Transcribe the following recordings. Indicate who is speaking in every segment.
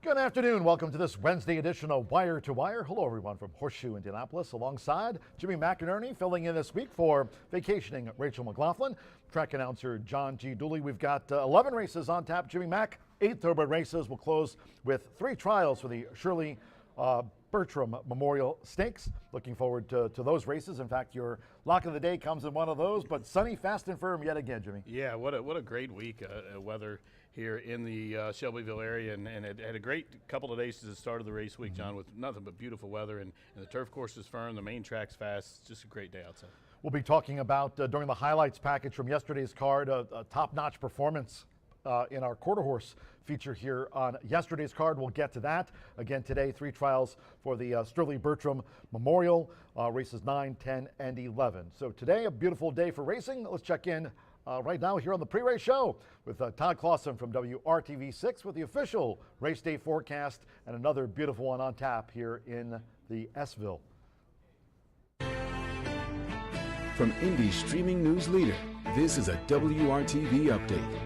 Speaker 1: Good afternoon. Welcome to this Wednesday edition of Wire to Wire. Hello, everyone from Horseshoe Indianapolis. Alongside Jimmy McInerney, filling in this week for vacationing Rachel McLaughlin, track announcer John G. Dooley. We've got 11 races on tap. Jimmy Mack, 8 thoroughbred races. We'll close with 3 trials for the Shirley Bertram Memorial Stakes. Looking forward to those races. In fact, your lock of the day comes in one of those, but sunny, fast and firm yet again, Jimmy.
Speaker 2: Yeah, what a great week weather here in the Shelbyville area, and it had a great couple of days to the start of the race week, John, with nothing but beautiful weather, and the turf course is firm, the main track's fast. It's just a great day outside.
Speaker 1: We'll be talking about, during the highlights package from yesterday's card, a top-notch performance in our quarter horse feature here on yesterday's card. We'll get to that. Again today, 3 trials for the Shirley Bertram Memorial, races 9, 10, and 11. So today, a beautiful day for racing. Let's check in right now here on the pre-race show with Todd Clausen from WRTV6 with the official race day forecast and another beautiful one on tap here in the S-ville.
Speaker 3: From Indy's streaming news leader, this is a WRTV update.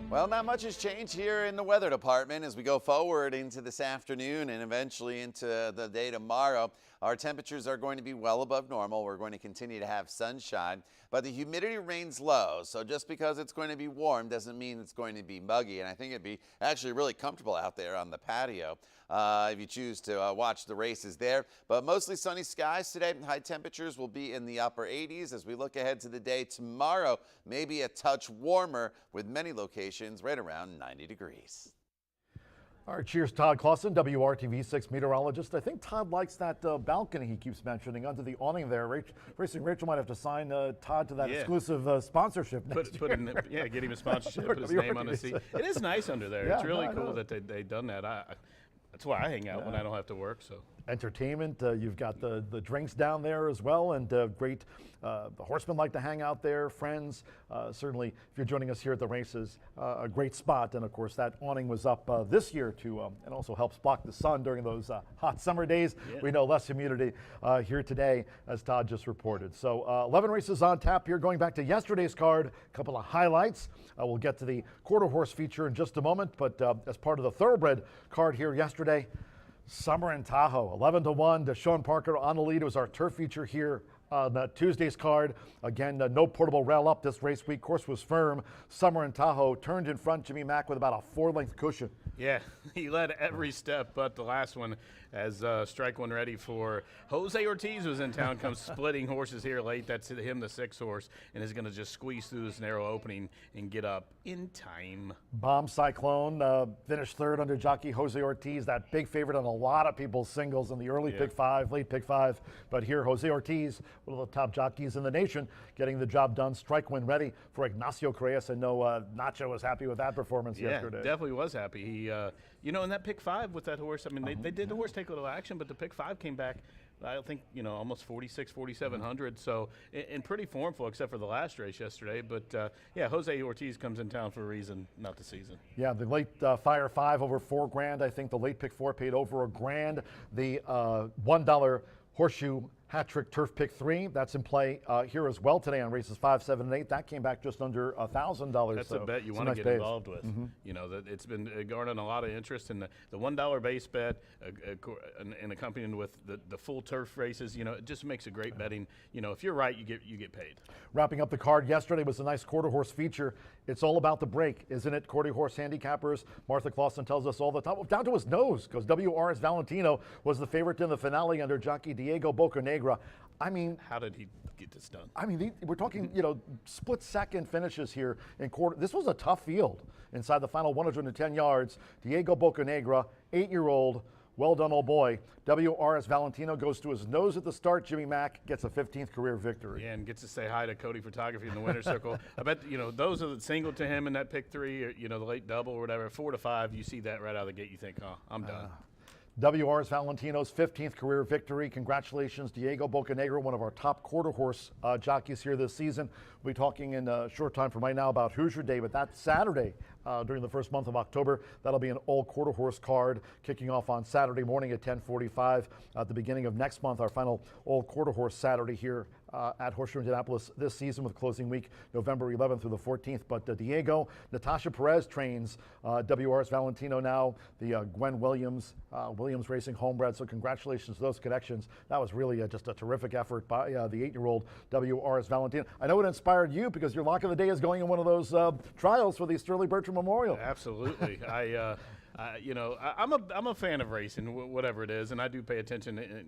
Speaker 4: Well, not much has changed here in the weather department as we go forward into this afternoon and eventually into the day tomorrow. Our temperatures are going to be well above normal. We're going to continue to have sunshine, but the humidity remains low. So just because it's going to be warm doesn't mean it's going to be muggy. And I think it'd be actually really comfortable out there on the patio if you choose to watch the races there. But mostly sunny skies today. High temperatures will be in the upper 80s as we look ahead to the day tomorrow. Maybe a touch warmer with many locations right around 90 degrees.
Speaker 1: All right, cheers, Todd Clausen, WRTV6 meteorologist. I think Todd likes that balcony he keeps mentioning under the awning there. Rachel might have to sign Todd to that exclusive sponsorship next year.
Speaker 2: Get him a sponsorship, put his name on the seat. It is nice under there.
Speaker 1: Yeah,
Speaker 2: it's really cool that they've done that. That's why I hang out when I don't have to work. So
Speaker 1: entertainment, you've got the drinks down there as well, and great. The horsemen like to hang out there, friends. Certainly, if you're joining us here at the races, a great spot. And of course, that awning was up this year too, and also helps block the sun during those hot summer days. Yeah. We know less humidity here today, as Todd just reported. So 11 races on tap here. Going back to yesterday's card, a couple of highlights. We'll get to the quarter horse feature in just a moment, but as part of the thoroughbred card here yesterday, Summer in Tahoe, 11-1. Deshaun Parker on the lead. It was our turf feature here on Tuesday's card. Again, no portable rail up this race week. Course was firm. Summer in Tahoe turned in front. Jimmy Mack with about a 4-length cushion.
Speaker 2: Yeah, he led every step but the last one as strike one ready for Jose Ortiz was in town, comes splitting horses here late. That's him, the 6 horse, and is going to just squeeze through this narrow opening and get up in time.
Speaker 1: Bomb Cyclone finished 3rd under jockey Jose Ortiz, that big favorite on a lot of people's singles in the early pick 5, late pick 5. But here, Jose Ortiz, one of the top jockeys in the nation, getting the job done. Strike win ready for Ignacio Correas. And Nacho was happy with that performance yesterday.
Speaker 2: Yeah, definitely was happy. He, in that pick 5 with that horse, I mean, they did the horse take a little action, but the pick 5 came back, I think, almost 4,700. So in pretty formful, except for the last race yesterday. But Jose Ortiz comes in town for a reason, not the season. Yeah,
Speaker 1: the late Fire 5 over $4,000. I think the late pick 4 paid over $1,000. The $1 Horseshoe Hat Trick Turf Pick 3, that's in play here as well today on races 5, 7, and 8. That came back just under $1,000.
Speaker 2: That's a bet you want to get involved with. That it's been garnering a lot of interest in the $1 base bet and accompanied with the full turf races. It just makes a great betting. If you're right, you get paid. Wrapping
Speaker 1: up the card yesterday was a nice quarter horse feature. It's all about the break, isn't it? Quarter horse handicappers. Martha Clausen tells us all the time, down to his nose, because WRS Valentino was the favorite in the finale under jockey Diego Bocanegra. I mean,
Speaker 2: how did he get this done?
Speaker 1: I mean, we're talking, split-second finishes here in quarter. This was a tough field inside the final 110 yards. Diego Bocanegra, 8-year-old, well done, old boy. WRS Valentino goes to his nose at the start. Jimmy Mack gets a 15th career victory.
Speaker 2: Yeah, and gets to say hi to Cody Photography in the winner's circle. I bet, those are the single to him in that pick 3, or, the late double or whatever, 4 to 5. You see that right out of the gate, you think, oh, I'm done.
Speaker 1: WRS Valentino's 15th career victory. Congratulations, Diego Bocanegra, one of our top quarter horse jockeys here this season. We'll be talking in a short time from right now about Hoosier Day, but that's Saturday during the first month of October. That'll be an all quarter horse card kicking off on Saturday morning at 10:45. At the beginning of next month, our final all quarter horse Saturday here at Horseshoe Indianapolis this season, with closing week November 11th through the 14th. But Diego, Natasha Perez trains WR's Valentino now, the Gwen Williams Racing homebred. So congratulations to those connections. That was really just a terrific effort by the 8-year-old WR's Valentino. I know it inspired you because your lock of the day is going in one of those trials for the Sterling Bertram Memorial.
Speaker 2: Absolutely. I'm a fan of racing, whatever it is, and I do pay attention.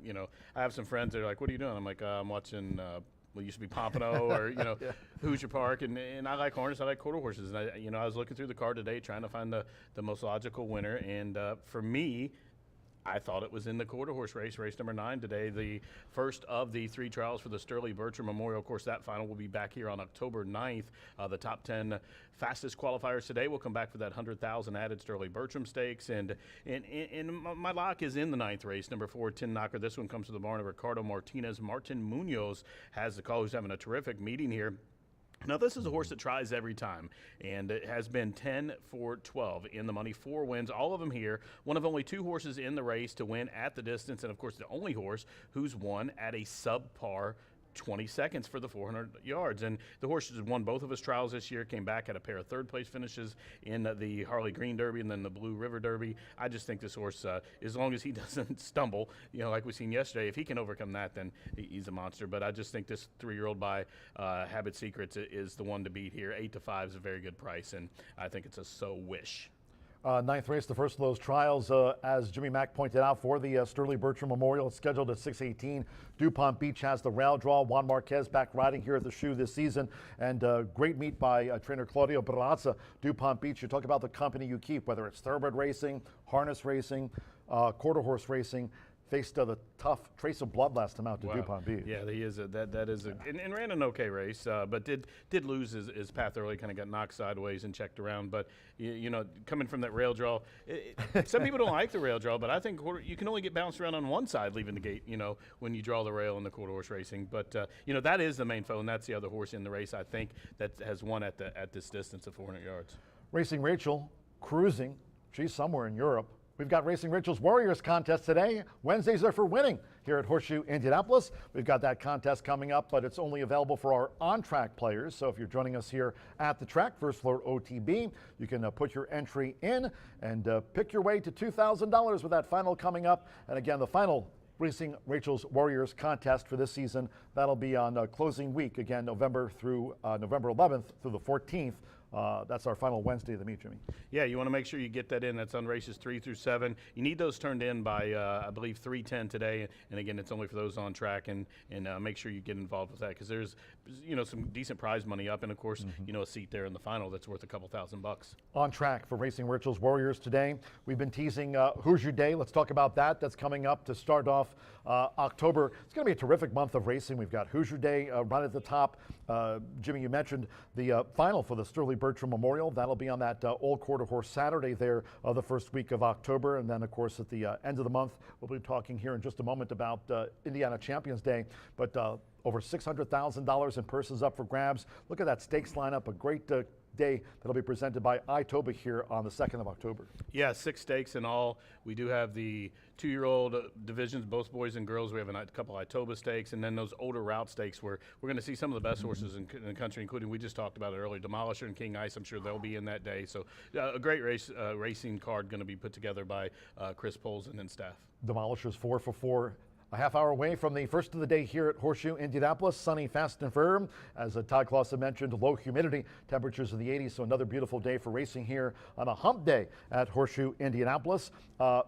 Speaker 2: I have some friends that are like, "What are you doing?" I'm like, "I'm watching." What used to be Pompano or yeah. Hoosier Park, and I like harness, I like quarter horses, and I was looking through the card today trying to find the most logical winner, and for me, I thought it was in the quarter horse race number 9 today, the first of the 3 trials for the Sterling Bertram Memorial. Of course, that final will be back here on October 9th. The top 10 fastest qualifiers today will come back for that 100,000 added Sterling Bertram Stakes. And my lock is in the 9th race, number 4, Tin Knocker. This one comes to the barn of Ricardo Martinez. Martin Munoz has the call, who's having a terrific meeting here. Now, this is a horse that tries every time, and it has been 10 for 12 in the money, 4 wins, all of them here. One of only 2 horses in the race to win at the distance, and of course the only horse who's won at a subpar 20 seconds for the 400 yards. And the horse has won both of his trials this year, came back at a pair of 3rd place finishes in the Harley Green Derby and then the Blue River Derby. I just think this horse, as long as he doesn't stumble, like we seen yesterday, if he can overcome that, then he's a monster. But I just think this 3-year-old by Habit Secrets is the one to beat here. 8-5 is a very good price, and I think it's a wish.
Speaker 1: 9th race, the first of those trials, as Jimmy Mack pointed out, for the Sterling Bertram Memorial. It's scheduled at 6:18. DuPont Beach has the rail draw. Juan Marquez back riding here at the shoe this season. And great meet by trainer Claudio Barraza. DuPont Beach, you talk about the company you keep, whether it's thoroughbred racing, harness racing, quarter horse racing. Faced the tough Trace of Blood last time out to DuPont Beach.
Speaker 2: Yeah, he is and ran an okay race, but did lose his path early, kind of got knocked sideways and checked around. But coming from that rail draw, some people don't like the rail draw, but I think you can only get bounced around on one side leaving the gate, when you draw the rail in the quarter horse racing. But that is the main foe, and that's the other horse in the race, I think, that has won at this distance of 400 yards.
Speaker 1: Racing Rachel cruising. She's somewhere in Europe. We've got Racing Rachel's Warriors contest today. Wednesdays are for winning here at Horseshoe Indianapolis. We've got that contest coming up, but it's only available for our on-track players. So if you're joining us here at the track, first floor OTB, you can put your entry in and pick your way to $2,000 with that final coming up. And again, the final Racing Rachel's Warriors contest for this season, that'll be on closing week, again, November 11th through the 14th. That's our final Wednesday of the meet, Jimmy. Yeah,
Speaker 2: you want to make sure you get that in. That's on races 3 through 7. You need those turned in by, I believe, 3:10 today. And again, it's only for those on track. And make sure you get involved with that, because there's, some decent prize money up, and of course, a seat there in the final that's worth a couple $1,000.
Speaker 1: On track for Racing Rachel's Warriors today. We've been teasing Hoosier Day. Let's talk about that. That's coming up to start off October. It's going to be a terrific month of racing. We've got Hoosier Day right at the top. Jimmy, you mentioned the final for the Sterling Bertram Memorial. That'll be on that Old Quarter Horse Saturday there the first week of October. And then, of course, at the end of the month, we'll be talking here in just a moment about Indiana Champions Day. But over $600,000 in purses up for grabs. Look at that stakes lineup, a great day that'll be presented by Itoba here on the 2nd of October.
Speaker 2: Yeah, 6 stakes in all. We do have the 2-year-old divisions, both boys and girls. We have a couple Itoba stakes, and then those older route stakes where we're going to see some of the best horses in the country, including, we just talked about it earlier, Demolisher and King Ice. I'm sure they'll be in that day. So a great racing card going to be put together by Chris Polson and staff.
Speaker 1: Demolisher's 4 for 4. A half hour away from the first of the day here at Horseshoe Indianapolis. Sunny, fast and firm. As Todd Clausen mentioned, low humidity, temperatures in the 80s. So another beautiful day for racing here on a hump day at Horseshoe Indianapolis.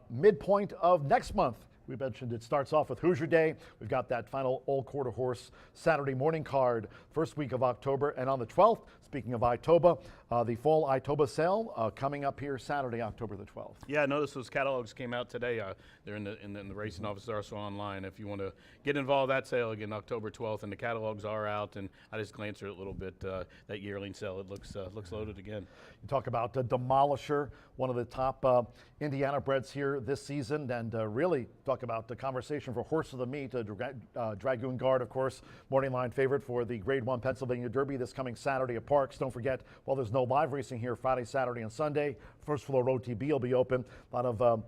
Speaker 1: Midpoint of next month. We mentioned it starts off with Hoosier Day. We've got that final Old Quarter Horse Saturday morning card, first week of October. And on the 12th, speaking of Itoba, the fall Itoba sale coming up here Saturday, October the 12th.
Speaker 2: Yeah, I noticed those catalogs came out today. They're in the racing office. They're also online. If you want to get involved with that sale, again, October 12th, and the catalogs are out. And I just glanced through it a little bit. That yearling sale, it looks loaded again.
Speaker 1: You talk about Demolisher, one of the top Indiana breds here this season, and really talk about the conversation for horse of the meet. Dragoon Guard, of course, morning line favorite for the Grade 1 Pennsylvania Derby this coming Saturday at Parks. Don't forget, while there's no live racing here Friday, Saturday, and Sunday, first floor OTB will be open. A lot of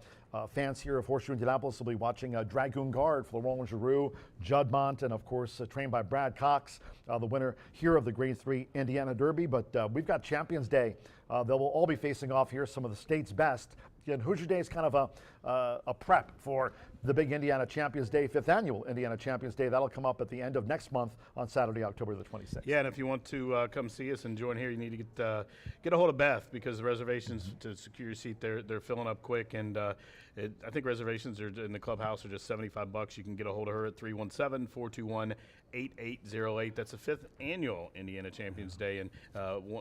Speaker 1: fans here of Horseshoe Indianapolis will be watching Dragoon Guard, Florent Giroux, Juddmonte, and of course trained by Brad Cox, the winner here of the Grade 3 Indiana Derby. But we've got Champions Day. They will all be facing off here, some of the state's best. Again, Hoosier Day is kind of a prep for the big Indiana Champions Day, 5th annual Indiana Champions Day. That'll come up at the end of next month on Saturday, October the 26th.
Speaker 2: Yeah, and if you want to come see us and join here, you need to get a hold of Beth, because the reservations to secure your seat, they're filling up quick, and I think reservations are in the clubhouse are just $75. You can get a hold of her at 317-421-8808. That's the 5th annual Indiana Champions Day, and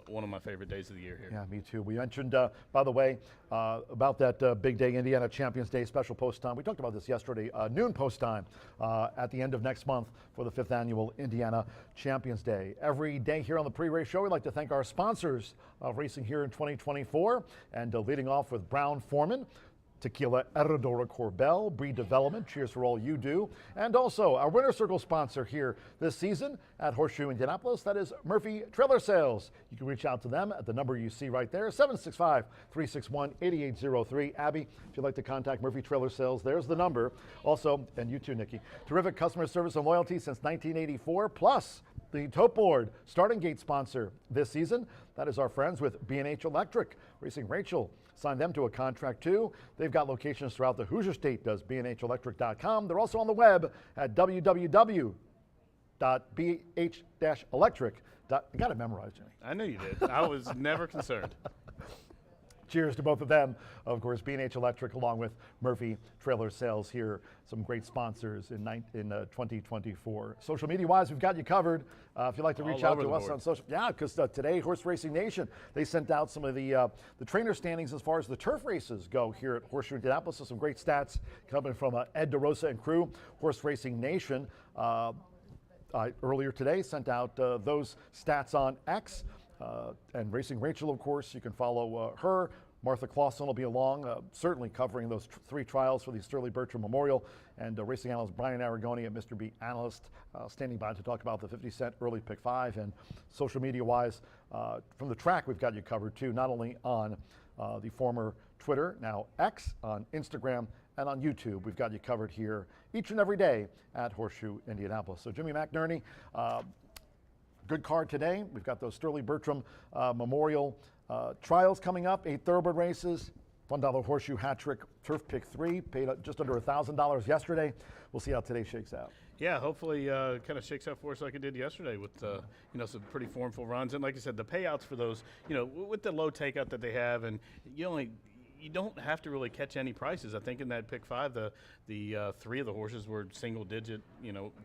Speaker 2: one of my favorite days of the year here.
Speaker 1: Yeah, me too. We mentioned, by the way, about that big day, Indiana Champions Day special post time. We talked about this yesterday, noon post time at the end of next month for the 5th annual Indiana Champions Day. Every day here on the pre-race show, we'd like to thank our sponsors of racing here in 2024, and leading off with Brown Forman, Tequila Herradura Corbel, Breed Development, cheers for all you do. And also our Winner Circle sponsor here this season at Horseshoe Indianapolis, that is Murphy Trailer Sales. You can reach out to them at the number you see right there, 765-361-8803. Abby, if you'd like to contact Murphy Trailer Sales, there's the number. Also, and you too, Nikki, terrific customer service and loyalty since 1984, plus the tote board starting gate sponsor this season. That is our friends with B&H Electric. Racing Rachel signed them to a contract too. They've got locations throughout the Hoosier State, does bnhelectric.com. They're also on the web at www.bh-electric.com. I got it memorized, Jenny.
Speaker 2: I knew you did. I was never concerned.
Speaker 1: Cheers to both of them. Of course, B&H Electric along with Murphy Trailer Sales here. Some great sponsors in 2024. Social media-wise, we've got you covered. If you'd like to reach out to us on social, yeah, because today, Horse Racing Nation, they sent out some of the trainer standings as far as the turf races go here at Horseshoe Indianapolis. So some great stats coming from Ed DeRosa and crew. Horse Racing Nation earlier today sent out those stats on X. And Racing Rachel, of course, you can follow her. Martha Clausen will be along, certainly covering those 3 trials for the Sterling Bertram Memorial. And racing analyst Brian Aragoni at Mr. B Analyst standing by to talk about the 50 cent early pick 5. And social media-wise, from the track, we've got you covered too, not only on the former Twitter, now X, on Instagram, and on YouTube. We've got you covered here each and every day at Horseshoe Indianapolis. So Jimmy McNerney, good card today. We've got those Sterling Bertram Memorial trials coming up, 8 thoroughbred races, $1 horseshoe hat trick, turf pick 3, paid just under $1,000 yesterday. We'll see how today shakes out.
Speaker 2: Yeah, hopefully kind of shakes out for us like it did yesterday with some pretty formful runs. And like I said, the payouts for those, with the low takeout that they have, and you don't have to really catch any prices. I think in that pick 5, the 3 of the horses were single digit,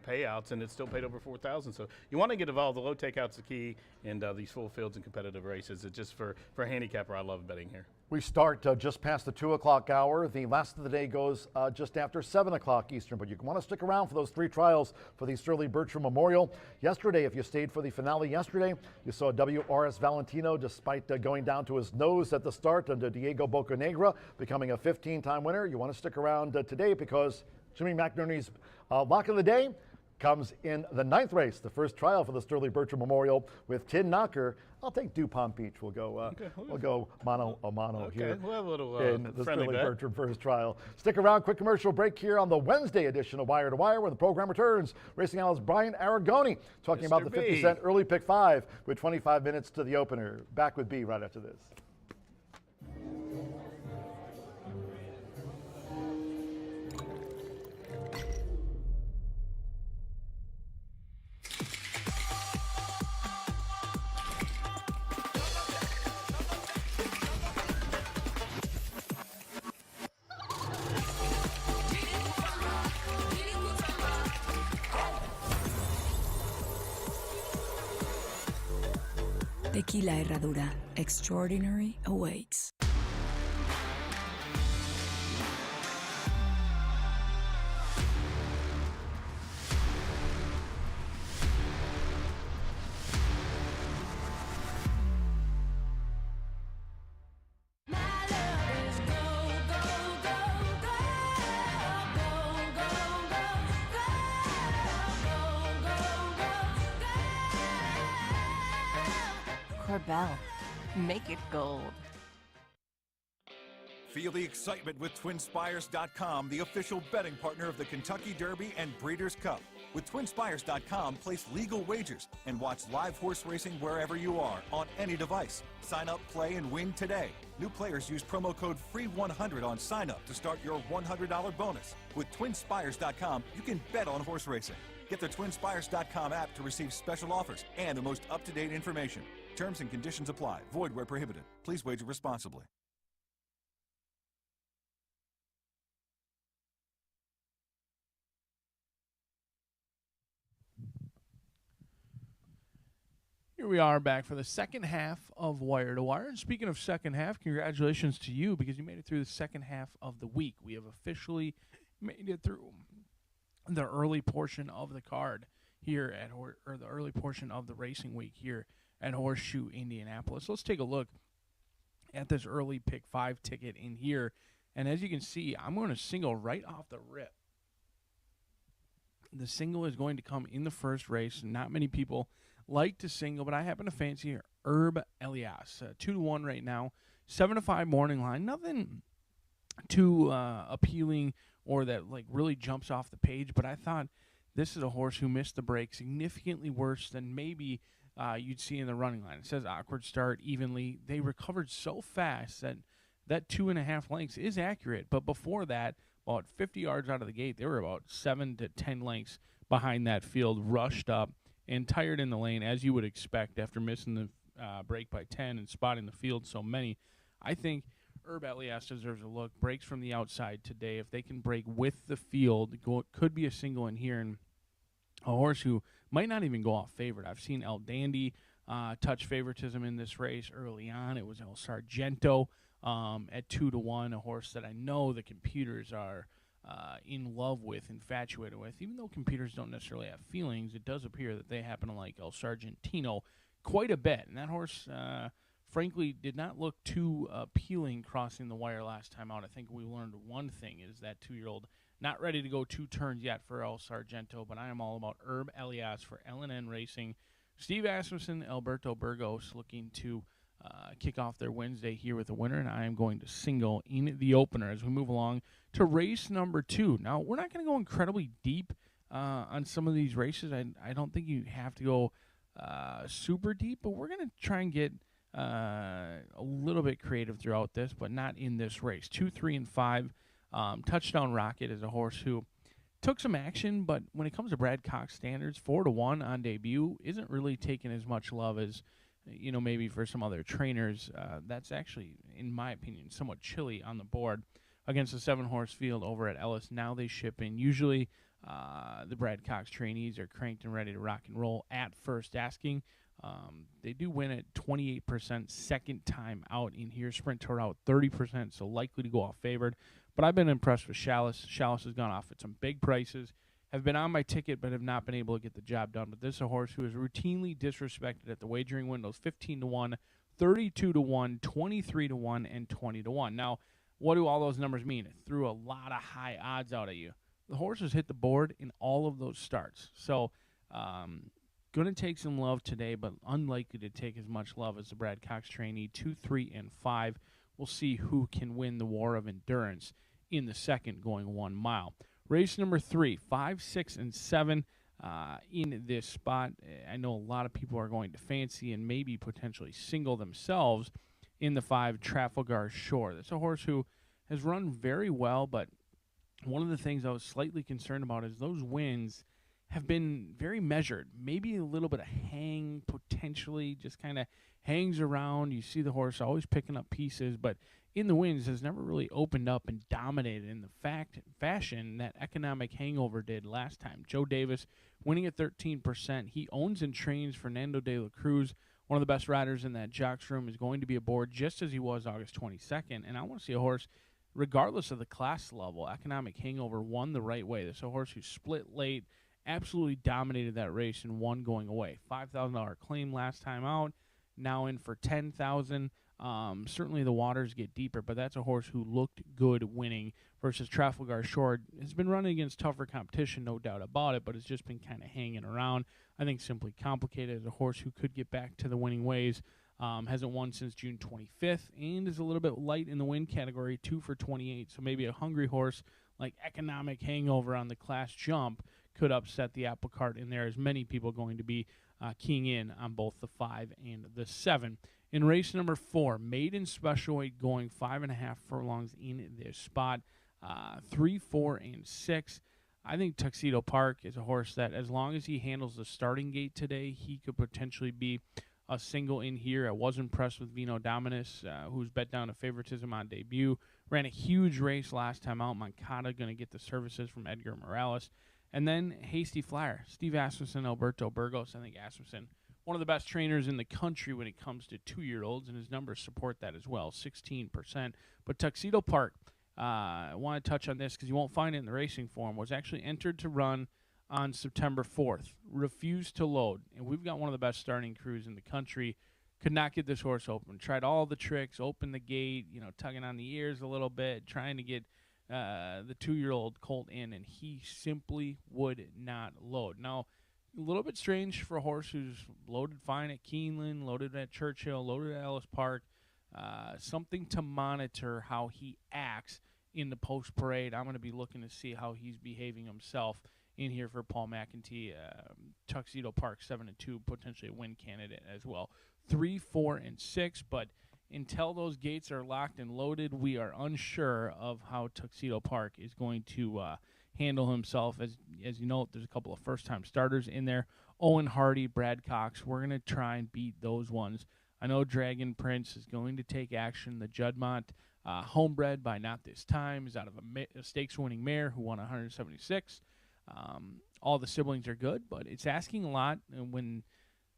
Speaker 2: payouts, and it still paid over $4,000. So you want to get involved. The low takeout's the key, and these full fields and competitive races. It's just for a handicapper, I love betting here.
Speaker 1: We start just past the 2 o'clock hour. The last of the day goes just after 7 o'clock Eastern, but you want to stick around for those 3 trials for the Sterling Bertram Memorial. Yesterday, if you stayed for the finale yesterday, you saw WRS Valentino, despite going down to his nose at the start, under Diego Bocanegra, becoming a 15-time winner. You want to stick around today because Jimmy McNerney's lock of the day comes in the 9th race, the first trial for the Sterling Bertram Memorial with Tin Knocker. I'll take DuPont Beach. We'll go we'll go mano a mano here.
Speaker 2: We'll have a little
Speaker 1: in the
Speaker 2: friendly
Speaker 1: Sterling
Speaker 2: bet.
Speaker 1: Bertram first trial. Stick around, quick commercial break here on the Wednesday edition of Wire to Wire, where the program returns. Racing analyst Brian Aragoni talking about the 50 cent early pick 5 with 25 minutes to the opener. Back with B right after this.
Speaker 5: Tequila Herradura. Extraordinary awaits.
Speaker 6: Corbel, make it gold. Feel the excitement with TwinSpires.com, the official betting partner of the Kentucky Derby and Breeders' Cup. With TwinSpires.com, place legal wagers and watch live horse racing wherever you are on any device. Sign up, play, and win today. New players use promo code FREE100 on sign up to start your $100 bonus. With TwinSpires.com, you can bet on horse racing. Get the TwinSpires.com app to receive special offers and the most up-to-date information. Terms and conditions apply. Void where prohibited. Please wager responsibly.
Speaker 7: Here we are back for the second half of Wire to Wire. And speaking of second half, congratulations to you because you made it through the second half of the week. We have officially made it through the early portion of the card here at or the early portion of the racing week here at Horseshoe Indianapolis. Let's take a look at this early pick 5 ticket in here. And as you can see, I'm going to single right off the rip. The single is going to come in the first race. Not many people like to single, but I happen to fancy Herb Elias. 2-1 right now. 7-5 morning line. Nothing too appealing or that like really jumps off the page, but I thought this is a horse who missed the break significantly worse than maybe you'd see in the running line. It says awkward start, evenly. They recovered so fast that 2.5 lengths is accurate, but before that, about 50 yards out of the gate, they were about 7 to 10 lengths behind that field, rushed up and tired in the lane, as you would expect after missing the break by 10 and spotting the field so many. I think Herb Elias deserves a look. Breaks from the outside today. If they can break with the field, could be a single in here, and a horse who might not even go off favorite. I've seen El Dandy touch favoritism in this race early on. It was El Sargento at 2-1, a horse that I know the computers are in love with, infatuated with. Even though computers don't necessarily have feelings, it does appear that they happen to like El Sargentino quite a bit. And that horse, frankly, did not look too appealing crossing the wire last time out. I think we learned one thing is that 2-year-old not ready to go 2 turns yet for El Sargento, but I am all about Herb Elias for L&N Racing. Steve Asmussen, Alberto Burgos looking to kick off their Wednesday here with a winner, and I am going to single in the opener as we move along to race number 2. Now, we're not going to go incredibly deep on some of these races. I don't think you have to go super deep, but we're going to try and get a little bit creative throughout this, but not in this race. 2, 3, and 5. Touchdown Rocket is a horse who took some action, but when it comes to Brad Cox standards, 4-1 on debut isn't really taking as much love as maybe for some other trainers. That's actually, in my opinion, somewhat chilly on the board against the 7-horse field over at Ellis. Now they ship in. Usually the Brad Cox trainees are cranked and ready to rock and roll at first asking. They do win at 28% second time out in here. Sprint Tour out 30%, so likely to go off favored. But I've been impressed with Chalice. Chalice has gone off at some big prices. Have been on my ticket, but have not been able to get the job done. But this is a horse who is routinely disrespected at the wagering windows: 15-1, 32-1, 23-1, and 20-1. Now, what do all those numbers mean? It threw a lot of high odds out at you. The horse has hit the board in all of those starts. So, going to take some love today, but unlikely to take as much love as the Brad Cox trainee. 2, 3, and 5. We'll see who can win the War of Endurance in the second, going 1 mile. Race number 3, 5, 6, and 7 in this spot. I know a lot of people are going to fancy and maybe potentially single themselves in the 5, Trafalgar Shore. That's a horse who has run very well, but one of the things I was slightly concerned about is those wins have been very measured. Maybe a little bit of hang potentially, just kind of hangs around. You see the horse always picking up pieces, but in the wins has never really opened up and dominated in the fashion that Economic Hangover did last time. Joe Davis winning at 13%. He owns and trains Fernando de la Cruz, one of the best riders in that jocks room, is going to be aboard just as he was August 22nd. And I want to see a horse, regardless of the class level. Economic Hangover won the right way. This is a horse who split late, absolutely dominated that race and won going away. $5,000 claim last time out, now in for $10,000. Certainly the waters get deeper, but that's a horse who looked good winning versus Trafalgar Shore. Has been running against tougher competition, no doubt about it, but it's just been kind of hanging around. I think Simply Complicated is a horse who could get back to the winning ways Hasn't won since June 25th and is a little bit light in the win category, 2 for 28. So maybe a hungry horse like Economic Hangover on the Class Jump could upset the apple cart in there, as many people going to be keying in on both the 5 and the 7. In race number 4, maiden special weight going 5.5 furlongs in this spot, 3, 4, and 6. I think Tuxedo Park is a horse that, as long as he handles the starting gate today, he could potentially be a single in here. I was impressed with Vino Dominus, who's bet down to favoritism on debut. Ran a huge race last time out. Moncada going to get the services from Edgar Morales. And then Hasty Flyer, Steve Asmussen, Alberto Burgos. I think Asmussen, one of the best trainers in the country when it comes to 2-year-olds, and his numbers support that as well, 16%. But Tuxedo Park, I want to touch on this because you won't find it in the racing form, was actually entered to run on September 4th, refused to load. And we've got one of the best starting crews in the country. Could not get this horse open. Tried all the tricks, opened the gate, tugging on the ears a little bit, trying to get the 2-year-old colt in, and he simply would not load. Now, a little bit strange for a horse who's loaded fine at Keeneland, loaded at Churchill, loaded at Ellis Park. Something to monitor how he acts in the post-parade. I'm going to be looking to see how he's behaving himself in here for Paul McEntee. Tuxedo Park, 7-2, potentially a win candidate as well. 3, 4, and 6, but until those gates are locked and loaded, we are unsure of how Tuxedo Park is going to handle himself. As you know, there's a couple of first-time starters in there. Owen Hardy, Brad Cox, we're going to try and beat those ones. I know Dragon Prince is going to take action. The Juddmonte, homebred by Not This Time, is out of a stakes-winning mare who won 176. All the siblings are good, but it's asking a lot. And when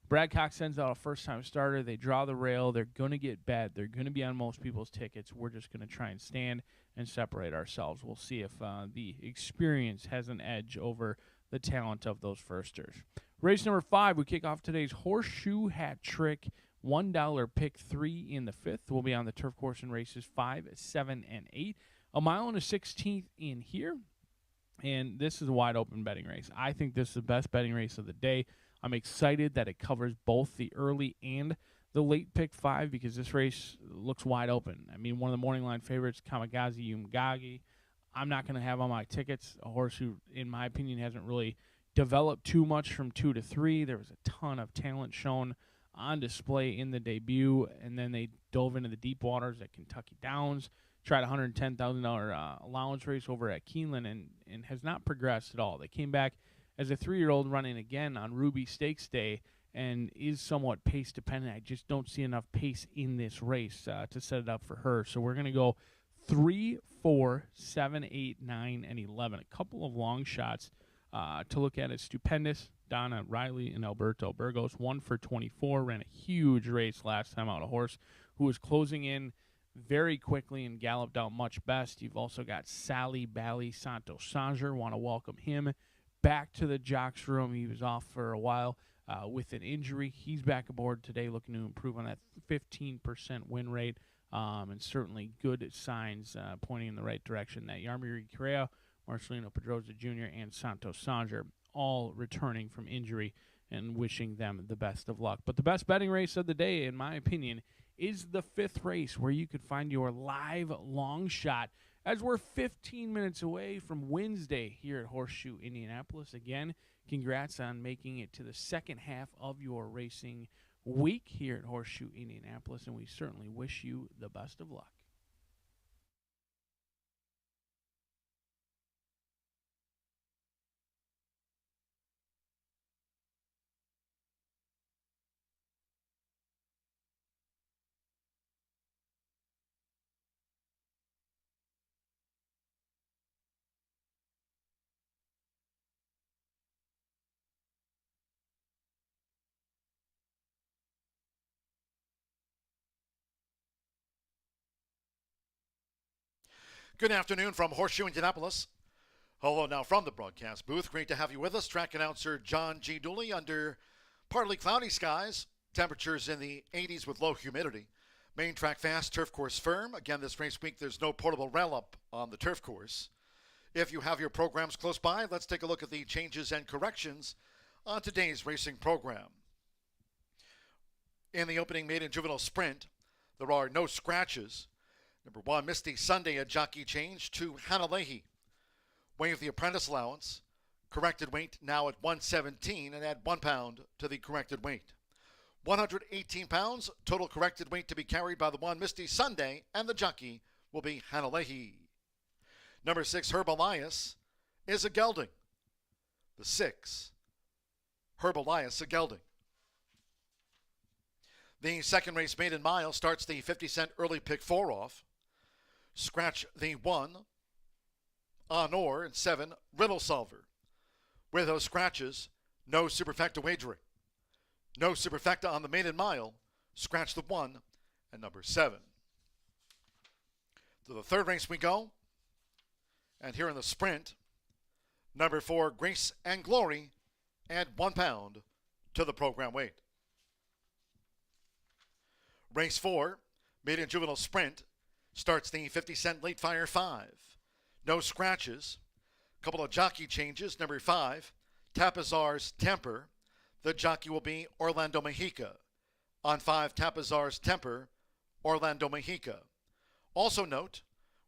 Speaker 7: Brad Cox sends out a first-time starter, they draw the rail. They're going to get bet. They're going to be on most people's tickets. We're just going to try and stand and separate ourselves. We'll see if the experience has an edge over the talent of those firsters. Race number 5, we kick off today's Horseshoe Hat Trick. $1 pick 3 in the 5th. We'll be on the turf course in races 5, 7, and 8. A mile and a 16th in here. And this is a wide open betting race. I think this is the best betting race of the day. I'm excited that it covers both the early and the late pick 5 because this race looks wide open. I mean, one of the morning line favorites, Kamagazi Umgagi, I'm not going to have on my tickets. A horse who, in my opinion, hasn't really developed too much from 2 to 3. There was a ton of talent shown on display in the debut, and then they dove into the deep waters at Kentucky Downs, tried a $110,000 allowance race over at Keeneland, and has not progressed at all. They came back as a 3-year-old running again on Ruby Stakes Day and is somewhat pace dependent. I just don't see enough pace in this race to set it up for her. So we're going to go 3, 4, 7, 8, 9, and 11. A couple of long shots to look at is Stupendous, Donna Riley, and Alberto Burgos. 1 for 24, ran a huge race last time out. A horse who was closing in very quickly and galloped out much best. You've also got Sally Bally Santos Sanger. Want to welcome him back to the jocks room. He was off for a while with an injury. He's back aboard today, looking to improve on that 15% win rate, and certainly good signs pointing in the right direction. That Yarmir Correa, Marcelino Pedroza Jr., and Santos Sanger all returning from injury, and wishing them the best of luck. But the best betting race of the day, in my opinion, is the 5th race, where you could find your live long shot, as we're 15 minutes away from Wednesday here at Horseshoe Indianapolis. Again, congrats on making it to the second half of your racing week here at Horseshoe Indianapolis, and we certainly wish you the best of luck.
Speaker 1: Good afternoon from Horseshoe Indianapolis. Hello now from the broadcast booth. Great to have you with us. Track announcer John G. Dooley under partly cloudy skies. Temperatures in the 80s with low humidity. Main track fast, turf course firm. Again, this race week, there's no portable rail up on the turf course. If you have your programs close by, let's take a look at the changes and corrections on today's racing program. In the opening maiden juvenile sprint, there are no scratches. Number 1, Misty Sunday, a jockey change to Hannah Leahy. Waive the apprentice allowance. Corrected weight now at 117 and add 1 pound to the corrected weight. 118 pounds, total corrected weight to be carried by the 1, Misty Sunday, and the jockey will be Hannah Leahy. Number 6, Herb Elias, is a gelding. The 6, Herb Elias, a gelding. The second race, Maiden Mile, starts the 50-cent early pick 4 off. Scratch the 1, Honor, and 7, Riddle Solver. With those scratches, no superfecta wagering. No superfecta on the Maiden Mile. Scratch the 1 and number 7. To the third race we go. And here in the sprint, number 4, Grace and Glory, add 1 pound to the program weight. Race 4, maiden juvenile sprint, starts the 50-cent late fire 5. No scratches. Couple of jockey changes. Number 5, Tapazar's Temper. The jockey will be Orlando Mexica. On 5, Tapazar's Temper, Orlando Mexica. Also note,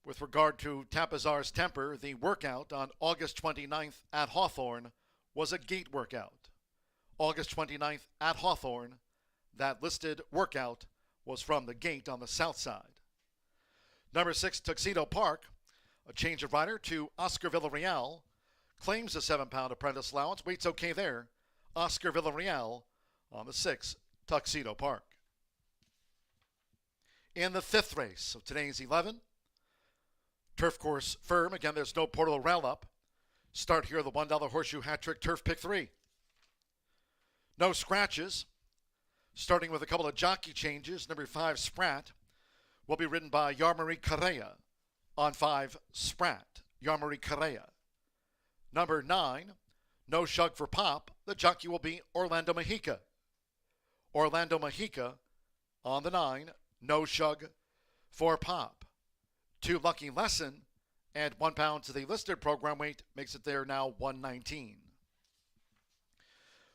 Speaker 1: with regard to Tapazar's Temper, the workout on August 29th at Hawthorne was a gate workout. August 29th at Hawthorne, that listed workout was from the gate on the south side. Number 6, Tuxedo Park, a change of rider to Oscar Villarreal, claims a 7-pound apprentice allowance. Weight's okay there. Oscar Villarreal on the 6, Tuxedo Park. In the 5th race of today's 11, turf course firm. Again, there's no portal rail up. Start here, the $1 Horseshoe Hat Trick Turf Pick 3. No scratches. Starting with a couple of jockey changes. Number 5, Sprat, will be ridden by Yarmari Correa. On 5, Sprat, Yarmari Correa. Number 9, No Shug for Pop. The jockey will be Orlando Mexica. Orlando Mexica on the 9, No Shug for Pop. 2, Lucky Lesson, add 1 pound to the listed program weight, makes it there now 119.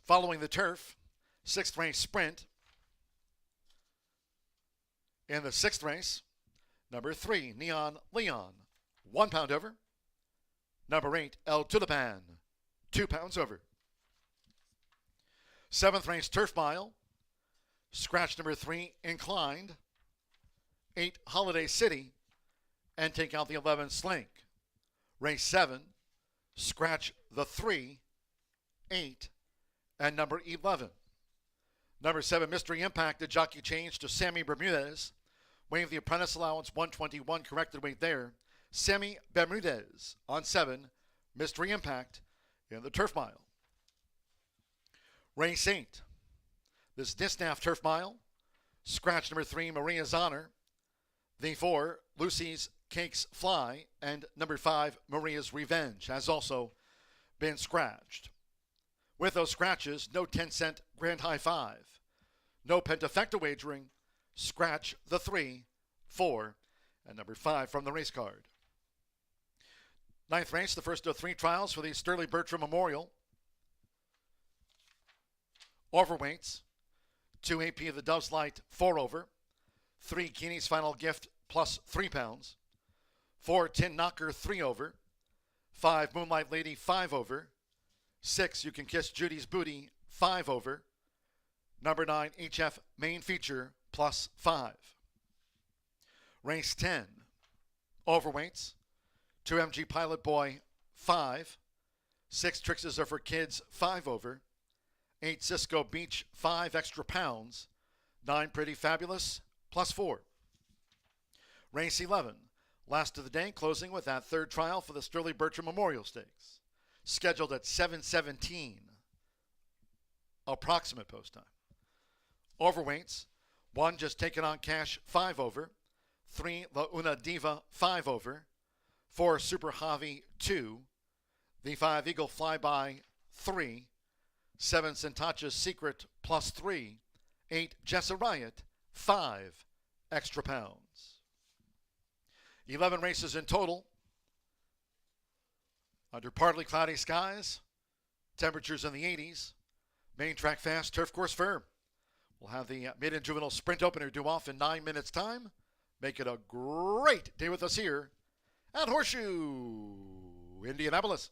Speaker 1: Following the turf, 6th race sprint. In the 6th race, number 3, Neon Leon, 1 pound over. Number 8, El Tulipan, 2 pounds over. 7th race, Turf Mile. Scratch number 3, Inclined. 8, Holiday City. And take out the 11, Slink. Race 7, scratch the 3, 8, and number 11. Number 7, Mystery Impact, the jockey change to Sammy Bermudez. Waive the apprentice allowance, 121, corrected weight there. Sammy Bermudez on 7, Mystery Impact in the Turf Mile. Race 8, this Disnaff Turf Mile. Scratch number 3, Maria's Honor. The 4, Lucy's Cakes Fly, and number 5, Maria's Revenge, has also been scratched. With those scratches, no 10-cent Grand High 5. No pentafecta wagering. Scratch the 3, 4, and number 5 from the race card. 9th race, the first of 3 trials for the Sterling Bertram Memorial. Overweights, 2 AP of the Dove's Light, 4 over. 3 Keeney's Final Gift, plus 3 pounds. 4 Tin Knocker, 3 over. 5 Moonlight Lady, 5 over. 6 You Can Kiss Judy's Booty, 5 over. Number 9 HF Main Feature, plus 5. Race 10, overweights. 2 MG Pilot Boy, 5. 6 Trixes Are for Kids, 5 over. 8 Cisco Beach, 5 extra pounds. 9 Pretty Fabulous, plus 4. Race 11, last of the day, closing with that third trial for the Sterling Bertram Memorial Stakes. Scheduled at 7:17, approximate post time. Overweights, 1 Just Taking on Cash, 5 over. 3 La Una Diva, 5 over. 4 Super Javi, 2. The 5 Eagle Flyby, 3. 7 Sentacha's Secret, plus 3. 8 Jessa Riot, 5 extra pounds. 11 races in total. Under partly cloudy skies, temperatures in the 80s. Main track fast, turf course firm. We'll have the mid and juvenile sprint opener due off in 9 minutes' time. Make it a great day with us here at Horseshoe Indianapolis.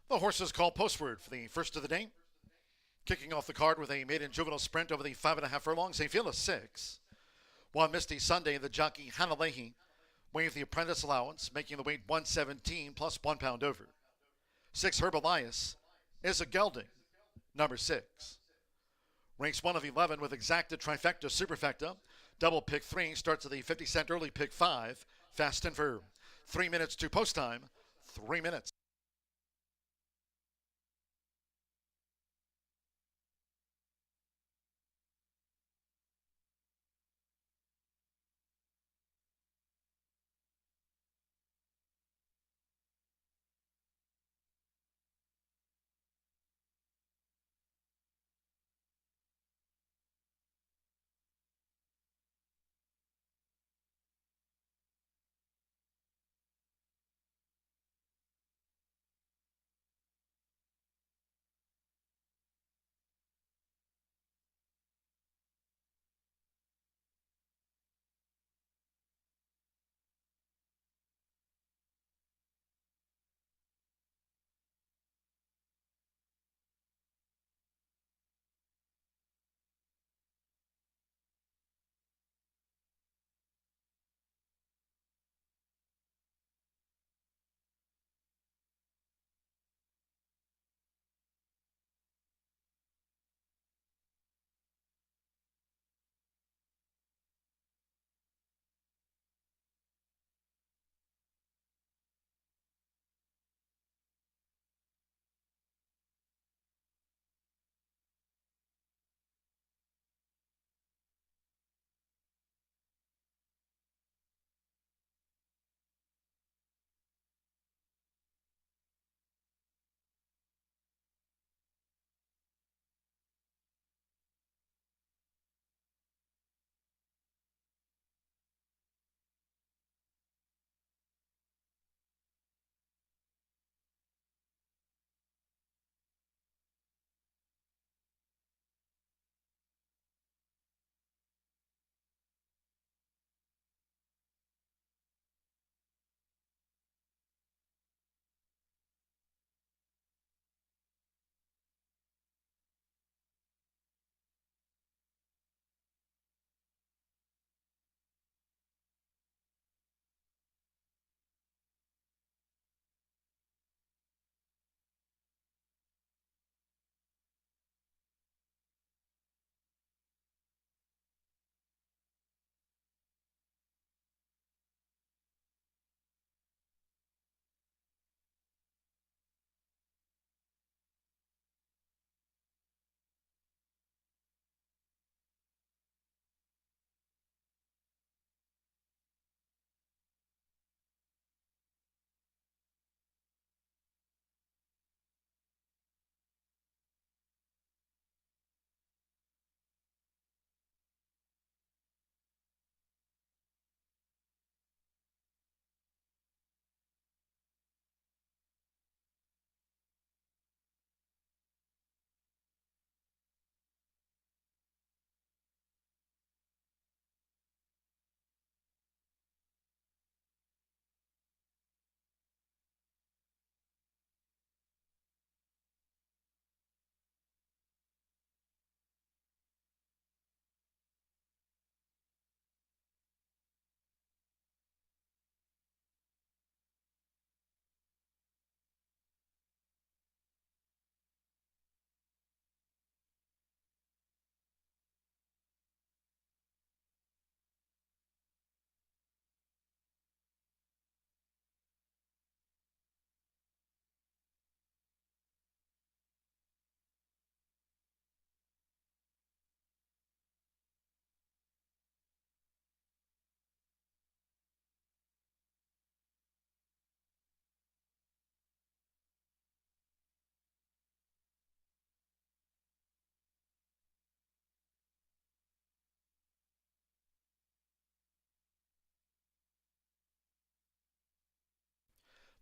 Speaker 1: The horses called postward for the first of the day. Kicking off the card with a maiden juvenile sprint over the 5.5 furlongs, a field of 6. One Misty Sunday, the jockey Hannah Leahy waived the apprentice allowance, making the weight 117 plus 1 pound over. 6 Herb Elias is a gelding, number 6. Ranks 1 of 11 with exacta, trifecta, superfecta. Double pick 3 starts at the 50-cent early pick 5. Fast and firm. 3 minutes to post time. 3 minutes.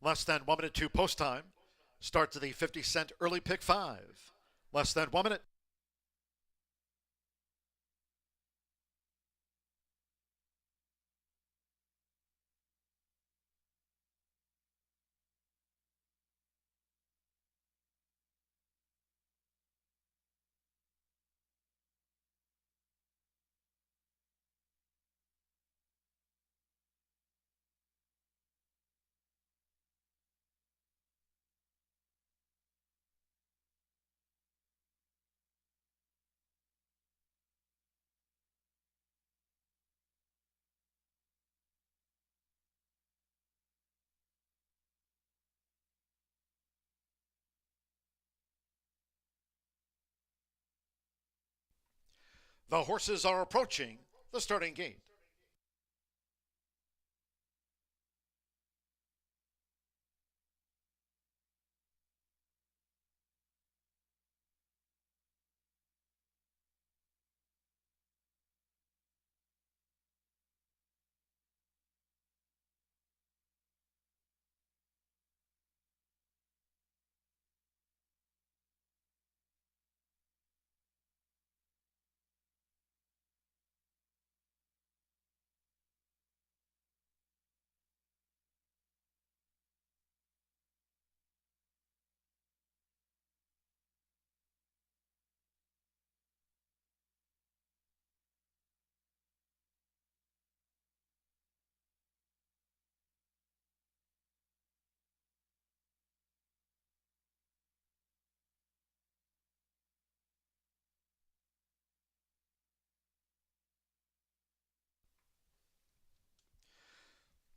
Speaker 1: Less than 1 minute to post time. Starts at the 50-cent early pick 5. Less than 1 minute. The horses are approaching the starting gate.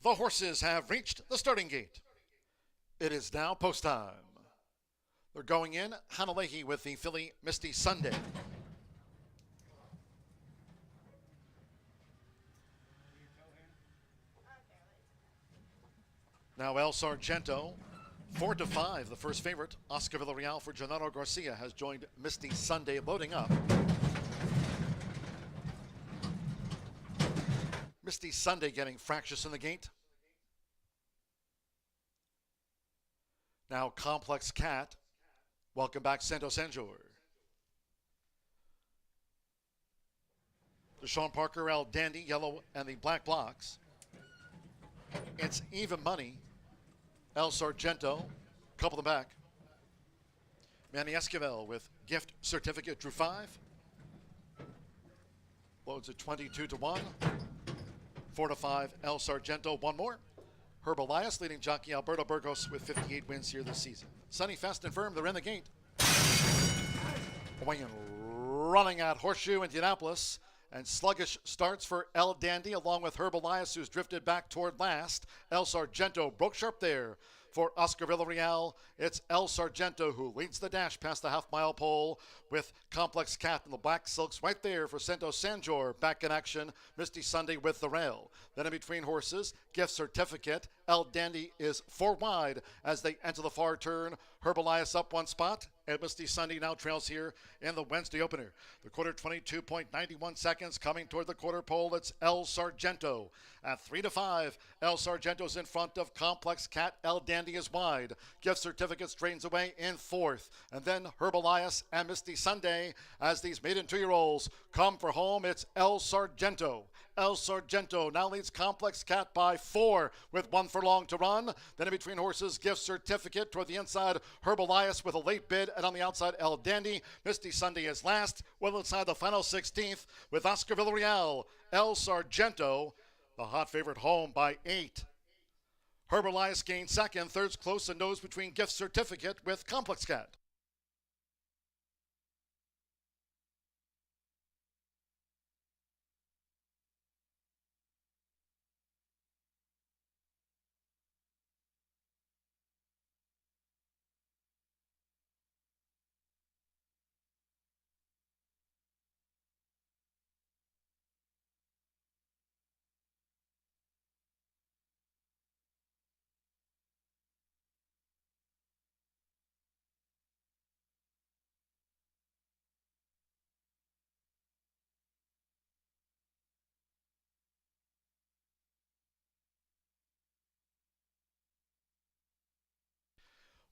Speaker 1: The horses have reached the starting gate. It is now post time. They're going in, Hanalehi with the filly Misty Sunday. Now El Sargento, 4-5, the first favorite. Oscar Villarreal for Gennaro Garcia has joined Misty Sunday, loading up. Misty Sunday getting fractious in the gate. Now Complex Cat. Welcome back, Santo Sanjor. Deshaun Parker, El Dandy, yellow and the black blocks. It's even money. El Sargento, couple them back. Manny Esquivel with gift certificate, drew 5. Loads at 22-1. 4-5, El Sargento, one more. Herb Elias leading jockey Alberto Burgos with 58 wins here this season. Sunny, fast and firm, they're in the gate. Away and running at Horseshoe Indianapolis. And sluggish starts for El Dandy along with Herb Elias, who's drifted back toward last. El Sargento broke sharp there for Oscar Villarreal. It's El Sargento who leads the dash past the half-mile pole with Complex Cat and the black silks right there for Santo Sanjor back in action. Misty Sunday with the rail. Then in between horses, gift certificate. El Dandy is 4 wide as they enter the far turn. Herb Elias up 1 spot. And Misty Sunday now trails here in the Wednesday opener. The quarter 22.91 seconds coming toward the quarter pole. It's El Sargento at 3-5. El Sargento's in front of Complex Cat. El Dandy is wide. Gift certificate straightens away in 4th. And then Herb Elias and Misty Sunday as these maiden 2-year-olds come for home. It's El Sargento. El Sargento now leads Complex Cat by 4 with 1 furlong to run. Then in between horses, gift certificate toward the inside. Herb Elias with a late bid, and on the outside, El Dandy. Misty Sunday is last. Well inside the final 16th with Oscar Villarreal. El Sargento, the hot favorite, home by 8. Herb Elias gains second. Third's close and nose between gift certificate with Complex Cat.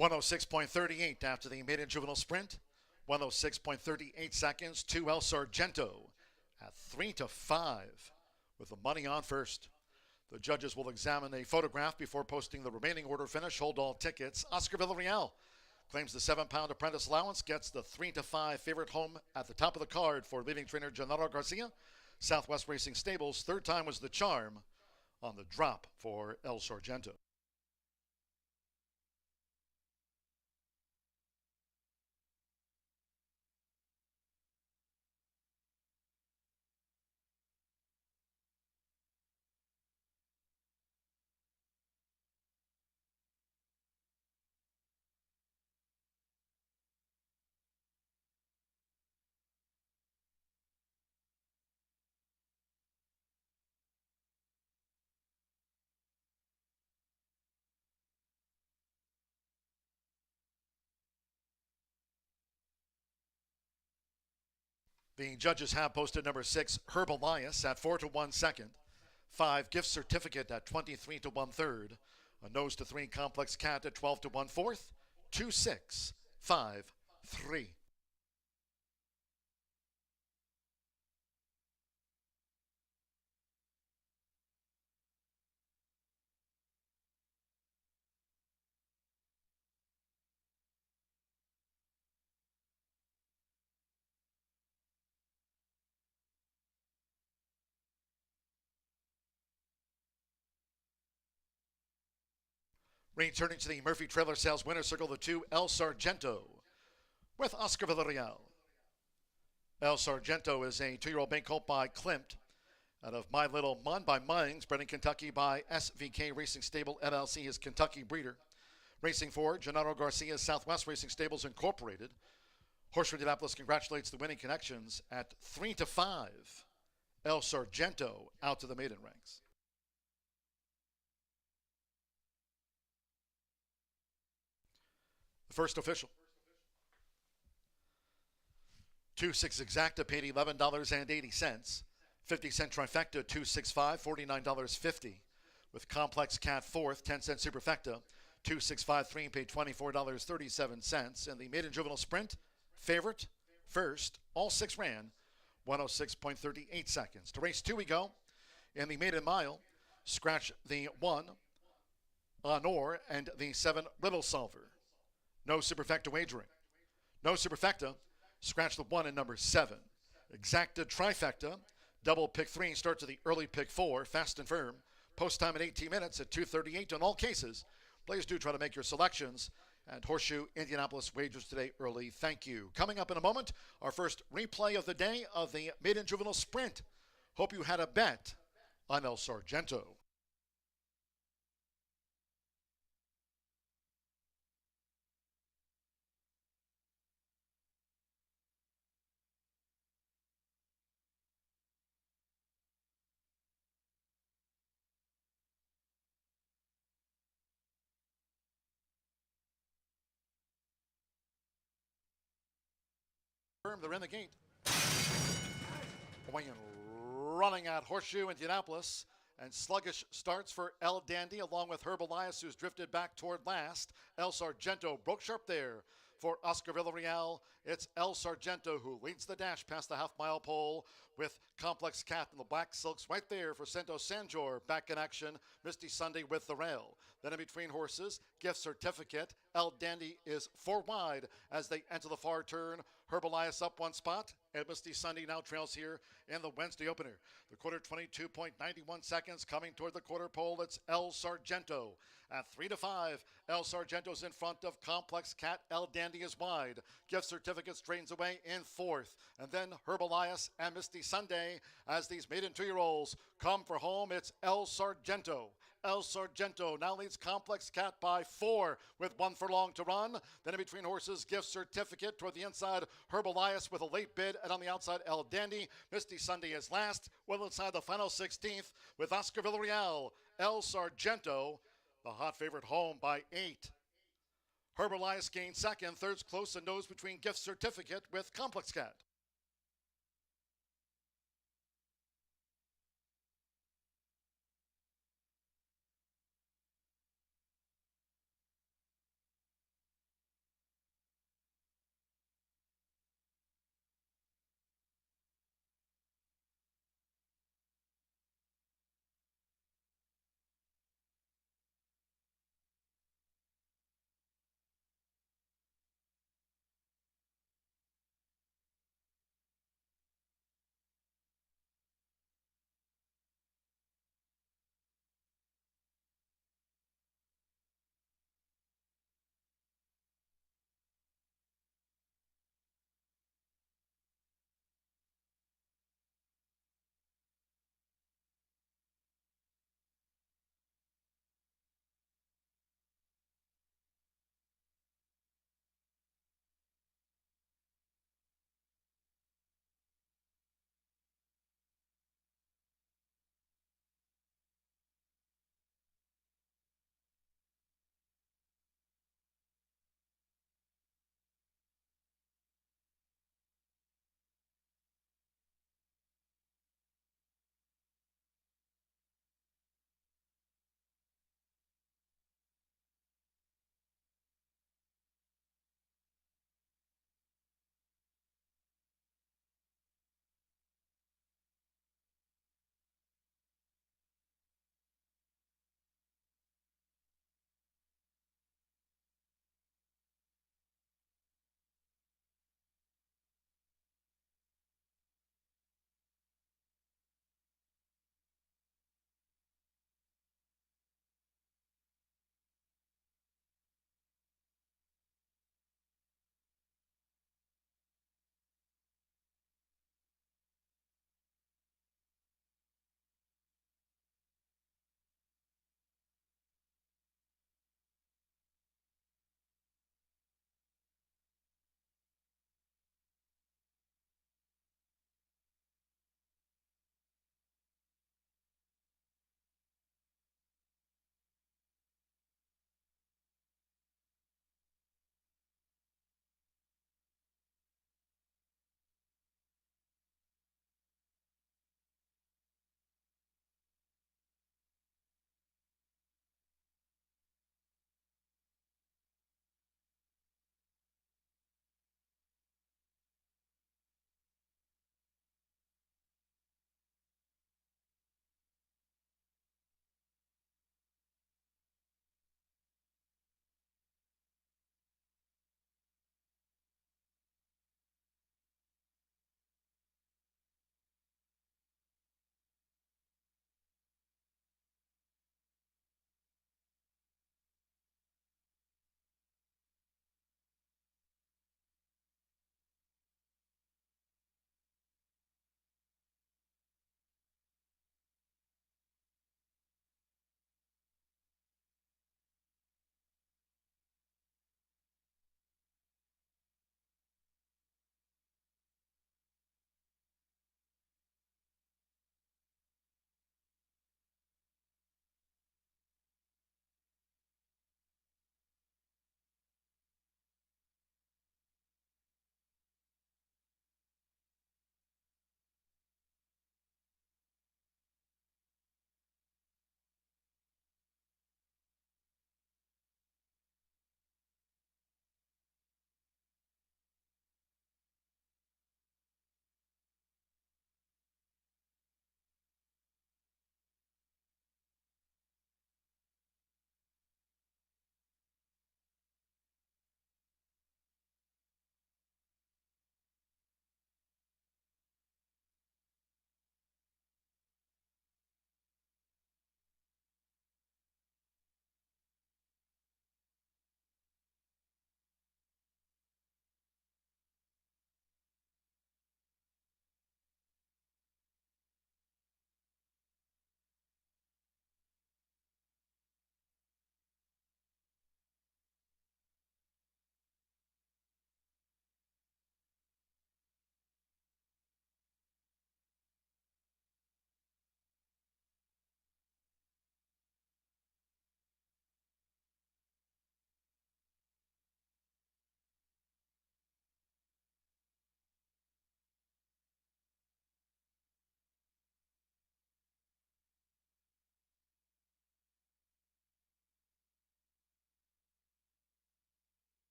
Speaker 1: .106.38 after the maiden juvenile sprint. 106.38 seconds to El Sargento at 3-5 with the money on first. The judges will examine a photograph before posting the remaining order finish. Hold all tickets. Oscar Villarreal claims the 7-pound apprentice allowance, gets the 3-5 favorite home at the top of the card for leading trainer Gennaro Garcia. Southwest Racing Stables, third time was the charm on the drop for El Sargento. The judges have posted number 6, Herb Elias, at 4 to 1 second. 5, Gift Certificate at 23 to 1 third. A nose to 3 Complex Cat at 12 to 1 fourth. 2, 6, 5, 3. Returning to the Murphy Trailer Sales winner circle, the 2, El Sargento with Oscar Villarreal. El Sargento is a 2-year-old bank colt by Klimt out of My Little Mon by Mines, bred in Kentucky by SVK Racing Stable LLC, his Kentucky breeder. Racing for Gennaro Garcia's Southwest Racing Stables Incorporated. Horseshoe Indianapolis congratulates the winning connections at 3 to 5. El Sargento out to the maiden ranks. The first official. 2-6 exacta paid $11.80. 50-cent trifecta, 265, $49.50. With complex cat fourth, 10-cent superfecta, 2653 paid $24.37. And the maiden juvenile sprint, favorite, first, all 6 ran, 106.38 seconds. To race 2 we go. In the maiden mile, scratch the 1, Honor, and the 7, Little Solver. No superfecta wagering. No superfecta. Scratch the 1 and number 7. Exacta trifecta. Double pick 3 starts at the early pick 4. Fast and firm. Post time at 18 minutes at 2:38 in all cases. Please do try to make your selections. And Horseshoe Indianapolis wagers today early. Thank you. Coming up in a moment, our first replay of the day of the maiden juvenile sprint. Hope you had a bet on El Sargento. They're in the gate. Away and running at Horseshoe Indianapolis. And sluggish starts for El Dandy along with Herb Elias, who's drifted back toward last. El Sargento broke sharp there for Oscar Villarreal. It's El Sargento who leads the dash past the half-mile pole with Complex Cat and the Black Silks right there for Santos Sanjor back in action. Misty Sunday with the rail. Then in between horses, Gift Certificate. El Dandy is 4 wide as they enter the far turn. Herb Elias up 1 spot, and Misty Sunday now trails here in the Wednesday opener. The quarter 22.91 seconds coming toward the quarter pole. It's El Sargento at 3 to 5. El Sargento's in front of Complex Cat. El Dandy is wide. Gift Certificate straightens away in 4th. And then Herb Elias and Misty Sunday as these maiden 2-year-olds come for home. It's El Sargento. El Sargento now leads Complex Cat by 4 with 1 furlong to run. Then in between horses, Gift Certificate toward the inside. Herb Elias with a late bid, and on the outside, El Dandy. Misty Sunday is last. Well inside the final 16th with Oscar Villarreal. El Sargento, the hot favorite, home by 8. Herb Elias gains second. Third's close and nose between Gift Certificate with Complex Cat.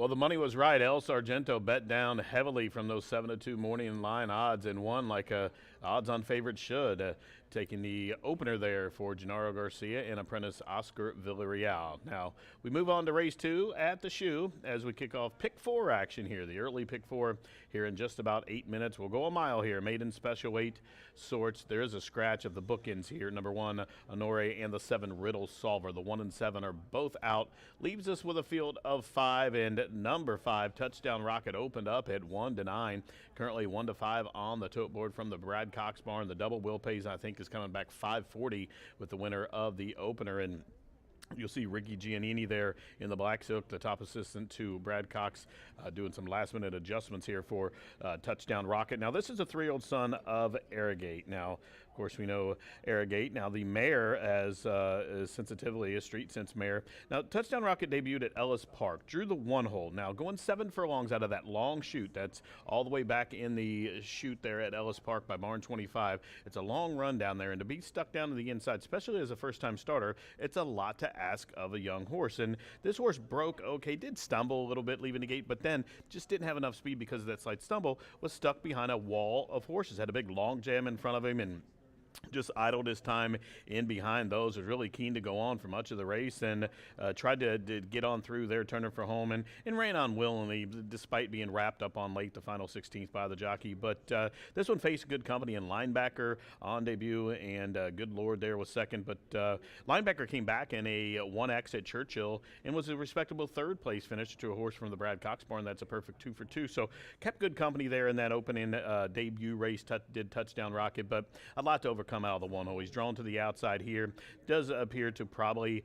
Speaker 2: Well, the money was right. El Sargento bet down heavily from those 7-2 morning line odds and won like odds-on favorite should, taking the opener there for Gennaro Garcia and apprentice Oscar Villarreal. Now, we move on to race 2 at the Shoe as we kick off pick 4 action here. The early pick 4 here in just about 8 minutes. We'll go a mile here. Maiden special weight sorts. There is a scratch of the bookends here. Number 1, Honore, and the 7, Riddle Solver. The 1 and 7 are both out. Leaves us with a field of 5, and number 5, Touchdown Rocket, opened up at 1-9. Currently 1-5 on the tote board from the Brad Cox barn. The double Will Pays, I think, is coming back 540 with the winner of the opener. And you'll see Ricky Giannini there in the black silk, the top assistant to Brad Cox, doing some last-minute adjustments here for Touchdown Rocket. Now, this is a 3-year-old son of Arrogate. Now, of course, we know Arrogate. Now, the mare as sensitively a street sense mare. Now, Touchdown Rocket debuted at Ellis Park, drew the 1 hole. Now, going 7 furlongs out of that long chute. That's all the way back in the chute there at Ellis Park by barn 25. It's a long run down there, and to be stuck down to the inside, especially as a first-time starter, it's a lot to ask of a young horse. And this horse broke okay, did stumble a little bit leaving the gate, but then just didn't have enough speed because of that slight stumble, was stuck behind a wall of horses, had a big long jam in front of him, and just idled his time in behind those. Was really keen to go on for much of the race, and tried to get on through there, turning for home, and ran on willingly despite being wrapped up on late, the final 16th by the jockey. But this one faced good company in Linebacker on debut, and Good Lord there was second. But Linebacker came back in a 1X at Churchill and was a respectable 3rd place finish to a horse from the Brad Cox barn. That's a perfect 2 for 2. So kept good company there in that opening debut race. Did Touchdown Rocket, but a lot to overcome out of the 1 hole. He's drawn to the outside here. Does appear to probably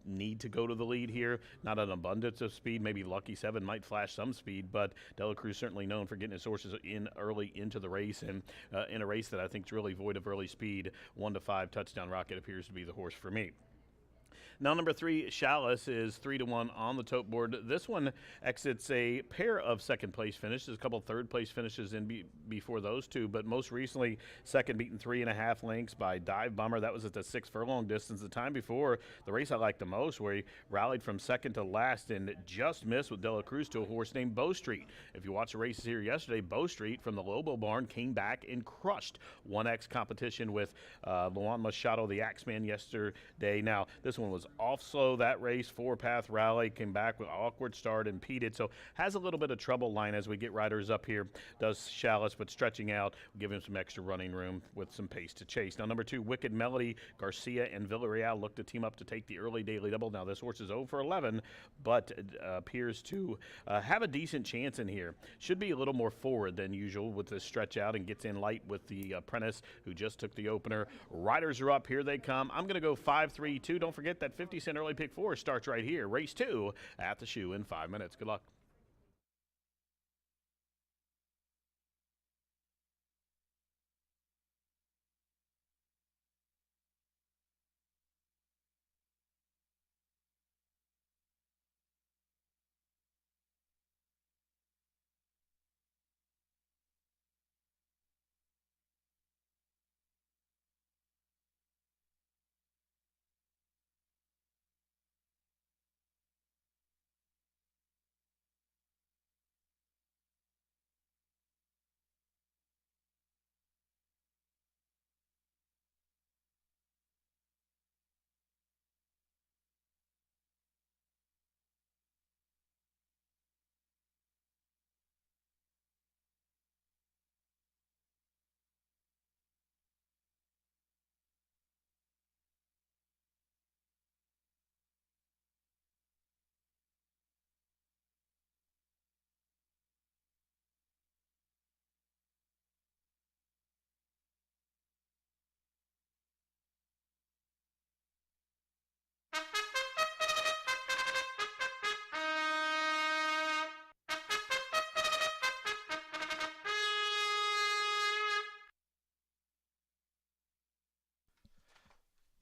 Speaker 2: need to go to the lead here. Not an abundance of speed. Maybe Lucky 7 might flash some speed, but Dela Cruz certainly known for getting his horses in early into the race, and in a race that I think is really void of early speed. 1-5, Touchdown Rocket appears to be the horse for me. Now, number 3, Chalice, is 3-1 on the tote board. This one exits a pair of second-place finishes, a couple third-place finishes in before those two, but most recently, second beaten 3.5 lengths by Dive Bomber. That was at the 6 furlong distance. The time before, the race I liked the most, where he rallied from second to last and just missed with Dela Cruz to a horse named Bow Street. If you watch the races here yesterday, Bow Street from the Lobo barn came back and crushed 1X competition with Luan Machado, the Axeman, yesterday. Now, this one was off slow that race, 4-path rally, came back with awkward start, impeded, so has a little bit of trouble line as we get riders up here. Does Chalice, but stretching out, give him some extra running room with some pace to chase. Now, number 2, Wicked Melody, Garcia and Villarreal look to team up to take the early daily double. Now, this horse is 0 for 11, but appears to have a decent chance in here. Should be a little more forward than usual with this stretch out, and gets in light with the apprentice who just took the opener. Riders are up, here they come. I'm going to go 5-3-2. Don't forget that 50-cent early pick 4 starts right here. Race 2 at the Shoe in 5 minutes. Good luck.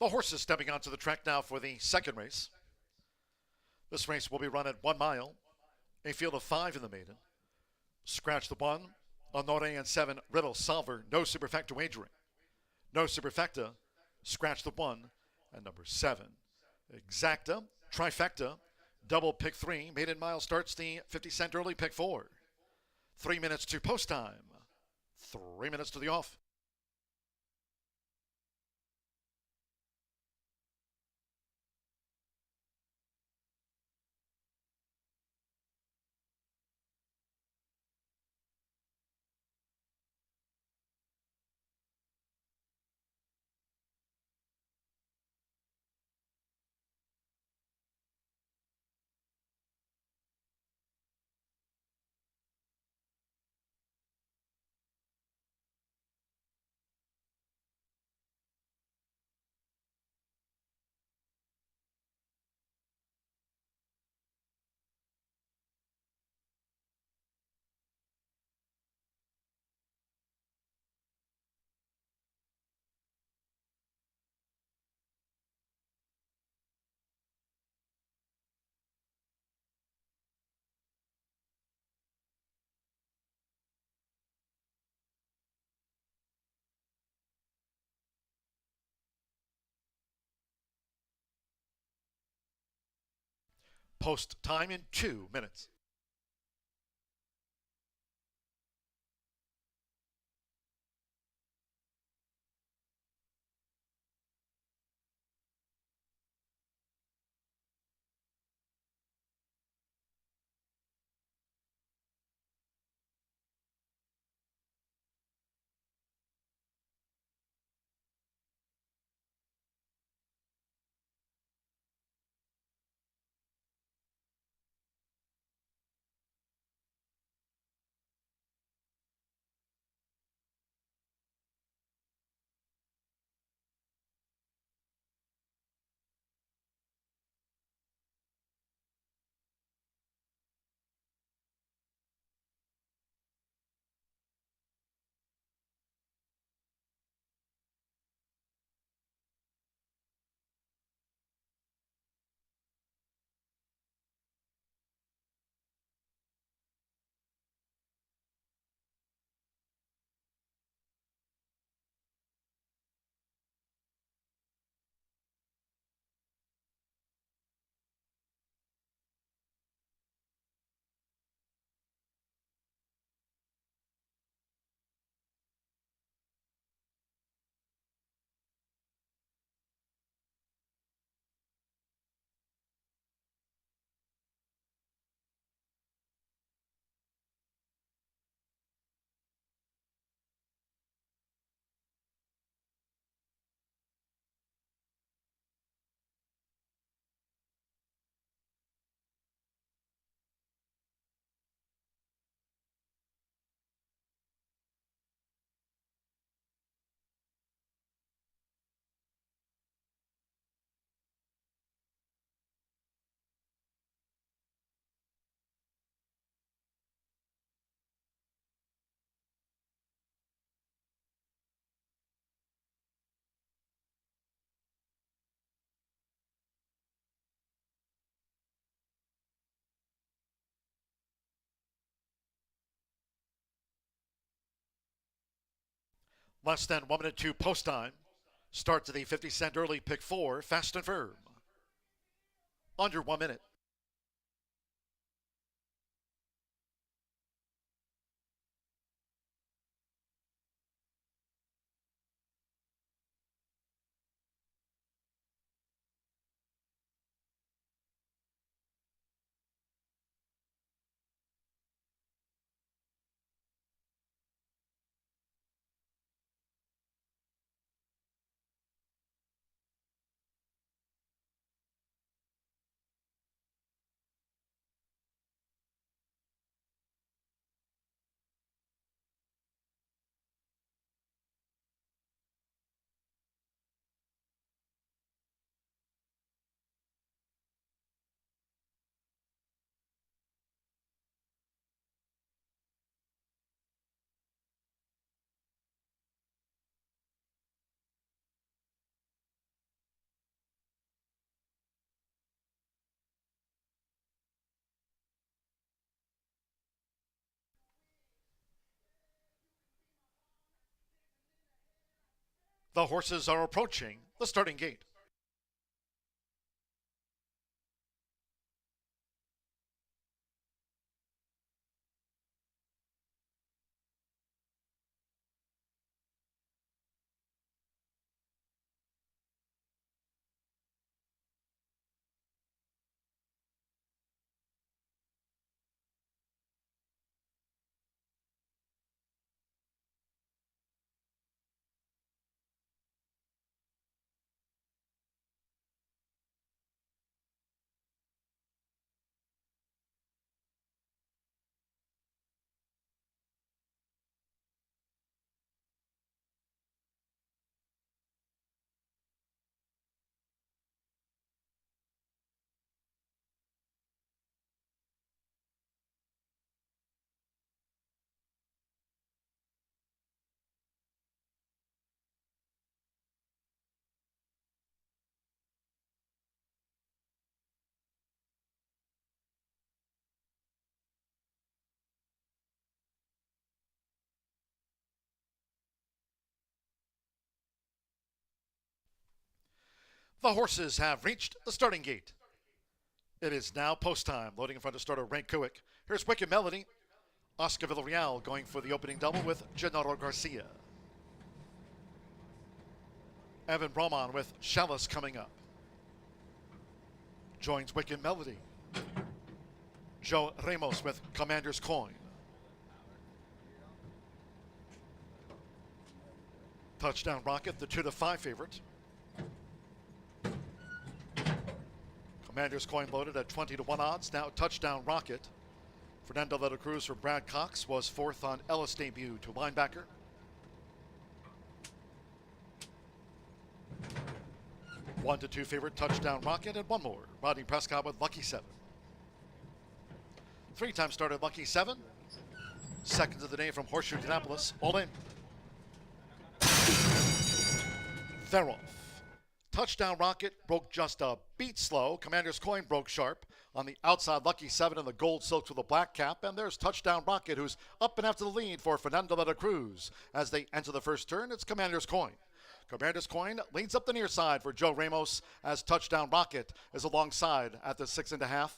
Speaker 1: The horses stepping onto the track now for the second race. This race will be run at 1 mile, a field of 5 in the maiden. Scratch the 1, Honore and 7, Riddle Solver, no superfecta wagering. No superfecta, scratch the 1, and number 7. Exacta, trifecta, Double pick 3, maiden mile starts the 50-cent early pick 4. 3 minutes to post time. 3 minutes to the off. Post time in 2 minutes. Less than 1 minute to post time. Start to the 50-cent early pick 4, fast and firm. Under 1 minute. The horses are approaching the starting gate. The horses have reached the starting gate. It is now post time. Loading in front of starter Rank Kuick. Here's Wicked Melody. Oscar Villarreal going for the opening double with Gennaro Garcia. Evan Roman with Chalice coming up. Joins Wicked Melody. Joe Ramos with Commander's Coin. Touchdown Rocket, the 2-5 favorite. Commander's Coin loaded at 20-1 odds. Now Touchdown Rocket. Fernando de la Cruz for Brad Cox was fourth on Ellis debut to linebacker. 1-2 favorite Touchdown Rocket, and one more. Rodney Prescott with Lucky 7. Three-time started Lucky 7. Seconds of the day from Horseshoe Indianapolis. All in. They're off. Touchdown Rocket broke just a beat slow. Commander's Coin broke sharp. On the outside, Lucky 7 in the gold silks with a black cap. And there's Touchdown Rocket, who's up and after the lead for Fernando de la Cruz. As they enter the first turn, it's Commander's Coin. Commander's Coin leads up the near side for Joe Ramos as Touchdown Rocket is alongside at the 6.5. On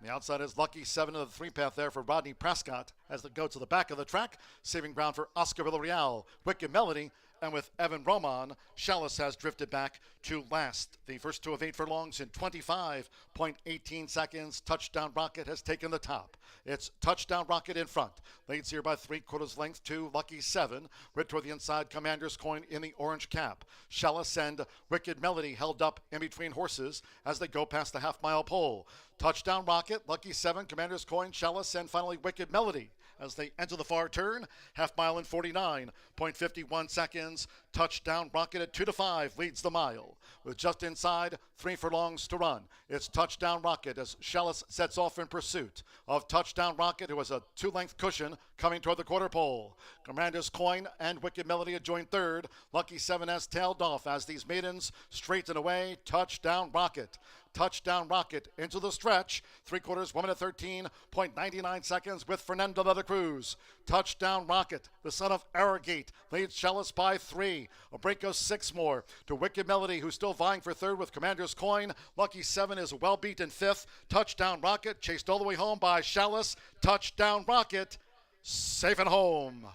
Speaker 1: the outside is Lucky 7 in the 3-path there for Rodney Prescott as they go to the back of the track, saving ground for Oscar Villarreal, Wicked Melody, and with Evan Roman, Chalice has drifted back to last. The first 2 of 8 furlongs in 25.18 seconds. Touchdown Rocket has taken the top. It's Touchdown Rocket in front. Leads here by 3/4 length to Lucky 7. Right toward the inside, Commander's Coin in the orange cap. Chalice and Wicked Melody held up in between horses as they go past the half-mile pole. Touchdown Rocket, Lucky 7, Commander's Coin, Chalice, and finally Wicked Melody as they enter the far turn. Half mile in 49.51 seconds. Touchdown Rocket at 2-5 leads the mile. With just inside 3 furlongs to run. It's Touchdown Rocket as Chalice sets off in pursuit of Touchdown Rocket, who has a 2-length cushion coming toward the quarter pole. Commander's Coin and Wicked Melody had joined third. Lucky 7 has tailed off as these maidens straighten away. Touchdown Rocket. Touchdown Rocket into the stretch. 3/4, 1 minute 13.99 seconds with Fernando de la Cruz. Touchdown Rocket, the son of Arrogate, leads Chalice by 3. A break goes 6 more to Wicked Melody, who's still vying for third with Commander's Coin. Lucky 7 is well beat in 5th. Touchdown Rocket chased all the way home by Chalice. Touchdown Rocket safe at home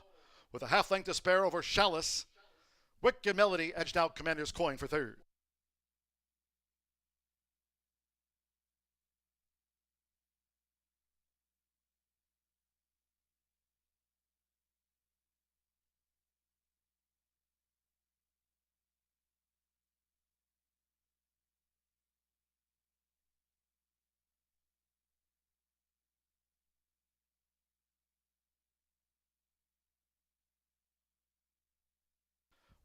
Speaker 1: with a half length to spare over Chalice. Wicked Melody edged out Commander's Coin for third.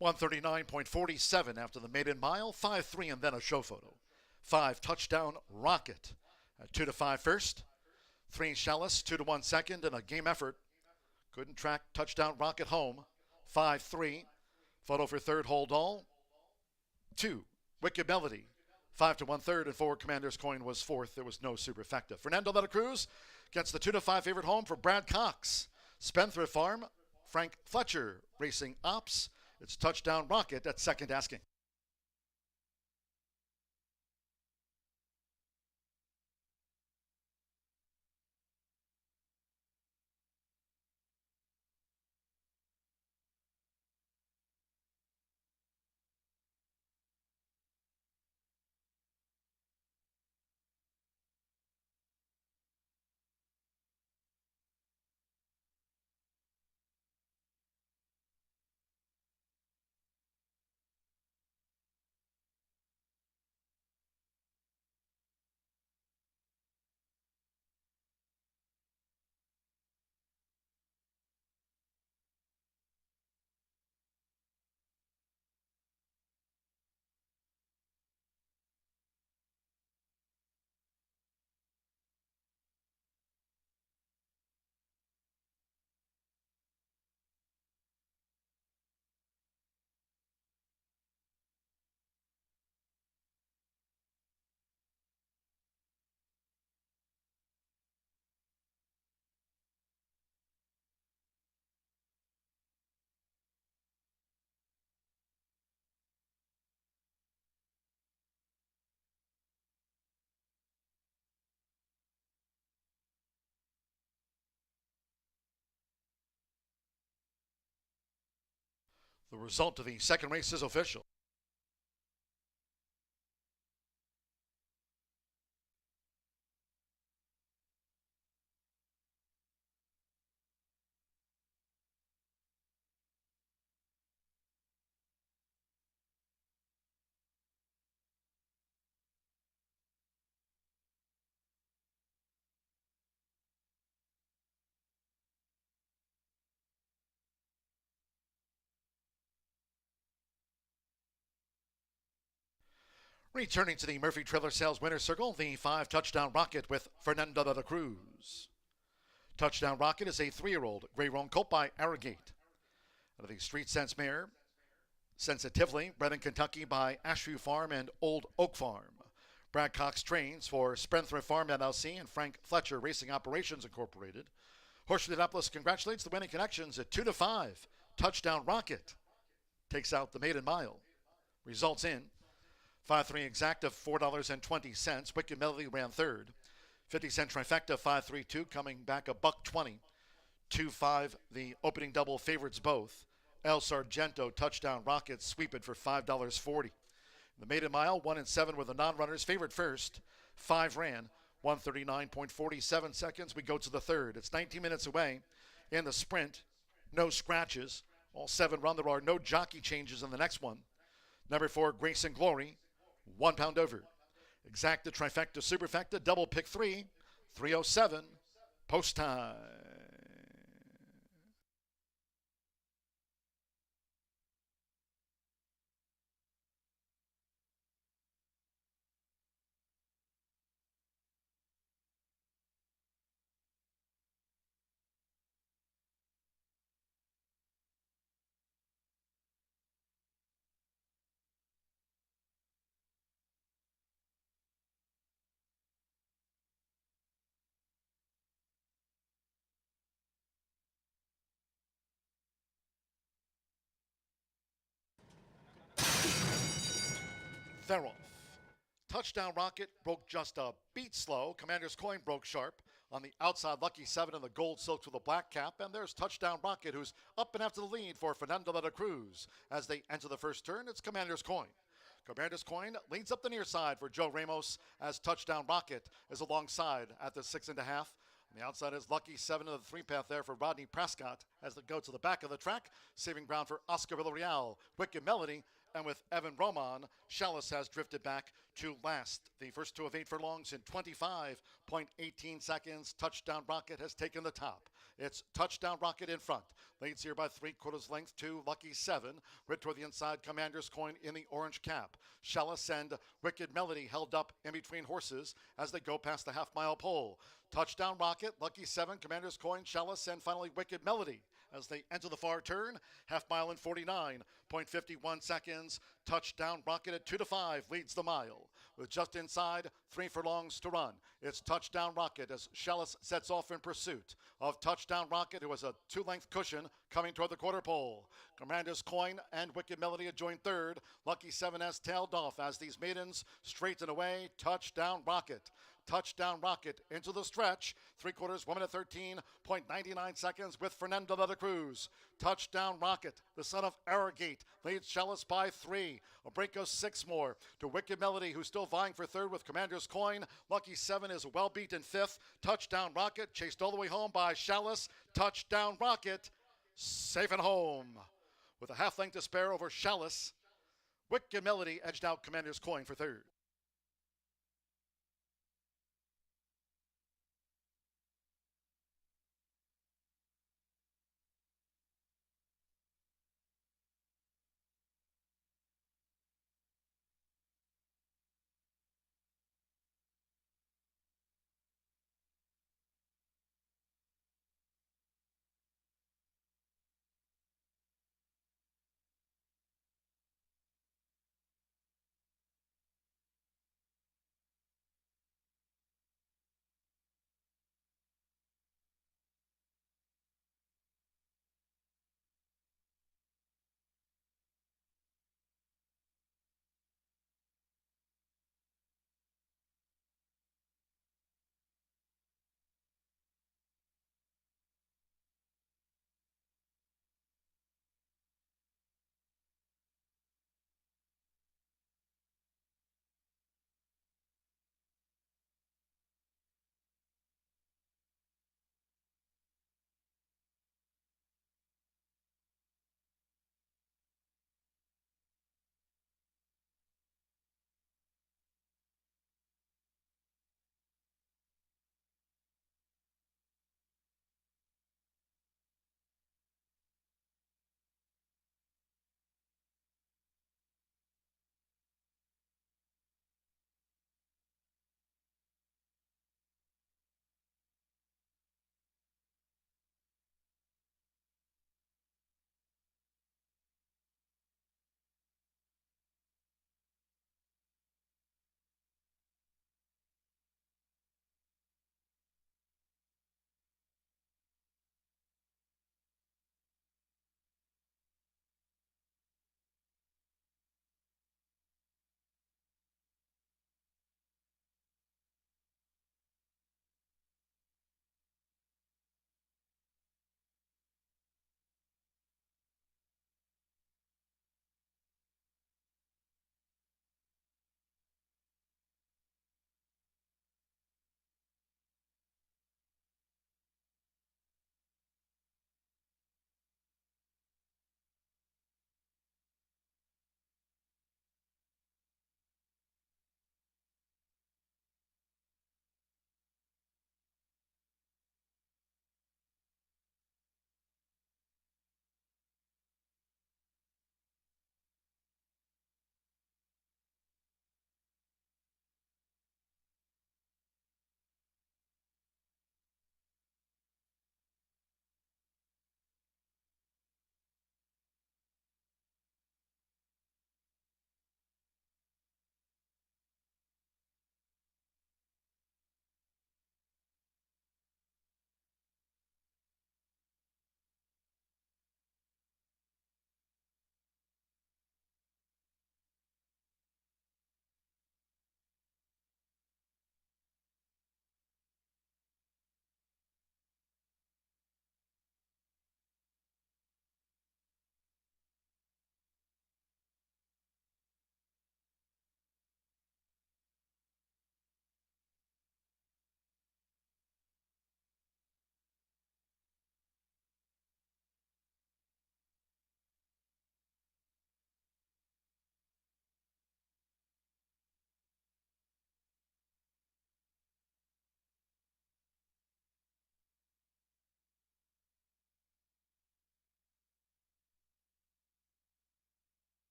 Speaker 1: $139.47 after the maiden mile, 5-3 and then a show photo. 5 Touchdown Rocket at 2-5 first. 3 Chalice, 2-1 second, and a game effort. Couldn't track Touchdown Rocket home. 5-3. Photo for third, hold all. 2 Wicked Melody, 5-1 third, and 4 Commander's Coin was fourth. There was no superfecta. Fernando de la Cruz gets the 2-5 favorite home for Brad Cox. Spendthrift Farm, Frank Fletcher Racing Ops. It's Touchdown Rocket at second asking. The result of the second race is official. Returning to the Murphy Trailer Sales winner's circle, the 5 Touchdown Rocket with Fernando de la Cruz. Touchdown Rocket is a 3-year-old gray roan colt by Arrogate. Out of the Street Sense mare, Sensitively, bred in Kentucky by Ashview Farm and Old Oak Farm. Brad Cox trains for Spendthrift Farm LLC and Frank Fletcher Racing Operations Incorporated. Horseshoe Indianapolis congratulates the winning connections at 2-5. Touchdown Rocket takes out the maiden mile. Results in 5-3 exact of $4.20. Wicked Melody ran third. 50-cent trifecta 5-3-2 coming back $1.20. 2-5 the opening double favorites both. El Sargento Touchdown Rocket sweep it for $5.40. The maiden mile 1-7 were the non-runners. Favorite first. 5 ran 1:39.47 seconds. We go to the third. It's 19 minutes away in the sprint. No scratches. All 7 run. There are no jockey changes in the next one. Number 4, Grace and Glory, 1 pound over. Exacta, trifecta, superfecta, double pick 3, 3:07, post time. They're off. Touchdown Rocket broke just a beat slow. Commander's Coin broke sharp. On the outside, Lucky 7 in the gold silk with a black cap. And there's Touchdown Rocket, who's up and after the lead for Fernando de la Cruz. As they enter the first turn, it's Commander's Coin. Commander's Coin leads up the near side for Joe Ramos as Touchdown Rocket is alongside at the 6.5. On the outside is Lucky 7 in the 3-path there for Rodney Prescott as they go to the back of the track, saving ground for Oscar Villarreal, Wicked Melody, and with Evan Roman, Chalice has drifted back to last. The first 2 of 8 furlongs in 25.18 seconds. Touchdown Rocket has taken the top. It's Touchdown Rocket in front. Leads here by 3/4 length to Lucky 7. Right toward the inside, Commander's Coin in the orange cap. Chalice and Wicked Melody held up in between horses as they go past the half-mile pole. Touchdown Rocket, Lucky 7, Commander's Coin, Chalice, and finally Wicked Melody as they enter the far turn. Half mile in 49.51 seconds. Touchdown Rocket at 2-5 leads the mile. With just inside 3 furlongs to run. It's Touchdown Rocket as Chalice sets off in pursuit of Touchdown Rocket, who has a 2-length cushion coming toward the quarter pole. Commander's Coin and Wicked Melody had joined third. Lucky 7 has tailed off as these maidens straighten away. Touchdown Rocket. Touchdown Rocket into the stretch. 3/4, 1 minute 13.99 seconds with Fernando de la Cruz. Touchdown Rocket, the son of Arrogate, leads Chalice by 3. A break goes 6 more to Wicked Melody, who's still vying for third with Commander's Coin. Lucky 7 is well beat in 5th. Touchdown Rocket chased all the way home by Chalice. Touchdown Rocket, safe and home. With a half length to spare over Chalice, Wicked Melody edged out Commander's Coin for third.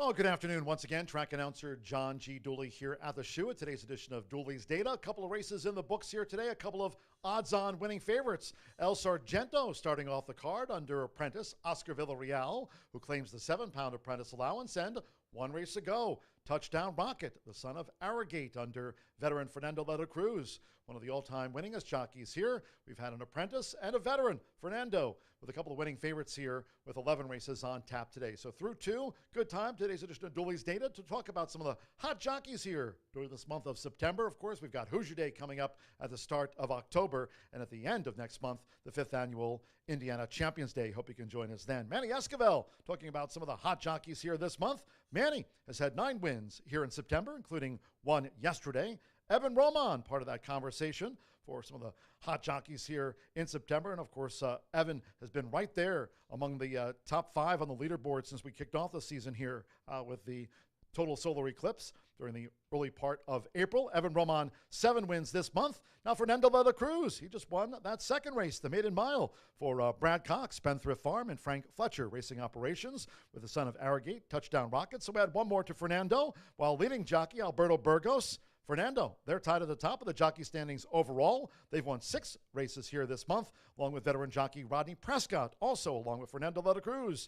Speaker 1: Well, good afternoon once again. Track announcer John G. Dooley here at the shoe at today's edition of Dooley's Data. A couple of races in the books here today, a couple of odds-on winning favorites. El Sargento starting off the card under apprentice Oscar Villarreal, who claims the 7-pound apprentice allowance, and one race to go. Touchdown Rocket, the son of Arrogate, under veteran Fernando de la Cruz, one of the all-time winningest jockeys here. We've had an apprentice and a veteran, Fernando, with a couple of winning favorites here with 11 races on tap today. So through 2, good time, today's edition of Dooley's Data, to talk about some of the hot jockeys here during this month of September. Of course, we've got Hoosier Day coming up at the start of October, and at the end of next month, the 5th annual Indiana Champions Day. Hope you can join us then. Manny Esquivel talking about some of the hot jockeys here this month. Manny has had 9 wins here in September, including one yesterday. Evan Roman, part of that conversation for some of the hot jockeys here in September. And of course, Evan has been right there among the top 5 on the leaderboard since we kicked off the season here with the total solar eclipse during the early part of April. Evan Roman, 7 wins this month. Now Fernando de la Cruz, he just won that second race, the maiden mile, for Brad Cox, Spendthrift Farm, and Frank Fletcher Racing Operations with the son of Arrogate, Touchdown Rocket. So we had one more to Fernando, while leading jockey Alberto Burgos, Fernando, they're tied at the top of the jockey standings overall. They've won 6 races here this month, along with veteran jockey Rodney Prescott, also along with Fernando de la Cruz,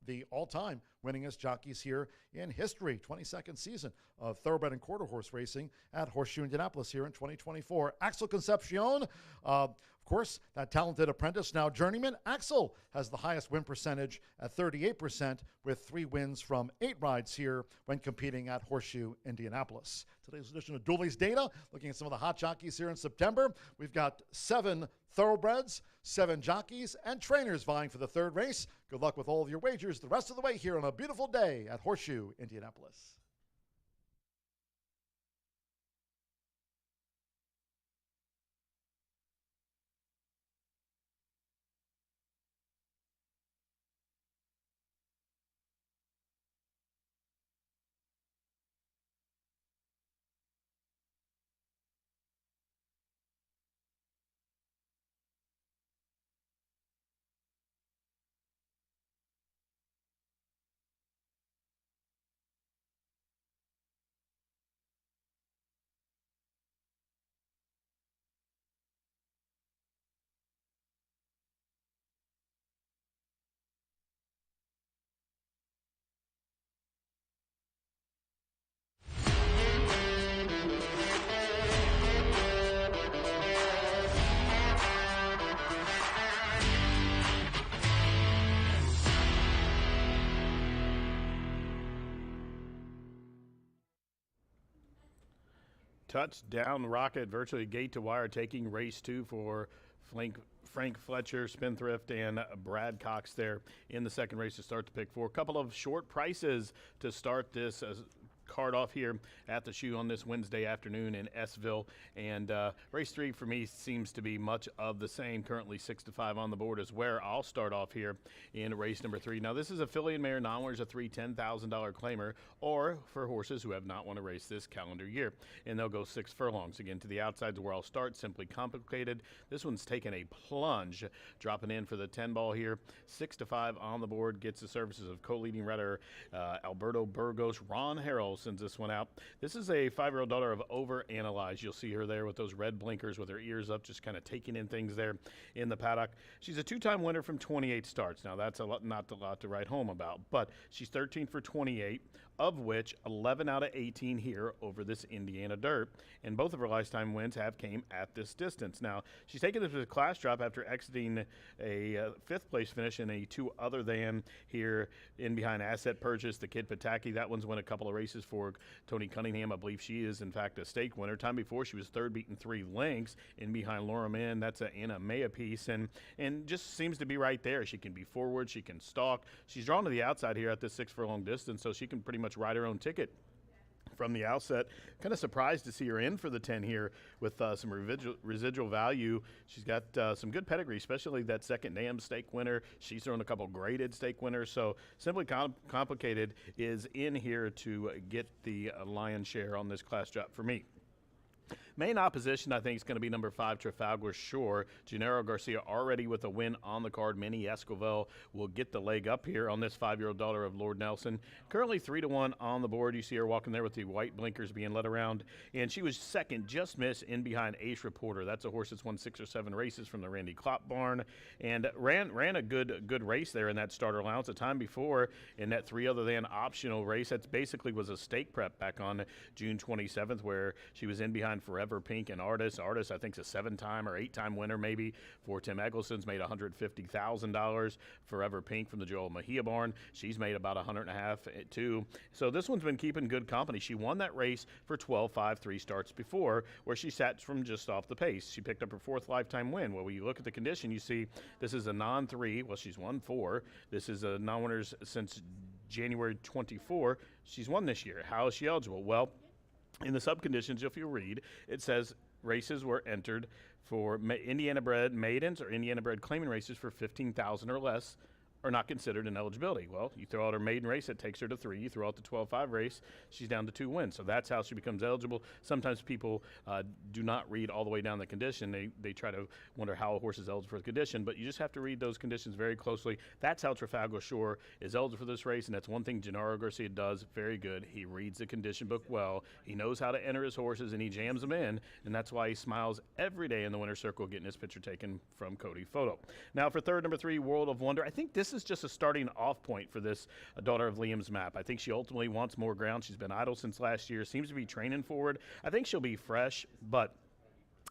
Speaker 1: the all-time winningest jockeys here in history. 22nd season of thoroughbred and quarter horse racing at Horseshoe Indianapolis here in 2024. Axel Concepcion, of course, that talented apprentice, now journeyman. Axel has the highest win percentage at 38%, with 3 wins from 8 rides here when competing at Horseshoe Indianapolis. Today's edition of Dooley's Data, looking at some of the hot jockeys here in September. We've got 7 thoroughbreds, 7 jockeys, and trainers vying for the 3rd race. Good luck with all of your wagers the rest of the way here on a beautiful day at Horseshoe Indianapolis.
Speaker 2: Touchdown Rocket, virtually gate to wire, taking race 2 for Frank Fletcher, Spendthrift, and Brad Cox there in the second race to start the pick 4. A couple of short prices to start this card off here at the shoe on this Wednesday afternoon in Sville. And race 3 for me seems to be much of the same. Currently 6-5 on the board is where I'll start off here in race number 3. Now this is a filly and mare non-winners, a $10,000 claimer, or for horses who have not won a race this calendar year. And they'll go 6 furlongs. Again, to the outsides where I'll start, Simply Complicated. This one's taken a plunge, dropping in for the 10 ball here. 6-5 on the board, gets the services of co-leading rider Alberto Burgos. Ron Harrell sends this one out. This is a 5-year-old daughter of Overanalyze. You'll see her there with those red blinkers with her ears up, just kind of taking in things there in the paddock. She's a 2-time winner from 28 starts. Now, that's not a lot to write home about, but she's 13 for 28, of which 11 out of 18 here over this Indiana dirt. And both of her lifetime wins have came at this distance. Now, she's taken this as a class drop after exiting a 5th place finish in a 2 other than here in behind Asset Purchase, the Kid Pataki. That one's won a couple of races for Tony Cunningham. I believe she is, in fact, a stake winner. Time before, she was 3rd, beating 3 lengths in behind Laura Mann. That's an Anna Maya piece, and just seems to be right there. She can be forward. She can stalk. She's drawn to the outside here at this 6 furlong distance, so she can pretty much ride her own ticket from the outset. Kind of surprised to see her in for the 10 here with some residual value. She's got some good pedigree, especially that second NAM stake winner. She's thrown a couple graded stake winners. So Simply Complicated is in here to get the lion's share on this class drop for me. Main opposition, I think, is going to be number 5, Trafalgar Shore. Gennaro Garcia already with a win on the card. Minnie Escovel will get the leg up here on this 5-year-old daughter of Lord Nelson. Currently 3-1 on the board. You see her walking there with the white blinkers being led around. And she was second, just missed in behind Ace Reporter. That's a horse that's won 6 or 7 races from the Randy Klopp barn. And ran a good race there in that starter allowance. The time before in that 3 other than optional race, that basically was a stake prep back on June 27th, where she was in behind Forever Pink and Artist. Artist, I think, is a 7-time or 8-time winner maybe for Tim Eggleston's, made $150,000. Forever Pink from the Joel Mejia barn, she's made about $150,000 too. So this one's been keeping good company. She won that race for 12-5 3 starts before, where she sat from just off the pace. She picked up her 4th lifetime win. Well, when you look at the condition, you see this is a non-3. Well, she's won 4. This is a non-winners since January 24. She's won this year. How is she eligible? Well, in the subconditions, if you read, it says races were entered for Indiana-bred maidens or Indiana-bred claiming races for $15,000 or less are not considered an eligibility. Well, you throw out her maiden race, it takes her to 3. You throw out the 12-5 race, she's down to 2 wins. So that's how she becomes eligible. Sometimes people do not read all the way down the condition. They try to wonder how a horse is eligible for the condition, but you just have to read those conditions very closely. That's how Trafalgar Shore is eligible for this race, and that's one thing Gennaro Garcia does very good. He reads the condition book well. He knows how to enter his horses, and he jams them in, and that's why he smiles every day in the winner's circle getting his picture taken from Cody Photo. Now for third, number 3, World of Wonder. I think this is just a starting off point for this daughter of Liam's Map. I think she ultimately wants more ground. She's been idle since last year, seems to be training forward. I think she'll be fresh, but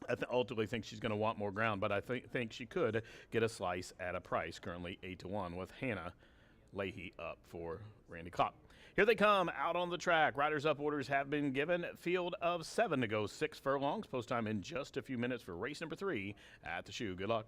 Speaker 2: I ultimately think she's going to want more ground, but I think she could get a slice at a price, currently 8-1 with Hannah Leahy up for Randy Klopp. Here they come out on the track. Riders up orders have been given. Field of 7 to go 6 furlongs. Post time in just a few minutes for race number 3 at the shoe. Good luck.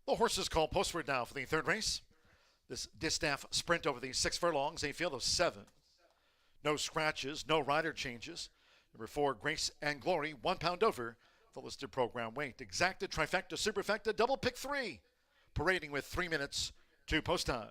Speaker 1: The horses call postward now for the third race. This distaff sprint over the 6 furlongs, a field of 7. No scratches, no rider changes. Number 4, Grace and Glory, 1 pound over the listed program weight. Exacta, trifecta, superfecta, double pick 3. Parading with 3 minutes to post time.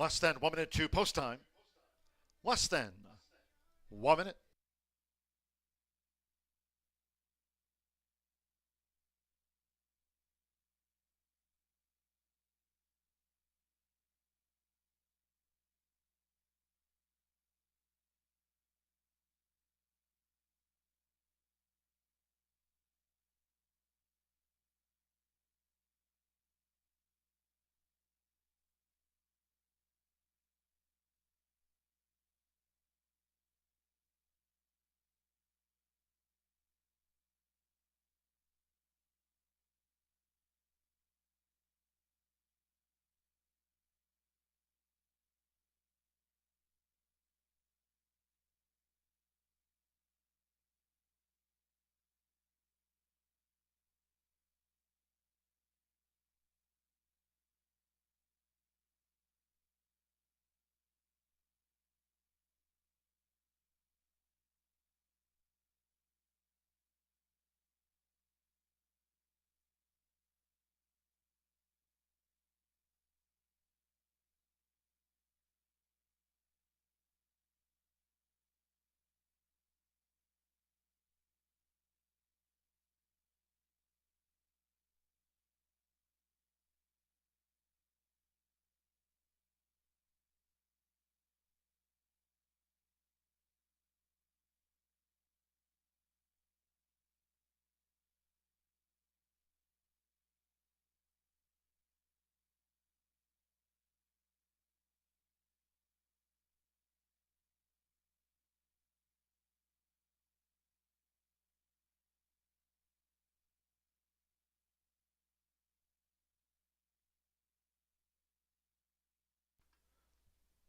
Speaker 1: Less than 1 minute to post time. Less than 1 minute.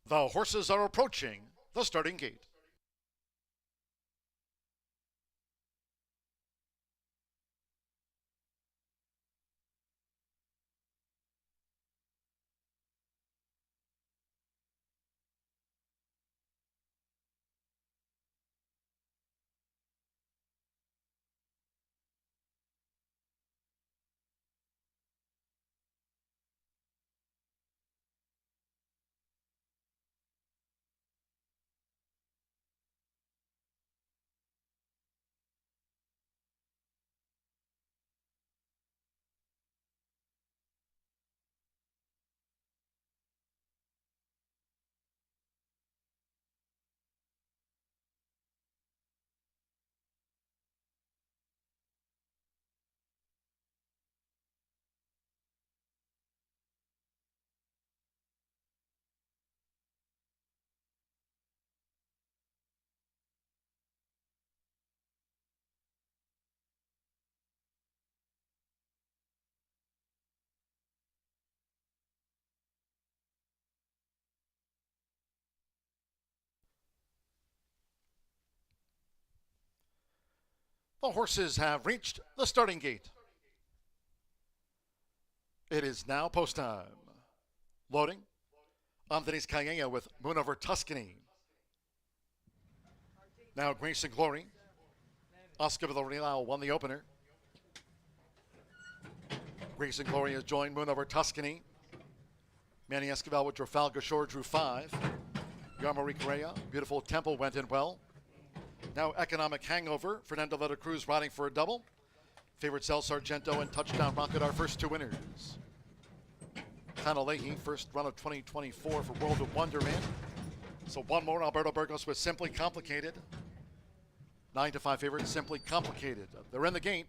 Speaker 1: The horses are approaching the starting gate. The horses have reached the starting gate. It is now post time. Loading. Andres Cayena with Moon Over Tuscany. Now Grace and Glory. Oscar Villarreal won the opener. Grace and Glory has joined Moon Over Tuscany. Manny Esquivel with Trafalgar Shore drew 5. Yarmari Correa, Beautiful Temple went in well. Now Economic Hangover, Fernando Veta Cruz riding for a double. Favorite Cell Sargento and Touchdown Rocket, our first 2 winners. Hannah Leahy, first run of 2024 for World of Wonderman. So one more, Alberto Burgos with Simply Complicated. 9-5 favorite, Simply Complicated. They're in the gate.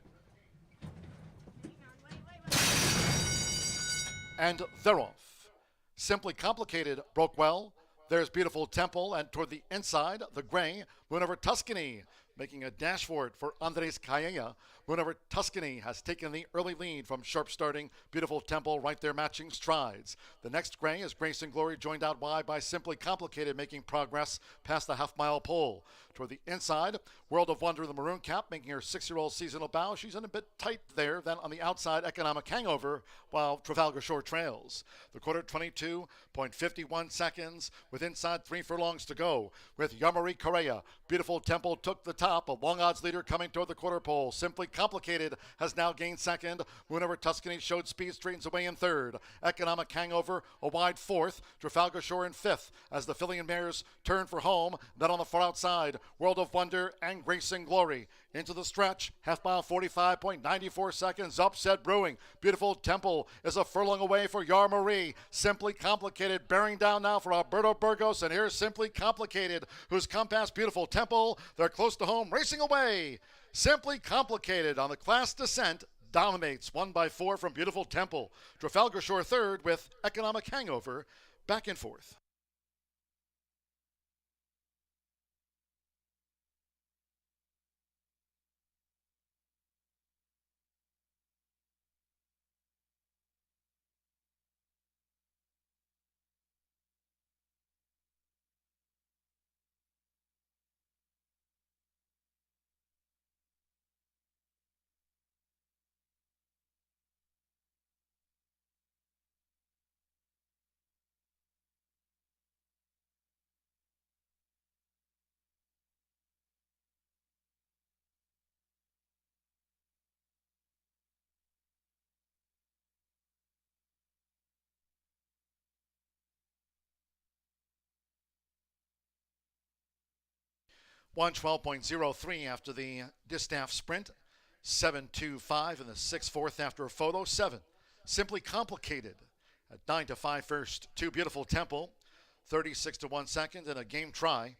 Speaker 1: And they're off. Simply Complicated broke well. There's Beautiful Temple, and toward the inside, the gray, Moon Over Tuscany, making a dash for it for Andres Cayena. Moon Over Tuscany has taken the early lead from sharp starting Beautiful Temple right there matching strides. The next gray is Grace and Glory, joined out wide by Simply Complicated, making progress past the half-mile pole. Toward the inside, World of Wonder, the maroon cap, making her 6-year-old seasonal bow. She's in a bit tight there. Then on the outside, Economic Hangover, while Trafalgar Shore trails. The quarter 22.51 seconds with inside 3 furlongs to go with Yarmari Correa. Beautiful Temple took the top. A long odds leader coming toward the quarter pole. Simply Complicated has now gained second. Moon Over Tuscany showed speed, straightens away in third. Economic Hangover a wide fourth. Trafalgar Shore in fifth as the filly and mares turn for home. Then on the far outside, World of Wonder and Grace and Glory. Into the stretch, half mile 45.94 seconds. Upset brewing. Beautiful Temple is a furlong away for Yar Marie. Simply Complicated bearing down now for Alberto Burgos. And here's Simply Complicated, who's come past Beautiful Temple. They're close to home, racing away. Simply Complicated on the class descent dominates 1/4 from Beautiful Temple. Trafalgar Shore third with Economic Hangover back and forth. One 12.03 after the distaff sprint. 7.25 in the 6/4 after a photo. 7. Simply Complicated at 9-5 first. 2 Beautiful Temple. 36-1 second and a game try.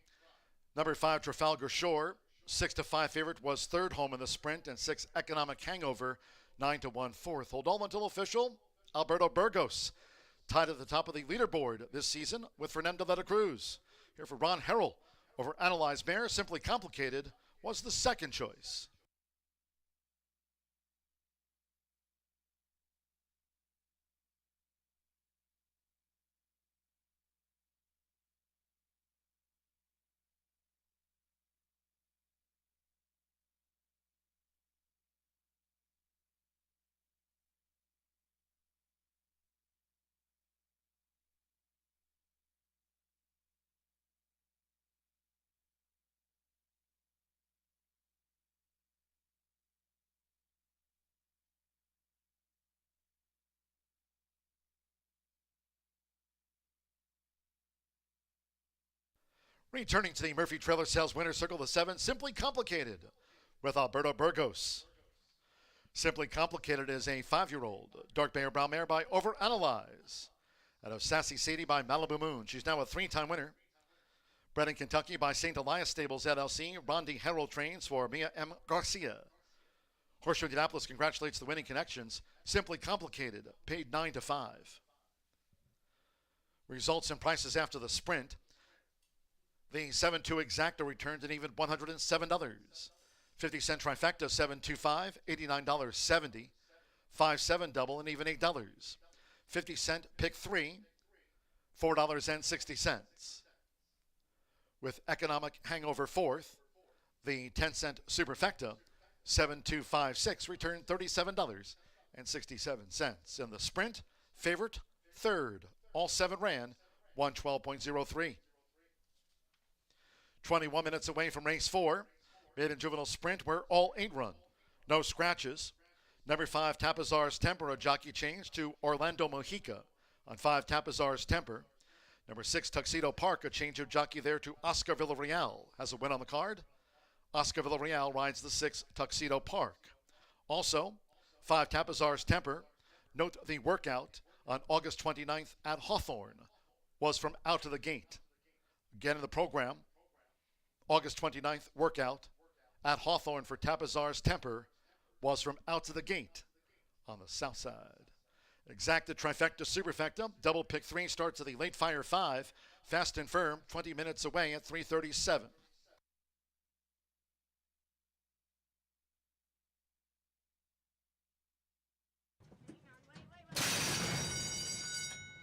Speaker 1: Number 5 Trafalgar Shore. 6-5 favorite was third home in the sprint. And 6 Economic Hangover. 9-1 fourth. Hold on until official. Alberto Burgos tied at the top of the leaderboard this season with Fernando de la Cruz. Here for Ron Harrell. Over Analyzed Mare, Simply Complicated was the second choice. Returning to the Murphy Trailer Sales Winner's Circle, the 7, Simply Complicated with Alberto Burgos. Simply Complicated is a 5-year-old dark bay or brown mare by Overanalyze. Out of Sassy Sadie by Malibu Moon. She's now a 3-time winner. Bred in Kentucky by St. Elias Stables LLC. Rondi Harold trains for Mia M. Garcia. Horseshoe Indianapolis congratulates the winning connections. Simply Complicated, paid 9-5. Results and prices after the sprint. The 7-2 Exacta returned an even $107. 50-cent trifecta, 725, $89.70. 5-7 double, and even $8. 50-cent pick 3, $4.60. With Economic Hangover fourth, the 10-cent Superfecta, 7256, returned $37.67. In the sprint, favorite, third. All 7 ran, 112.03. 21 minutes away from race 4. Maiden Juvenile Sprint where all 8 run. No scratches. Number 5 Tapazar's Temper, a jockey change to Orlando Mojica on 5 Tapazar's Temper. Number 6 Tuxedo Park, a change of jockey there to Oscar Villarreal. Has a win on the card. Oscar Villarreal rides the 6 Tuxedo Park. Also, 5 Tapazar's Temper. Note the workout on August 29th at Hawthorne was from Out of the Gate. Again in the program, August 29th workout at Hawthorne for Tapazar's Temper was from Out to the Gate on the south side. Exacta Trifecta Superfecta, double pick 3 starts at the Late Fire 5, fast and firm, 20 minutes away at 3:37.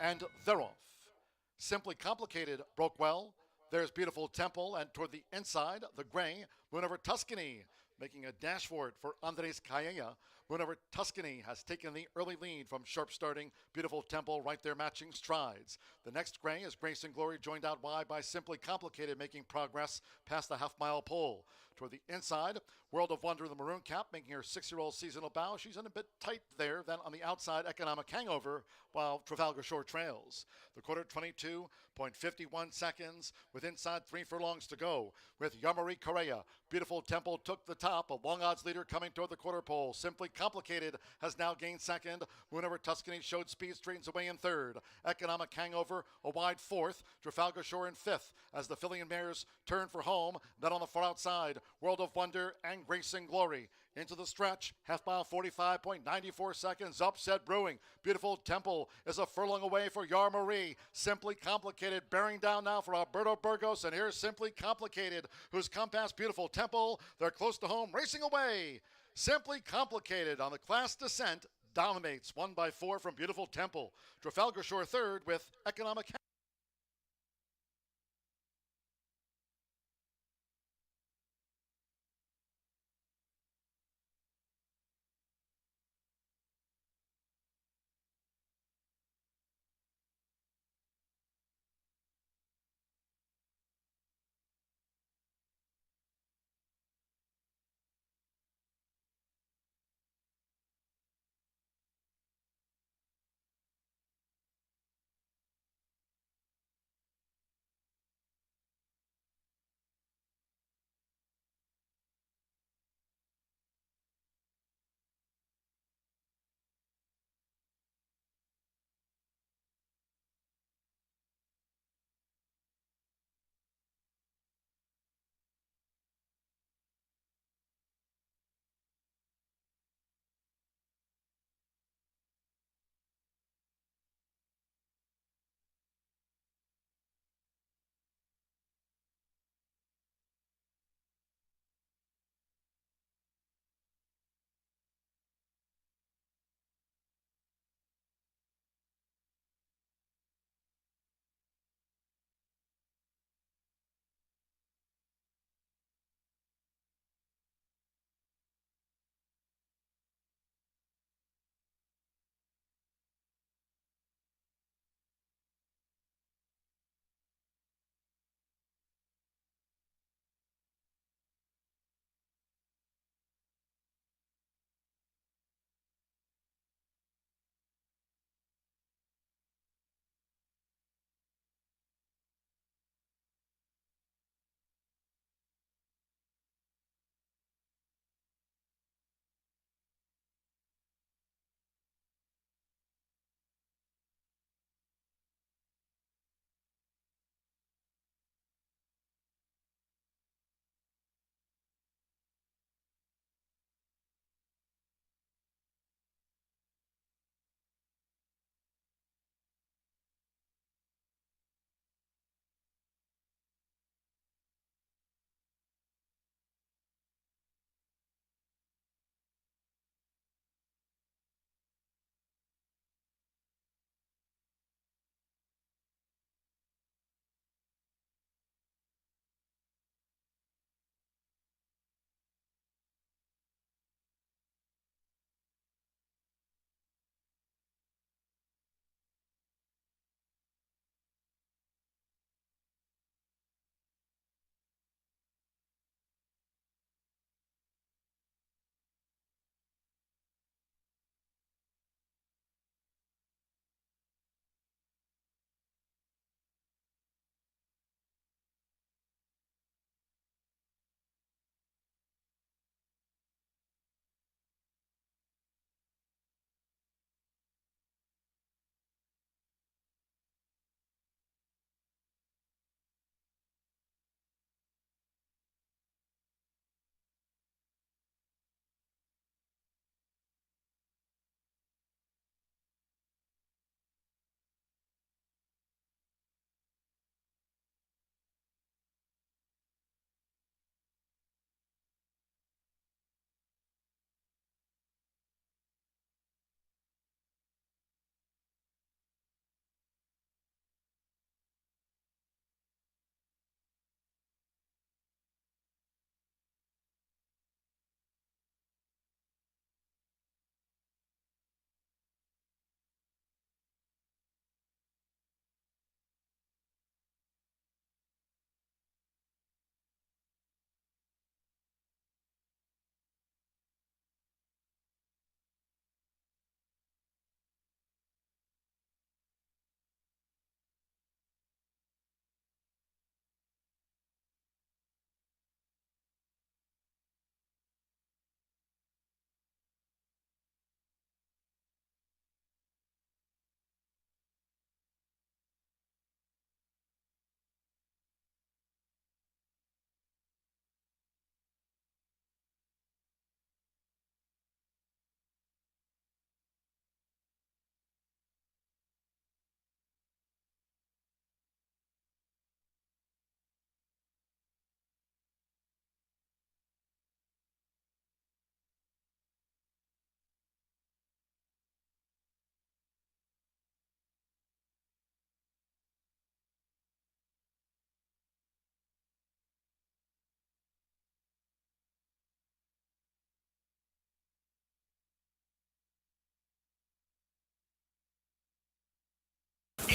Speaker 1: And they're off. Simply Complicated broke well. There's Beautiful Temple, and toward the inside, the gray, Moon Over Tuscany, making a dash for it for Andres Calleja. Moon Over Tuscany has taken the early lead from sharp starting Beautiful Temple right there matching strides. The next gray is Grace and Glory, joined out wide by Simply Complicated, making progress past the half-mile pole. Toward the inside, World of Wonder, the maroon cap, making her 6-year-old seasonal bow. She's in a bit tight there. Then on the outside, Economic Hangover, while Trafalgar Shore trails. The quarter 22.51 seconds with inside 3 furlongs to go. With Yamari Correa, Beautiful Temple took the top. A long odds leader coming toward the quarter pole. Simply Complicated has now gained second. Moon Over Tuscany showed speed, straightens away in third. Economic Hangover a wide fourth. Trafalgar Shore in fifth as the filly and mares turn for home. Then on the far outside, World of Wonder and Grace and Glory. Into the stretch, half mile 45.94 seconds, upset brewing. Beautiful Temple is a furlong away for Yar Marie. Simply Complicated bearing down now for Alberto Burgos, and here's Simply Complicated, who's come past Beautiful Temple. They're close to home, racing away. Simply Complicated on the class descent dominates 1 by 4 from Beautiful Temple. Trafalgar Shore third with Economic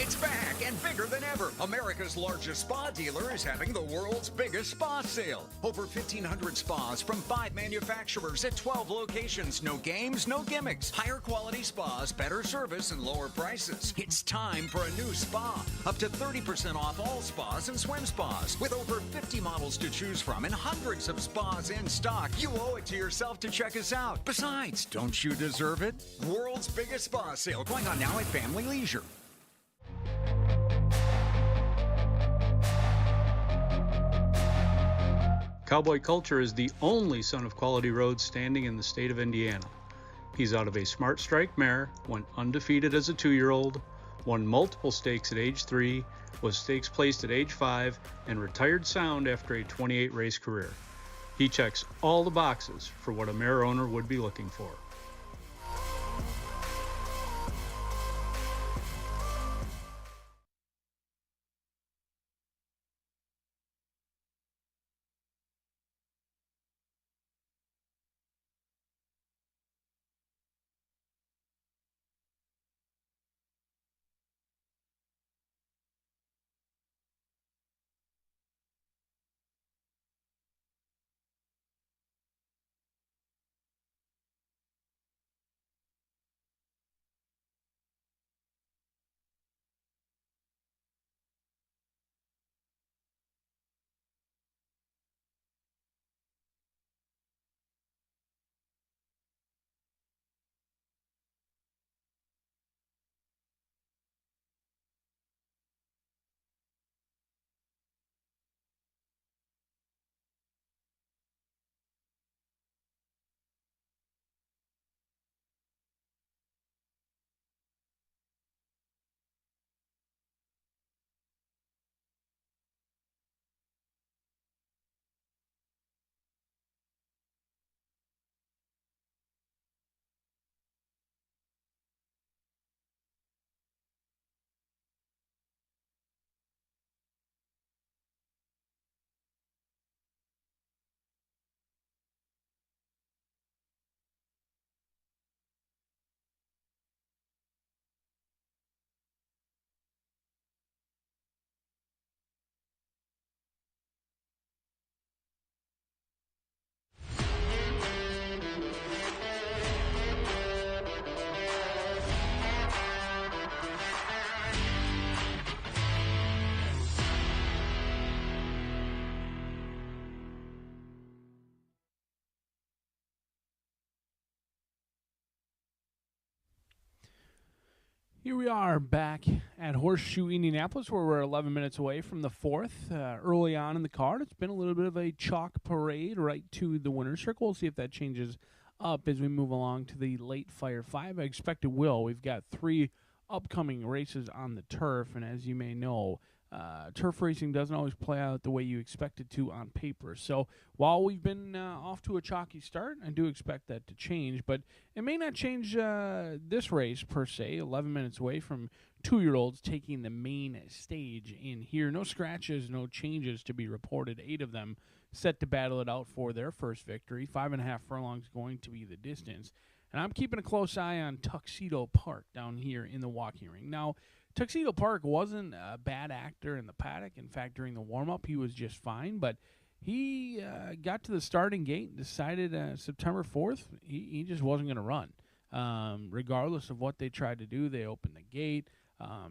Speaker 8: It's back and bigger than ever. America's largest spa dealer is having the world's biggest spa sale. Over 1,500 spas from 5 manufacturers at 12 locations. No games, no gimmicks. Higher quality spas, better service, and lower prices. It's time for a new spa. Up to 30% off all spas and swim spas. With over 50 models to choose from and hundreds of spas in stock, you owe it to yourself to check us out. Besides, don't you deserve it? World's biggest spa sale going on now at Family Leisure.
Speaker 9: Cowboy Culture is the only son of Quality Roads standing in the state of Indiana. He's out of a Smart Strike mare, went undefeated as a 2-year-old, won multiple stakes at age 3, was stakes placed at age 5, and retired sound after a 28-race career. He checks all the boxes for what a mare owner would be looking for.
Speaker 7: Here we are back at Horseshoe Indianapolis, where we're 11 minutes away from the 4th. Early on in the card, it's been a little bit of a chalk parade right to the winner's circle. We'll see if that changes up as we move along to the late Fire 5. I expect it will. We've got 3 upcoming races on the turf, and as you may know, turf racing doesn't always play out the way you expect it to on paper. So while we've been off to a chalky start, I do expect that to change, but it may not change this race per se. 11 minutes away from 2-year-olds taking the main stage in here. No scratches, no changes to be reported. 8 of them set to battle it out for their first victory. 5.5 furlongs going to be the distance. And I'm keeping a close eye on Tuxedo Park down here in the walking ring. Now, Tuxedo Park wasn't a bad actor in the paddock. In fact, during the warm-up, he was just fine. But he got to the starting gate and decided September 4th he just wasn't going to run. Regardless of what they tried to do, they opened the gate,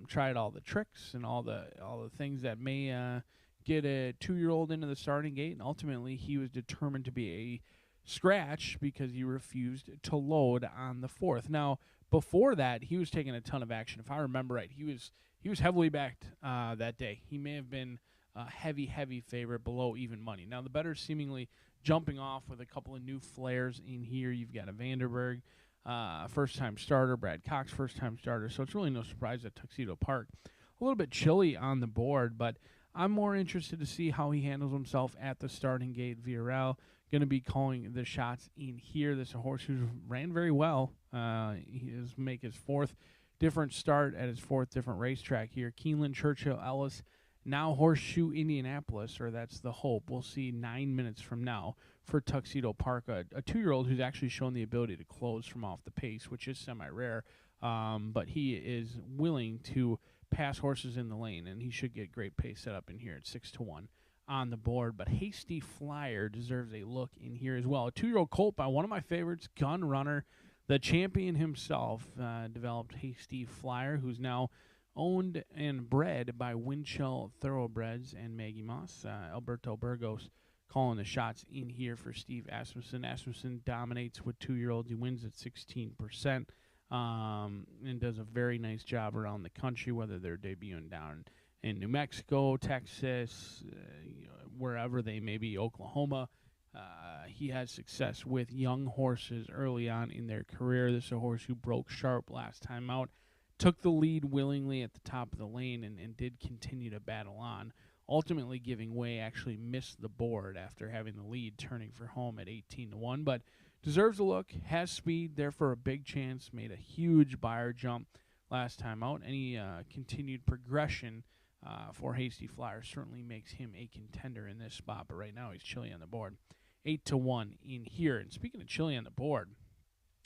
Speaker 7: tried all the tricks and all the things that may get a 2-year-old into the starting gate. And ultimately, he was determined to be a scratch because he refused to load on the 4th. Now, before that, he was taking a ton of action. If I remember right, he was heavily backed that day. He may have been a heavy favorite below even money. Now, the better seemingly jumping off with a couple of new flares in here. You've got a Vanderberg, first-time starter, Brad Cox, first-time starter. So it's really no surprise that Tuxedo Park, a little bit chilly on the board, but I'm more interested to see how he handles himself at the starting gate. Villarreal going to be calling the shots in here. This horse who ran very well. He is make his 4th different start at his 4th different racetrack here. Keeneland, Churchill, Ellis, now Horseshoe Indianapolis, or that's the hope. We'll see 9 minutes from now for Tuxedo Park, a 2-year-old who's actually shown the ability to close from off the pace, which is semi-rare, but he is willing to pass horses in the lane, and he should get great pace set up in here at 6-1 on the board. But Hasty Flyer deserves a look in here as well. A 2-year-old colt by one of my favorites, Gun Runner. The champion himself developed Hasty Flyer, who's now owned and bred by Winchell Thoroughbreds and Maggie Moss. Alberto Burgos calling the shots in here for Steve Asmussen. Asmussen dominates with 2-year-olds. He wins at 16%. And does a very nice job around the country, whether they're debuting down in New Mexico, Texas, wherever they may be, Oklahoma. He has success with young horses early on in their career. This is a horse who broke sharp last time out, took the lead willingly at the top of the lane, and did continue to battle on, ultimately giving way, actually missed the board after having the lead, turning for home at 18-1, but deserves a look, has speed, therefore a big chance, made a huge buyer jump last time out. Any continued progression for Hasty Flyer certainly makes him a contender in this spot, but right now he's chilly on the board. 8-1 in here. And speaking of chilly on the board,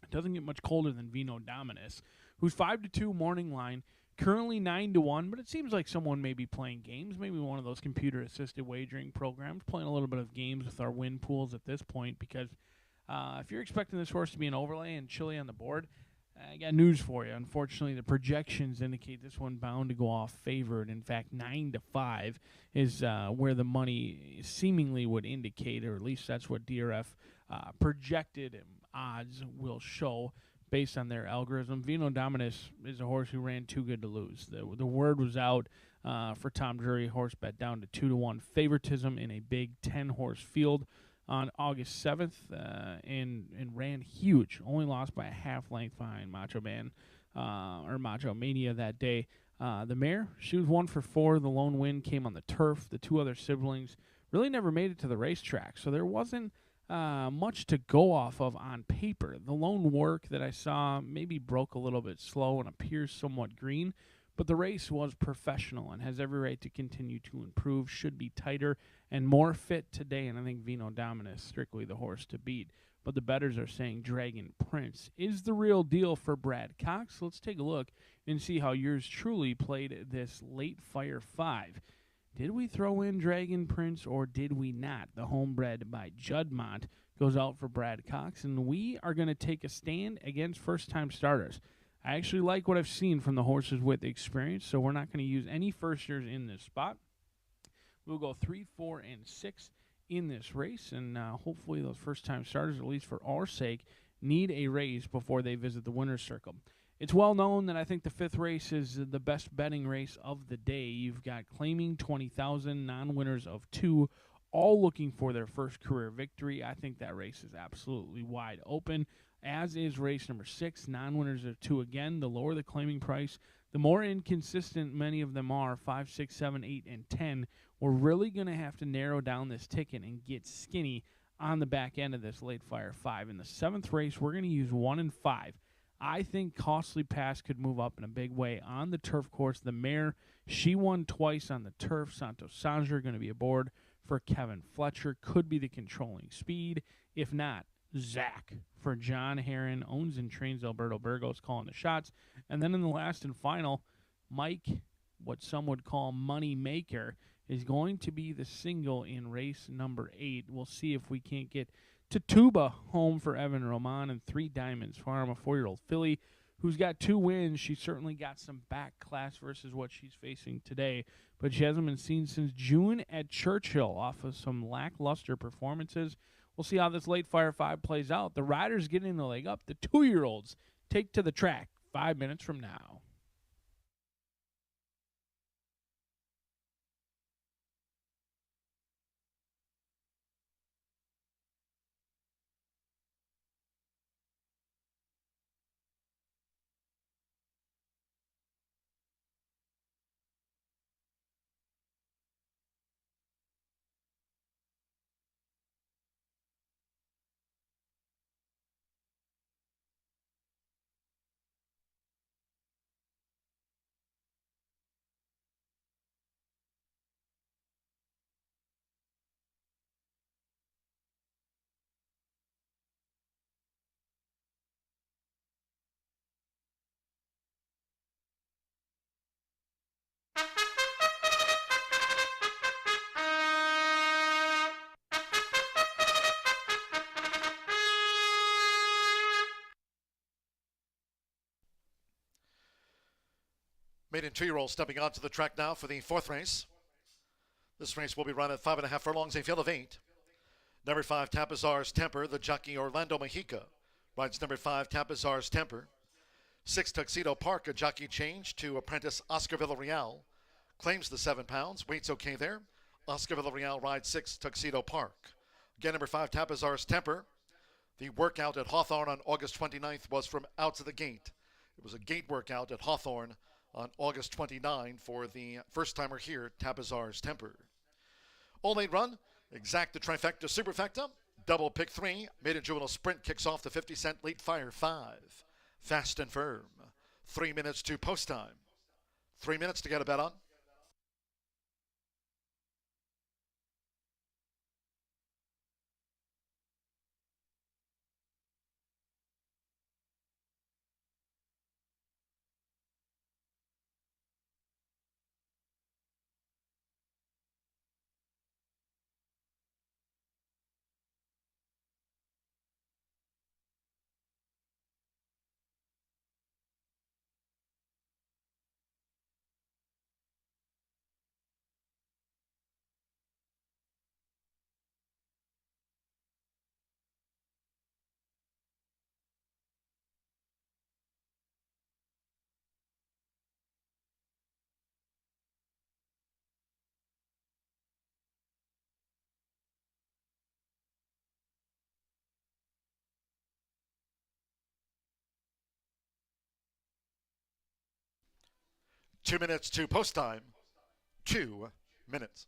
Speaker 7: it doesn't get much colder than Vino Dominus, who's 5-2 morning line, currently 9-1, but it seems like someone may be playing games, maybe one of those computer-assisted wagering programs, playing a little bit of games with our win pools at this point, because if you're expecting this horse to be an overlay and chilly on the board, I got news for you. Unfortunately, the projections indicate this one bound to go off favored. In fact, 9-5 is where the money seemingly would indicate, or at least that's what DRF projected odds will show based on their algorithm. Vino Dominus is a horse who ran too good to lose. The word was out for Tom Drury, horse bet down to 2-1 favoritism in a big 10-horse field on August 7th, and ran huge. Only lost by a half length behind Macho Man, or Macho Mania that day. The mare, she was 1 for 4. The lone win came on the turf. The two other siblings really never made it to the racetrack, so there wasn't much to go off of on paper. The lone work that I saw maybe broke a little bit slow and appears somewhat green, but the race was professional and has every right to continue to improve, should be tighter and more fit today, and I think Vino Dominus strictly the horse to beat. But the bettors are saying Dragon Prince is the real deal for Brad Cox. Let's take a look and see how yours truly played this late Fire 5. Did we throw in Dragon Prince or did we not? The homebred by Juddmont goes out for Brad Cox, and we are going to take a stand against first-time starters. I actually like what I've seen from the horses with experience, so we're not going to use any first-years in this spot. We'll go 3, 4, and 6 in this race, and hopefully those first-time starters, at least for our sake, need a raise before they visit the winner's circle. It's well known that I think the 5th race is the best betting race of the day. You've got claiming 20,000, non-winners of 2, all looking for their first career victory. I think that race is absolutely wide open, as is race number 6, non-winners of 2 again. The lower the claiming price, the more inconsistent many of them are, 5, 6, 7, 8, and 10. We're really going to have to narrow down this ticket and get skinny on the back end of this late Fire 5. In the 7th race, we're going to use 1 and 5. I think Costly Pass could move up in a big way on the turf course. The mare, she won twice on the turf. Santos Sanger going to be aboard for Kevin Fletcher. Could be the controlling speed. If not, Zach for John Heron, owns and trains Alberto Burgos, calling the shots. And then in the last and final, Mike, what some would call Money Maker, is going to be the single in race number 8. We'll see if we can't get Tatuba home for Evan Roman, and 3 Diamonds Farm, a 4-year-old filly who's got 2 wins. She certainly got some back class versus what she's facing today, but she hasn't been seen since June at Churchill off of some lackluster performances. We'll see how this late Fire 5 plays out. The riders getting the leg up. The 2-year-olds take to the track 5 minutes from now.
Speaker 1: Maiden 2-year-old stepping onto the track now for the 4th race. This race will be run at 5.5 furlongs, a field of 8. Number 5, Tapazar's Temper, the jockey Orlando Mejica rides number 5, Tapazar's Temper. 6, Tuxedo Park, a jockey change to apprentice Oscar Villarreal. Claims the 7 pounds, weight's okay there. Oscar Villarreal rides 6, Tuxedo Park. Again, number 5, Tapazar's Temper. The workout at Hawthorne on August 29th was from out to the gate. It was a gate workout at Hawthorne on August 29 for the first-timer here, Tapazar's Temper. All 8 run, exact the trifecta, superfecta, double pick 3, maiden juvenile sprint kicks off the 50-cent late fire 5. Fast and firm. 3 minutes to post time. 3 minutes to get a bet on. Two minutes to post time. 2 minutes.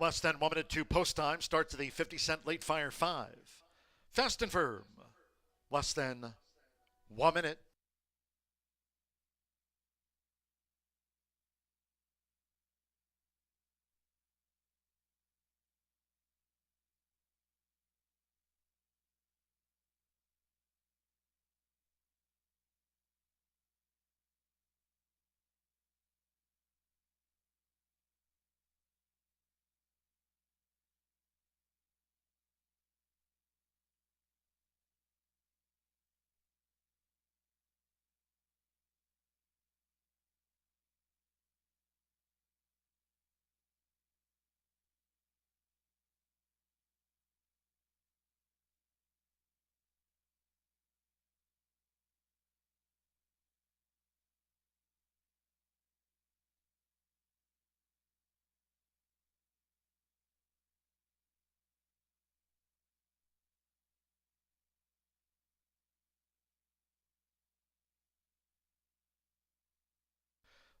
Speaker 1: Less than 1 minute to post time. Start to the 50-cent late fire 5. Fast and firm. Less than 1 minute.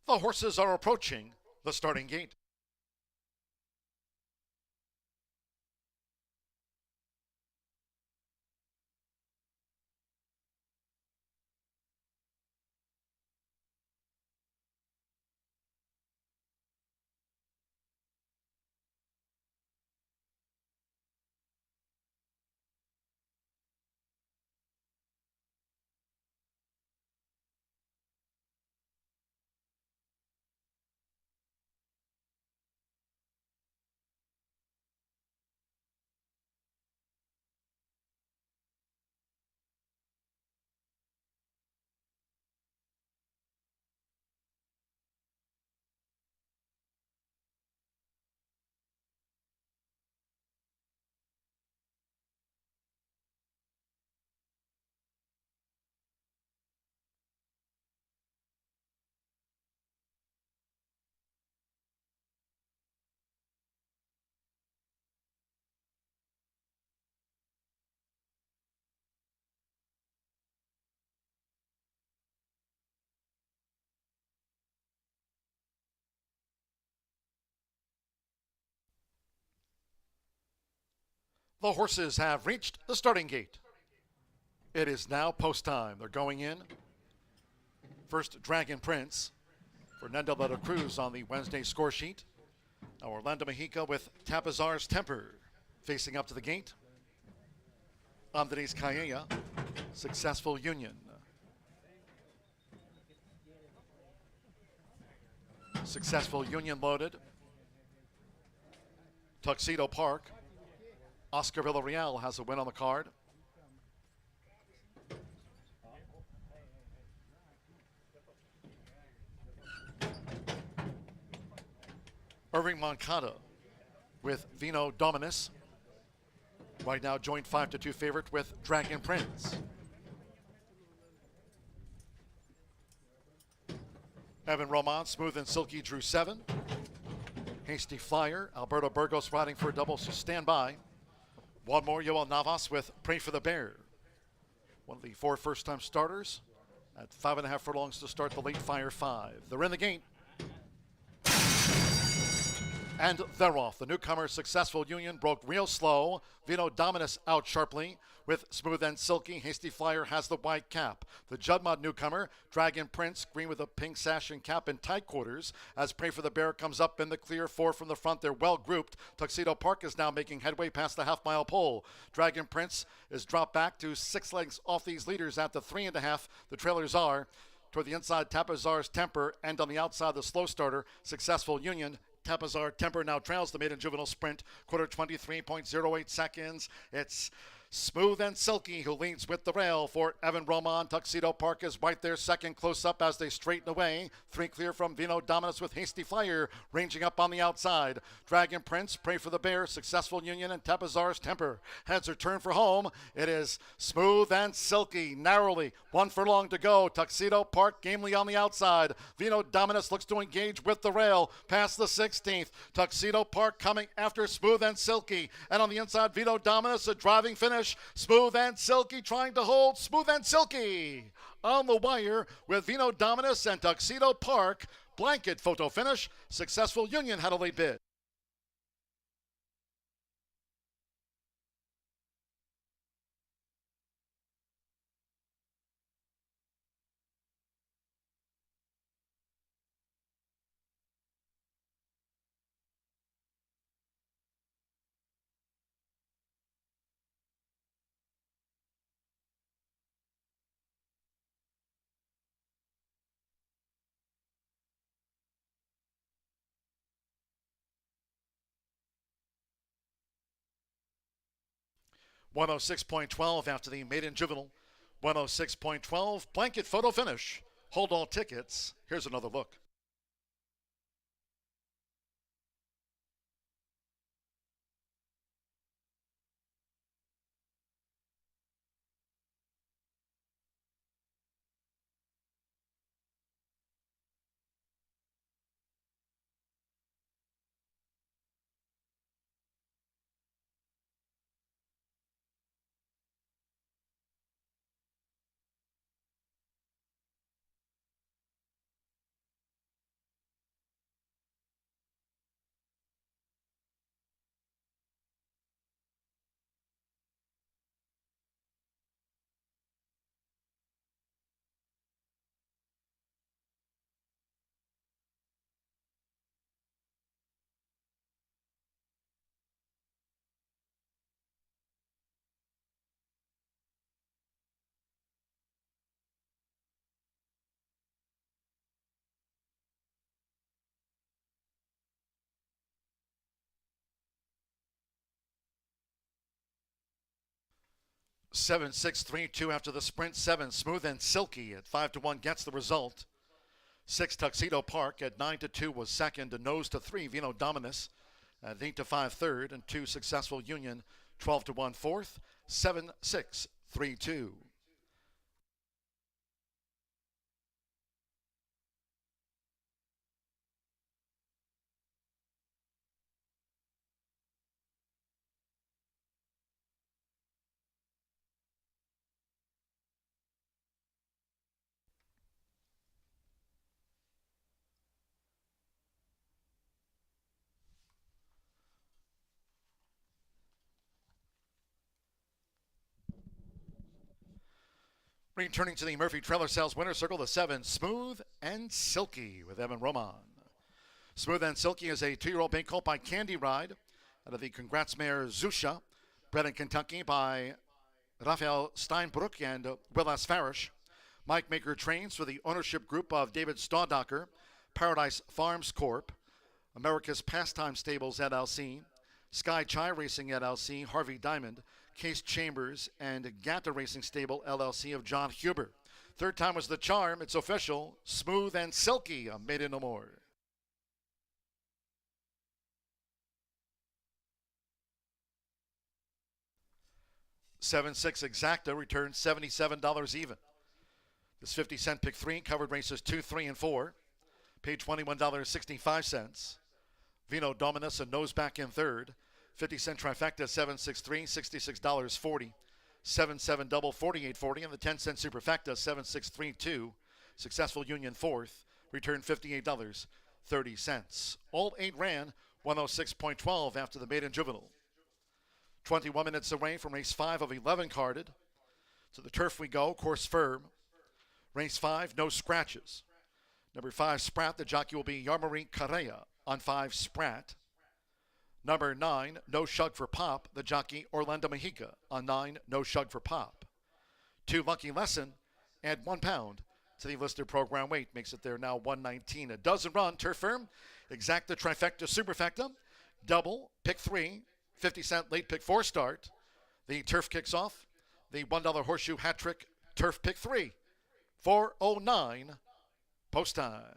Speaker 1: The horses are approaching the starting gate. The horses have reached the starting gate. It is now post time. They're going in. First, Dragon Prince. Fernando de la Cruz on the Wednesday score sheet. Now Orlando Mexico with Tapazar's Temper facing up to the gate. Andres Calleja, Successful Union. Successful Union loaded. Tuxedo Park. Oscar Villarreal has a win on the card. Irving Moncada with Vino Dominus. Right now joint 5-2 favorite with Dragon Prince. Evan Roman, Smooth and Silky, drew 7. Hasty Flyer, Alberto Burgos riding for a double, so stand by. One more, Yoel Navas with Pray for the Bear. One of the 4 first-time starters at 5.5 furlongs to start the late Fire 5. They're in the gate. And they're off. The newcomer, Successful Union, broke real slow. Vino Dominus out sharply with Smooth and Silky. Hasty Flyer has the white cap. The Juddmud newcomer, Dragon Prince, green with a pink sash and cap in tight quarters. As Pray for the Bear comes up in the clear, 4 from the front. They're well grouped. Tuxedo Park is now making headway past the half-mile pole. Dragon Prince is dropped back to 6 lengths off these leaders at the 3.5. The trailers are toward the inside, Tapazar's Temper, and on the outside, the slow starter, Successful Union. Tapazar Temper now trails the maiden juvenile sprint, quarter 23.08 seconds. It's Smooth and Silky who leads with the rail for Evan Roman. Tuxedo Park is right there, second close up as they straighten away. 3 clear from Vino Dominus with Hasty Flyer ranging up on the outside. Dragon Prince, Pray for the Bear, Successful Union, and Tapazar's Temper. Heads are turned for home. It is Smooth and Silky narrowly. 1 furlong to go. Tuxedo Park gamely on the outside. Vino Dominus looks to engage with the rail past the 16th. Tuxedo Park coming after Smooth and Silky. And on the inside, Vino Dominus, a driving finish. Smooth and Silky trying to hold. Smooth and Silky on the wire with Vino Dominus and Tuxedo Park. Blanket photo finish. Successful Union had a late bid. $106.12 after the maiden juvenile. $106.12, blanket photo finish. Hold all tickets. Here's another look. 7-6-3-2 after the sprint. 7 Smooth and Silky at 5-1 gets the result. 6 Tuxedo Park at 9-2 was second. A nose to 3 Vino Dominus at 8-5 third, and 2 Successful Union 12-1 fourth. 7-6-3-2. Returning to the Murphy Trailer Sales winner circle, the 7 Smooth and Silky with Evan Roman. Smooth and Silky is a 2-year-old being called by Candy Ride out of the Congrats mare Zusha, bred in Kentucky by Raphael Steinbruck and Willis Farish. Mike Maker trains for the ownership group of David Staudacher, Paradise Farms Corp., America's Pastime Stables LLC, Sky Chai Racing LLC, Harvey Diamond, Case Chambers, and Gatta Racing Stable LLC of John Huber. Third time was the charm. It's official. Smooth and Silky, a maiden no more. $7-6 Exacta returns $77 even. This 50-cent pick 3 covered races 2, 3, and 4. Paid $21.65. Vino Dominus a nose back in third. 50-cent trifecta, 763, $66.40. 7-7 double, $48.40, and the 10-cent superfecta, 7632. Successful Union fourth, returned $58.30. All 8 ran 106.12 after the maiden juvenile. 21 minutes away from race 5 of 11 carded. To the turf we go, course firm. Race 5, no scratches. Number 5, Sprat, the jockey will be Yarmari Correa on 5, Sprat. Number 9, No Shug for Pop, the jockey Orlando Mejica on 9, No Shug for Pop. 2, Lucky Lesson, add 1 pound to the listed program weight, makes it there now 119. A dozen run, turf firm, Exacta, trifecta, superfecta, double, pick 3, 50-cent late pick 4 start. The turf kicks off, the $1 horseshoe hat trick, turf pick 3, 4:09 post time.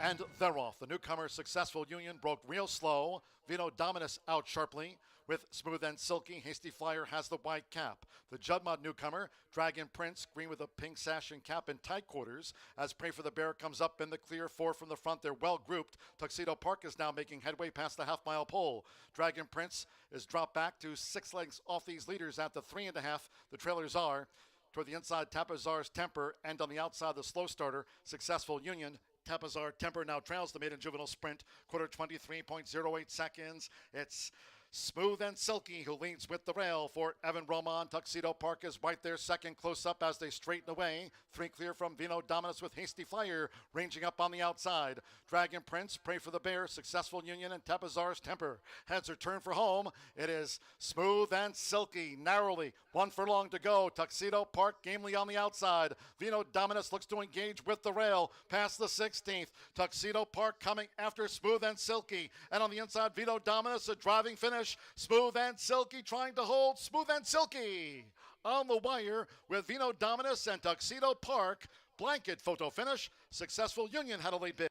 Speaker 1: And they're off. The newcomer Successful Union broke real slow. Vino Dominus out sharply with Smooth and Silky. Hasty Flyer has the white cap. The Judmod newcomer, Dragon Prince, green with a pink sash and cap in tight quarters. As Pray for the Bear comes up in the clear, 4 from the front. They're well grouped. Tuxedo Park is now making headway past the half-mile pole. Dragon Prince is dropped back to 6 lengths off these leaders at the 3.5. The trailers are toward the inside, Tapazar's Temper, and on the outside, the slow starter, Successful Union. Tapazar Temper now trails the maiden juvenile sprint, quarter 23.08 seconds. It's Smooth and Silky who leads with the rail for Evan Roman. Tuxedo Park is right there second, close up as they straighten away. 3 clear from Vino Dominus with Hasty Flyer ranging up on the outside. Dragon Prince, Pray for the Bear, Successful Union, and Tapazar's Temper. Heads are turned for home. It is Smooth and Silky narrowly. 1 furlong to go. Tuxedo Park gamely on the outside. Vino Dominus looks to engage with the rail past the 16th. Tuxedo Park coming after Smooth and Silky. And on the inside, Vino Dominus, a driving finish. Smooth and Silky trying to hold. Smooth and Silky on the wire with Vino Dominus and Tuxedo Park. Blanket photo finish. Successful Union had a late bid.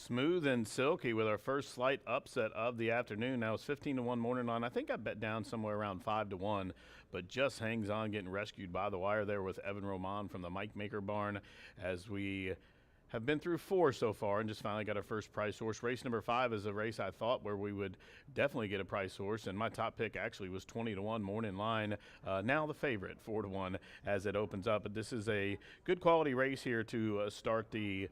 Speaker 2: Smooth and silky with our first slight upset of the afternoon. Now it's 15-1 morning line. I think I bet down somewhere around 5-1, but just hangs on, getting rescued by the wire there with Evan Roman from the Mike Maker barn as we have been through 4 so far and just finally got our first price horse. Race number 5 is a race I thought where we would definitely get a price horse, and my top pick actually was 20-1 morning line. Now the favorite, 4-1 as it opens up. But this is a good quality race here to start the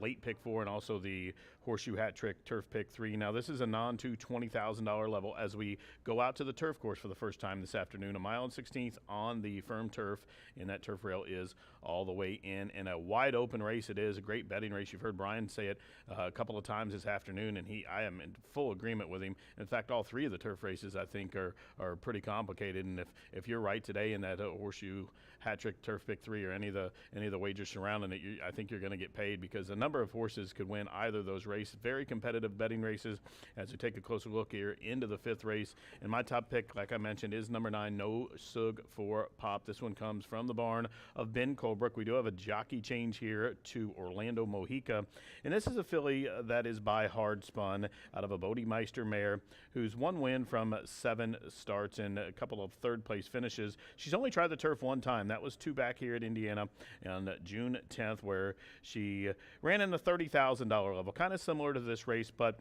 Speaker 2: late pick 4 and also the Horseshoe Hat Trick Turf Pick 3. Now this is a non-2 $20,000 level as we go out to the turf course for the first time this afternoon. 1 mile and 16th on the firm turf, and that turf rail is all the way in. And a wide open race it is, a great betting race. You've heard Brian say it a couple of times this afternoon, and I am in full agreement with him. In fact, all 3 of the turf races I think are pretty complicated, and if you're right today in that Horseshoe Hat Trick Turf Pick 3 or any of the wagers surrounding it, I think you're going to get paid because a number of horses could win either of those races. Very competitive betting races as we take a closer look here into the 5th race. And my top pick, like I mentioned, is number 9, No Sug for Pop. This one comes from the barn of Ben Colebrook. We do have a jockey change here to Orlando Mojica. And this is a filly that is by Hard Spun out of a Bodemeister mare who's 1 win from 7 starts and a couple of 3rd place finishes. She's only tried the turf 1 time. That was 2 back here at Indiana on June 10th, where she ran in the $30,000 level, kind of similar to this race, but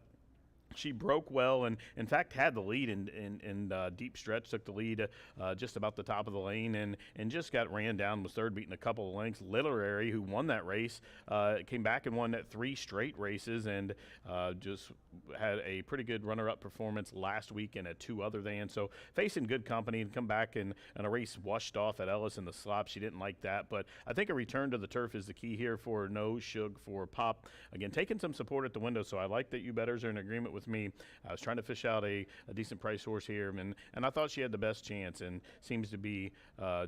Speaker 2: she broke well and, in fact, had the lead in deep stretch, took the lead just about the top of the lane and just got ran down, was 3rd, beating a couple of lengths. Literary, who won that race, came back and won 3 straight races and just had a pretty good runner-up performance last week in a 2 other than. So facing good company and come back and a race washed off at Ellis in the slop. She didn't like that, but I think a return to the turf is the key here for No Shug for Pop. Again, taking some support at the window, so I like that you bettors are in agreement with me. I was trying to fish out a decent price horse here, and I thought she had the best chance and seems to be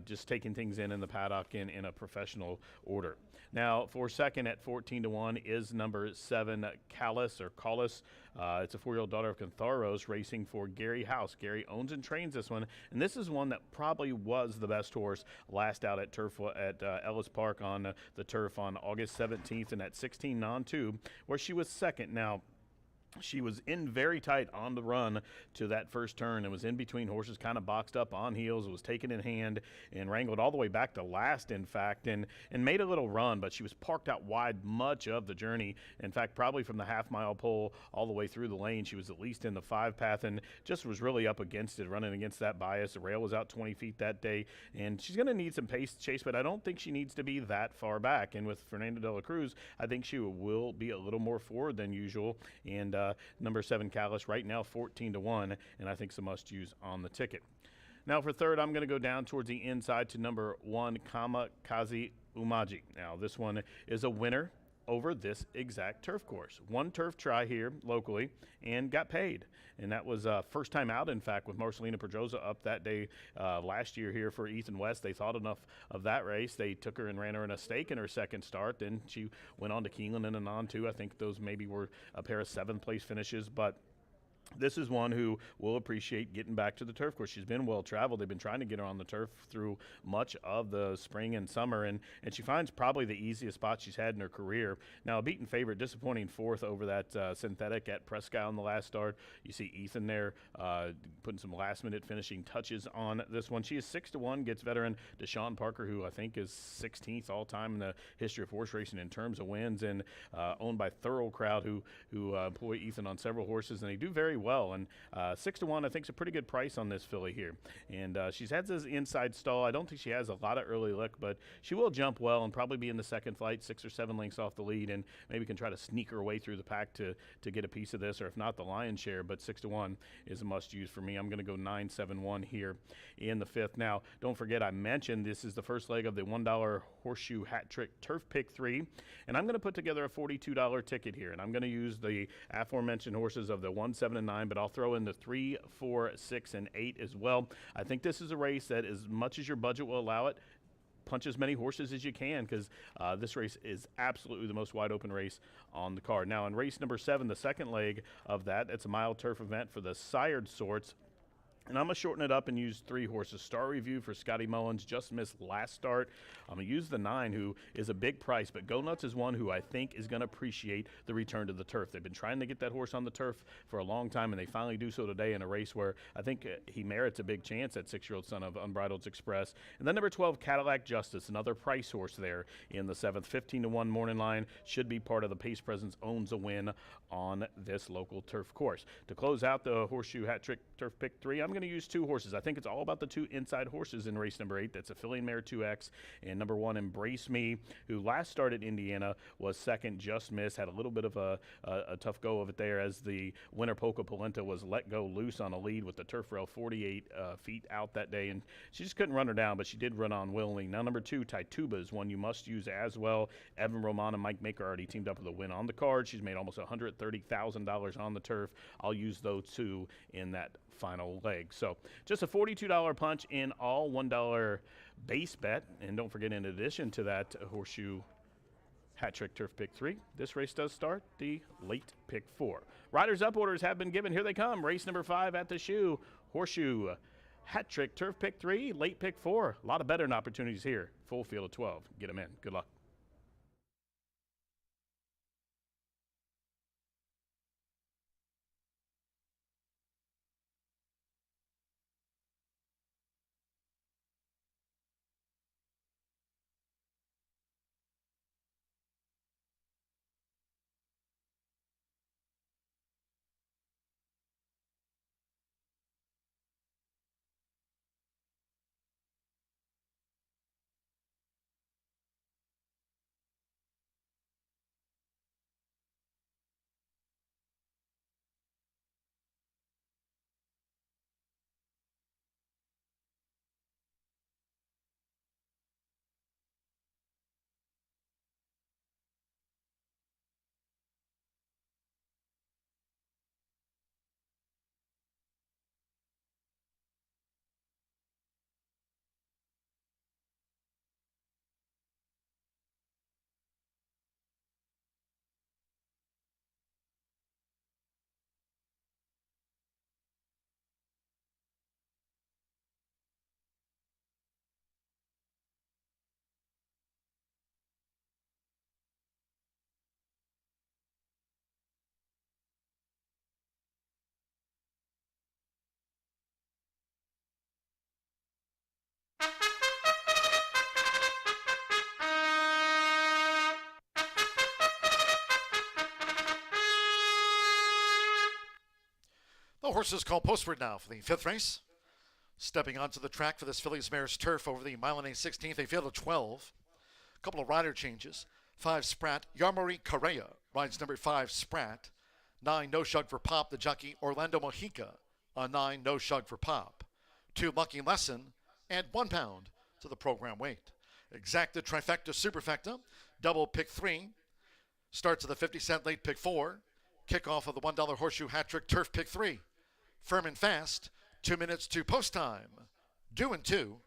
Speaker 2: just taking things in the paddock in a professional order. Now, for second at 14-1 is number 7, Callis or Collis. It's a 4-year-old daughter of Cantharos racing for Gary House. Gary owns and trains this one, and this is one that probably was the best horse last out at Ellis Park on the turf on August 17th and at 16 non-2, where she was second. Now, she was in very tight on the run to that first turn and was in between horses, kind of boxed up on heels, was taken in hand and wrangled all the way back to last, in fact, and made a little run, but she was parked out wide much of the journey. In fact, probably from the half-mile pole all the way through the lane, she was at least in the 5 path and just was really up against it, running against that bias. The rail was out 20 feet that day, and she's going to need some pace chase, but I don't think she needs to be that far back. And with Fernando de la Cruz, I think she will be a little more forward than usual, and number 7, Callis, right now 14-1, and I think it's a must-use on the ticket. Now for third, I'm going to go down towards the inside to number 1, Kamikaze Umaji. Now this one is a winner over this exact turf course. 1 turf try here locally and got paid. And that was first time out, in fact, with Marcelina Pedroza up that day last year here for Ethan West. They thought enough of that race. They took her and ran her in a stake in her second start. Then she went on to Keeneland in a non-2. I think those maybe were a pair of 7th place finishes, but this is one who will appreciate getting back to the turf course. She's been well-traveled. They've been trying to get her on the turf through much of the spring and summer, and she finds probably the easiest spot she's had in her career. Now, a beaten favorite, disappointing 4th over that synthetic at Prescott on the last start. You see Ethan there putting some last-minute finishing touches on this one. She is 6-1, gets veteran Deshaun Parker, who I think is 16th all-time in the history of horse racing in terms of wins, and owned by Thorough Crowd, who employ Ethan on several horses, and they do very well. And 6-1, I think, is a pretty good price on this filly here. And she's had this inside stall. I don't think she has a lot of early look, but she will jump well and probably be in the second flight, 6 or 7 lengths off the lead, and maybe can try to sneak her way through the pack to get a piece of this, or if not, the lion's share. But 6-1 is a must-use for me. I'm going to go 9-7-1 here in the 5th. Now, don't forget, I mentioned this is the first leg of the $1 Horseshoe Hat Trick Turf Pick 3, and I'm going to put together a $42 ticket here, and I'm going to use the aforementioned horses of the 1, 7, and 9, but I'll throw in the 3, 4, 6, and 8 as well. I think this is a race that, as much as your budget will allow it, punch as many horses as you can, because this race is absolutely the most wide open race on the card. Now, in race number 7, the second leg of that, it's a mile turf event for the sired sorts. And I'm going to shorten it up and use 3 horses. Star Review for Scotty Mullins, just missed last start. I'm going to use the 9, who is a big price, but Go Nuts is one who I think is going to appreciate the return to the turf. They've been trying to get that horse on the turf for a long time, and they finally do so today in a race where I think he merits a big chance, that 6-year-old son of Unbridled Express. And then number 12, Cadillac Justice, another price horse there in the 7th. 15-1 morning line, should be part of the Pace Presence, owns a win on this local turf course. To close out the Horseshoe Hat Trick Turf Pick 3, I'm going to use 2 horses. I think it's all about the 2 inside horses in race number 8. That's Affiliate Mare 2X and number 1, Embrace Me, who last started Indiana, was second, just missed, had a little bit of a tough go of it there as the winner Polka Polenta was let go loose on a lead with the turf rail 48 feet out that day, and she just couldn't run her down, but she did run on willingly. Now number 2, Taituba, is one you must use as well. Evan Roman and Mike Maker already teamed up with a win on the card. She's made almost $130,000 on the turf. I'll use those 2 in that final leg. So just a $42 punch in all, $1 base bet. And don't forget, in addition to that Horseshoe Hat Trick Turf Pick 3, this race does start the late Pick 4. Riders up orders have been given. Here they come. Race number 5 at the shoe. Horseshoe Hat Trick Turf Pick 3, late Pick 4. A lot of betting opportunities here. Full field of 12. Get them in. Good luck.
Speaker 1: The horses call postward now for the 5th race. Stepping onto the track for this Fillies Mares turf over the mile and a 16th, a field of 12. A couple of rider changes. 5 Sprat, Yarmari Correa rides number 5 Sprat. 9 No Shug for Pop, the jockey Orlando Mojica on 9 No Shug for Pop. 2 Lucky Lesson, and 1 pound to the program weight. Exacta Trifecta Superfecta, double Pick 3. Starts at the 50-cent late Pick 4. Kickoff of the $1 Horseshoe Hat Trick Turf Pick 3. Firm and fast, 2 minutes to post time. Due in 2.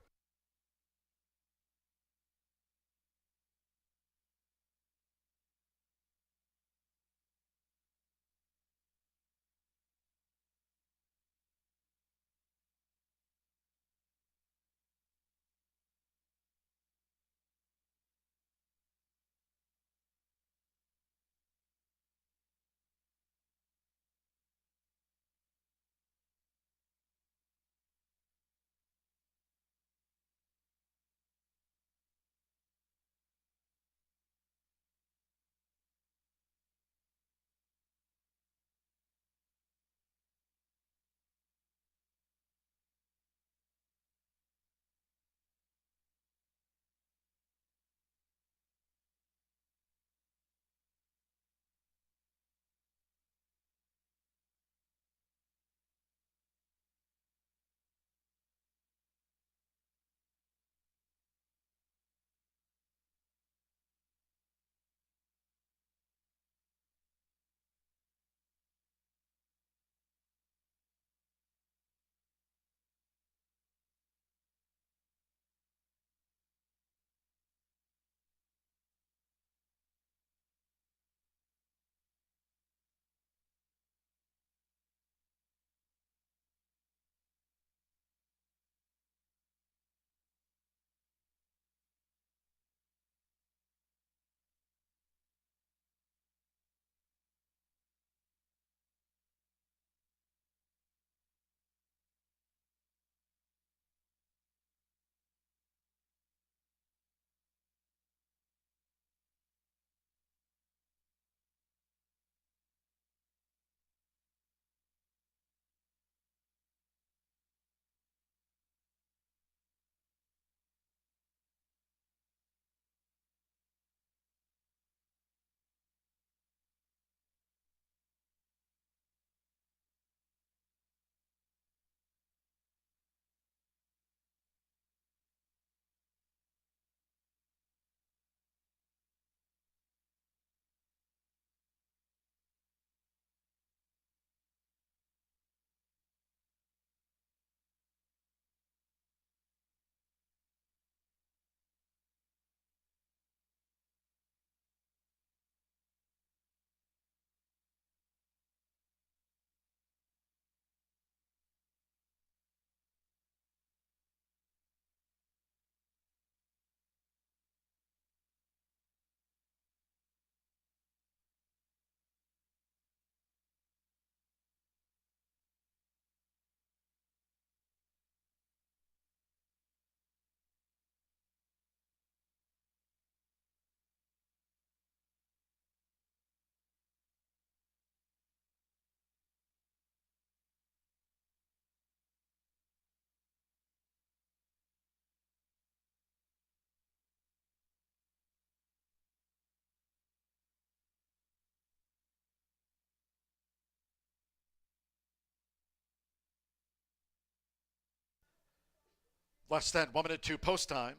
Speaker 1: Less than 1 minute to post time.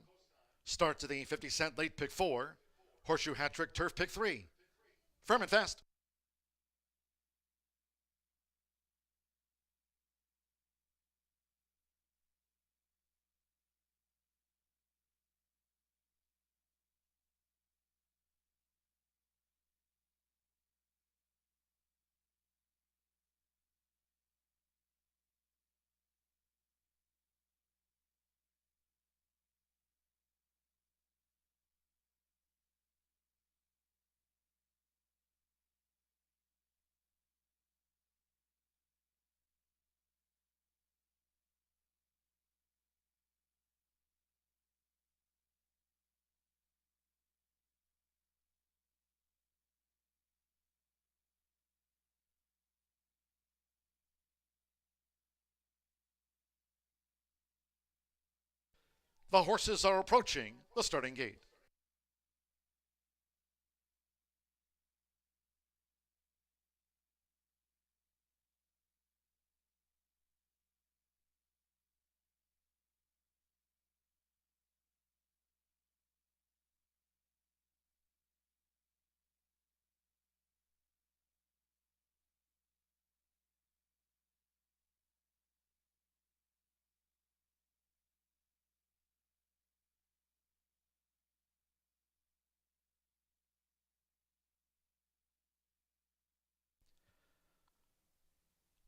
Speaker 1: Start to the 50-cent late pick 4. Horseshoe hat trick turf pick 3. Firm and fast. The horses are approaching the starting gate.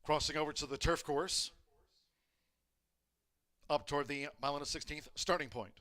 Speaker 1: Crossing over to the turf course, up toward the mile and a 16th starting point.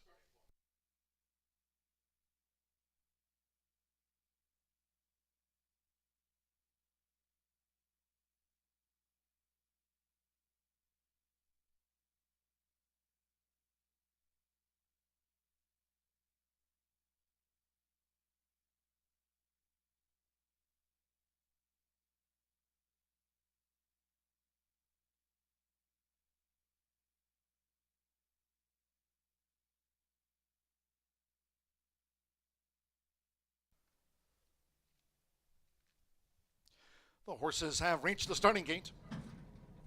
Speaker 1: The horses have reached the starting gate.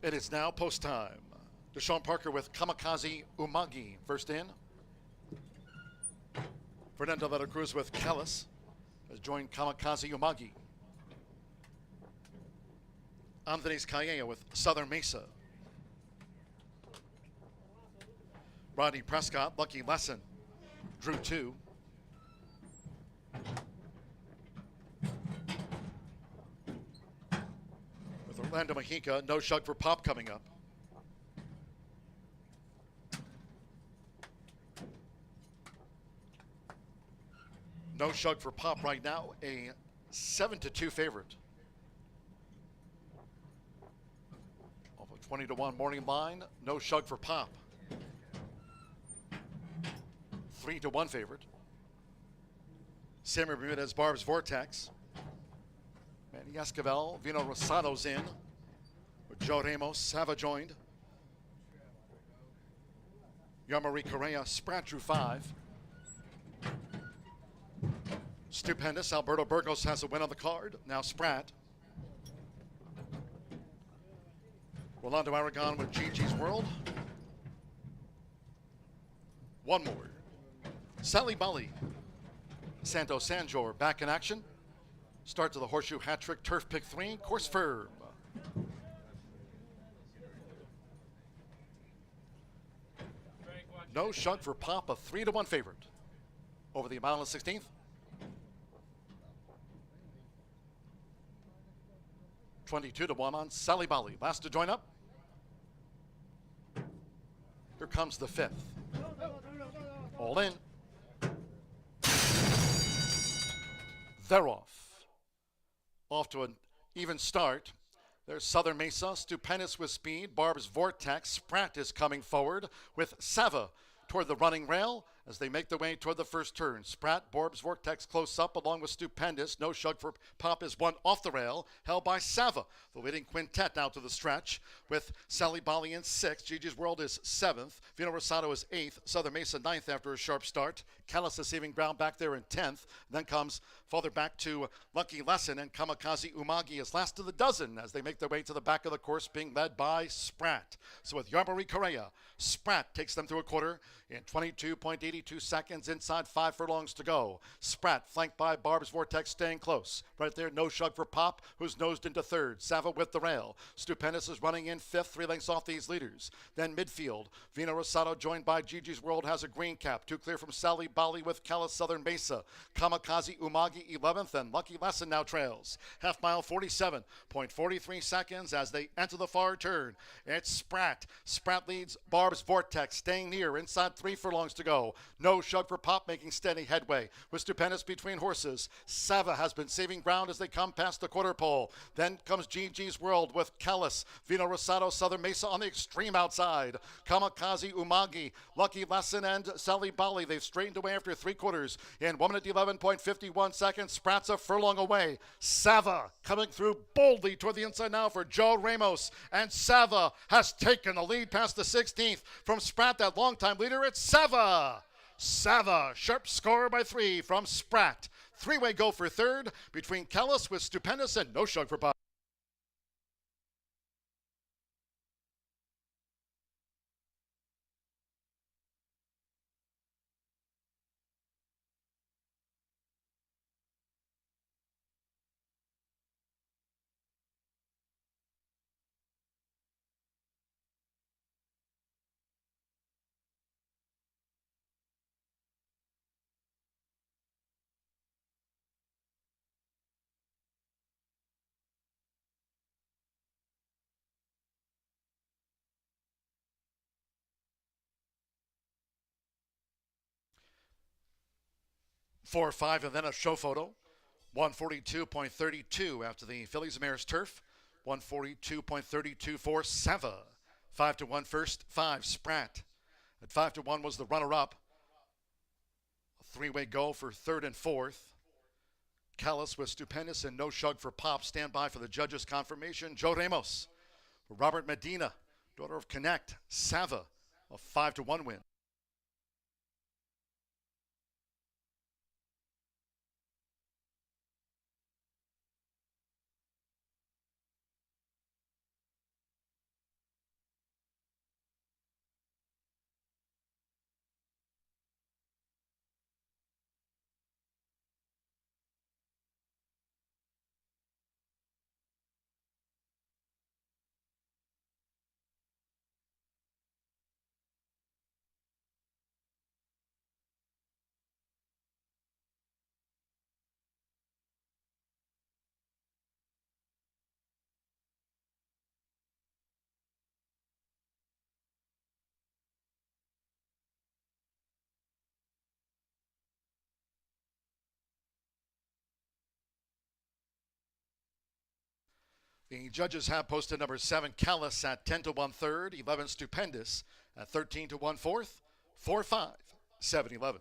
Speaker 1: It is now post time. Deshaun Parker with Kamikaze Umagi first in. Fernando de la Cruz with Callis has joined Kamikaze Umagi. Andres Calleja with Southern Mesa. Rodney Prescott, Lucky Lesson, drew 2. With Orlando Mejica, No Shug for Pop coming up. No Shug for Pop right now, a 7-2 favorite. Off a 20-1 morning line, No Shug for Pop. 3-1 favorite. Samuel Bermudez, Barb's Vortex. Manny Esquivel, Vino Rosado's in. With Joe Ramos, Sava joined. Yamari Correa, Sprat drew 5. Stupendous, Alberto Burgos has a win on the card. Now Sprat. Rolando Aragon with Gigi's World. One more. Sally Bali. Santos Sanjor back in action. Start to the Horseshoe hat trick, turf pick 3, course firm. No Shug for Pop, a 3-1 favorite. Over the mile and 16th. 22-1 on Sally Bali. Last to join up. Here comes the 5th. All in. They're off. Off to an even start. There's Southern Mesa, Stupendous with speed. Barb's Vortex. Sprat is coming forward with Sava toward the running rail. as they make their way toward the first turn. Spratt, Borbs, Vortex close up along with Stupendous. No Shug for Pop is one off the rail, held by Sava. The leading quintet now to the stretch with Sally Bali in 6th. Gigi's World is 7th. Vino Rosado is 8th. Southern Mesa 9th after a sharp start. Callis is saving ground back there in 10th. Then comes farther back to Lucky Lesson, and Kamikaze Umagi is last of the dozen as they make their way to the back of the course, being led by Spratt. So with Yarmari Correa, Spratt takes them through a quarter in 22.82 seconds, inside 5 furlongs to go. Spratt flanked by Barb's Vortex staying close. Right there, No Shug for Pop, who's nosed into 3rd. Sava with the rail. Stupendous is running in 5th, 3 lengths off these leaders. Then midfield, Vino Rosado joined by Gigi's World has a green cap. 2 clear from Sally Bali with Callis Southern Mesa. Kamikaze Umagi 11th, and Lucky Lesson now trails. Half mile 47.43 seconds as they enter the far turn. It's Spratt. Spratt leads Barb's Vortex, staying near, inside 3 furlongs to go. No Shug for Pop making steady headway with Stupendous between horses. Sava has been saving ground as they come past the quarter pole. Then comes Gigi's World with Callis, Vino Rosado, Southern Mesa on the extreme outside. Kamikaze Umagi, Lucky Lesson, and Sally Bali. They've straightened away after 3 quarters in 1 minute 11.51 seconds. Spratt's a furlong away. Sava coming through boldly toward the inside now for Joe Ramos, and Sava has taken the lead past the 16th from Spratt, that longtime leader. It's Sava. Sava, sharp score by 3 from Spratt. 3-way go for 3rd between Callis with Stupendous and No Shug for Pop. Four, 5, and then a show photo. 142.32 after the Phillies Mares turf. 142.32 for Sava. 5-1 first, 5 Spratt. At 5-1 was the runner-up. A 3-way go for 3rd and 4th. Callis with Stupendous and No Shug for Pop. Stand by for the judges' confirmation. Joe Ramos. Robert Medina, daughter of Connect. Sava, a 5-1 win. The judges have posted number 7 Callis at 10-1 third, 11 Stupendous at 13-1 fourth, 4-5, 7-11.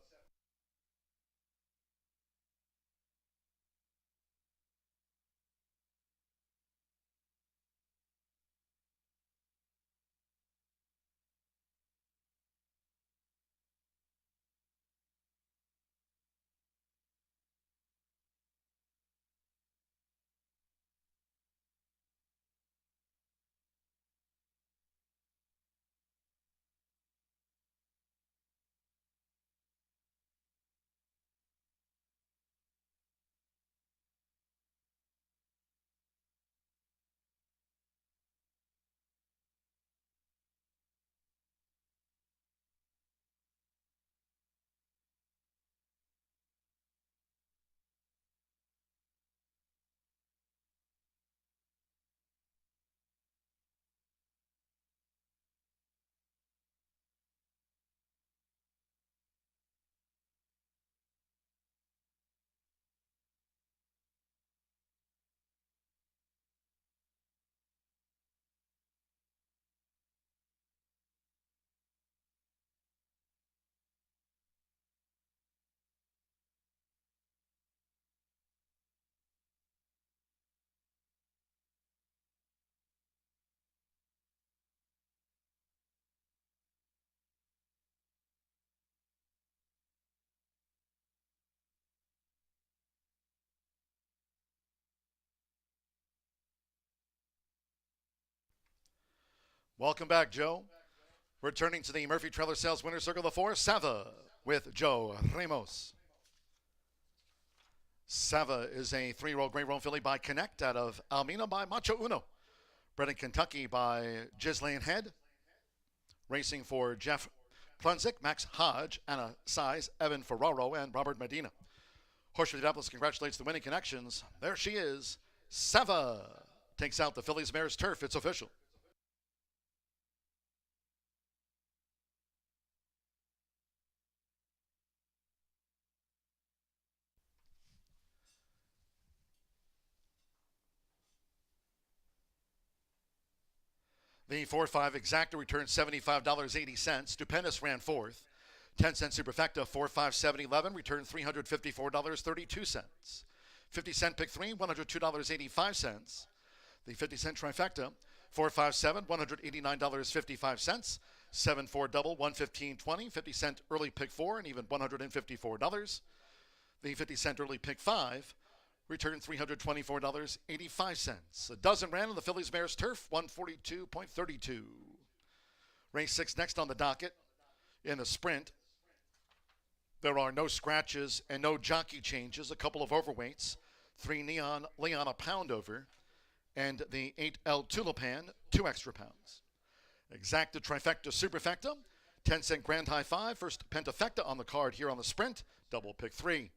Speaker 1: Welcome back, Joe. Returning to the Murphy Trailer Sales Winner Circle of 4, Sava with Joe Ramos. Sava is a 3-year-old Gray Roan filly by Connect out of Almena by Macho Uno. Bred in Kentucky by Ghislaine Head. Racing for Jeff Plunzik, Max Hodge, Anna Size, Evan Ferraro, and Robert Medina. Horseshoe Indianapolis congratulates the winning connections. There she is. Sava takes out the Phillies Mares turf. It's official. The 4-5 exacta returned $75.80. Stupendous ran fourth. 10-cent Superfecta 4-5-7-11 returned $354.32. 50-cent pick 3, $102.85. The 50-cent trifecta 4-5-7, $189.55. 7-4 double, $115.20. 50-cent early pick 4 and even $154. The 50-cent early pick 5 returned $324.85. A dozen ran on the Phillies Mares turf, 142.32. Race 6 next on the docket in the sprint. There are no scratches and no jockey changes, a couple of overweights, 3 Neon Leon a pound over, and the 8 El Tulipan, 2 extra pounds. Exacta trifecta superfecta, 10-cent grand high 5, first pentafecta on the card here on the sprint, double pick 3.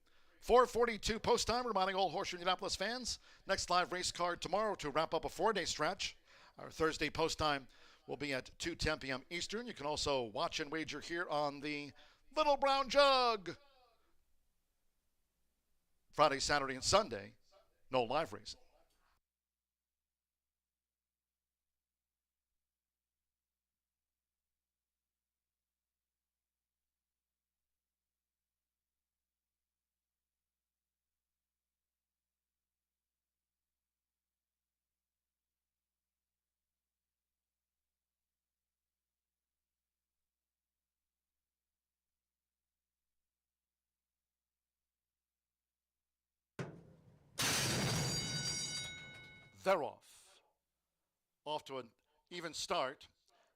Speaker 1: 4:42 post time, reminding all Horseshoe Indianapolis fans, next live race card tomorrow to wrap up a 4-day stretch. Our Thursday post time will be at 2:10 p.m. Eastern. You can also watch and wager here on the Little Brown Jug. Friday, Saturday, and Sunday, no live racing. They're off. Off to an even start.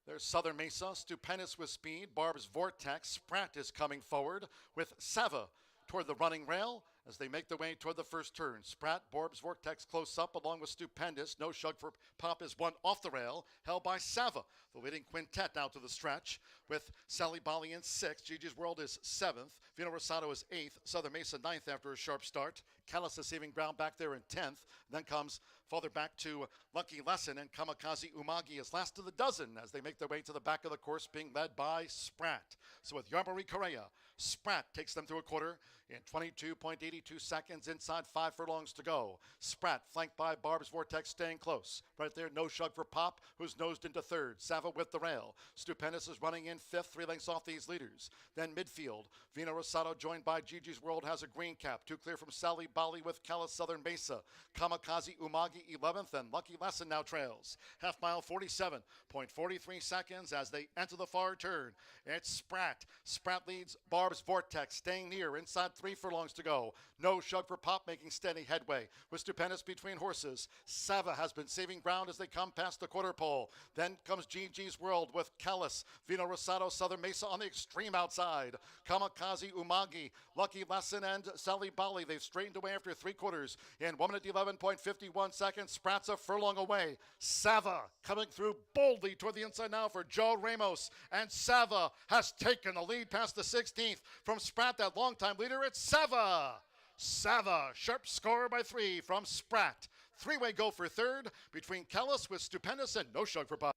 Speaker 1: There's Southern Mesa, Stupendous with speed. Barb's Vortex. Spratt is coming forward with Sava toward the running rail as they make their way toward the first turn. Spratt, Barb's Vortex close up along with Stupendous. No Shug for Pop is one off the rail, held by Sava. The leading quintet out to the stretch with Sally Bali in 6th. Gigi's World is 7th. Vino Rosado is 8th. Southern Mesa 9th after a sharp start. Callis is saving ground back there in 10th. Then comes farther back to Lucky Lesson, and Kamikaze Umagi is last of the dozen as they make their way to the back of the course, being led by Spratt. So with Yarmari Correa, Spratt takes them through a quarter in 22.82 seconds, inside 5 furlongs to go. Spratt flanked by Barb's Vortex, staying close. Right there, No Shug for Pop, who's nosed into 3rd. Sava with the rail. Stupendous is running in 5th, 3 lengths off these leaders. Then midfield, Vino Rosado joined by Gigi's World has a green cap. 2 clear from Sally Bali with Callis Southern Mesa. Kamikaze Umagi 11th, and Lucky Lesson now trails. Half mile 47.43 seconds as they enter the far turn. It's Spratt. Spratt leads Barb's Vortex, staying near, inside 3 furlongs to go. No Shug for Pop making steady headway with Stupendous between horses. Sava has been saving ground as they come past the quarter pole. Then comes Gigi's World with Callis, Vino Rosado, Southern Mesa on the extreme outside. Kamikaze Umagi, Lucky Lesson, and Sally Bali. They've straightened away after 3 quarters in 1 minute 11.51 seconds. Spratt's a furlong away. Sava coming through boldly toward the inside now for Joe Ramos, and Sava has taken the lead past the 16th from Spratt, that longtime leader. It's Sava. Sava, sharp score by 3 from Spratt. 3-way go for 3rd between Callis with Stupendous and No Shug for Pop.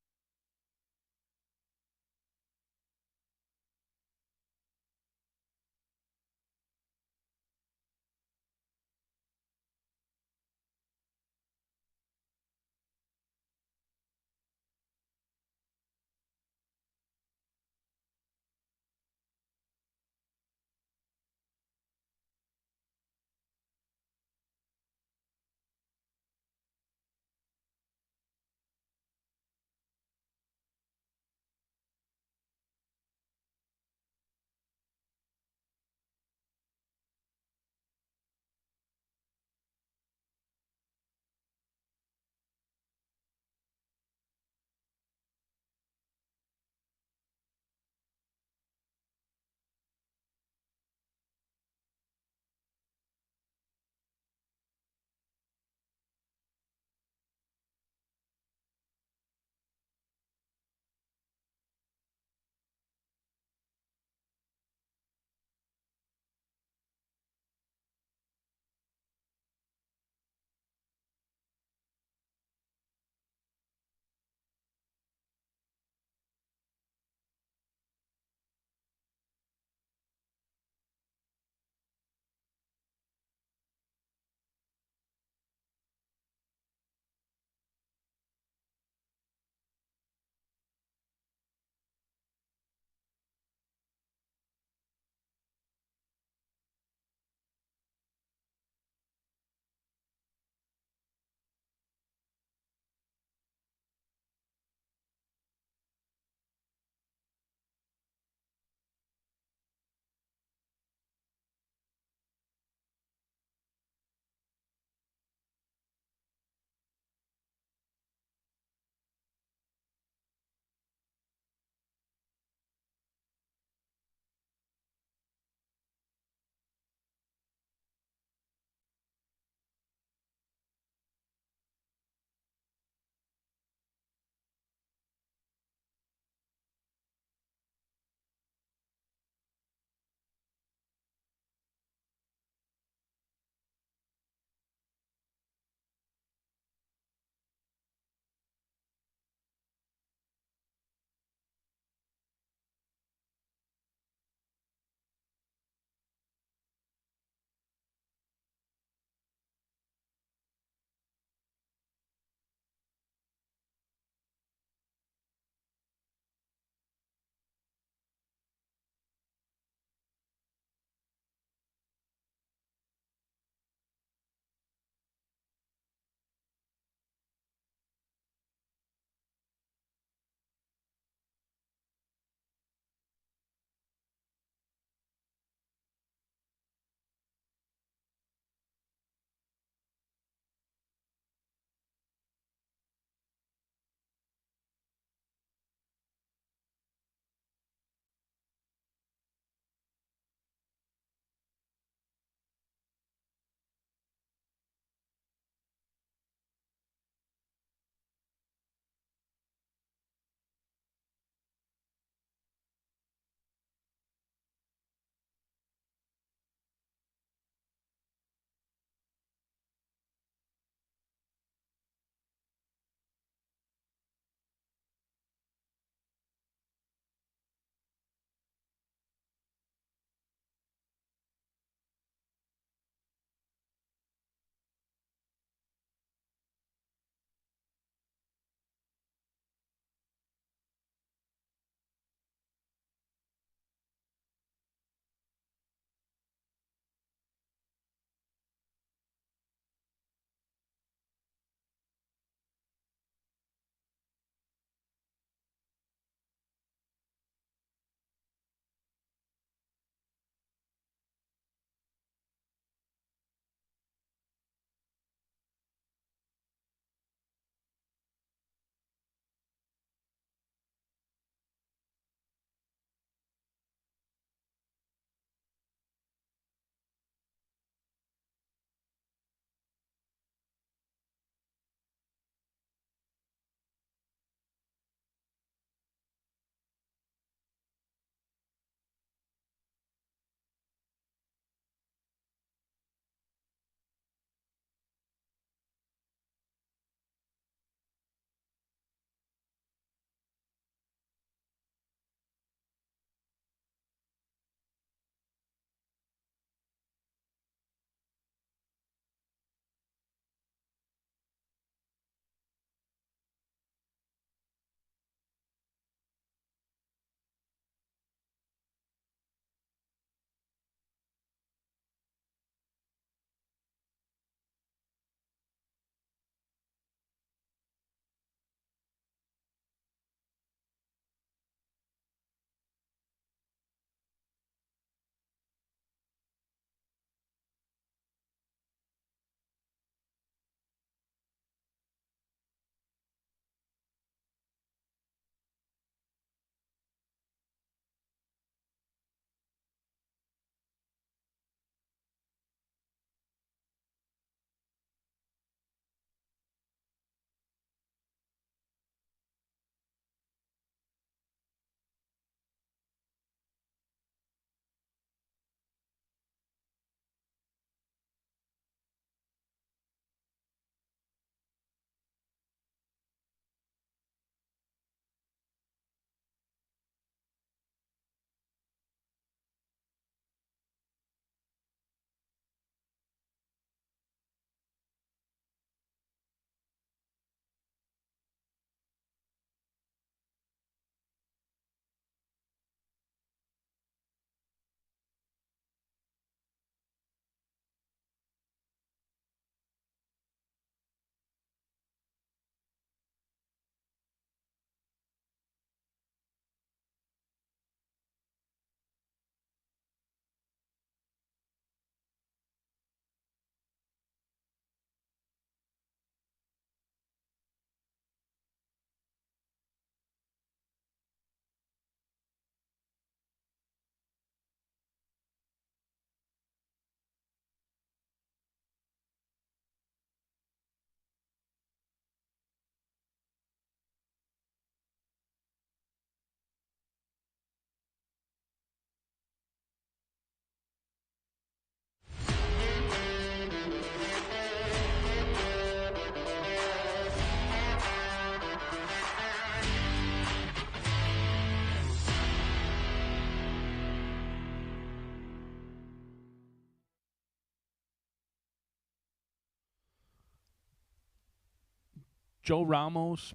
Speaker 7: Joe Ramos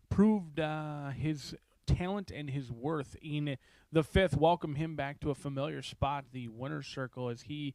Speaker 7: proved his talent and his worth in the 5th. Welcome him back to a familiar spot, the winner's circle, as he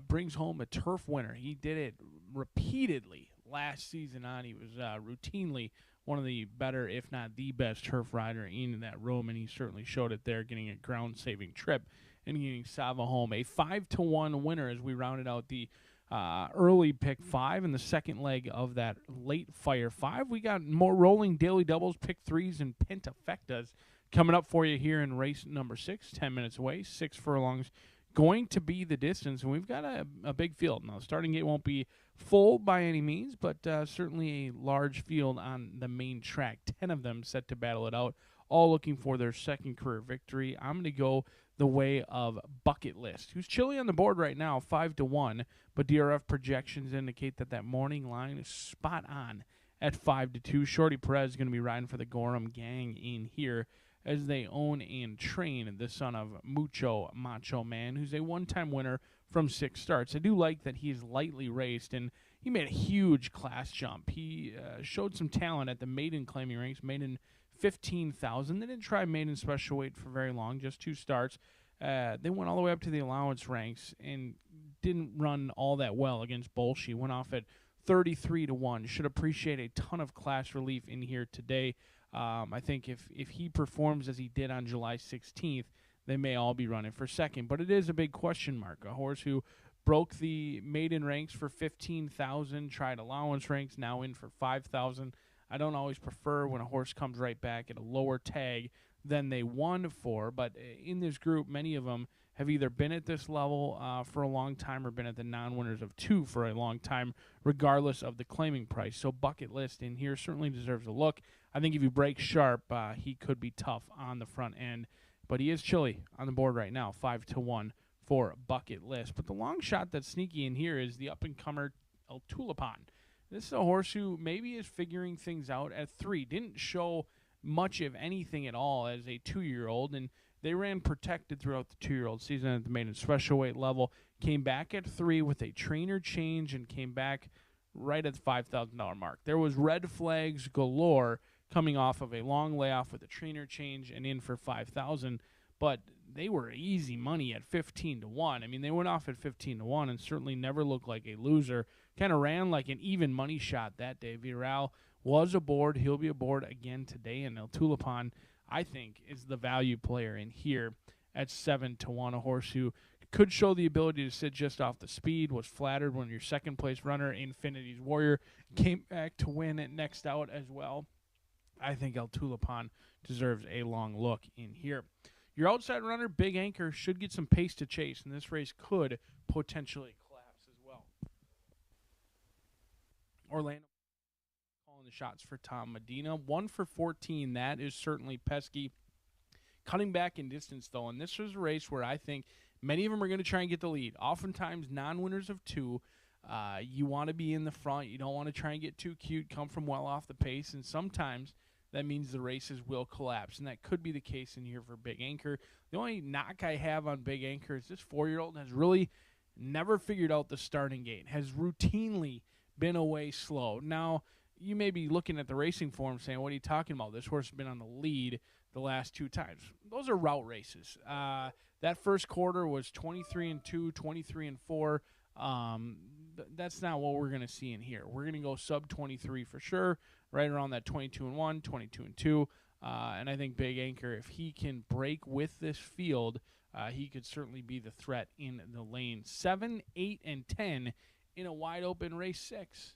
Speaker 7: brings home a turf winner. He did it repeatedly last season on. He was routinely one of the better, if not the best, turf rider in that room, and he certainly showed it there, getting a ground-saving trip and getting Sava home. A 5-1 winner as we rounded out the early pick 5 in the second leg of that late fire 5. We got more rolling daily doubles, pick 3s, and pentafectas coming up for you here in race number 6, 10 minutes away, 6 furlongs. Going to be the distance, and we've got a big field. Now, the starting gate won't be full by any means, but certainly a large field on the main track. 10 of them set to battle it out, all looking for their second career victory. I'm going to go the way of Bucket List, who's chilly on the board right now, 5-1, but DRF projections indicate that morning line is spot on at 5-2. Shorty Perez is going to be riding for the Gorham gang in here, as they own and train the son of Mucho Macho Man, who's a one-time winner from 6 starts. I do like that he's lightly raced, and he made a huge class jump. He showed some talent at the maiden claiming ranks, maiden 15,000. They didn't try maiden special weight for very long, just 2 starts. They went all the way up to the allowance ranks and didn't run all that well against Bolshe. Went off at 33-1. Should appreciate a ton of class relief in here today. I think if he performs as he did on July 16th, they may all be running for second. But it is a big question mark. A horse who broke the maiden ranks for 15,000, tried allowance ranks, now in for 5,000. I don't always prefer when a horse comes right back at a lower tag than they won for. But in this group, many of them have either been at this level for a long time or been at the non-winners of 2 for a long time, regardless of the claiming price. So Bucket List in here certainly deserves a look. I think if you break sharp, he could be tough on the front end. But he is chilly on the board right now, 5-1 for Bucket List. But the long shot that's sneaky in here is the up-and-comer El Tulipan. This is a horse who maybe is figuring things out at 3. Didn't show much of anything at all as a 2-year-old, and they ran protected throughout the 2-year-old season at the maiden special weight level. Came back at 3 with a trainer change and came back right at the $5,000 mark. There was red flags galore coming off of a long layoff with a trainer change and in for 5,000, but they were easy money at 15-1. I mean, they went off at 15-1 and certainly never looked like a loser. Kind of ran like an even money shot that day. Viral was aboard. He'll be aboard again today, and El Tulipan, I think, is the value player in here at 7-1. A horse who could show the ability to sit just off the speed, was flattered when your second-place runner, Infinity's Warrior, came back to win it next out as well. I think El Tulipan deserves a long look in here. Your outside runner, Big Anchor, should get some pace to chase, and this race could potentially collapse as well. Orlando calling the shots for Tom Medina. 1 for 14, that is certainly pesky. Cutting back in distance, though, and this was a race where I think many of them are going to try and get the lead. Oftentimes, non-winners of 2, you want to be in the front. You don't want to try and get too cute, come from well off the pace, and sometimes that means the races will collapse, and that could be the case in here for Big Anchor. The only knock I have on Big Anchor is this 4-year-old has really never figured out the starting gate, has routinely been away slow. Now, you may be looking at the racing form saying, what are you talking about? This horse has been on the lead the last 2 times. Those are route races. That first quarter was 23-2, 23-4. That's not what we're going to see in here. We're going to go sub-23 for sure, right around that 22-1, 22-2. And I think Big Anchor, if he can break with this field, he could certainly be the threat in the lane. 7, 8, and 10 in a wide-open race 6.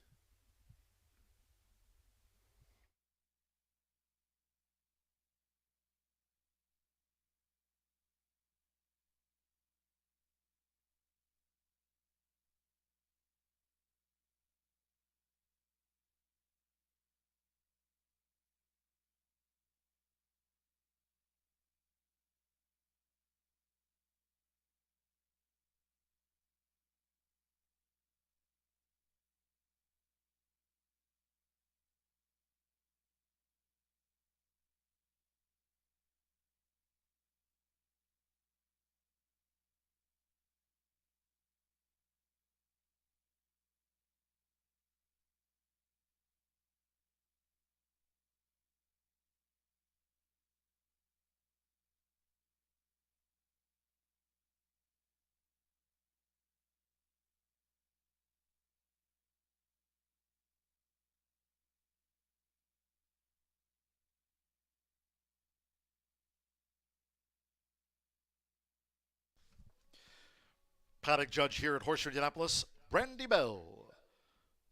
Speaker 1: Paddock judge here at Horseshoe Indianapolis, Brandy Bell,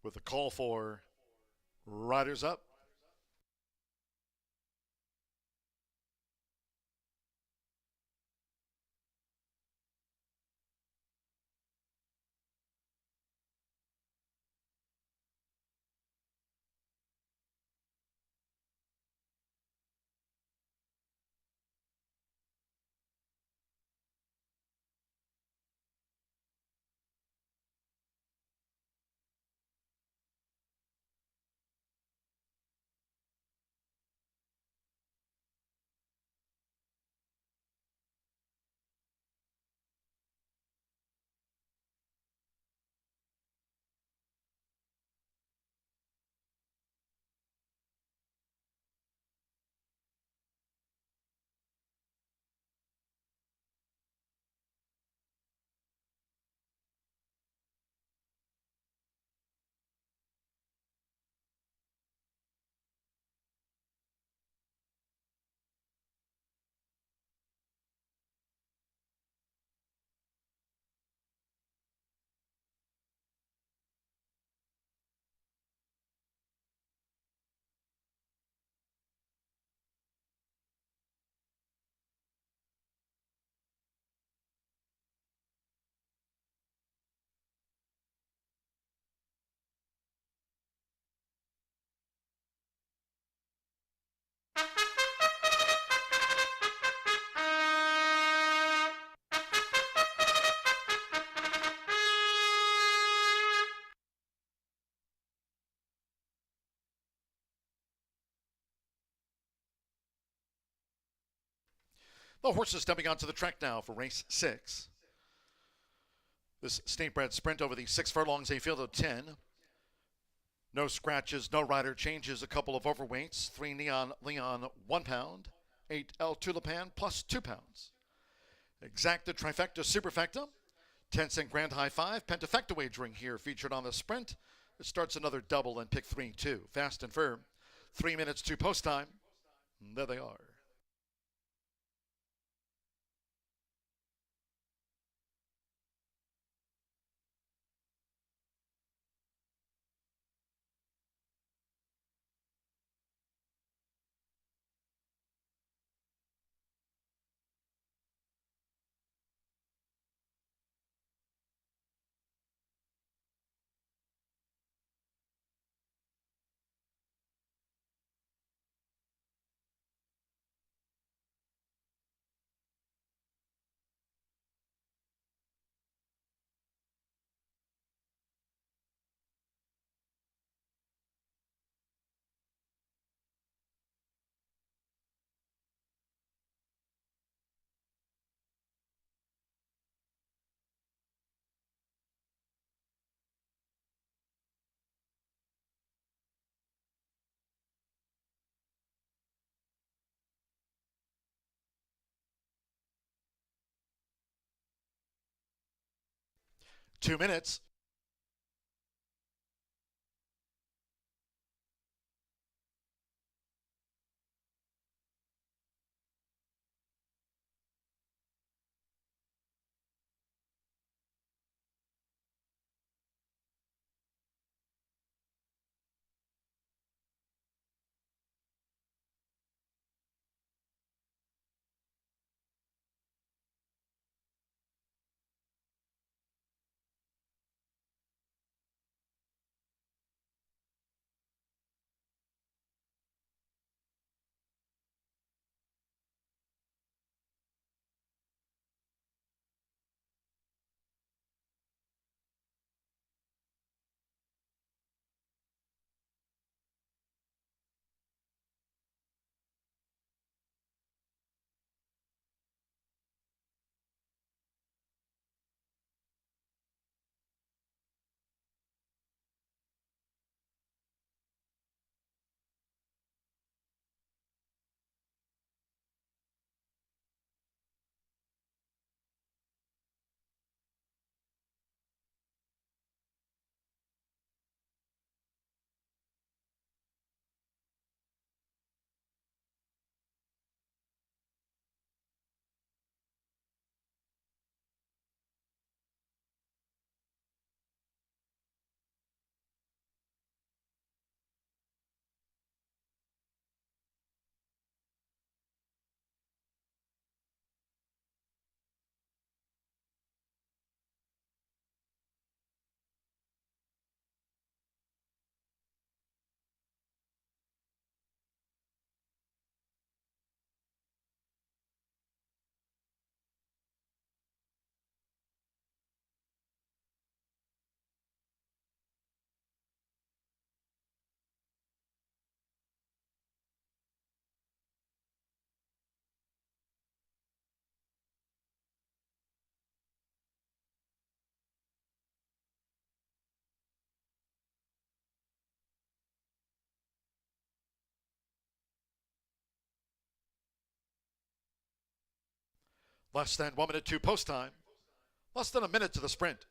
Speaker 1: with a call for riders up. The horses stepping onto the track now for race 6. This state-bred sprint over the 6 furlongs, a field of 10. No scratches, no rider changes, a couple of overweights. 3 Neon Leon, 1 pound. 8 El Tulipan, plus 2 pounds. Exacta, Trifecta, Superfecta. 10-cent Grand High 5. Pentafecta wagering here featured on the sprint. It starts another double in pick 3, 2. Fast and firm. 3 minutes to post time. There they are. Two minutes. Less than 1 minute to post time. Less than a minute to the sprint.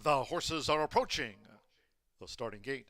Speaker 1: The horses are approaching the starting gate.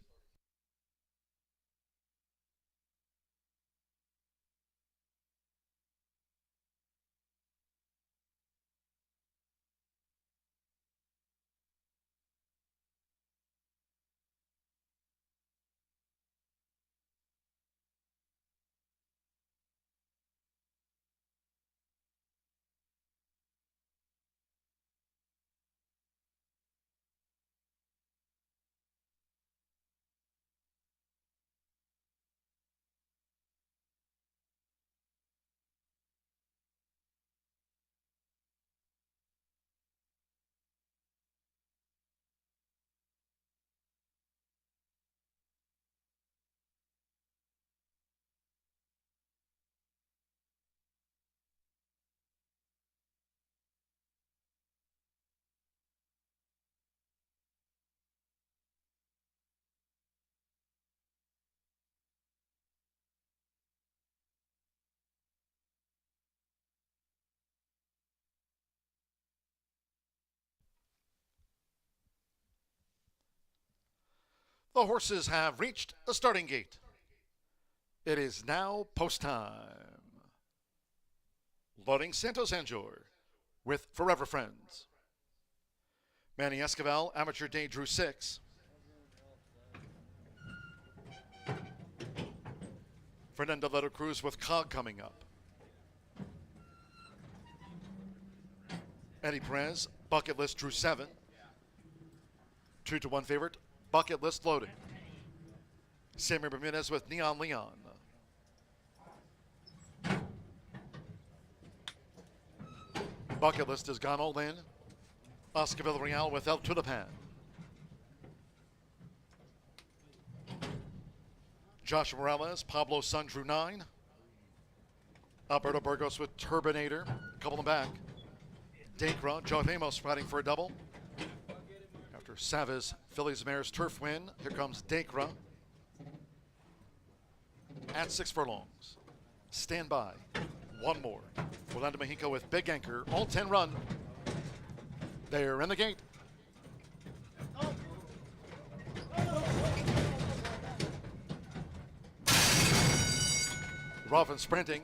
Speaker 1: The horses have reached the starting gate. It is now post time. Loading Santos Anjor with Forever Friends. Manny Esquivel, Amateur Day, drew 6. Fernando Leto Cruz with Cog coming up. Eddie Perez, Bucket List, drew 7. 2-1 favorite, Bucket List loading. Sammy Bermudez with Neon Leon. Bucket List has gone all in. Oscar Villarreal with El Tulipan. Josh Morales, Pablo Sun drew 9. Alberto Burgos with Turbinator, a couple in the back. Dacra, Joe Ramos fighting for a double. After Savas, Phillies Mares turf win, here comes Dacra. At 6 furlongs. Stand by. One more. Orlando Mexico with Big Anchor, all 10 run. They're in the gate. Rough and sprinting.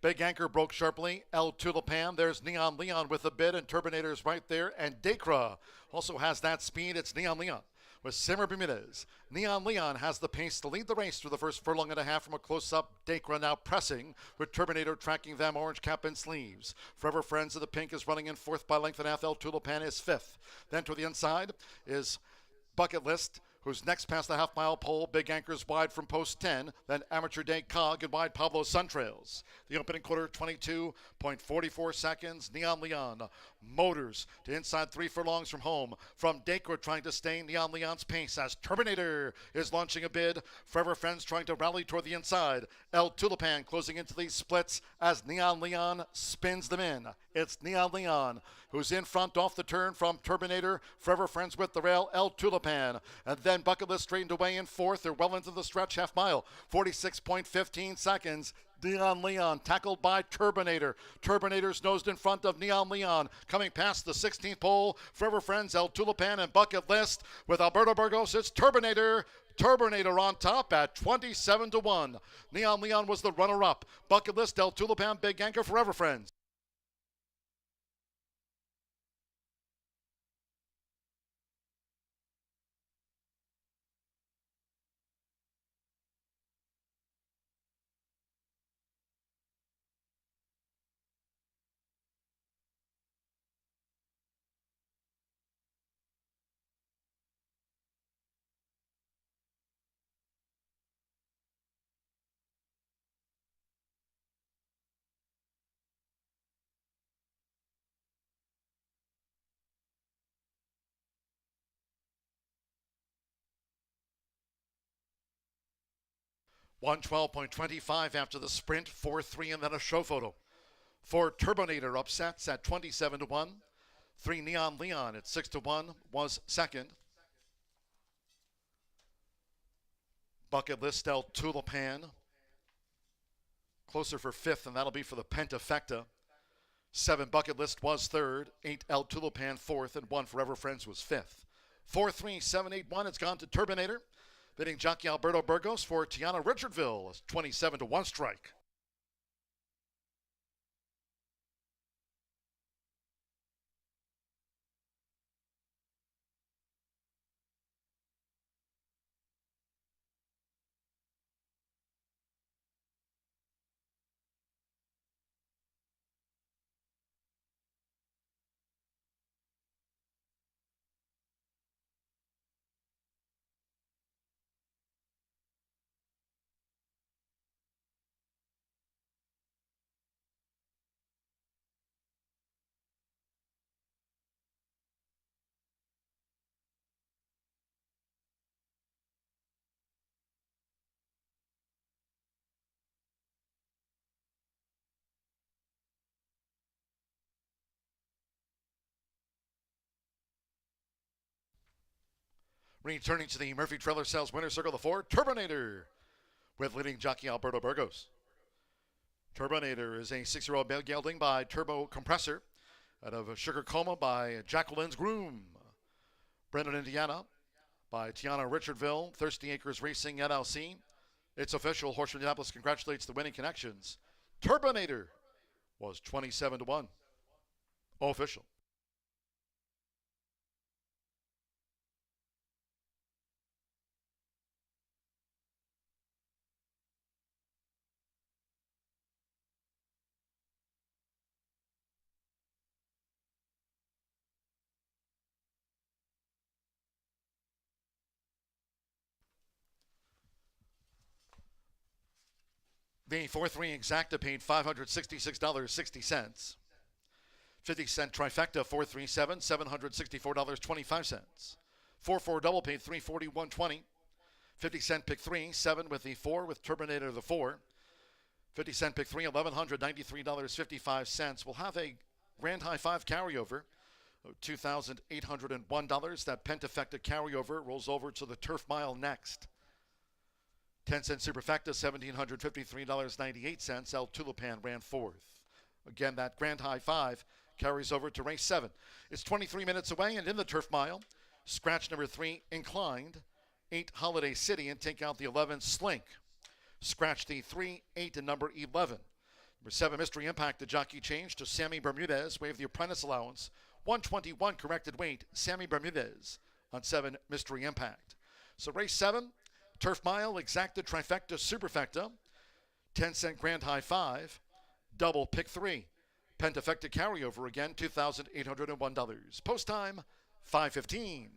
Speaker 1: Big Anchor broke sharply. El Tulipan. There's Neon Leon with a bid, and Turbinator's right there. And Dacra also has that speed. It's Neon Leon with Simmer Bermudez. Neon Leon has the pace to lead the race through the first furlong and a half from a close-up. Dacra now pressing with Turbinator tracking them, orange cap and sleeves. Forever Friends of the Pink is running in 4th by length and a half. El Tulipan is 5th. Then to the inside is Bucket List who's next past the half-mile pole. Big Anchors wide from post 10. Then Amateur Day Cog and wide Pablo Suntrails. The opening quarter, 22.44 seconds. Neon Leon motors to inside 3 furlongs from home. From Dacre trying to stay Neon Leon's pace as Turbinator is launching a bid. Forever Friends trying to rally toward the inside. El Tulipan closing into these splits as Neon Leon spins them in. It's Neon Leon who's in front off the turn from Turbinator. Forever Friends with the rail, El Tulipan. And then Bucket List straightened away in fourth. They're well into the stretch, half mile. 46.15 seconds. Neon Leon tackled by Turbinator. Turbinator's nosed in front of Neon Leon. Coming past the 16th pole, Forever Friends, El Tulipan, and Bucket List. With Alberto Burgos, it's Turbinator. Turbinator on top at 27-1. Neon Leon was the runner-up. Bucket List, El Tulipan, Big Anchor, Forever Friends. $112.25 after the sprint, 4-3, and then a show photo. For Turbinator upsets at 27-1. 3 Neon Leon at 6-1 was second. Bucket List, El Tulipan closer for fifth, and that'll be for the Pentafecta. 7 Bucket List was third. 8 El Tulipan fourth, and 1 Forever Friends was fifth. 4-3, 7-8-1. It's gone to Turbinator. Bidding jockey Alberto Burgos for Tiana Richardville, 27-1 strike. Returning to the Murphy Trailer Sales winner circle, the 4, Turbinator, with leading jockey Alberto Burgos. Turbinator is a 6-year-old male gelding by Turbo Compressor, out of Sugar Coma by Jacqueline's Groom. Brendan, Indiana, by Tiana Richardville, Thirsty Acres Racing LLC. It's official. Horseshoe Indianapolis congratulates the winning connections. Turbinator was 27-1. Official. The 4-3 Exacta paid $566.60. 50-cent trifecta 437, $764.25. 4-4 double paid $341.20. 50-cent pick 3, 7 with the 4 with Turbinator the 4. 50-cent pick 3, $1,193.55. We'll have a Grand High 5 carryover, $2,801. That Pentafecta carryover rolls over to the Turf Mile next. 10-cent Superfecta, $1,753.98. El Tulipan ran fourth. Again, that Grand High 5 carries over to race 7. It's 23 minutes away, and in the Turf Mile, scratch number 3, Inclined, 8, Holiday City, and take out the 11, Slink. Scratch the 3, 8, and number 11. Number 7, Mystery Impact, the jockey change to Sammy Bermudez. Waive the apprentice allowance. 121 corrected weight, Sammy Bermudez on 7, Mystery Impact. So race 7, Turf Mile, Exacta, Trifecta, Superfecta, 10-cent Grand High 5, double pick 3. Pentafecta carryover again, $2,801. Post time, 5:15.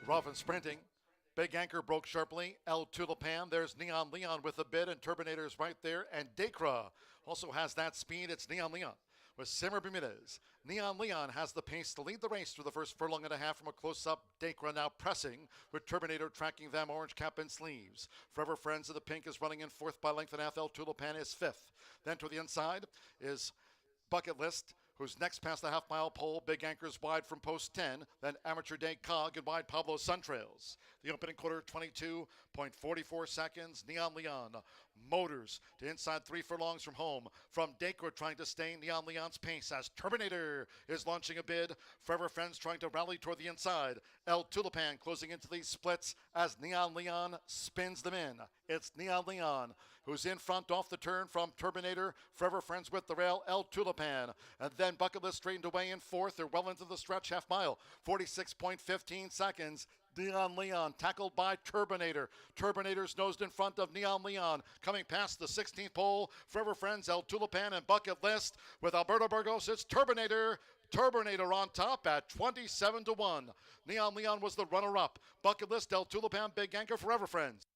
Speaker 1: Rough and sprinting. Big Anchor broke sharply. El Tulipan. There's Neon Leon with a bid, and Turbinator's right there. And Dacra also has that speed. It's Neon Leon with Simmer Bermudez. Neon Leon has the pace to lead the race through the first furlong and a half from a close-up. Dacra now pressing with Turbinator tracking them, orange cap and sleeves. Forever Friends of the Pink is running in fourth by length and a half. El Tulipan is fifth. Then to the inside is Bucket List, who's next past the half-mile pole. Big Anchor's wide from post 10. Then Amateur Day Cog and wide Pablo Suntrails. The opening quarter, 22.44 seconds. Neon Leon motors to inside 3 furlongs from home. From Dacre trying to stay Neon Leon's pace as Turbinator is launching a bid. Forever Friends trying to rally toward the inside. El Tulipan closing into these splits as Neon Leon spins them in. It's Neon Leon who's in front off the turn from Turbinator. Forever Friends with the rail. El Tulipan. And then Bucket List straightened away in fourth. They're well into the stretch, half mile. 46.15 seconds. Neon Leon tackled by Turbinator. Turbinator's nosed in front of Neon Leon. Coming past the 16th pole, Forever Friends, El Tulipan, and Bucket List. With Alberto Burgos, it's Turbinator. Turbinator on top at 27-1. Neon Leon was the runner-up. Bucket List, El Tulipan, Big Anchor, Forever Friends.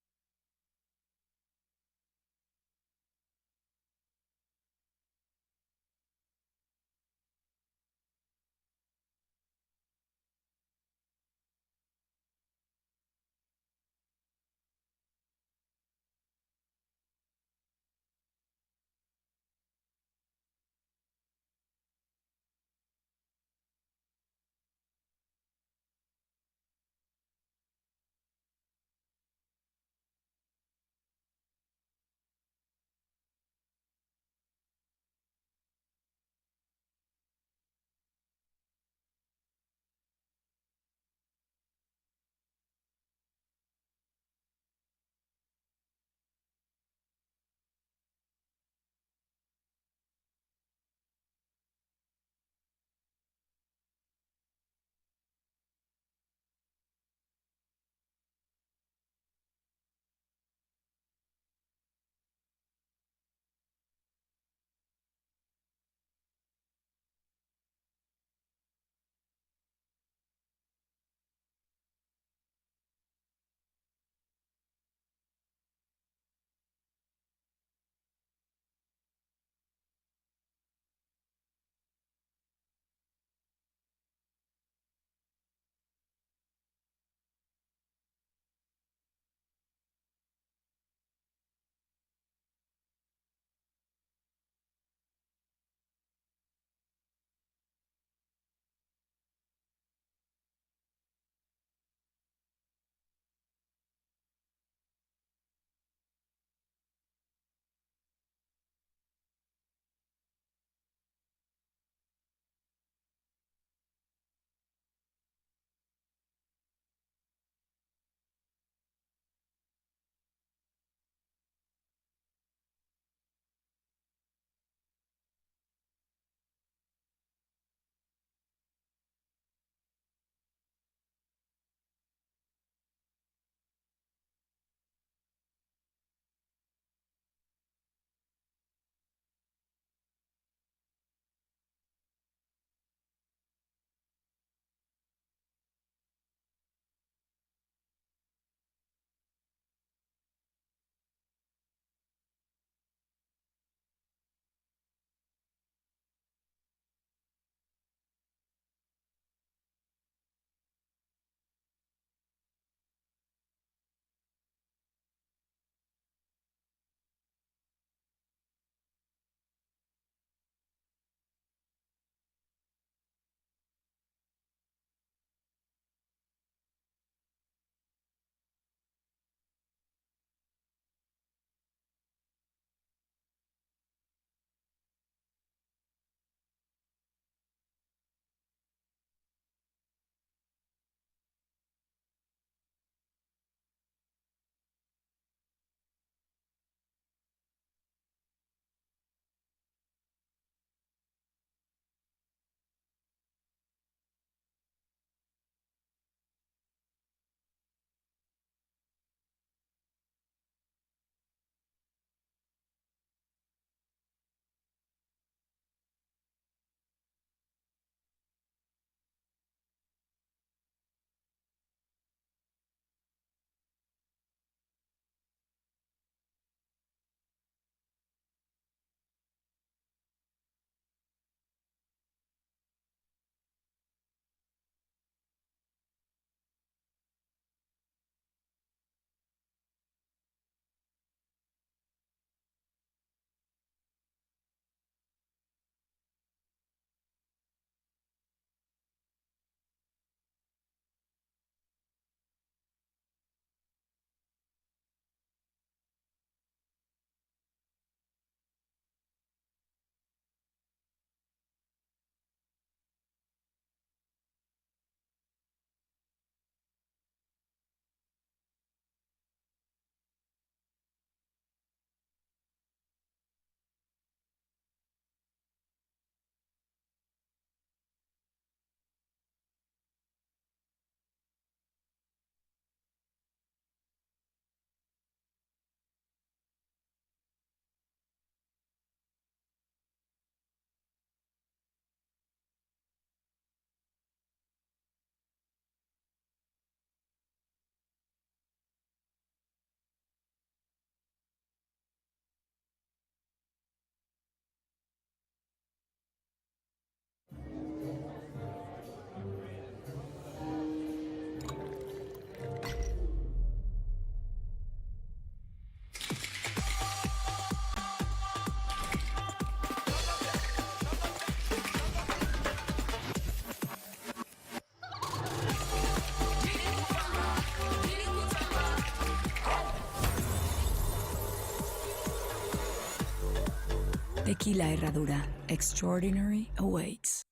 Speaker 5: Tequila Herradura. Extraordinary awaits.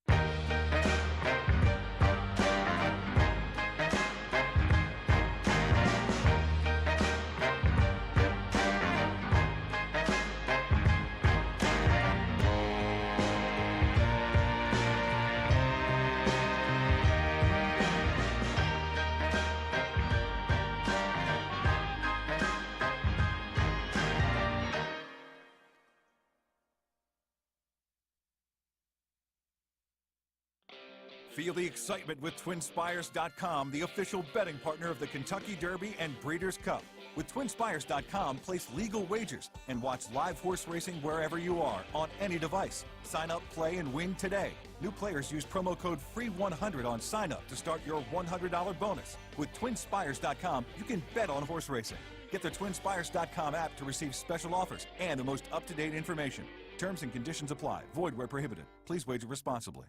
Speaker 6: Feel the excitement with TwinSpires.com, the official betting partner of the Kentucky Derby and Breeders' Cup. With TwinSpires.com, place legal wagers and watch live horse racing wherever you are on any device. Sign up, play, and win today. New players use promo code FREE100 on sign up to start your $100 bonus. With TwinSpires.com, you can bet on horse racing. Get the TwinSpires.com app to receive special offers and the most up-to-date information. Terms and conditions apply. Void where prohibited. Please wager responsibly.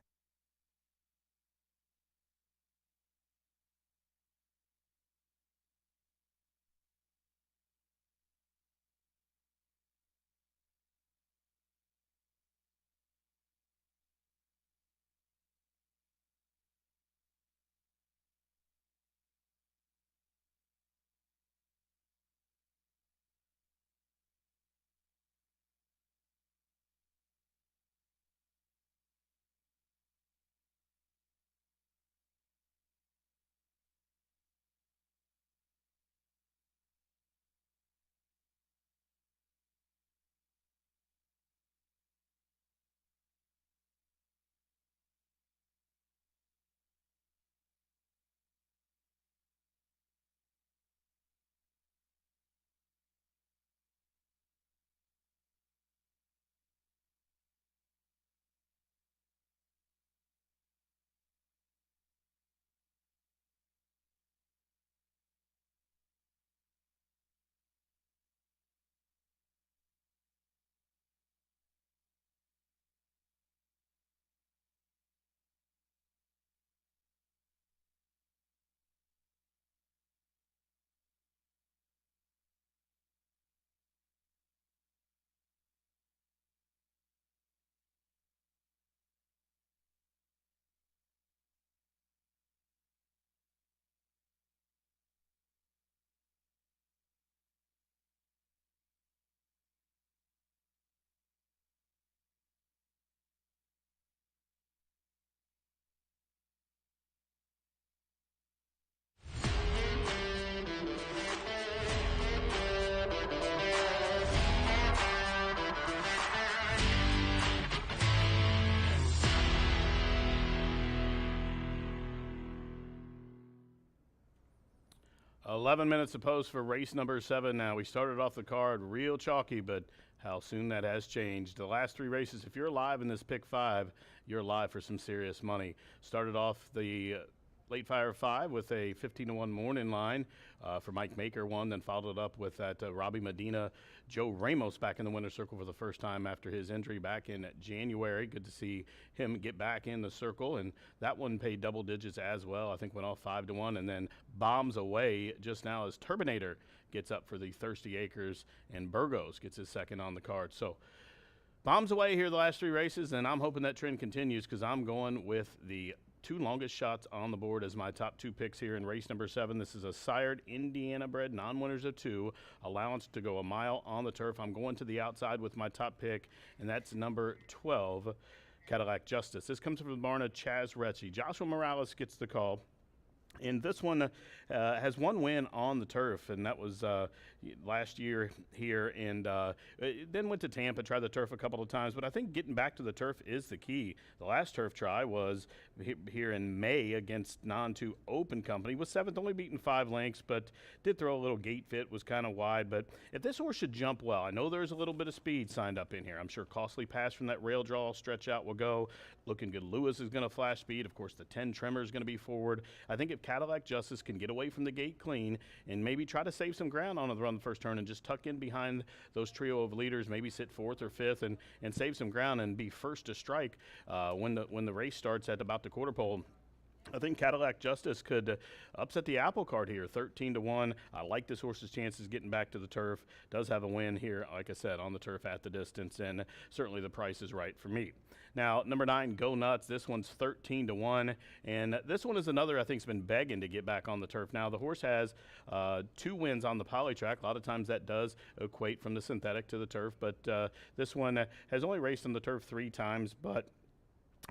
Speaker 2: $11 minutes to post for race number 7 now. We started off the card real chalky, but how soon that has changed. The last 3 races, if you're live in this pick 5, you're live for some serious money. Started off the late fire 5 with a 15-1 morning line for Mike Maker won, then followed it up with that Robbie Medina, Joe Ramos back in the winner's circle for the first time after his injury back in January. Good to see him get back in the circle, and that one paid double digits as well. I think went off 5-1, and then bombs away just now as Turbinator gets up for the Thirsty Acres, and Burgos gets his second on the card. So bombs away here the last 3 races, and I'm hoping that trend continues because I'm going with the 2 longest shots on the board as my top 2 picks here in race number 7. This is a sired Indiana bred non-winners of 2, allowance to go a mile on the turf. I'm going to the outside with my top pick, and that's number 12, Cadillac Justice. This comes from the barn of Chaz Retchie. Joshua Morales gets the call. And this one has 1 win on the turf, and that was last year here. And then went to Tampa, tried the turf a couple of times. But I think getting back to the turf is the key. The last turf try was here in May against Non-2 Open Company. Was 7th, only beaten 5 lengths, but did throw a little gate fit, was kind of wide. But if this horse should jump well, I know there's a little bit of speed signed up in here. I'm sure Costly Pass from that rail draw stretch out will go. Looking good. Lewis is going to flash speed. Of course, the 10 Tremor is going to be forward. I think if Cadillac Justice can get away from the gate clean and maybe try to save some ground on the run the first turn and just tuck in behind those trio of leaders, maybe sit 4th or 5th and save some ground and be first to strike when the race starts at about the quarter pole, I think Cadillac Justice could upset the apple cart here, 13-1. I like this horse's chances getting back to the turf. Does have a win here, like I said, on the turf at the distance, and certainly the price is right for me. Now, number 9, Go Nuts. This one's 13-1, and this one is another I think's been begging to get back on the turf. Now, the horse has 2 wins on the poly track. A lot of times that does equate from the synthetic to the turf, but this one has only raced on the turf 3 times, but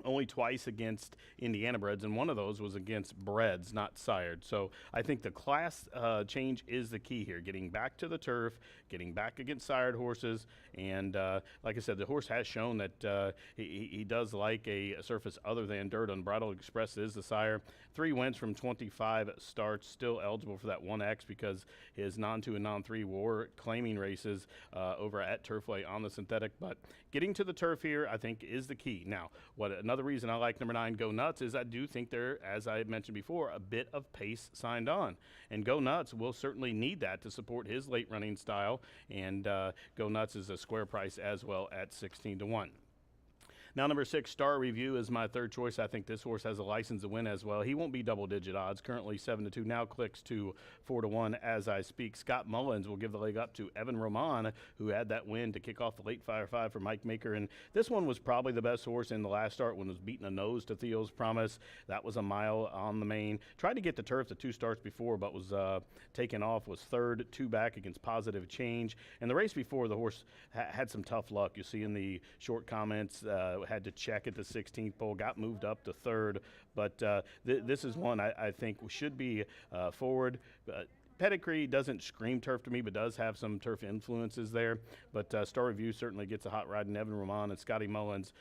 Speaker 2: only twice against Indiana breds, and one of those was against breds, not sired. So I think the class change is the key here, getting back to the turf, getting back against sired horses, and like I said, the horse has shown that he does like a surface other than dirt. Unbridled Express is the sire. 3 wins from 25 starts, still eligible for that 1X because his non-2 and non-3 were claiming races over at Turfway on the synthetic, but getting to the turf here I think is the key. Now, another reason I like number 9, Go Nuts, is I do think there, as I mentioned before, a bit of pace signed on. And Go Nuts will certainly need that to support his late running style. And Go Nuts is a square price as well at 16-1. Now, number 6, Star Review is my third choice. I think this horse has a license to win as well. He won't be double-digit odds. Currently 7-2. Now clicks to 4-1 as I speak. Scott Mullins will give the leg up to Evan Roman, who had that win to kick off the late Fire 5 for Mike Maker. And this one was probably the best horse in the last start when it was beating a nose to Theo's Promise. That was a mile on the main. Tried to get the turf the 2 starts before, but was taken off. Was third, 2 back against Positive Change. And the race before, the horse had some tough luck. You see in the short comments, had to check at the 16th pole, got moved up to 3rd, but this is one I think should be forward. Pedigree doesn't scream turf to me, but does have some turf influences there. But Star Review certainly gets a hot ride in Evan Roman, and Scotty Mullins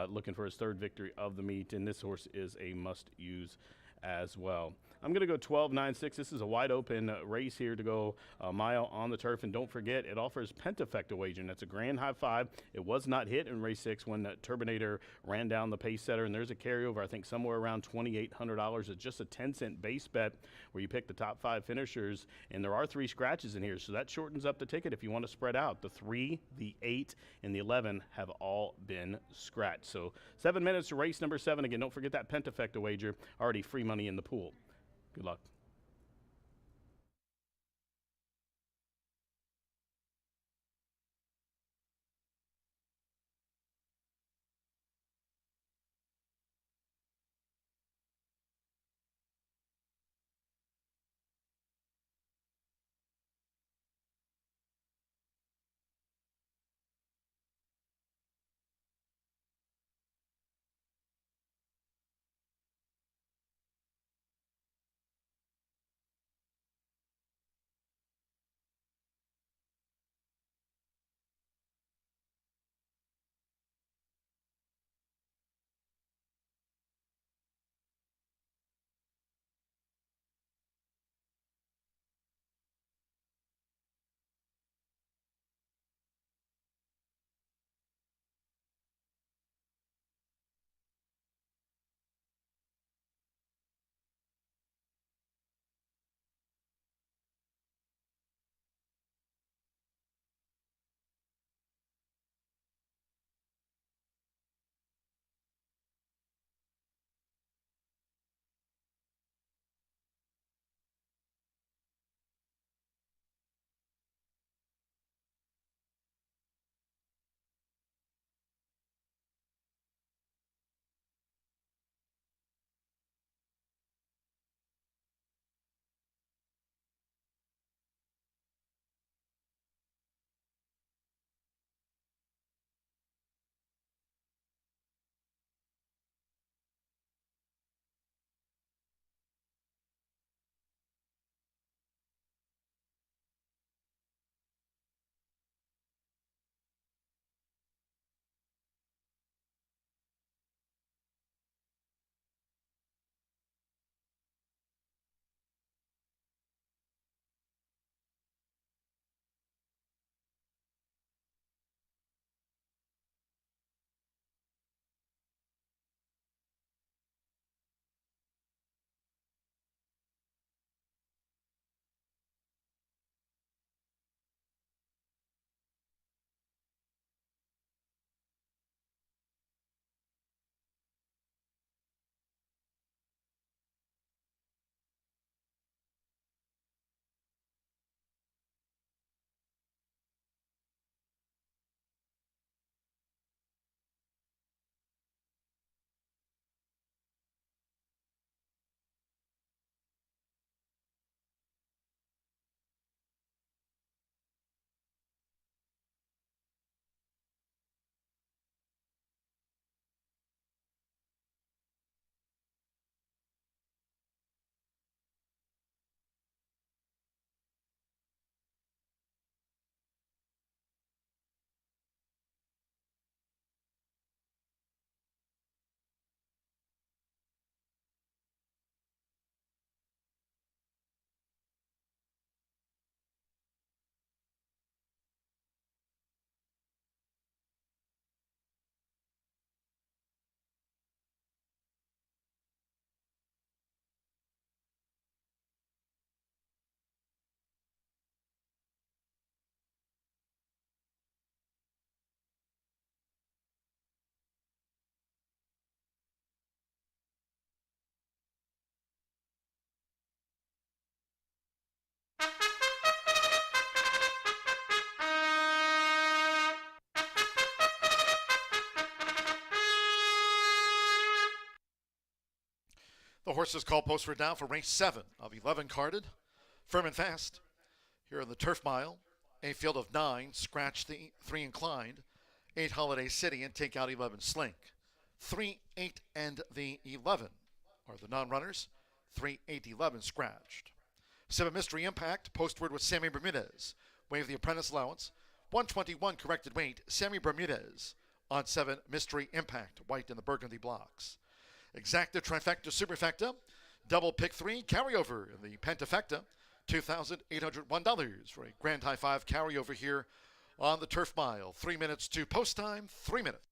Speaker 2: looking for his 3rd victory of the meet, and this horse is a must-use as well. I'm going to go 12-9-6. This is a wide open race here to go a mile on the turf. And don't forget, it offers pentafecta wagering. That's a grand high 5. It was not hit in race 6 when Turbinator ran down the pace setter. And there's a carryover, I think, somewhere around $2,800. It's just a 10-cent base bet where you pick the top 5 finishers. And there are 3 scratches in here. So that shortens up the ticket if you want to spread out. The 3, the 8, and the 11 have all been scratched. So 7 minutes to race number 7. Again, don't forget that pentafecta wager. Already free money in the pool. Good luck.
Speaker 1: The horses call postward now for race 7 of 11 carded. Firm and fast. Here in the turf mile, a field of 9, scratch the 3 inclined, 8 Holiday City, and take out 11 Slink. 3, 8, and the 11 are the non-runners. 3, 8, 11 scratched. 7 Mystery Impact, postward with Sammy Bermudez. Wave the apprentice allowance. 121 corrected weight, Sammy Bermudez on 7 Mystery Impact, white in the burgundy blocks. Exacta, trifecta, superfecta, double pick 3, carryover in the pentafecta, $2,801 for a grand high 5 carryover here on the turf mile. 3 minutes to post time, 3 minutes.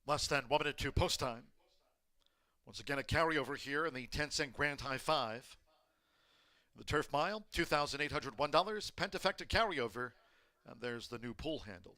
Speaker 1: Less than 1 minute to post time. Once again, a carryover here in the 10-cent Grand High 5. The Turf Mile, $2,801, Pentafecta carryover, and there's the new pull handle.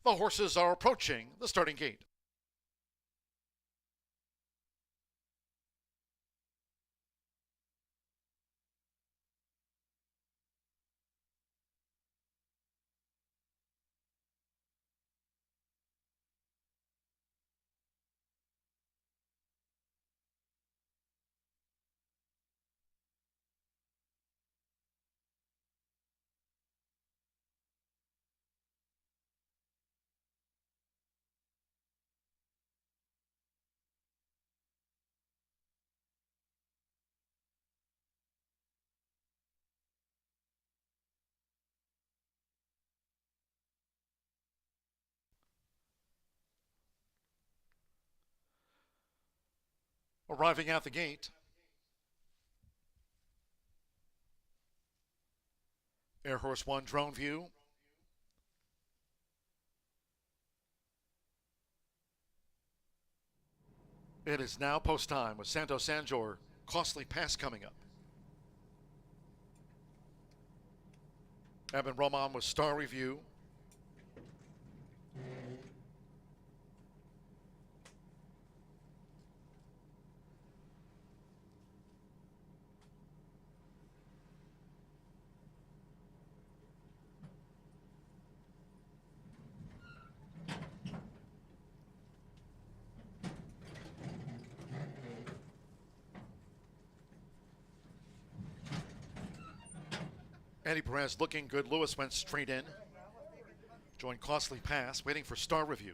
Speaker 1: The horses are approaching the starting gate. Arriving at the gate, Air Horse 1 drone view. It is now post time with Santo Sanjor, Costly Pass coming up. Evan Roman with Star Review. Eddie Perez looking good. Lewis went straight in. Joined Costly Pass, waiting for Star Review.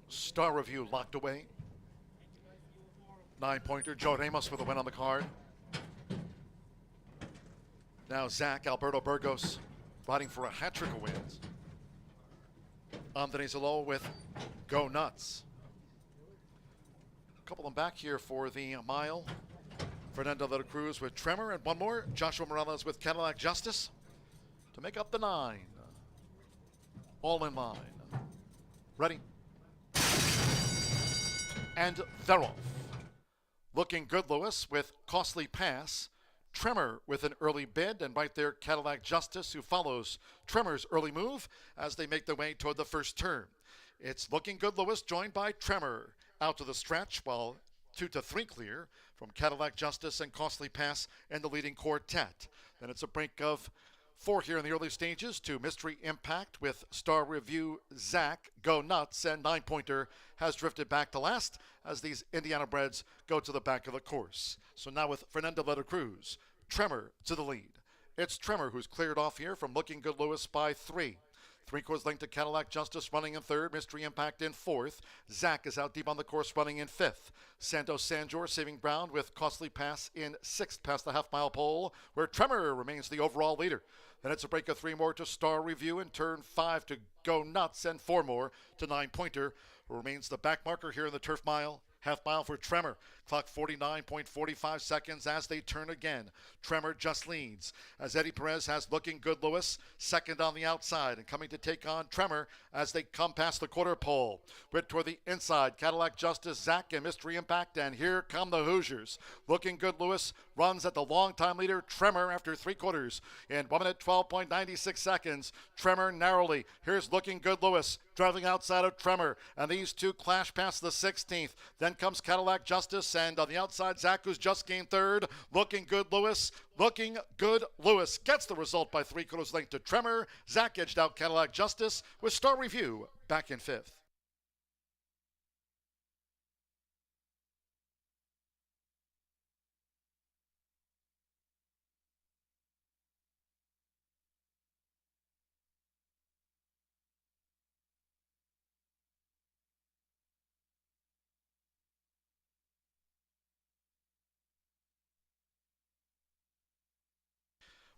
Speaker 1: Star Review locked away. 9-pointer, Joe Ramos with a win on the card. Now Zach Alberto Burgos fighting for a hat trick of wins. Andres Alo with Go Nuts. A couple of them back here for the mile. Fernando de la Cruz with Tremor, and one more, Joshua Morales with Cadillac Justice to make up the 9. All in line. Ready. And they're off. Looking good, Lewis, with Costly Pass. Tremor with an early bid, and right there, Cadillac Justice, who follows Tremor's early move as they make their way toward the first turn. It's Looking Good, Lewis, joined by Tremor out to the stretch, while 2 to 3 clear from Cadillac Justice and Costly Pass in the leading quartet. Then it's a break of 4 here in the early stages to Mystery Impact with Star Review, Zach, Go Nuts, and 9-pointer has drifted back to last as these Indiana breds go to the back of the course. So now with Fernando de la Cruz, Tremor to the lead. It's Tremor who's cleared off here from Looking Good Lewis by 3. 3/4 length to Cadillac Justice running in 3rd. Mystery Impact in 4th. Zach is out deep on the course running in 5th. Santos Sanjor saving ground with Costly Pass in 6th past the half-mile pole, where Tremor remains the overall leader. Then it's a break of 3 more to Star Review in turn 5 to Go Nuts, and 4 more to 9-pointer, who remains the back marker here in the Turf Mile, Half mile for Tremor. Clock 49.45 seconds as they turn again. Tremor just leads as Eddie Perez has Looking Good Lewis second on the outside and coming to take on Tremor as they come past the quarter pole. Bit toward the inside, Cadillac Justice, Zach, and Mystery Impact, and here come the Hoosiers. Looking Good Lewis runs at the longtime leader Tremor after 3 quarters in 1 minute 12.96 seconds. Tremor narrowly. Here's Looking Good Lewis driving outside of Tremor, and these two clash past the 16th. Then comes Cadillac Justice, and on the outside, Zach, who's just gained third. Looking Good Lewis. Looking Good Lewis gets the result by 3 quarters length to Tremor. Zach edged out Cadillac Justice with Star Review back in 5th.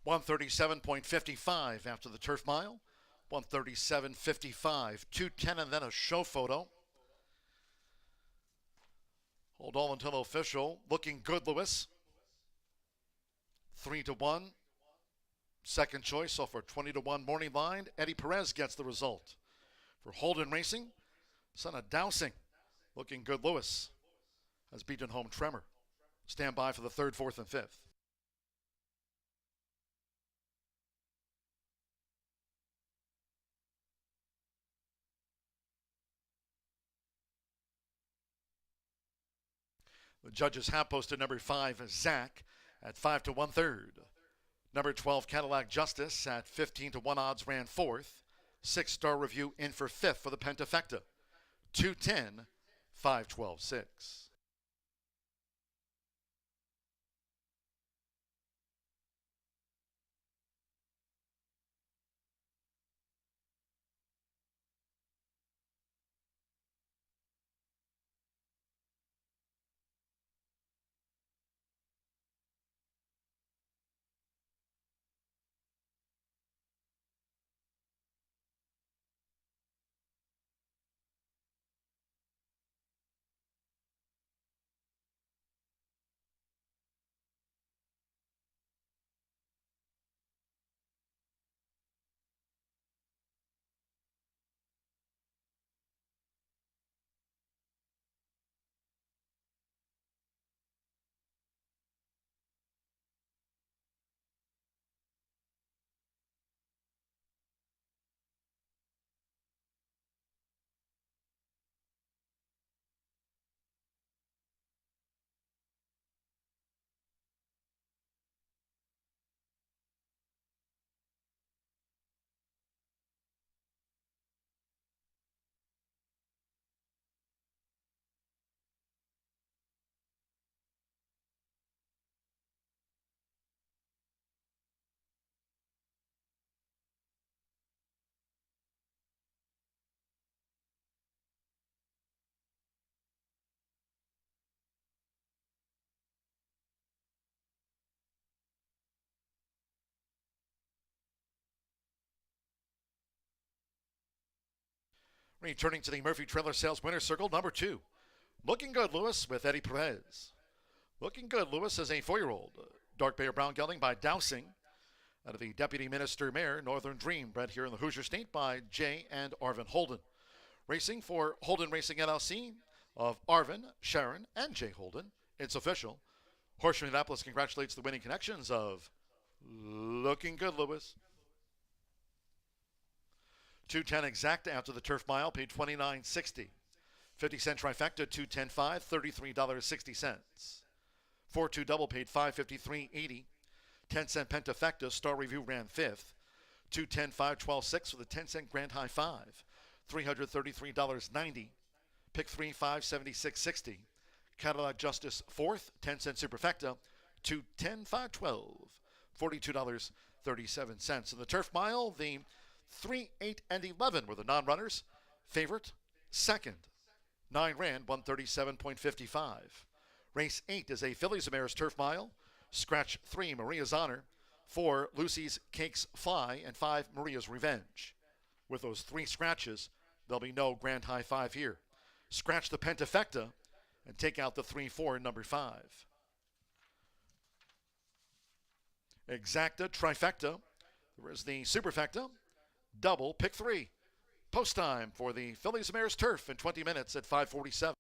Speaker 1: $137.55 after the turf mile. 137.55. 2:10 and then a show photo. Hold on until official. Looking Good Lewis. 3-1. Second choice, so for 20-1 morning line, Eddie Perez gets the result. For Holden Racing, son of Dowsing, Looking Good Lewis has beaten home Tremor. Stand by for the 3rd, 4th, and 5th. The judges have posted number 5, Zach, at 5 to 1/3. Number 12, Cadillac Justice, at 15 to 1 odds, ran 4th. 6-star review in for 5th for the Pentafecta. 2:10, 5:12, 6. Returning to the Murphy Trailer Sales Winner's Circle, number 2, Looking Good Lewis with Eddie Perez. Looking Good Lewis is a 4-year-old. Dark Bay or brown gelding by Dowsing. Out of the Deputy Minister Mare, Northern Dream, bred here in the Hoosier State by Jay and Arvin Holden. Racing for Holden Racing LLC of Arvin, Sharon, and Jay Holden. It's official. Horseshoe Indianapolis congratulates the winning connections of Looking Good Lewis. 2:10 exact after the turf mile, paid $29.60. 50-cent trifecta, $2.10.5, $33.60. 4-2 double paid $5.53.80. 10-cent pentafecta, star review ran 5th. 2.10.5, 12.6 with a 10-cent grand high 5. $333.90. Pick 3, $5.76.60. Cadillac Justice 4th, 10-cent superfecta, $2.10.5, 12. $42.37. In the turf mile, the 3, 8, and 11 were the non-runners. Favorite, second. 9 ran, 137.55. Race 8 is a Fillies and Mares turf mile. Scratch 3, Maria's Honor. 4, Lucy's Cakes Fly. And 5, Maria's Revenge. With those 3 scratches, there'll be no grand high 5 here. Scratch the pentafecta, and take out the 3-4 number 5. Exacta, trifecta. There is the superfecta. Double, pick 3. Post time for the Phillies Mares Turf in 20 minutes at 5:47.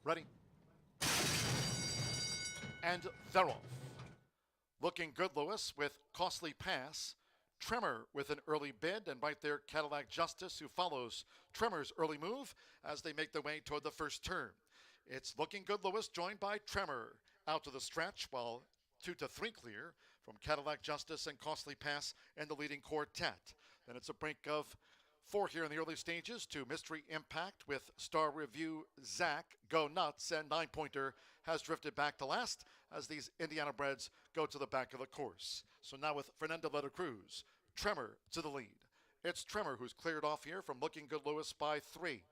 Speaker 1: Ready. And they're off. Looking good, Lewis, with Costly Pass. Tremor with an early bid, and right there, Cadillac Justice, who follows Tremor's early move as they make their way toward the first turn. It's Looking Good, Lewis, joined by Tremor out to the stretch, while 2 to 3 clear from Cadillac Justice and Costly Pass and the leading quartet. Then it's a break of 4 here in the early stages to Mystery Impact with Star Review Zach, Go Nuts, and 9-pointer has drifted back to last as these Indiana breds go to the back of the course. So now with Fernando de la Cruz, Tremor to the lead. It's Tremor who's cleared off here from Looking Good, Lewis by 3.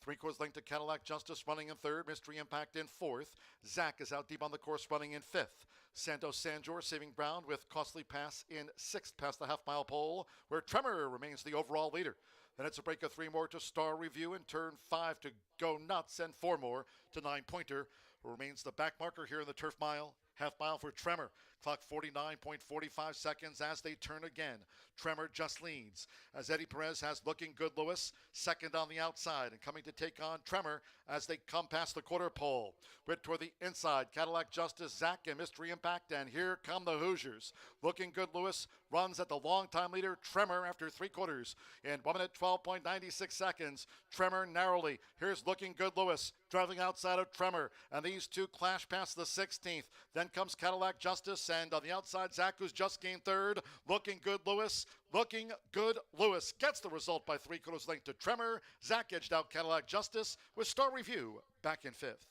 Speaker 1: 3/4 length to Cadillac Justice running in 3rd, Mystery Impact in 4th. Zach is out deep on the course running in 5th. Santos Sanjor saving ground with Costly Pass in 6th past the half-mile pole, where Tremor remains the overall leader. Then it's a break of 3 more to Star Review in turn 5 to Go Nuts, and 4 more to 9-pointer, who remains the back marker here in the turf mile. Half mile for Tremor. Clock 49.45 seconds as they turn again. Tremor just leads as Eddie Perez has Looking Good, Lewis second on the outside and coming to take on Tremor as they come past the quarter pole. Bit toward the inside, Cadillac Justice, Zach, and Mystery Impact, and here come the Hoosiers. Looking Good, Lewis runs at the longtime leader Tremor after 3/4 in 1 minute 12.96 seconds. Tremor narrowly. Here's Looking Good, Lewis driving outside of Tremor, and these two clash past the 16th. Then comes Cadillac Justice, and on the outside, Zach, who's just gained 3rd. Looking Good, Lewis. Looking Good, Lewis gets the result by 3/4 length to Tremor. Zach edged out Cadillac Justice with Star Review back in 5th.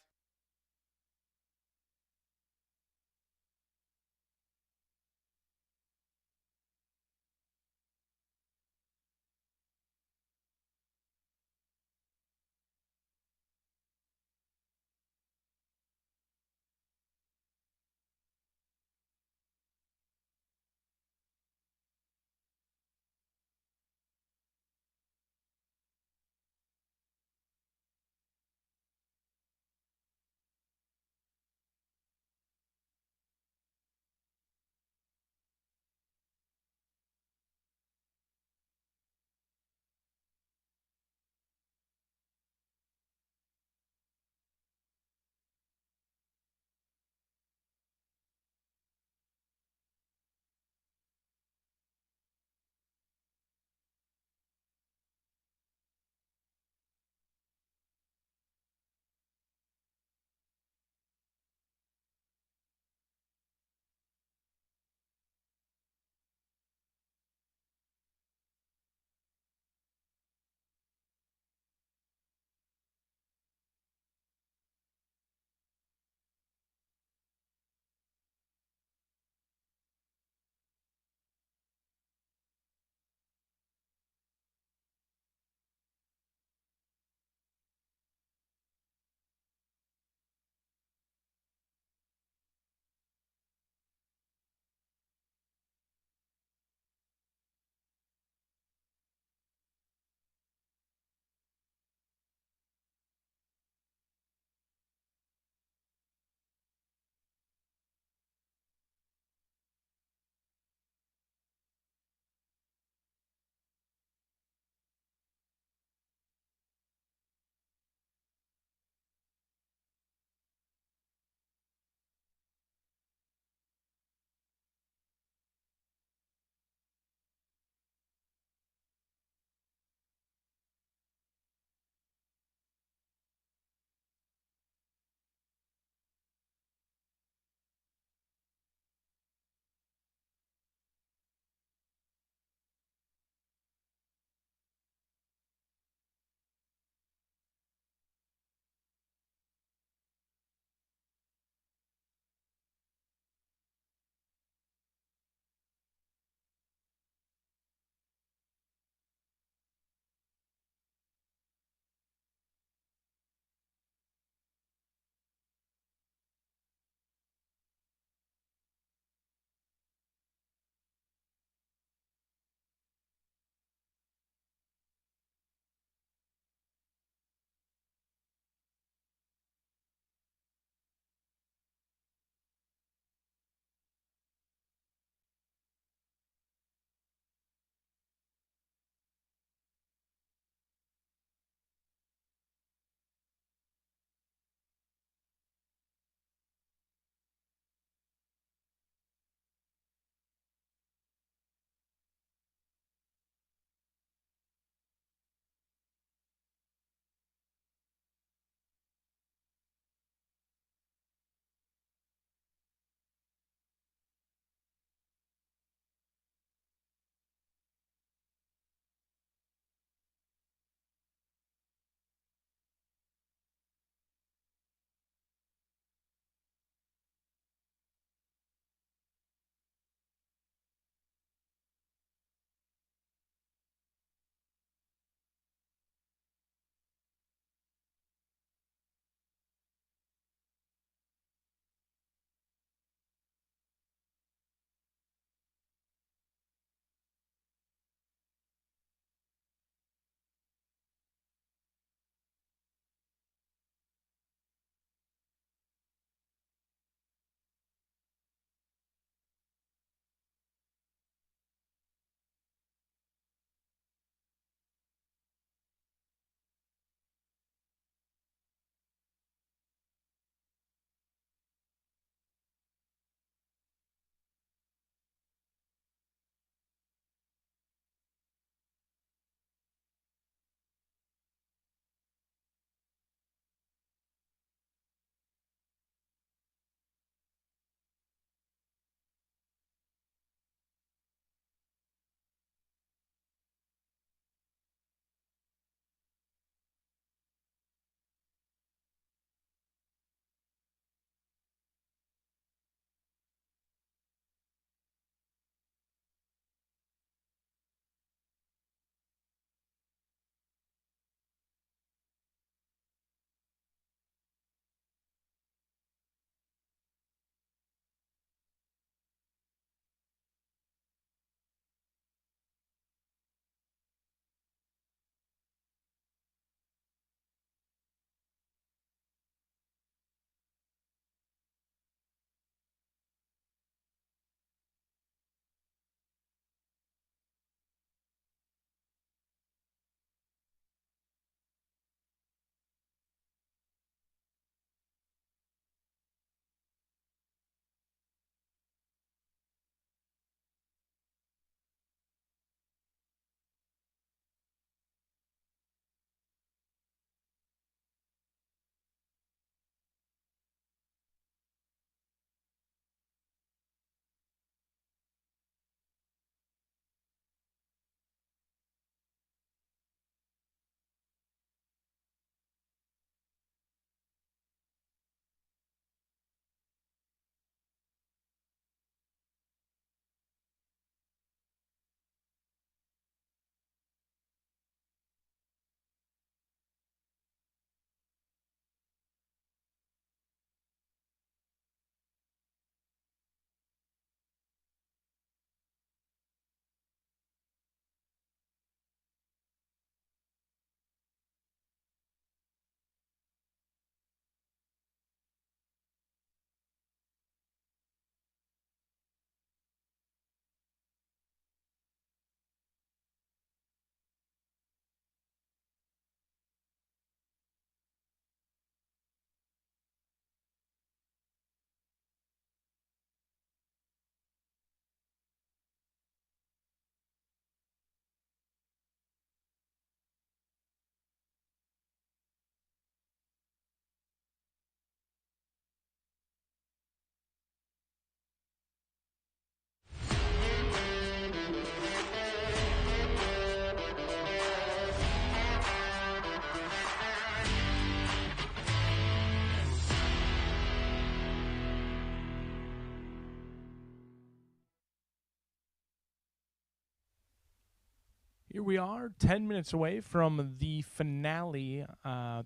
Speaker 7: Here we are, 10 minutes away from the finale,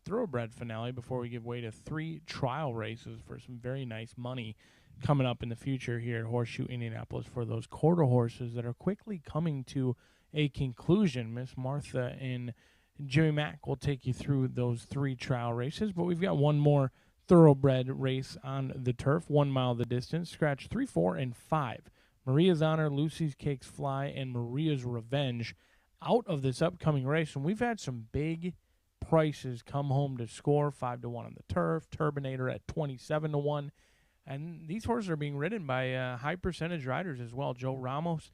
Speaker 7: thoroughbred finale, before we give way to 3 trial races for some very nice money coming up in the future here at Horseshoe Indianapolis for those quarter horses that are quickly coming to a conclusion. Miss Martha and Jimmy Mack will take you through those 3 trial races, but we've got one more thoroughbred race on the turf, 1 mile the distance, scratch 3, 4, and 5. Maria's Honor, Lucy's Cakes Fly, and Maria's Revenge out of this upcoming race. And we've had some big prices come home to score, 5 to 1 on the turf, Turbinator at 27 to 1. And these horses are being ridden by high percentage riders as well. Joe Ramos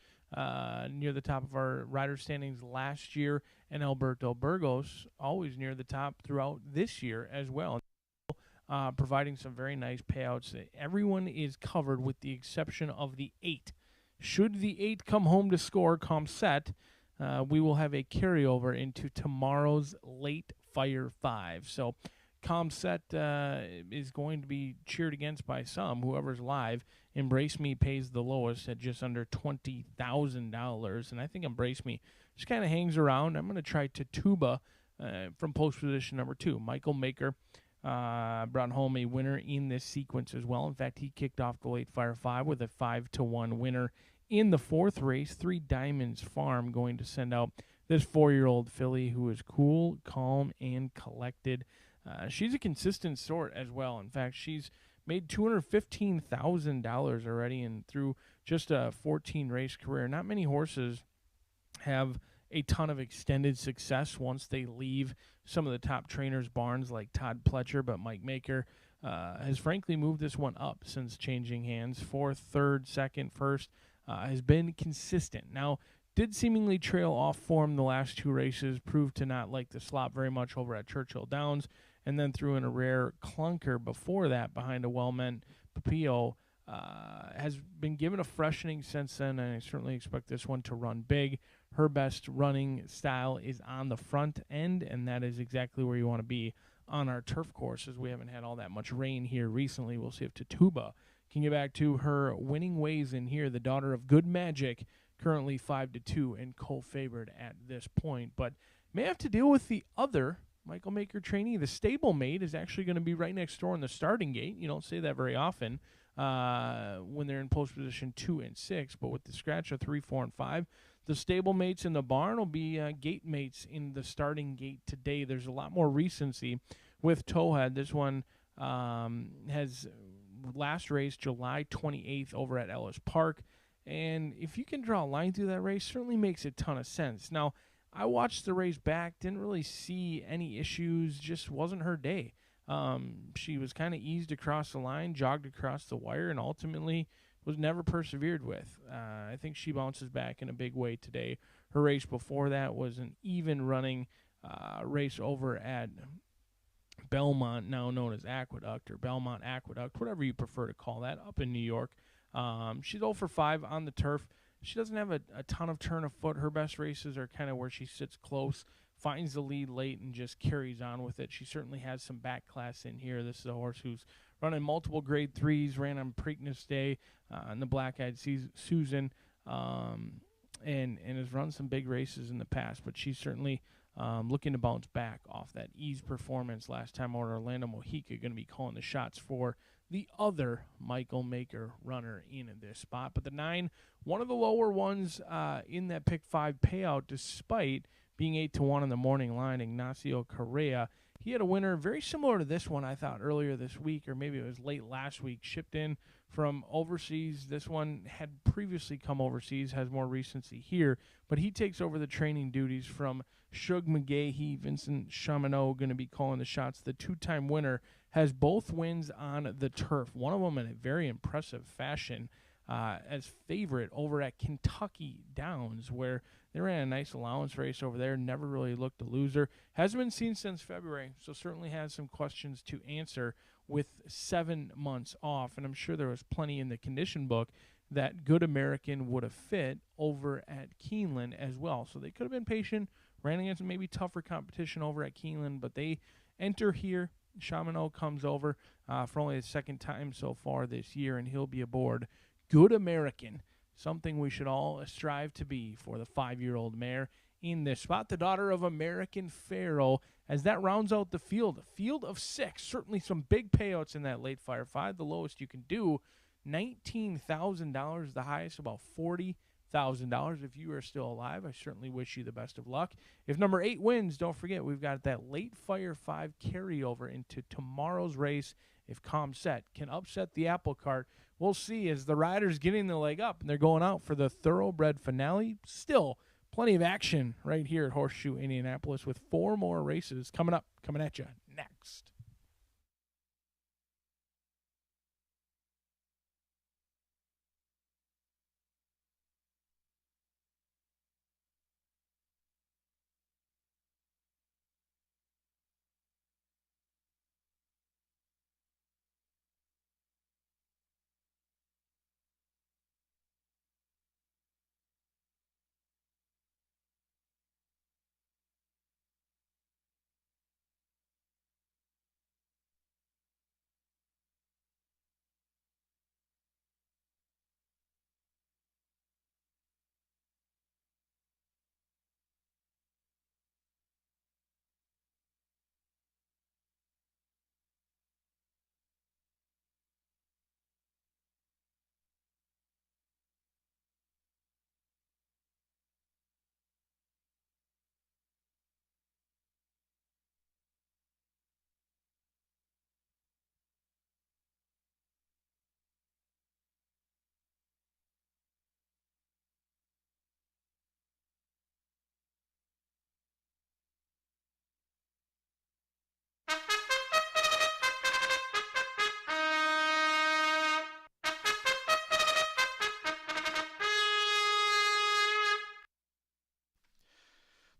Speaker 7: near the top of our rider standings last year, and Alberto Burgos always near the top throughout this year as well. Providing some very nice payouts. Everyone is covered with the exception of the 8. Should the 8 come home to score, set, we will have a carryover into tomorrow's late Fire 5. So set is going to be cheered against by some, whoever's live. Embrace Me pays the lowest at just under $20,000. And I think Embrace Me just kind of hangs around. I'm going to try Tatuba from post position number 2. Michael Maker brought home a winner in this sequence as well. In fact, he kicked off the late Fire 5 with a 5 to 1 winner in the 4th race. 3 Diamonds Farm going to send out this 4-year-old filly who is cool, calm, and collected. She's a consistent sort as well. In fact, she's made $215,000 already, and through just a 14-race career. Not many horses have a ton of extended success once they leave some of the top trainers' barns like Todd Pletcher, but Mike Maker has frankly moved this one up since changing hands. 4th, 3rd, 2nd, 1st, has been consistent. Now, did seemingly trail off form the last 2 races, proved to not like the slop very much over at Churchill Downs, and then threw in a rare clunker before that behind a well-meant Papillo. Has been given a freshening since then, and I certainly expect this one to run big. Her best running style is on the front end, and that is exactly where you want to be on our turf courses. We haven't had all that much rain here recently. We'll see if Tatuba can get back to her winning ways in here. The daughter of Good Magic, currently 5 to 2 and co-favored at this point, but may have to deal with the other Michael Maker trainee. The stablemate is actually going to be right next door in the starting gate. You don't say that very often when they're in post position 2 and 6, but with the scratch of 3, 4, and 5, the stablemates in the barn will be gate mates in the starting gate today. There's a lot more recency with Towhead. This one has last race July 28th over at Ellis Park, and if you can draw a line through that race, certainly makes a ton of sense. Now, I watched the race back, didn't really see any issues, just wasn't her day. She was kind of eased across the line, jogged across the wire, and ultimately was never persevered with. I think she bounces back in a big way today. Her race before that was an even running race over at Belmont, now known as Aqueduct, or Belmont Aqueduct, whatever you prefer to call that, up in New York. She's 0 for 5 on the turf. She doesn't have a ton of turn of foot. Her best races are kind of where she sits close, finds the lead late, and just carries on with it. She certainly has some back class in here. This is a horse who's running multiple grade 3s, ran on Preakness Day in the Black-Eyed Susan, and has run some big races in the past, but she's certainly looking to bounce back off that ease performance last time out. Orlando Mojica going to be calling the shots for the other Michael Maker runner in this spot. But the 9, one of the lower ones in that pick 5 payout, despite being 8 to 1 on the morning line, Ignacio Correa. He had a winner very similar to this one, I thought, earlier this week, or maybe it was late last week, shipped in from overseas. This one had previously come overseas, has more recency here, but he takes over the training duties from Shug McGahee. Vincent Chaminot going to be calling the shots. The 2-time winner has both wins on the turf, one of them in a very impressive fashion as favorite over at Kentucky Downs, where they ran a nice allowance race over there, never really looked a loser. Hasn't been seen since February, so certainly has some questions to answer with 7 months off, and I'm sure there was plenty in the condition book that Good American would have fit over at Keeneland as well. So they could have been patient, ran against maybe tougher competition over at Keeneland, but they enter here. Chaminot comes over for only the 2nd time so far this year, and he'll be aboard Good American, something we should all strive to be for the 5-year-old mare in this spot, the daughter of American Pharaoh, as that rounds out the field. A field of 6. Certainly some big payouts in that late Fire 5. The lowest you can do, $19,000. The highest, about $40,000. If you are still alive, I certainly wish you the best of luck. If number 8 wins, don't forget we've got that late Fire 5 carryover into tomorrow's race. If Calm-Set can upset the apple cart, we'll see as the riders getting the leg up and they're going out for the thoroughbred finale. Still plenty of action right here at Horseshoe Indianapolis with 4 more races coming at you next.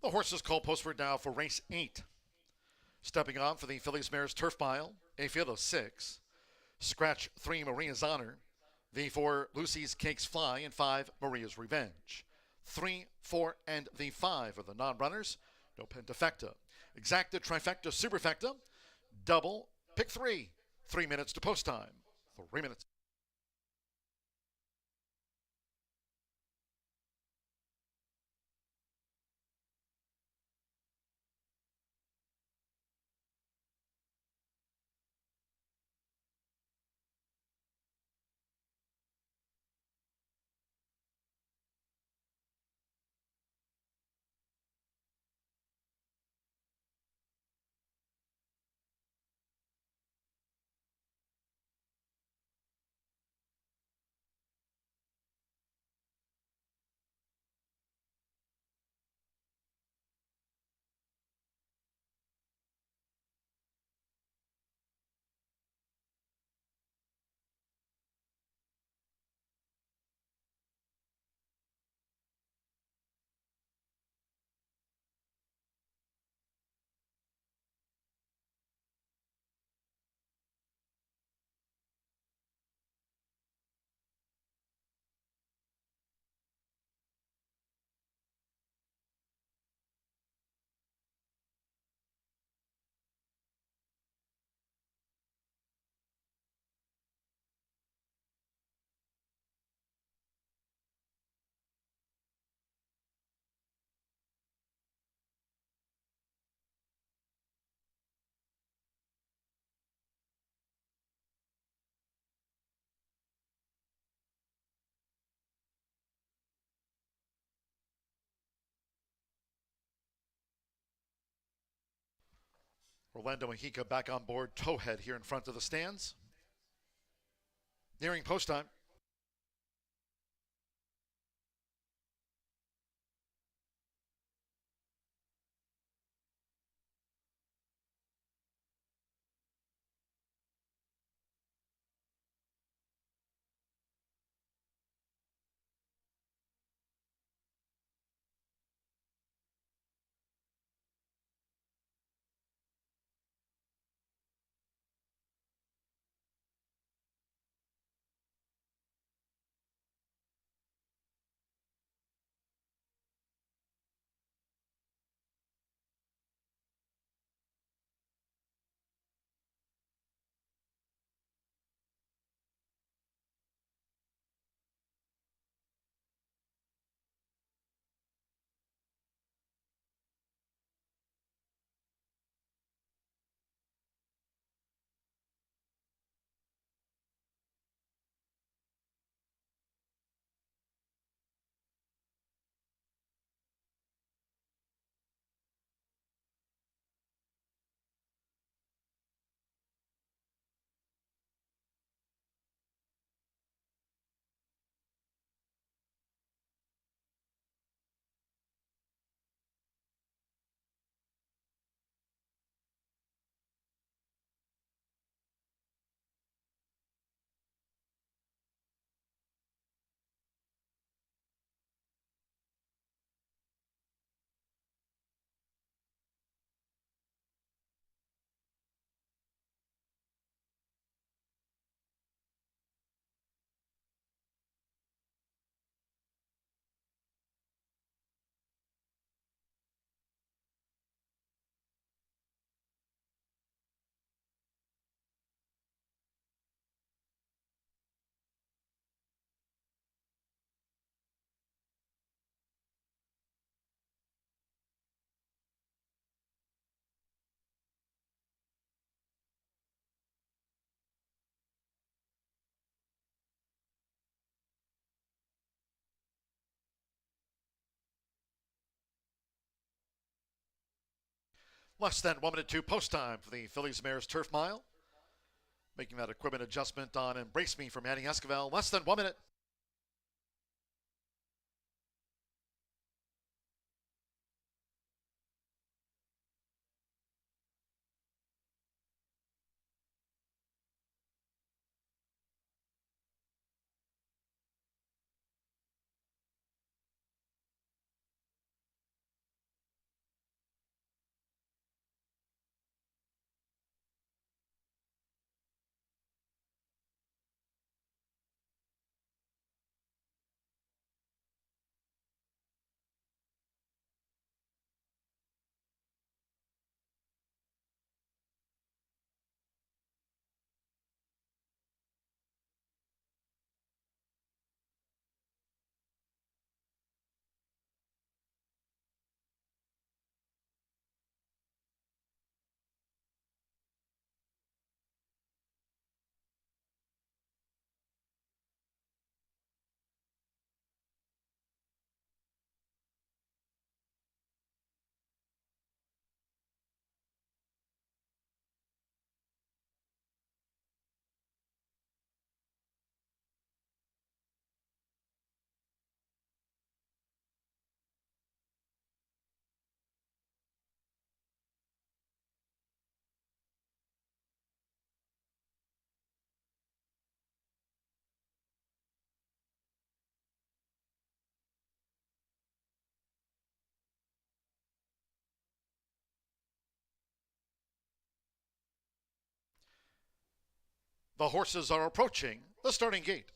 Speaker 1: The horses call postward now for race 8. Stepping on for the Phillies Mares Turf Mile, a field of 6. Scratch 3, Maria's Honor. The 4, Lucy's Cakes Fly, and 5, Maria's Revenge. 3, 4, and the 5 are the non-runners. No pentafecta. Exacta, trifecta, superfecta. Double, pick 3. 3 minutes to post time. 3 minutes. Orlando Mahika back on board Towhead here in front of the stands. Nearing post time. Less than 1 minute to post time for the Phillies Mares Turf Mile. Making that equipment adjustment on Embrace Me from Manny Esquivel. Less than 1 minute. The horses are approaching the starting gate.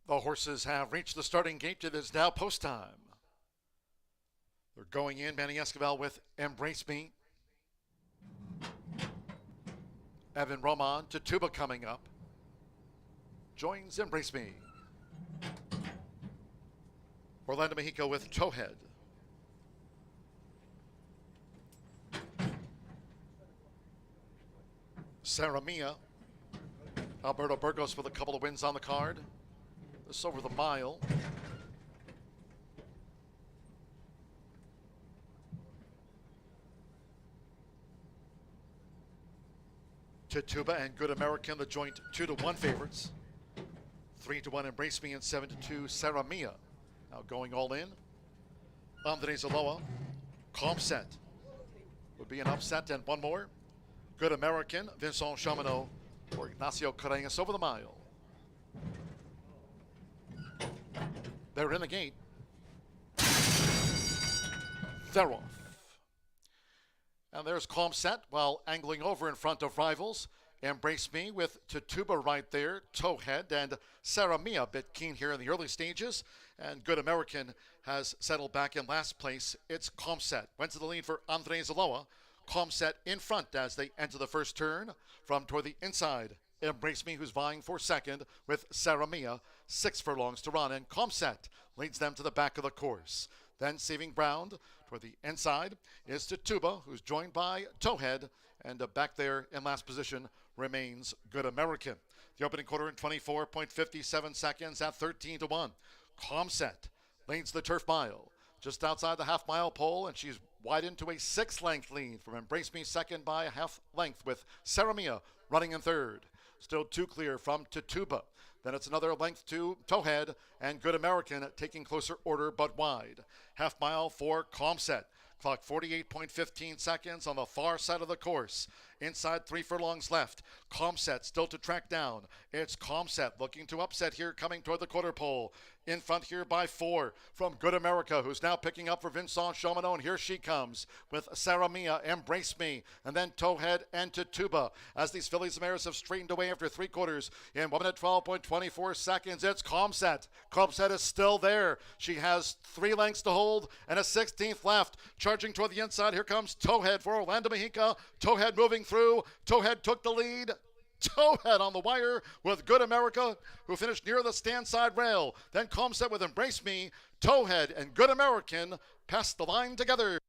Speaker 1: The horses have reached the starting gate. It is now post time. They're going in. Manny Esquivel with Embrace Me. Evan Roman to Tuba coming up. Joins Embrace Me. Orlando Mexico with Towhead. Sarah Mia. Alberto Burgos with a couple of wins on the card. This over the mile. Tituba and Good American, the joint 2-1 favorites. 3-1 Embrace Me and 7-2 Sarah Mia. Now going all in. Andres Aloa. Calm Set. Would be an upset and one more. Good American, Vincent Chamino or Ignacio Carreñas over the mile. They're in the gate. They're off. And there's Calm Set while angling over in front of rivals. Embrace Me with Tituba right there. Towhead and Sarah Mia a bit keen here in the early stages. And Good American has settled back in last place. It's Calm Set. Went to the lead for Andres Aloa. Calm Set in front as they enter the first turn from toward the inside. Embrace Me, who's vying for second with Sarah Mia, 6 furlongs to run, and Calm Set leads them to the back of the course. Then Saving Ground toward the inside is Tituba, who's joined by Towhead, and back there in last position remains Good American. The opening quarter in 24.57 seconds at 13-1. Calm Set leads the turf mile just outside the half-mile pole, and she's wide into a 6-length lead from Embrace Me, second by a half length with Sarah Mia running in third. Still 2 clear from Tituba. Then it's another length to Towhead and Good American taking closer order but wide. Half mile for Calm Set. Clock 48.15 seconds on the far side of the course. Inside 3 furlongs left. Comset still to track down. It's Comset looking to upset here, coming toward the quarter pole. In front here by 4 from Good America, who's now picking up for Vincent Chamonix. And here she comes with Sarah Mia, Embrace Me, and then Towhead and Tituba. As these fillies and mares have straightened away after 3/4 in 1 minute 12.24 seconds, it's Comset. Comset is still there. She has 3 lengths to hold and a 16th left. Charging toward the inside, here comes Towhead for Orlando Mexica. Towhead moving through. Towhead took the lead. Towhead on the wire with Good America, who finished near the stand side rail. Then Comset with Embrace Me. Towhead and Good American passed the line together.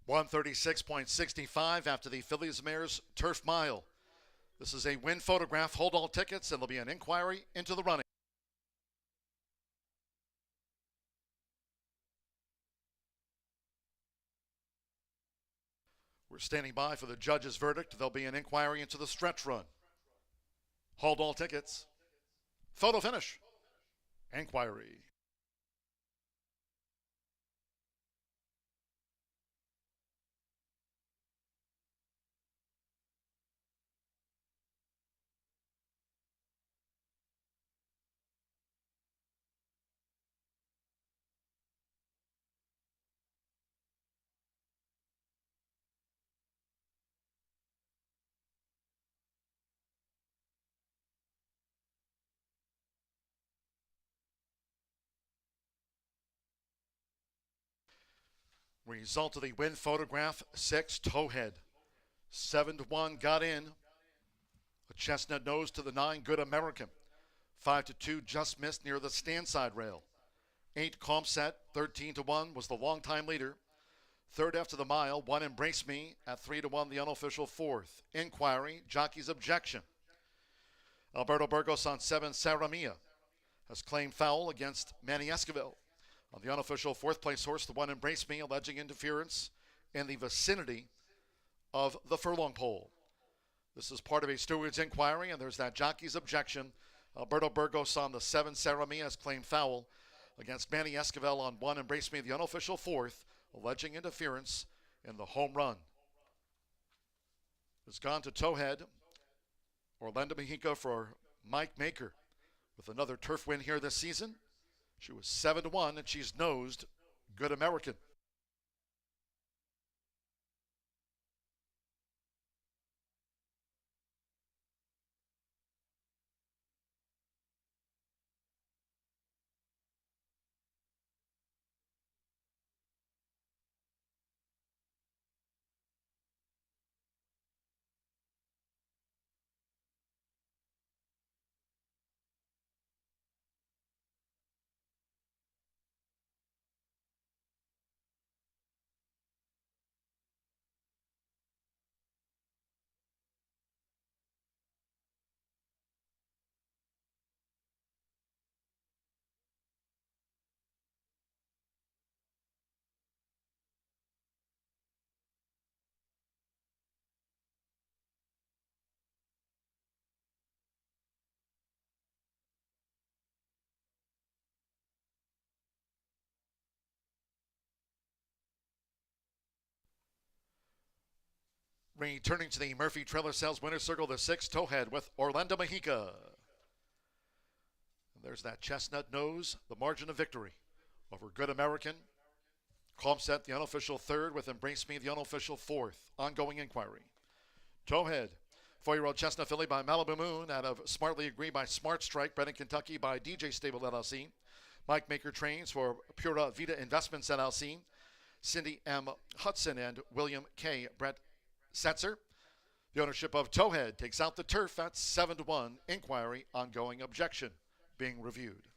Speaker 1: $136.65 after the Fillies Mares Turf Mile. This is a win photograph. Hold all tickets, and there'll be an inquiry into the running. We're standing by for the judge's verdict. There'll be an inquiry into the stretch run. Hold all tickets. Photo finish. Inquiry. Result of the win photograph, 6, Towhead. 7-1 got in. A chestnut nose to the 9, Good American. 5-2 just missed near the stand side rail. 8, Comset. 13-1 was the longtime leader. Third after the mile, 1, Embrace Me. At 3-1, the unofficial fourth. Inquiry, Jockey's Objection. Alberto Burgos on 7, Sarah Mia has claimed foul against Manny Esquivel. On the unofficial fourth place horse, the 1, Embrace Me, alleging interference in the vicinity of the furlong pole. This is part of a steward's inquiry, and there's that jockey's objection. Alberto Burgos on the 7, Sarah Mia, has claimed foul against Manny Esquivel on 1, Embrace Me, the unofficial fourth, alleging interference in the home run. It's gone to Towhead. Orlando Mexica for Mike Maker with another turf win here this season. She was 7-1, and she's nosed Good American. Returning to the Murphy Trailer Sales Winner's Circle, the 6, Towhead with Orlando Mexica. There's that chestnut nose, the margin of victory over Good American. Comset, the unofficial third, with Embrace Me, the unofficial fourth. Ongoing inquiry. Towhead, 4-year-old chestnut filly by Malibu Moon out of Smartly Agreed by Smart Strike, bred in Kentucky by DJ Stable LLC. Mike Maker trains for Pura Vida Investments LLC. Cindy M. Hudson and William K. Brett Setzer. The ownership of Towhead takes out the turf at 7-1. Inquiry, ongoing objection being reviewed.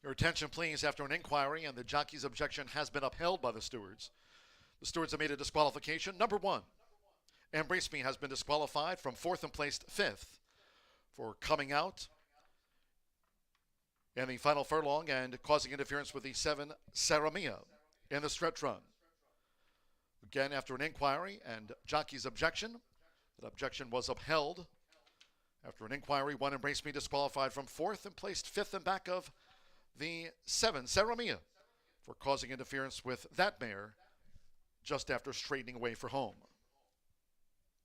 Speaker 1: Your attention, please, after an inquiry, and the jockey's objection has been upheld by the stewards. The stewards have made a disqualification. Number 1, Embrace Me has been disqualified from 4th and placed 5th for coming out in the final furlong and causing interference with the 7 Saramia in the stretch run. Again, after an inquiry and jockey's objection, that objection was upheld. After an inquiry, 1 Embrace Me disqualified from 4th and placed 5th in back of the 7 Saramia for causing interference with that mare just after straightening away for home.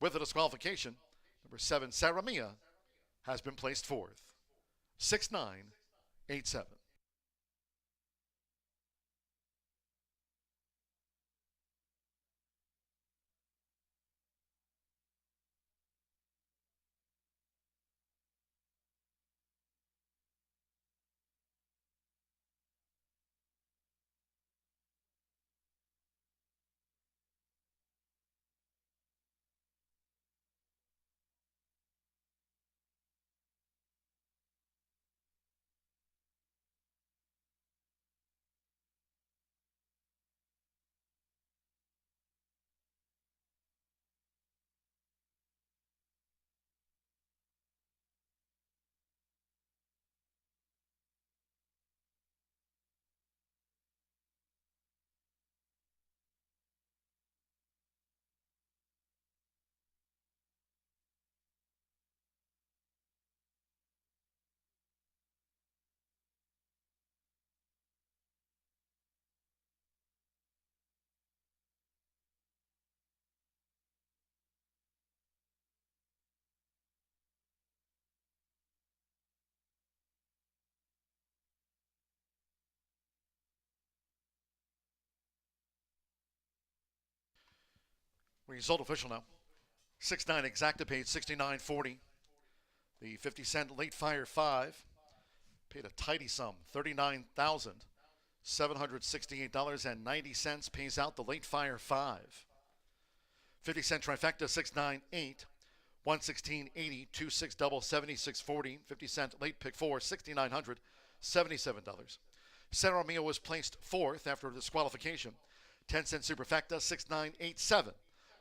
Speaker 1: With the disqualification, number 7 Saramia has been placed 4th. 6-9-8-7. Result official now. 6-9 exacta paid $69.40. The 50-cent late fire 5 paid a tidy sum, $39,768.90 pays out the late fire 5. 50-cent trifecta 6-9-8, 116.80, 2-6 double 76.40. 50-cent late pick 4, $6,977. Sarah Mia was placed 4th after a disqualification. 10-cent superfecta 6-9-8-7.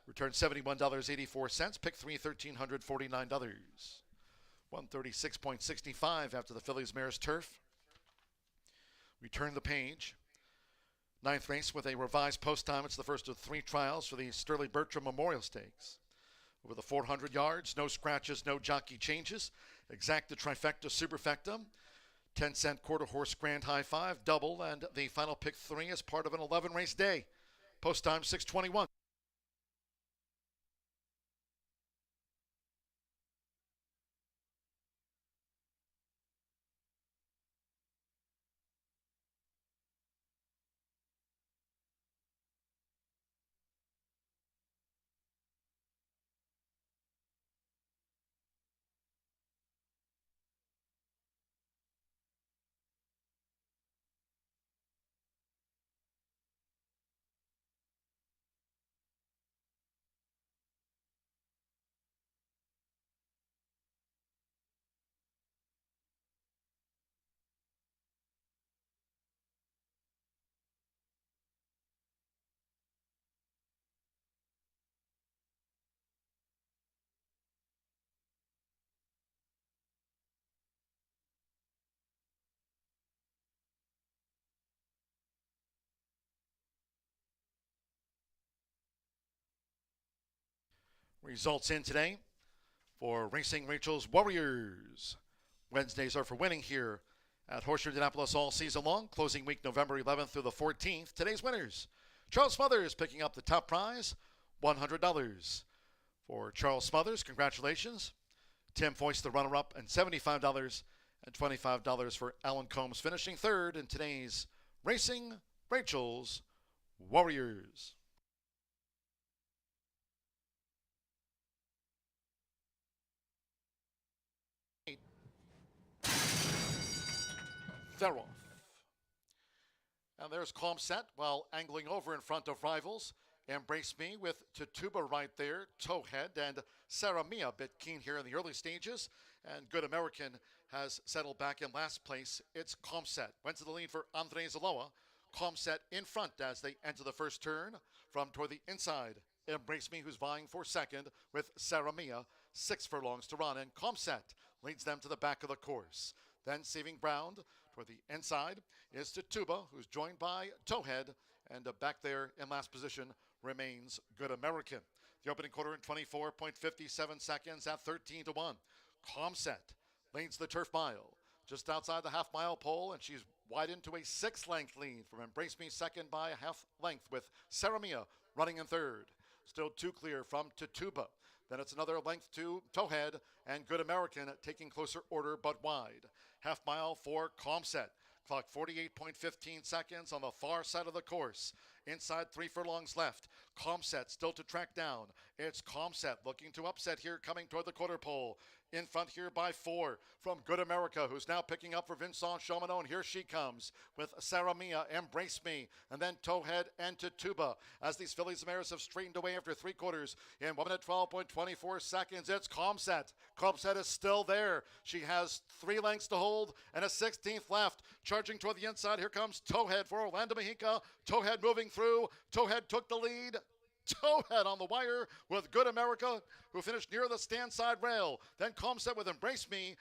Speaker 1: Returned $71.84. Pick 3, $1,349. 136.65 after the Phillies mare's turf. We turn the page. 9th race with a revised post time. It's the first of 3 trials for the Sterling Bertram Memorial Stakes. Over the 400 yards, no scratches, no jockey changes. Exacta trifecta superfecta. 10-cent quarter horse grand high 5 double, and the final pick 3 is part of an 11 race day. Post time 6:21. Results in today for Racing Rachel's Warriors. Wednesdays are for winning here at Horseshoe Indianapolis all season long. Closing week November 11th through the 14th. Today's winners: Charles Smothers picking up the top prize, $100. For Charles Smothers, congratulations. Tim Foyce, the runner-up, and $75, and $25 for Alan Combs, finishing 3rd in today's Racing Rachel's Warriors. They're off. And there's Calm Set while angling over in front of rivals. Embrace Me with Tatuba right there, Towhead, and Sarah Mia a bit keen here in the early stages. and Good American has settled back in last place. It's Comset. Went to the lead for Andre Zaloa. Comset in front as they enter the first turn. From toward the inside, Embrace Me, who's vying for second with Sarah Mia. 6 furlongs to run, and Comset leads them to the back of the course. Then Saving Ground toward the inside is Tituba, who's joined by Towhead, and back there in last position remains Good American. The opening quarter in 24.57 seconds at 13-1. Comset leads the turf mile just outside the half-mile pole, and she's wide into a 6-length lead from Embrace Me second by a half length, with Sarah Mia running in third. Still 2 clear from Tituba. Then it's another length to Towhead, and Good American taking closer order but wide. Half mile for Comset. Clock 48.15 seconds on the far side of the course. Inside 3 furlongs left. Comset still to track down. It's Comset looking to upset here, coming toward the quarter pole. In front here by 4 from Good America, who's now picking up for Vincent Chamonix. Here she comes with Sarah Mia, Embrace Me, and then Towhead and Tituba. As these fillies and mares have straightened away after 3 quarters in 1 minute 12.24 seconds, it's Comset. Comset is still there. She has 3 lengths to hold and a 16th left. Charging toward the inside, here comes Towhead for Orlando Mejica. Towhead moving through. Towhead took the lead. Towhead on the wire with Good America, who finished near the stand side rail. Then Comset with Embrace Me.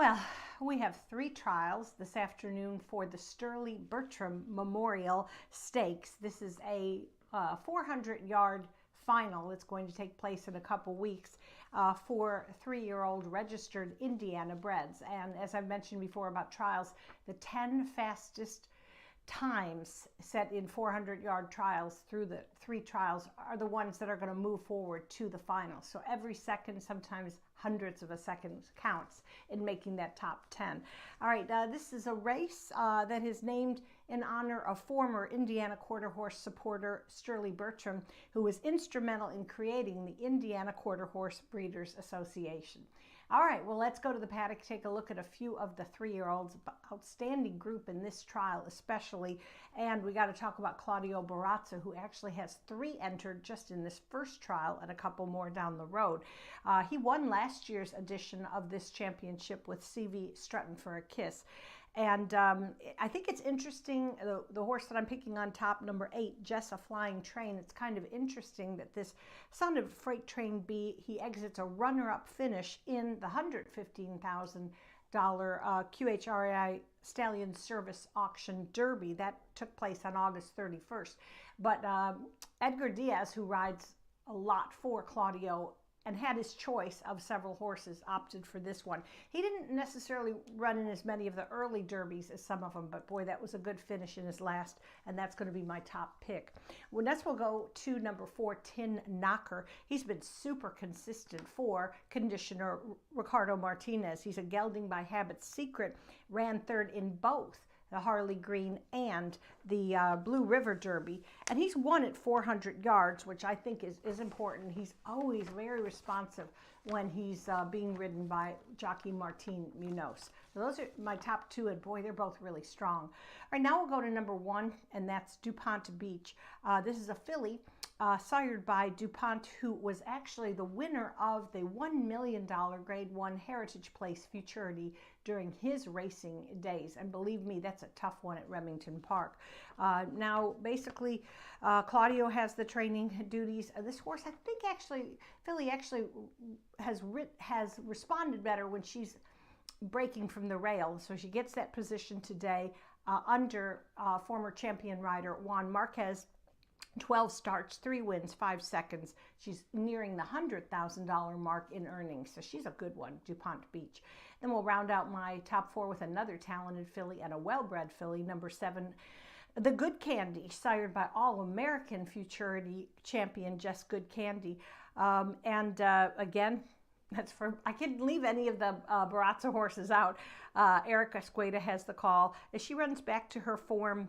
Speaker 10: Well, we have 3 trials this afternoon for the Sterling Bertram Memorial Stakes. This is a 400-yard final that's going to take place in a couple weeks for 3-year-old registered Indiana breds. And as I've mentioned before about trials, the 10 fastest times set in 400-yard trials through the 3 trials are the ones that are going to move forward to the final. So every second, sometimes hundreds of a second, counts in making that top 10. All right, this is a race that is named in honor of former Indiana quarter horse supporter Sterling Bertram, who was instrumental in creating the Indiana Quarter Horse Breeders Association. All right, well, let's go to the paddock, take a look at a few of the 3-year-olds. Outstanding group in this trial especially. And we got to talk about Claudio Barazza, who actually has 3 entered just in this first trial and a couple more down the road. He won last year's edition of this championship with CV Strutting for a Kiss. And I think it's interesting, the horse that I'm picking on top, number 8, Jess a Flying Train. It's kind of interesting that this son of Freight Train B, he exits a runner-up finish in the $115,000 QHRAI Stallion Service Auction Derby. That took place on August 31st. But Edgar Diaz, who rides a lot for Claudio and had his choice of several horses, opted for this one. He didn't necessarily run in as many of the early derbies as some of them, but boy, that was a good finish in his last, and that's going to be my top pick. Well, next we'll go to number 4, Tin Knocker. He's been super consistent for conditioner Ricardo Martinez. He's a gelding by Habit Secret, ran 3rd in both the Harley Green and the Blue River Derby. And he's won at 400 yards, which I think is important. He's always very responsive when he's being ridden by jockey Martin Munoz. So those are my top 2, and boy, they're both really strong. All right, now we'll go to number 1, and that's DuPont Beach. This is a filly sired by DuPont, who was actually the winner of the $1 million Grade 1 Heritage Place Futurity during his racing days. And believe me, that's a tough one at Remington Park. Now, basically, Claudio has the training duties. This horse, I think filly actually has responded better when she's breaking from the rail. So she gets that position today under former champion rider Juan Marquez. 12 starts, 3 wins, 5 seconds. She's nearing the $100,000 mark in earnings, so she's a good one, DuPont Beach. Then we'll round out my top 4 with another talented filly and a well-bred filly, number 7, The Good Candy, sired by All-American Futurity champion Jess Good Candy. Again, that's for, I couldn't leave any of the Barazza horses out. Erica Escueda has the call. As she runs back to her form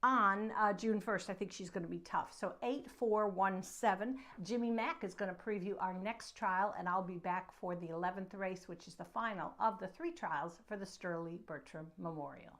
Speaker 10: on June 1st, I think she's going to be tough. So 8-4-1-7. Jimmy Mack is going to preview our next trial, and I'll be back for the 11th race, which is the final of the 3 trials for the Sterling Bertram Memorial.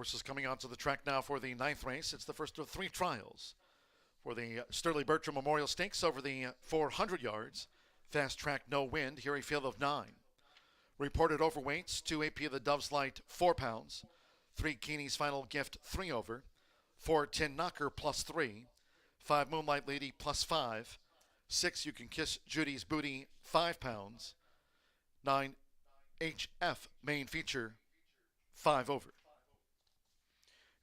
Speaker 1: Horses coming onto the track now for the 9th race. It's the first of 3 trials for the Sterling Bertram Memorial Stakes over the 400 yards. Fast track, no wind. Here a field of 9. Reported overweights: 2 AP of the Dove's Light, 4 pounds. 3 Keeney's Final Gift, 3 over. 4 Tin Knocker, +3. 5 Moonlight Lady, +5. 6 You Can Kiss Judy's Booty, 5 pounds. 9 HF Main Feature, 5 over.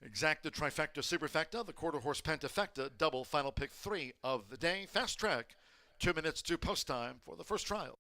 Speaker 1: Exacta, Trifecta, Superfecta, the quarter horse Pentafecta, double final pick 3 of the day. Fast track, 2 minutes to post time for the first trial.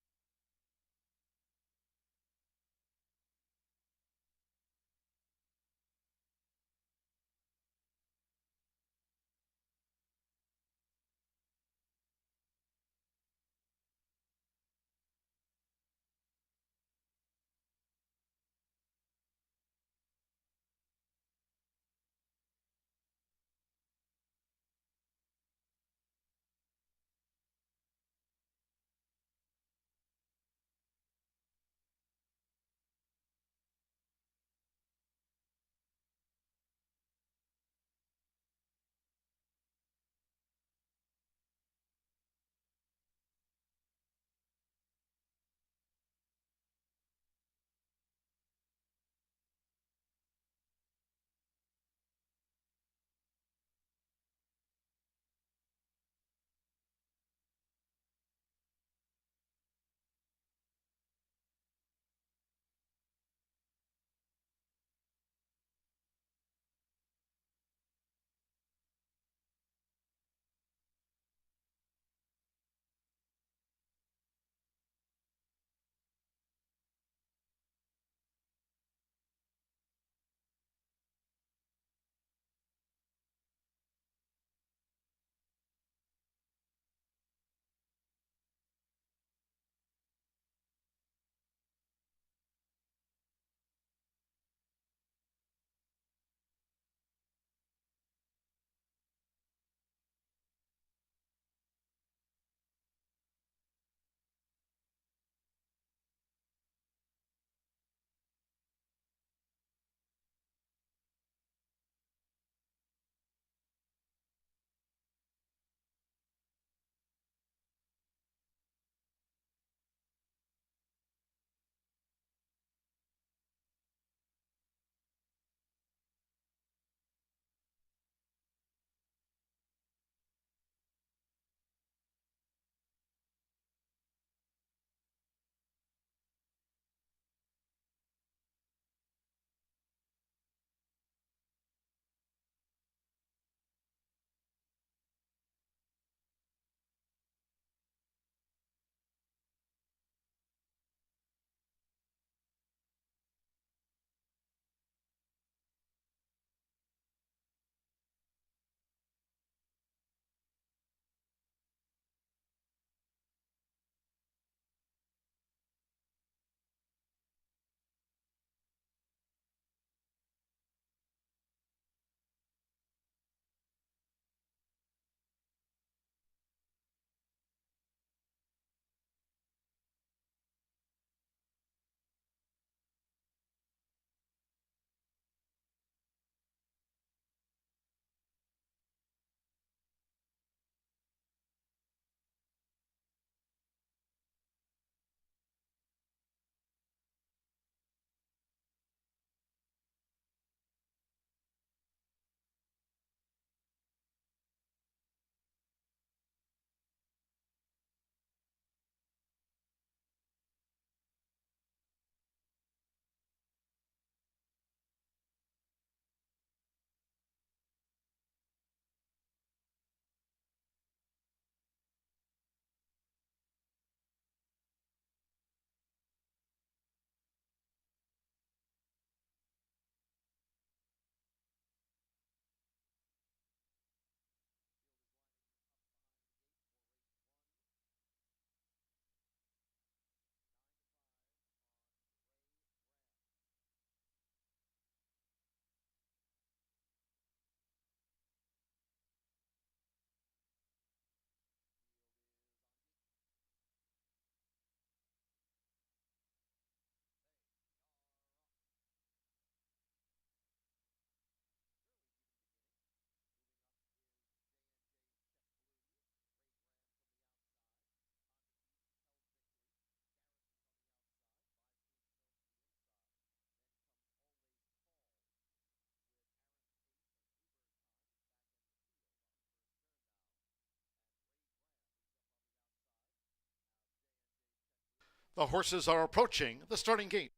Speaker 1: The horses are approaching the starting gate.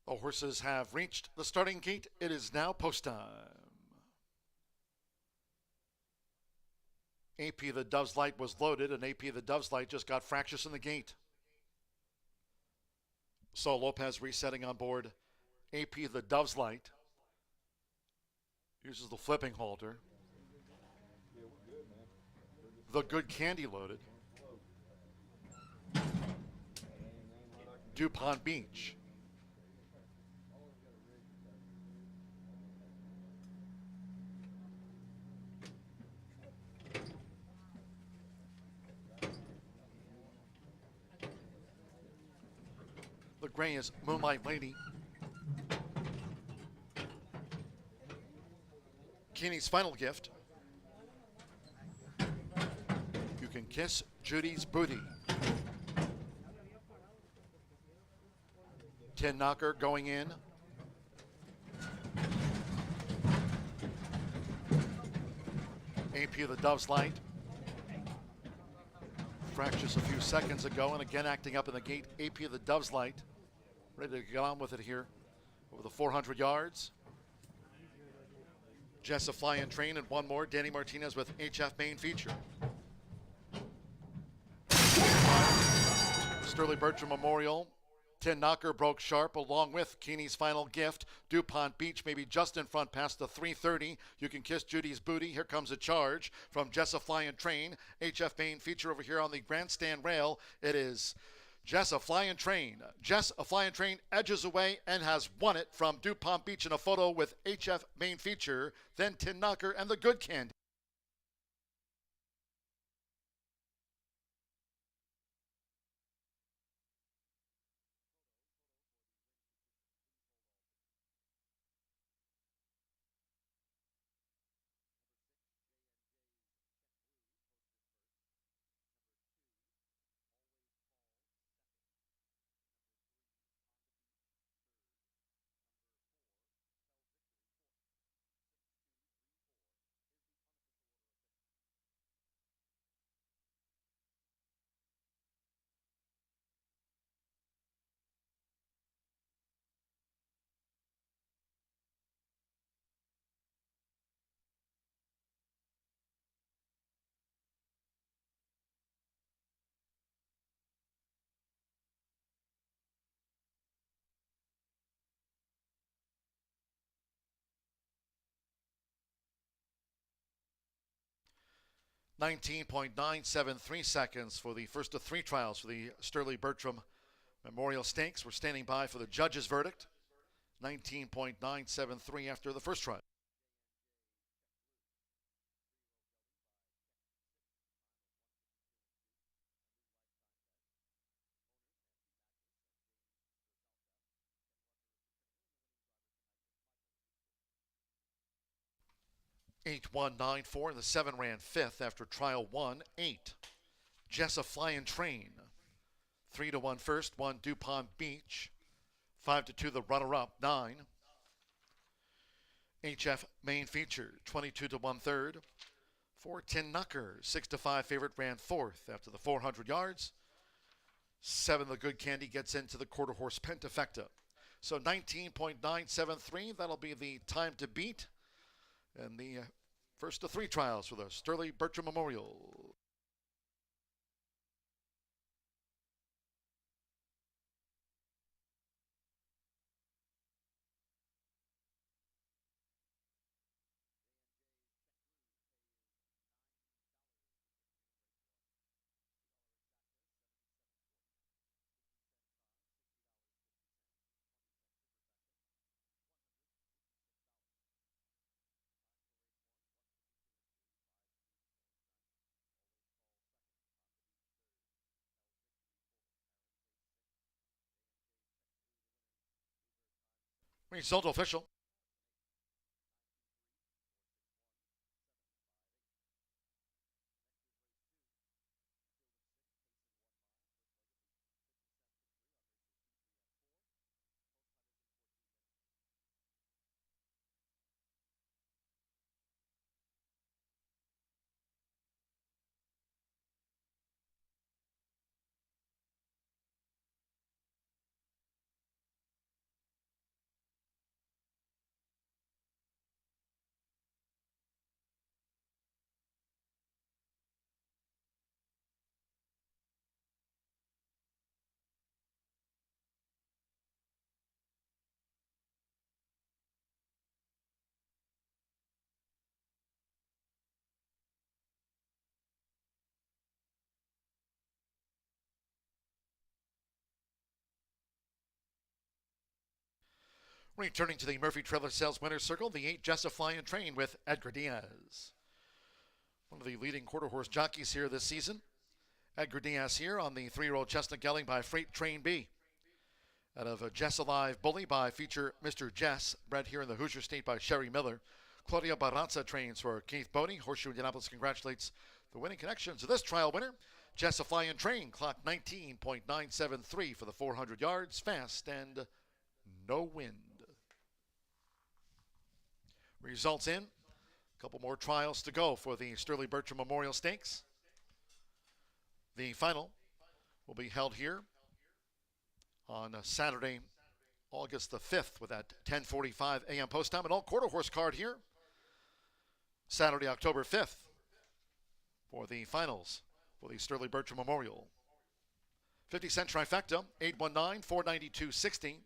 Speaker 1: The horses have reached the starting gate. It is now post time. AP the Dove's Light was loaded, and AP the Dove's Light just got fractious in the gate. So Lopez resetting on board AP the Dove's Light. Uses the flipping halter. The Good Candy loaded. DuPont Beach. The gray is Moonlight Lady. Keeney's Final Gift. You Can Kiss Judy's Booty. Tin Knocker going in. AP of the Dove's Light. Fractious a few seconds ago, and again acting up in the gate. AP of the Dove's Light. Ready to get on with it here over the 400 yards. Jessa Fly and Train, and one more. Danny Martinez with HF Main Feature. Sterling Bertram Memorial. Tin Knocker broke sharp along with Keeney's Final Gift. DuPont Beach maybe just in front past the 330. You Can Kiss Judy's Booty. Here comes a charge from Jessa Fly and Train. HF Main Feature over here on the grandstand rail. It is Jessa Fly and Train. Jessa Fly and Train edges away and has won it from DuPont Beach in a photo with HF Main Feature. Then Tin Knocker and the Good Candy. .973 seconds for the first of three trials for the Sterling Bertram Memorial Stakes. We're standing by for the judge's verdict. 19.973 after the first trial. .8194, and the 7 ran fifth after trial 1. 8. Jessa Fly and Train. 3-1 first, 1 DuPont Beach. 5-2 the runner-up, 9. HF Main Feature, 22-1 third. 4 Tin Knocker, 6-5 favorite, ran fourth after the 400 yards. 7 the Good Candy gets into the quarter horse Pentafecta. So 19.973, that'll be the time to beat. And the first of three trials for the Sterling Bertram Memorial. Result official. Returning to the Murphy Trailer Sales Winners Circle, the 8 Jessa Fly and Train with Edgar Diaz. One of the leading quarter horse jockeys here this season. Edgar Diaz here on the 3-year-old Chestnut Gelding by Freight Train B. Out of Jess Alive Bully by feature Mr. Jess, bred here in the Hoosier State by Sherry Miller. Claudia Barraza trains for Keith Bodie. Horseshoe Indianapolis congratulates the winning connections of this trial winner. Jessa Fly and Train clocked 19.973 for the 400 yards, fast and no wind. Results in. A couple more trials to go for the Sterling Bertram Memorial Stakes. The final will be held here on Saturday, August the 5th with that 10:45 a.m. post time. An all-quarter horse card here. Saturday, October 5th for the finals for the Sterling Bertram Memorial. 50-cent trifecta, 819-492-60.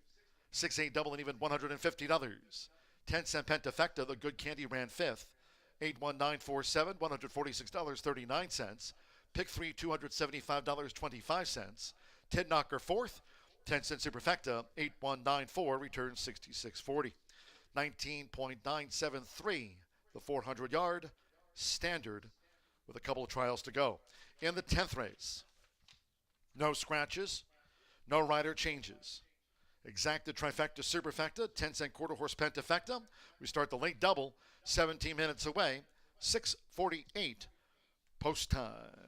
Speaker 1: 6-8 double and even $150. 10-cent pentafecta, the Good Candy ran 5th. 81947, $146.39. Pick 3, $275.25. 10 knocker 4th. 10-cent superfecta, 8194, returns 66.40. 19.973, the 400-yard standard with a couple of trials to go. In the 10th race, no scratches, no rider changes. Exacta trifecta superfecta, 10-cent quarter horse pentafecta. We start the late double, 17 minutes away, 6:48 post time.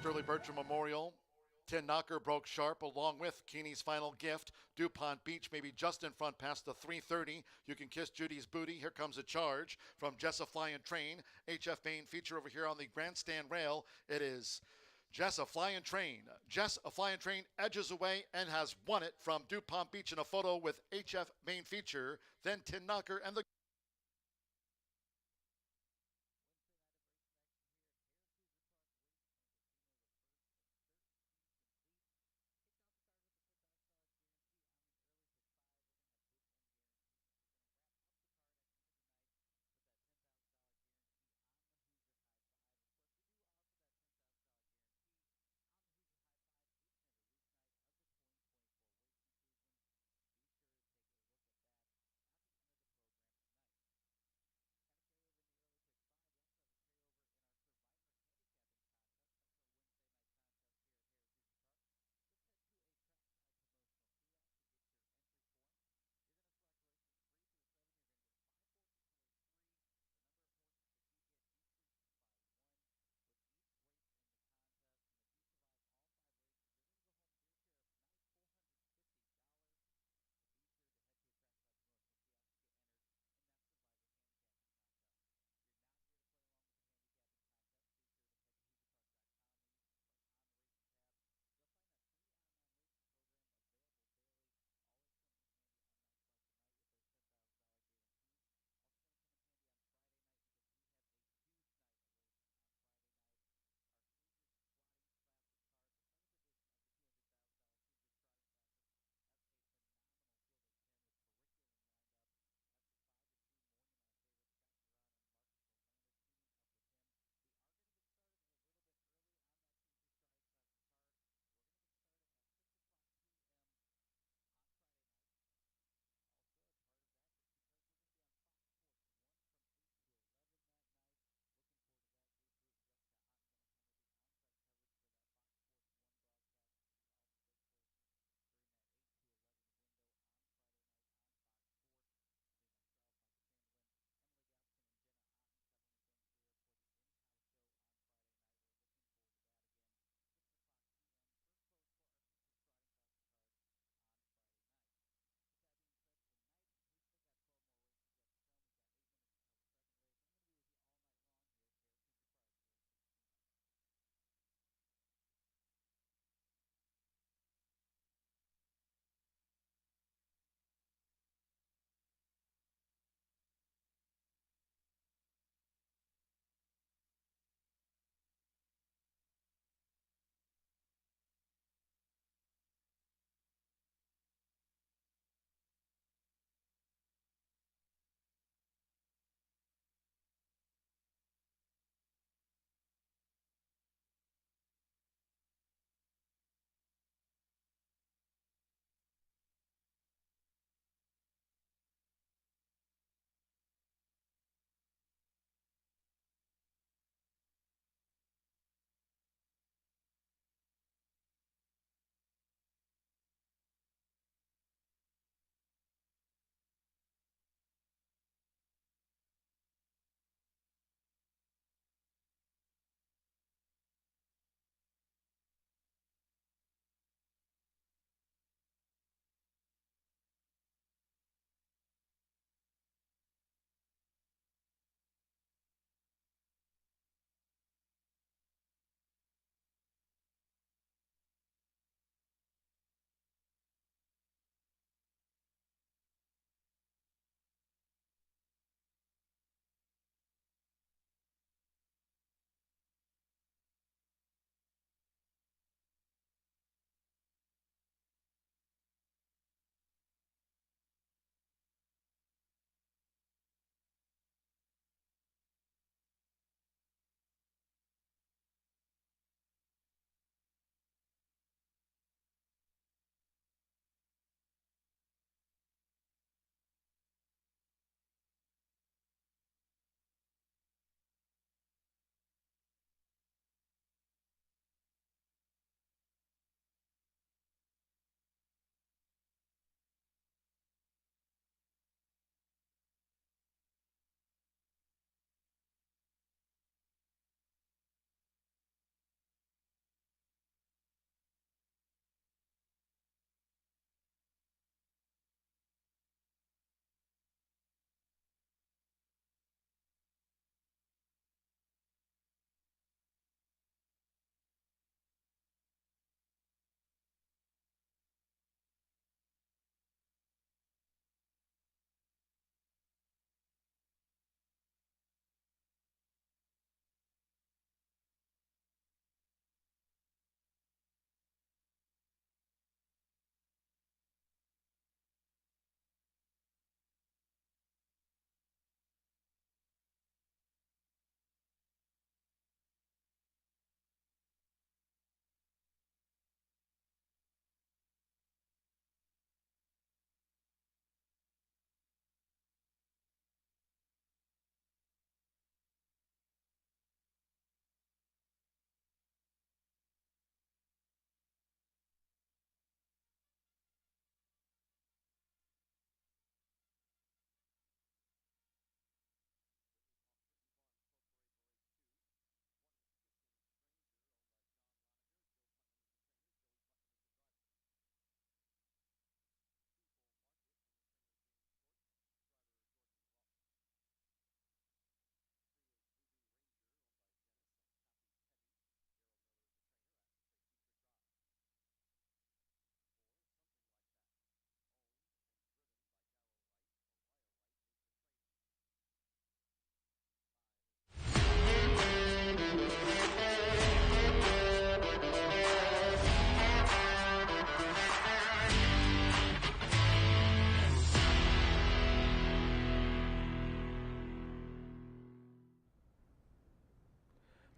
Speaker 1: Sterling Bertram Memorial. 10 knocker broke sharp along with Keeney's Final Gift. DuPont Beach maybe just in front past the 3:30. You Can Kiss Judy's Booty. Here comes a charge from Jessa Fly and Train. HF Main feature over here on the grandstand rail. It is Jessa Fly and Train. Jessa Fly and Train edges away and has won it from DuPont Beach in a photo with HF Main feature. Then 10 knocker and the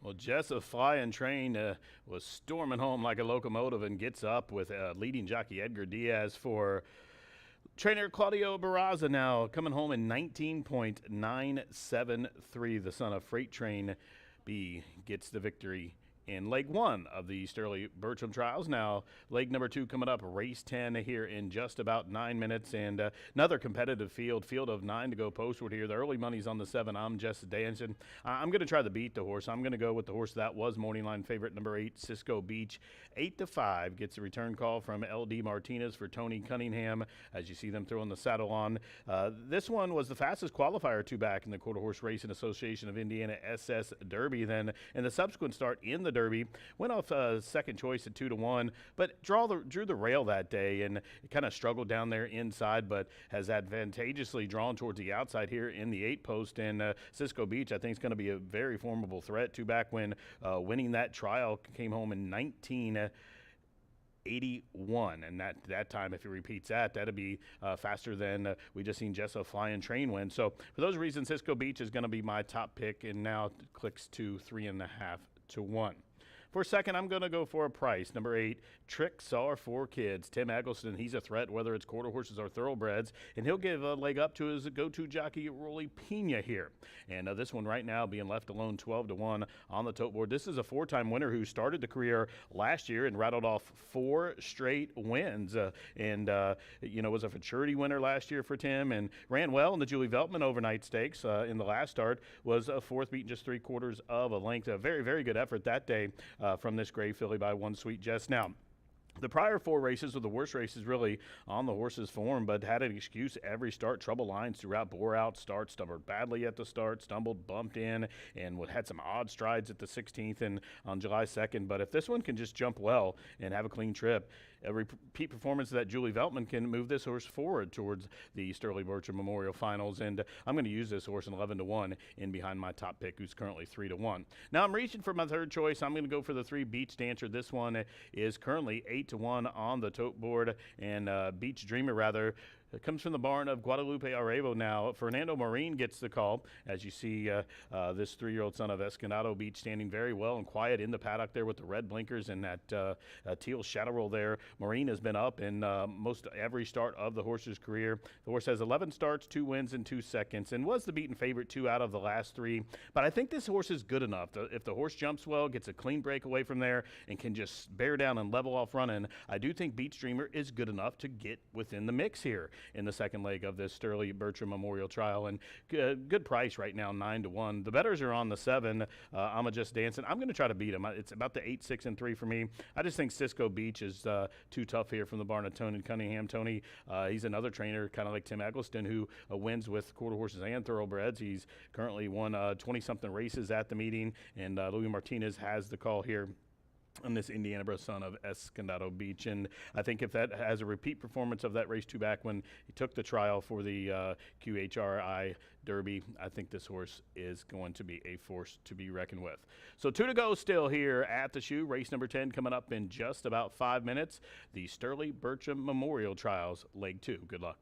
Speaker 2: Well, Jessa Flying Train was storming home like a locomotive and gets up with leading jockey Edgar Diaz for trainer Claudio Barraza now coming home in 19.973. The son of Freight Train B gets the victory in leg 1 of the Sterling Bertram trials. Now, leg number 2 coming up, race 10 here in just about 9 minutes, and another competitive field of 9 to go postward here. The early money's on the 7. I'm just dancing. I'm going to try to beat the horse. I'm going to go with the horse that was morning line favorite, number 8, Cisco Beach. 8-5 gets a return call from L.D. Martinez for Tony Cunningham as you see them throwing the saddle on. This one was the fastest qualifier 2 back in the Quarter Horse Racing Association of Indiana SS Derby. Then in the subsequent start in the Derby, went off second choice at 2-1, but drew the rail that day and kind of struggled down there inside, but has advantageously drawn towards the outside here in the 8 post. And Cisco Beach, I think, is going to be a very formidable threat. 2 back when winning that trial, came home in 1981, and that time, if he repeats that, that'd be faster than we just seen Jessa Flying Train win. So for those reasons, Cisco Beach is going to be my top pick, and now clicks to 3.5 to 1. For second, I'm going to go for a price. Number 8, Tricks Are for Kids. Tim Eggleston, he's a threat, whether it's quarter horses or thoroughbreds, and he'll give a leg up to his go-to jockey, Rolly Pena here. And this one right now being left alone 12-1 on the tote board. This is a 4-time winner who started the career last year and rattled off 4 straight wins. Was a futurity winner last year for Tim and ran well in the Julie Veltman overnight stakes in the last start. Was a 4th, beaten just 3/4 of a length. A very, very good effort that day from this gray filly by One Sweet Jess. Now, the prior 4 races were the worst races really on the horse's form, but had an excuse every start. Trouble lines throughout, bore out starts, stumbled badly at the start, stumbled, bumped in, and had some odd strides at the 16th and on July 2nd. But if this one can just jump well and have a clean trip, a repeat performance that Julie Veltman can move this horse forward towards the Sterling Bertram Memorial Finals. And I'm going to use this horse in 11-1 in behind my top pick, who's currently 3-1. Now I'm reaching for my third choice. I'm going to go for the 3 Beach Dancer. This one is currently 8-1 on the tote board, and Beach Dreamer rather. It comes from the barn of Guadalupe Arevo now. Fernando Marin gets the call. As you see, this 3-year-old son of Escondido Beach standing very well and quiet in the paddock there with the red blinkers and that teal shadow roll there. Marin has been up in most every start of the horse's career. The horse has 11 starts, 2 wins, and 2 seconds, and was the beaten favorite 2 out of the last 3. But I think this horse is good enough. If the horse jumps well, gets a clean breakaway from there, and can just bear down and level off running, I do think Beach Dreamer is good enough to get within the mix here in the second leg of this Sterling Bertram Memorial Trial. And good price right now, 9-1. The bettors are on the 7. I'm just dancing. I'm going to try to beat him. It's about the 8, 6, and 3 for me. I just think Cisco Beach is too tough here from the barn of Tony Cunningham. Tony, he's another trainer, kind of like Tim Eggleston, who wins with quarter horses and thoroughbreds. He's currently won 20-something races at the meeting, and Louis Martinez has the call here on this Indiana son of Escondido Beach. And I think if that has a repeat performance of that race 2 back when he took the trial for the QHRI Derby, I think this horse is going to be a force to be reckoned with. So 2 to go still here at the shoe. Race number 10 coming up in just about 5 minutes. The Sterling Bertram Memorial Trials, leg 2. Good luck.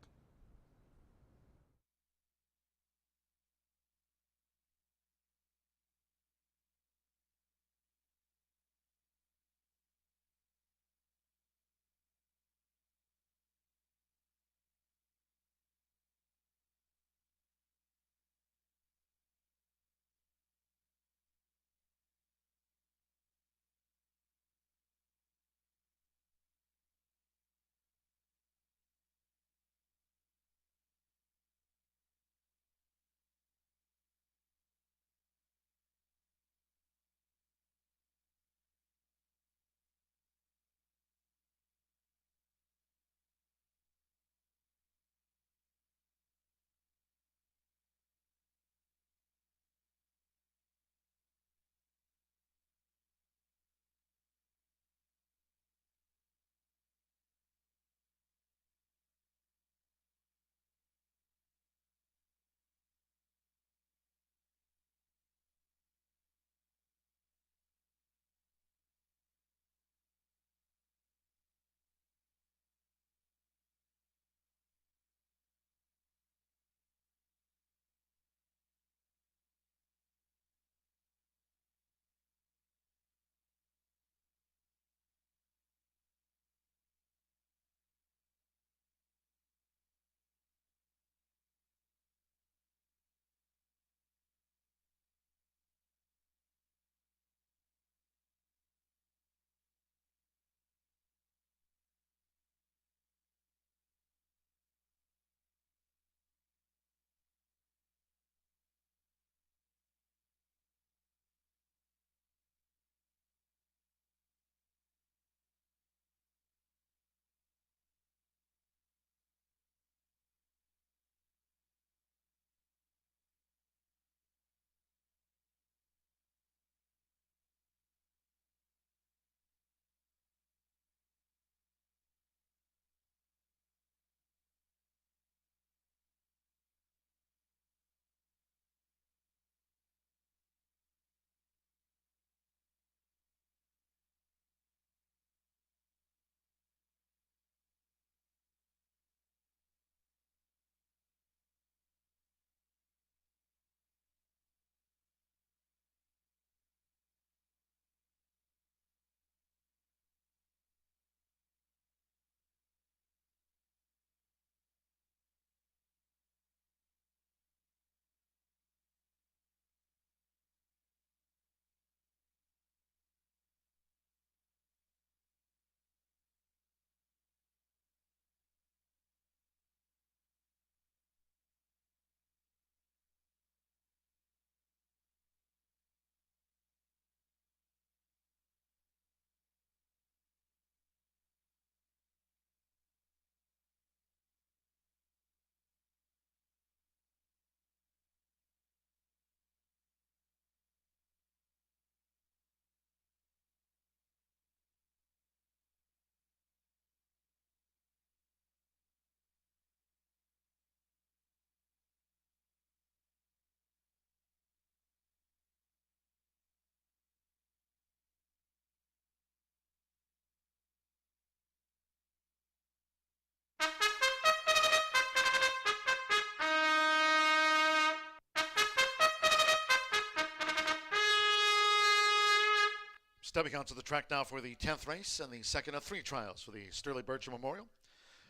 Speaker 1: Stepping onto the track now for the 10th race and the second of 3 trials for the Sterling Bertram Memorial.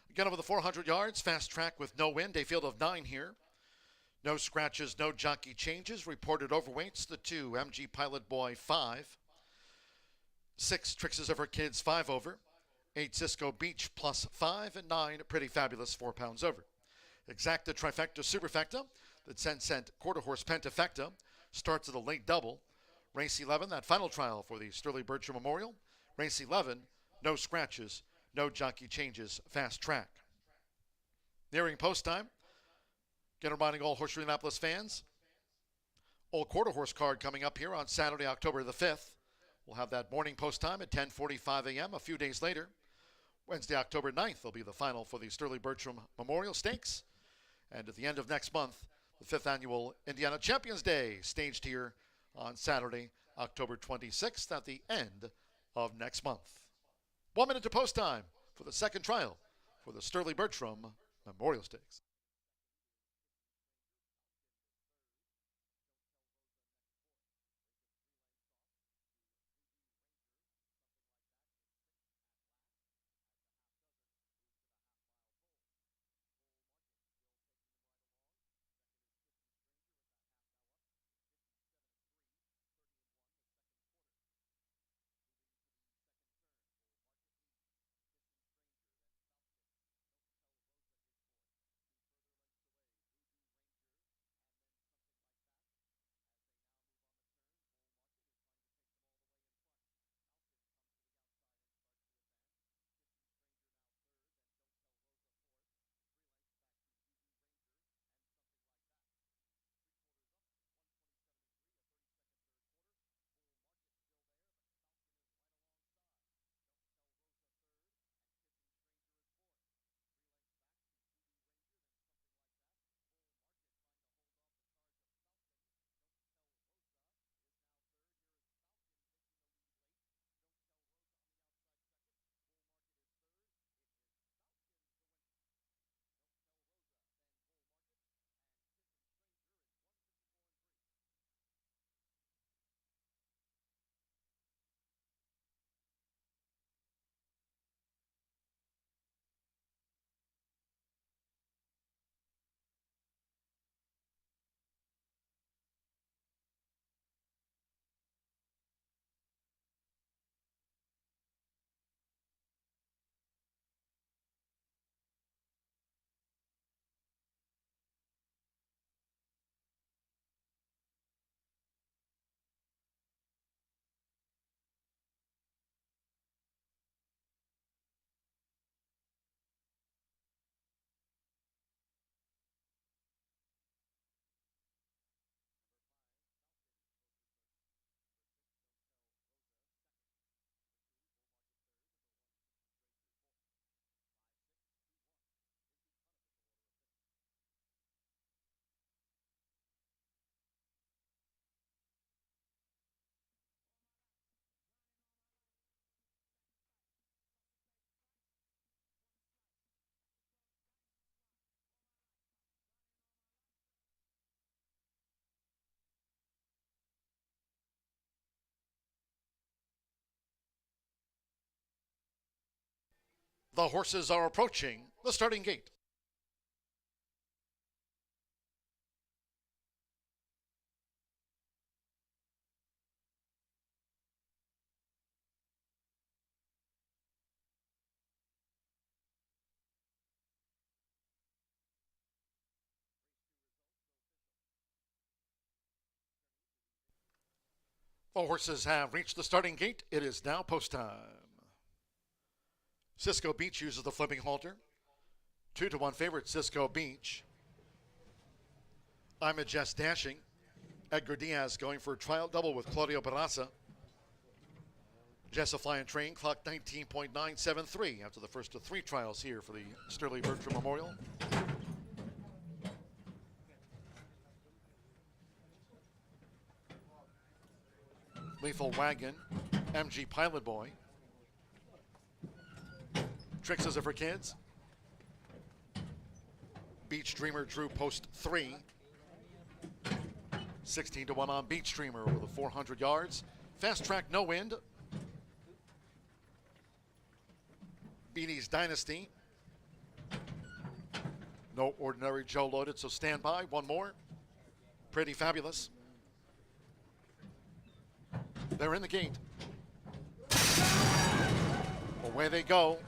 Speaker 1: Again, over the 400 yards, fast track with no wind, a field of 9 here. No scratches, no jockey changes. Reported overweights, the 2, MG Pilot Boy 5. 6, Trixes of Her Kids 5 over. 8, Cisco Beach plus 5. And 9, Pretty Fabulous 4 pounds over. Exacta Trifecta Superfecta, the 10-cent quarter horse Pentafecta starts at a late double. Race 11, that final trial for the Sterling Bertram Memorial. Race 11, no scratches, no jockey changes, fast track. Nearing post time. Again, reminding all Horseshoe Indianapolis fans, old quarter horse card coming up here on Saturday, October the 5th. We'll have that morning post time at 10:45 a.m. A few days later, Wednesday, October 9th, will be the final for the Sterling Bertram Memorial Stakes. And at the end of next month, the 5th annual Indiana Champions Day, staged here on Saturday, October 26th, at the end of next month. 1 minute to post time for the second trial for the Sterling Bertram Memorial Stakes. The horses are approaching the starting gate. The horses have reached the starting gate. It is now post time. Cisco Beach uses the flipping halter. 2-1 favorite, Cisco Beach. I'm a Jess Dashing. Edgar Diaz going for a trial double with Claudio Barraza. Jess a flying train, clocked 19.973 after the first of 3 trials here for the Sterling Bertram Memorial. Lethal Wagon, MG Pilot Boy. Trixes of Her Kids. Beach Dreamer drew post 3. 16-1 on Beach Dreamer over the 400 yards. Fast Track No Wind. Beanie's Dynasty. No Ordinary Joe loaded, so stand by. One more. Pretty Fabulous. They're in the gate. Away they go.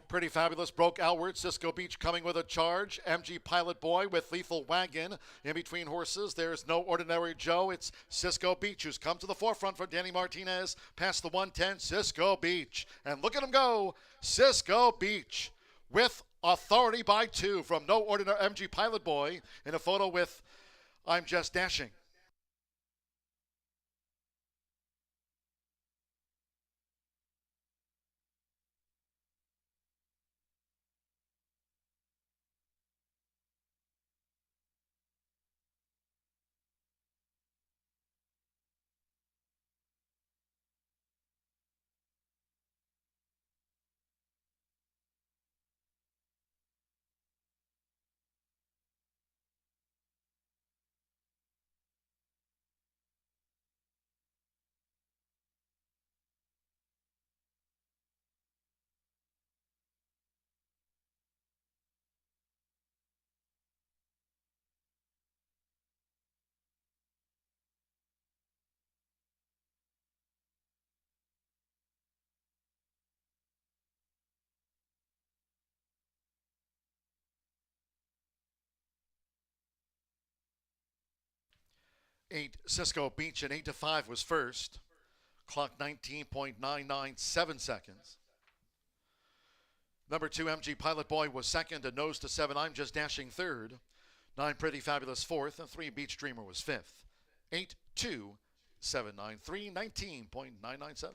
Speaker 1: Pretty Fabulous broke outward. Cisco Beach coming with a charge. MG Pilot Boy with Lethal Wagon. In between horses, there's No Ordinary Joe. It's Cisco Beach who's come to the forefront for Danny Martinez. Past the 110, Cisco Beach. And look at him go. Cisco Beach with authority by 2 from No Ordinary MG Pilot Boy in a photo with I'm Just Dashing. Eight Cisco Beach and 8-5 was first. Clock 19.997 seconds. Number 2 MG Pilot Boy was second, and Nose to 7 I'm Just Dashing third. 9 Pretty Fabulous fourth, and 3 Beach Dreamer was fifth. 8-2, 7-9-3, 19.997.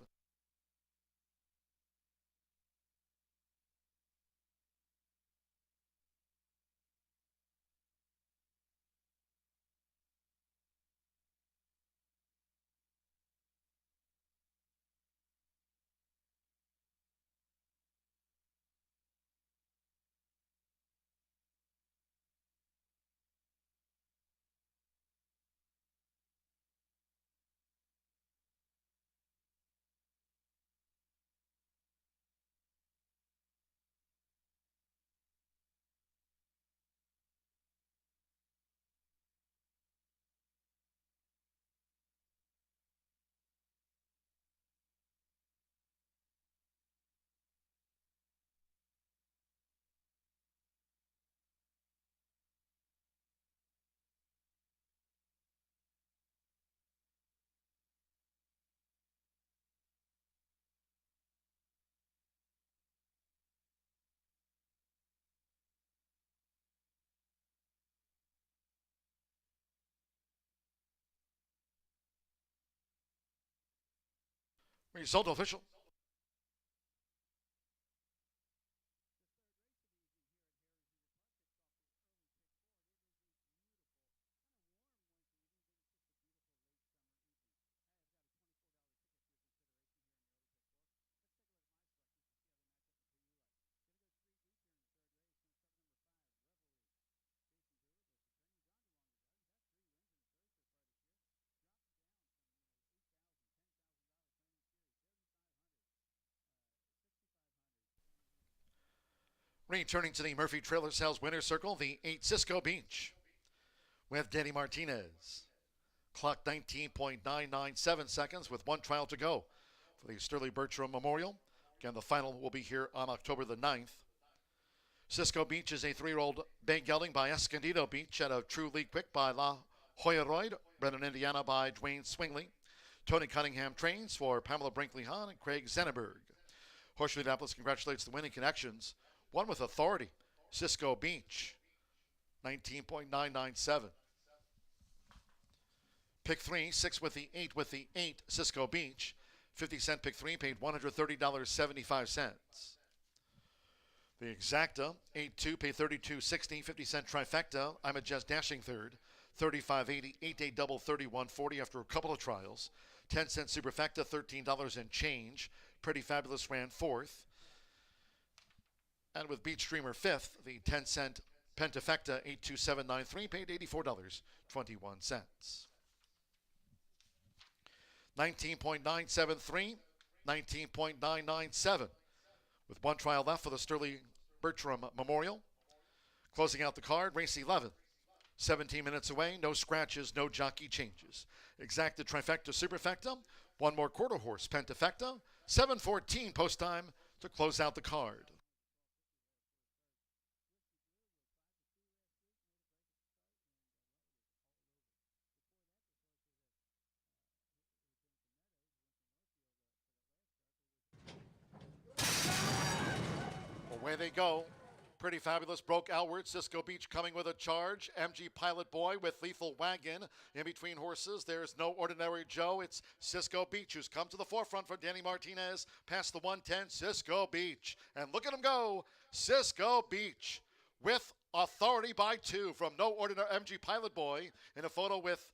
Speaker 1: Result official. Returning to the Murphy Trailer Sales Winner's Circle, the 8 Cisco Beach with Danny Martinez. Clock 19.997 seconds with one trial to go for the Sterling Bertram Memorial. Again, the final will be here on October the 9th. Cisco Beach is a 3-year-old bay gelding by Escondido Beach out of True League Quick by La Hoyaroid. Bred in Indiana by Dwayne Swingley. Tony Cunningham trains for Pamela Brinkley-Hahn and Craig Zenneberg. Horseshoe Indianapolis congratulates the winning connections. One with authority, Cisco Beach, 19.997. Pick 3, 6 with the 8, Cisco Beach. 50-cent pick 3 paid $130.75. The exacta, 8-2 paid $32.60, 50-cent trifecta. I'm a Just Dashing third, $35.80, 8-day double, $31.40 after a couple of trials. 10-cent superfecta, $13 and change. Pretty Fabulous ran fourth. And with Beach Dreamer fifth, the 10-cent Pentafecta 82793 paid $84.21. 19.973, 19.997. With one trial left for the Sterling Bertram Memorial. Closing out the card, race 11. 17 minutes away, no scratches, no jockey changes. Exacta trifecta superfecta, one more quarter horse pentafecta, 7:14 post time to close out the card. Away they go. Pretty Fabulous broke outward. Cisco Beach coming with a charge. MG Pilot Boy with Lethal Wagon. In between horses, there's No Ordinary Joe. It's Cisco Beach who's come to the forefront for Danny Martinez. Past the 110, Cisco Beach. And look at him go. Cisco Beach with authority by 2 from No Ordinary MG Pilot Boy in a photo with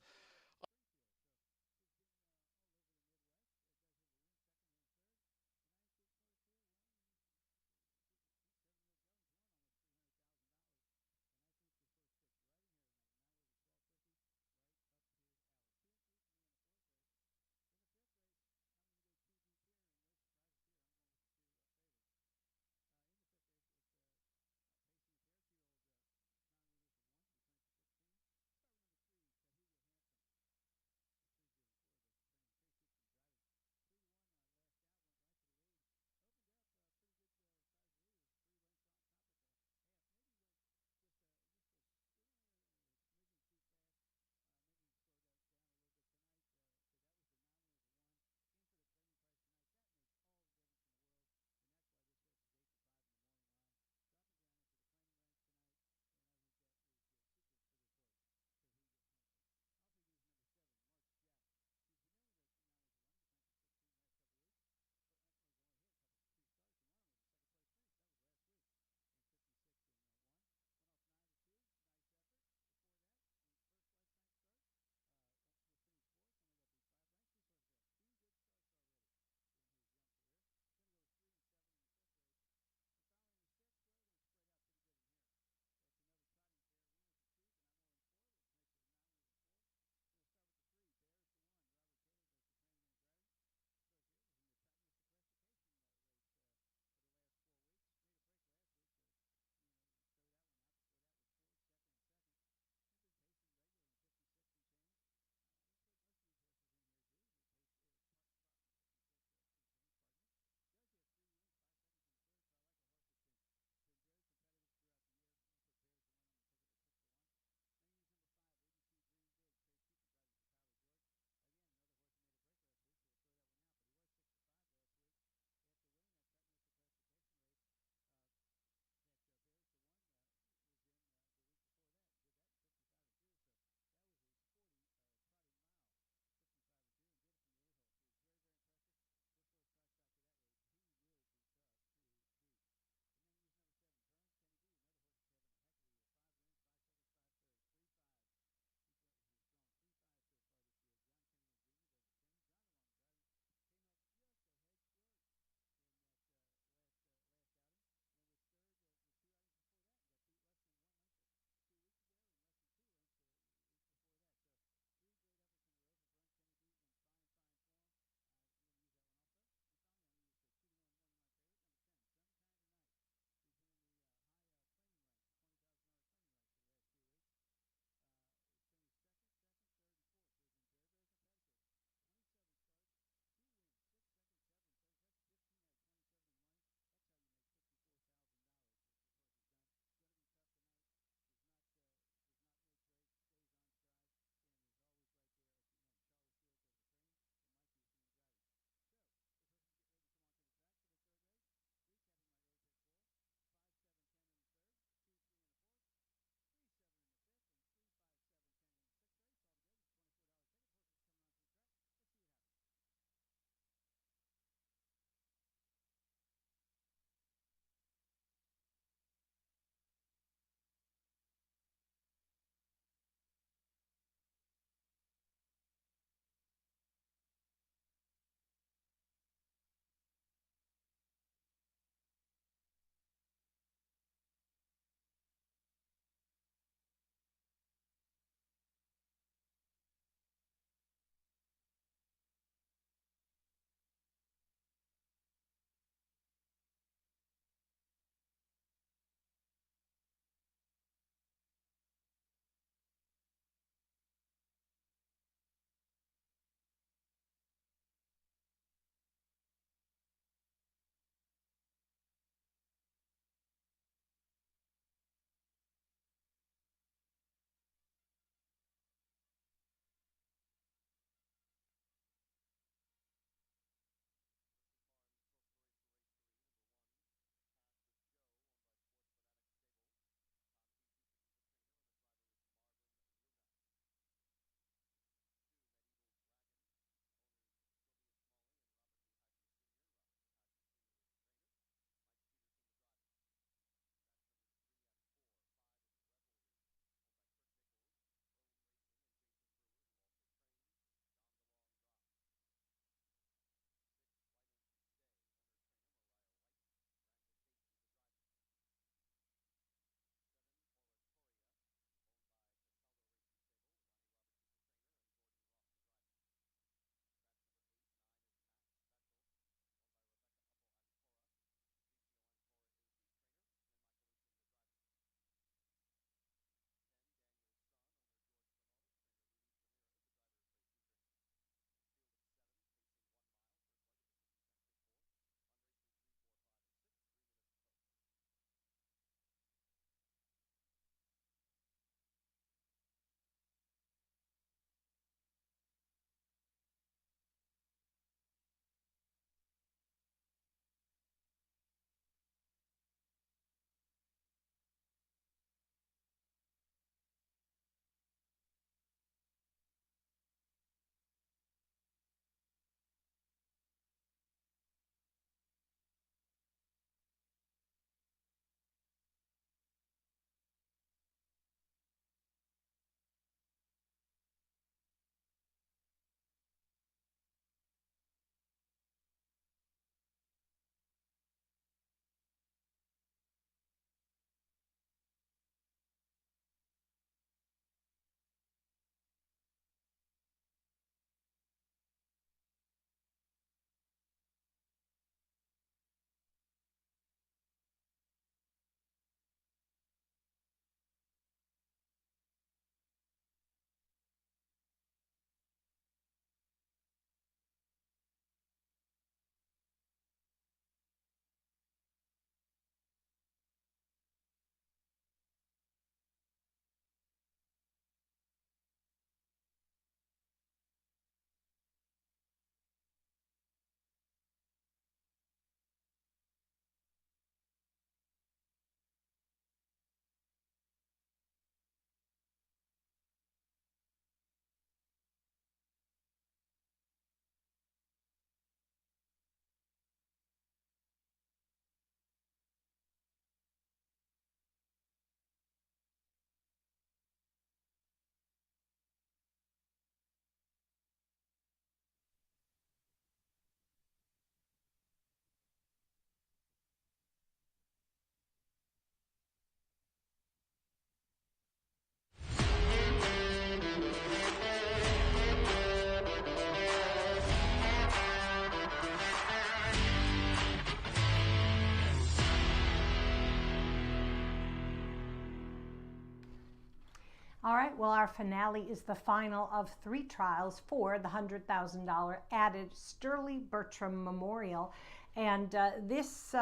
Speaker 10: All right, well, our finale is the final of 3 trials for the $100,000 added Sterling Bertram Memorial. And this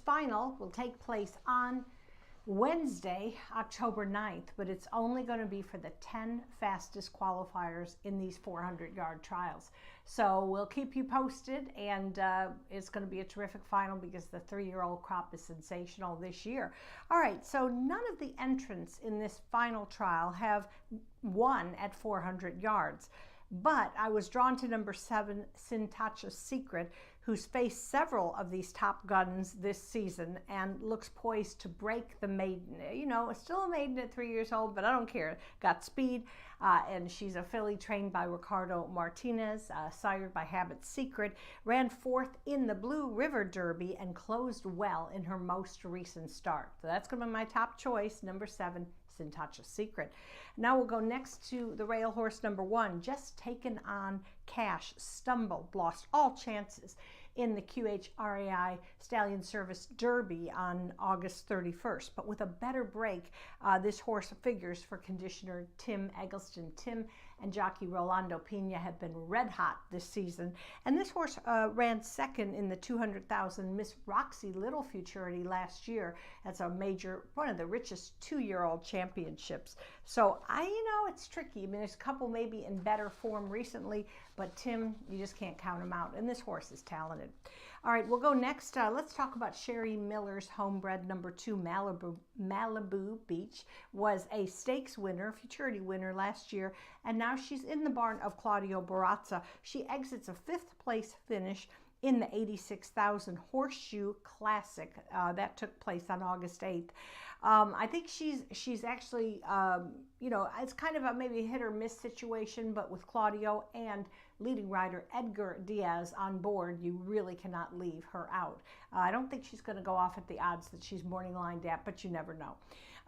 Speaker 10: final will take place on Wednesday, October 9th, but it's only going to be for the 10 fastest qualifiers in these 400-yard trials. So we'll keep you posted, and it's going to be a terrific final because the 3-year-old crop is sensational this year. All right, so none of the entrants in this final trial have won at 400 yards. But I was drawn to number 7, Sintacha's Secret, who's faced several of these top guns this season and looks poised to break the maiden. You know, still a maiden at 3 years old, but I don't care. Got speed, and she's a filly trained by Ricardo Martinez, sired by Habit Secret, ran 4th in the Blue River Derby and closed well in her most recent start. So that's going to be my top choice, number 7, Sintacha's Secret. Now we'll go next to the rail horse number 1, just taken on cash, stumbled, lost all chances in the QHRAI Stallion Service Derby on August 31st. But with a better break, this horse figures for conditioner Tim Eggleston. Tim and jockey Rolando Pena have been red hot this season. And this horse ran 2nd in the 200,000 Miss Roxy Little Futurity last year. That's a major, one of the richest 2-year-old championships. So it's tricky. I mean, there's a couple maybe in better form recently, but Tim, you just can't count him out. And this horse is talented. All right, we'll go next. Let's talk about Sherry Miller's homebred number 2, Malibu Beach. Was a stakes winner, futurity winner last year, and now she's in the barn of Claudio Barazza. She exits a 5th place finish in the 86,000 Horseshoe Classic that took place on August 8th. I think she's actually, it's kind of a maybe hit or miss situation, but with Claudio and leading rider Edgar Diaz on board, you really cannot leave her out. I don't think she's going to go off at the odds that she's morning lined at, but you never know.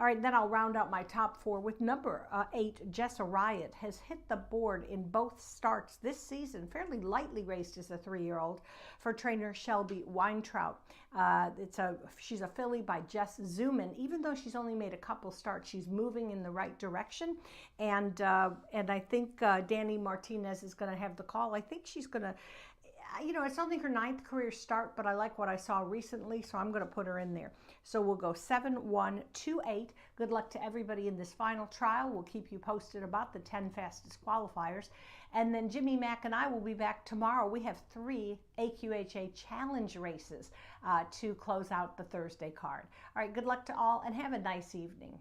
Speaker 10: All right, then I'll round out my top 4 with number 8, Jessa Riot. Has hit the board in both starts this season, fairly lightly raced as a 3-year-old for trainer Shelby Weintraut. She's a filly by Jess Zuman. Even though she's only made a couple starts, she's moving in the right direction, and I think Danny Martinez is going to have the call. I think she's going to, it's only her 9th career start, but I like what I saw recently, so I'm going to put her in there. So we'll go 7, 1, 2, 8. Good luck to everybody in this final trial. We'll keep you posted about the 10 fastest qualifiers. And then Jimmy Mack and I will be back tomorrow. We have 3 AQHA Challenge races to close out the Thursday card. All right, good luck to all, and have a nice evening.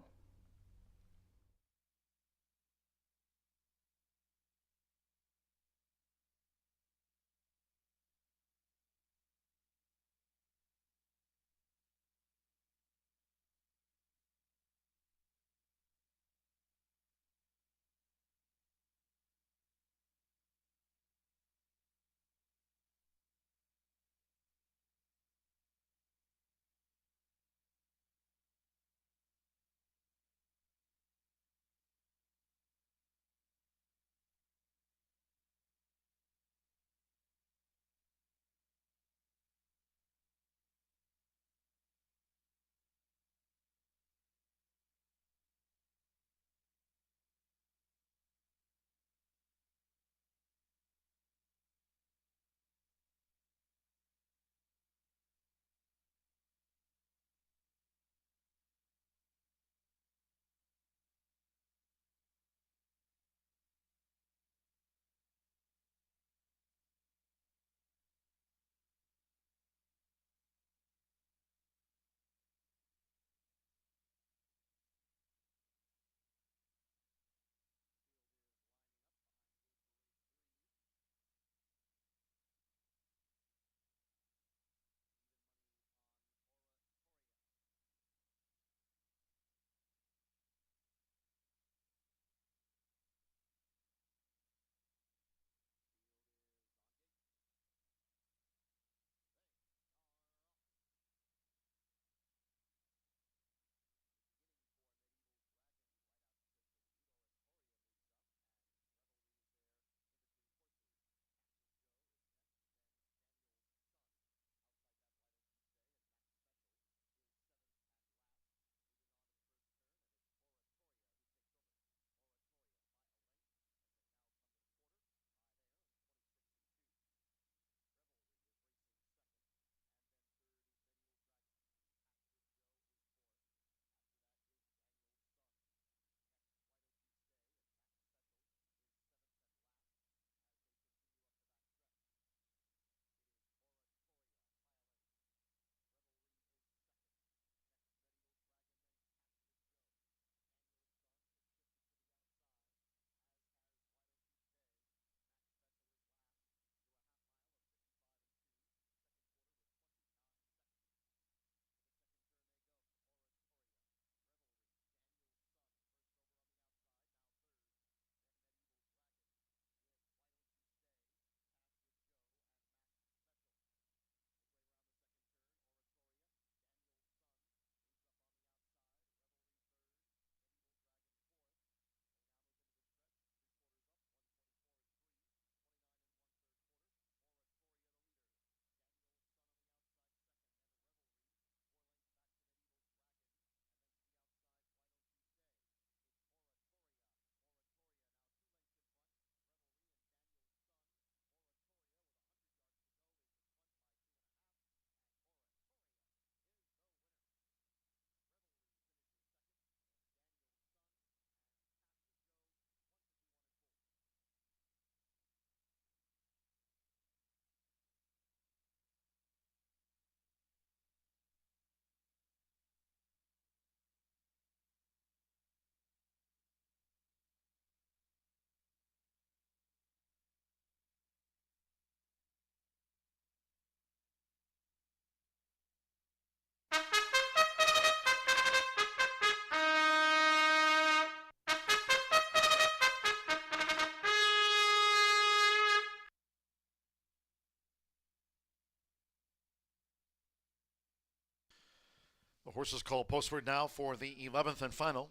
Speaker 1: The horses call postward now for the 11th and final.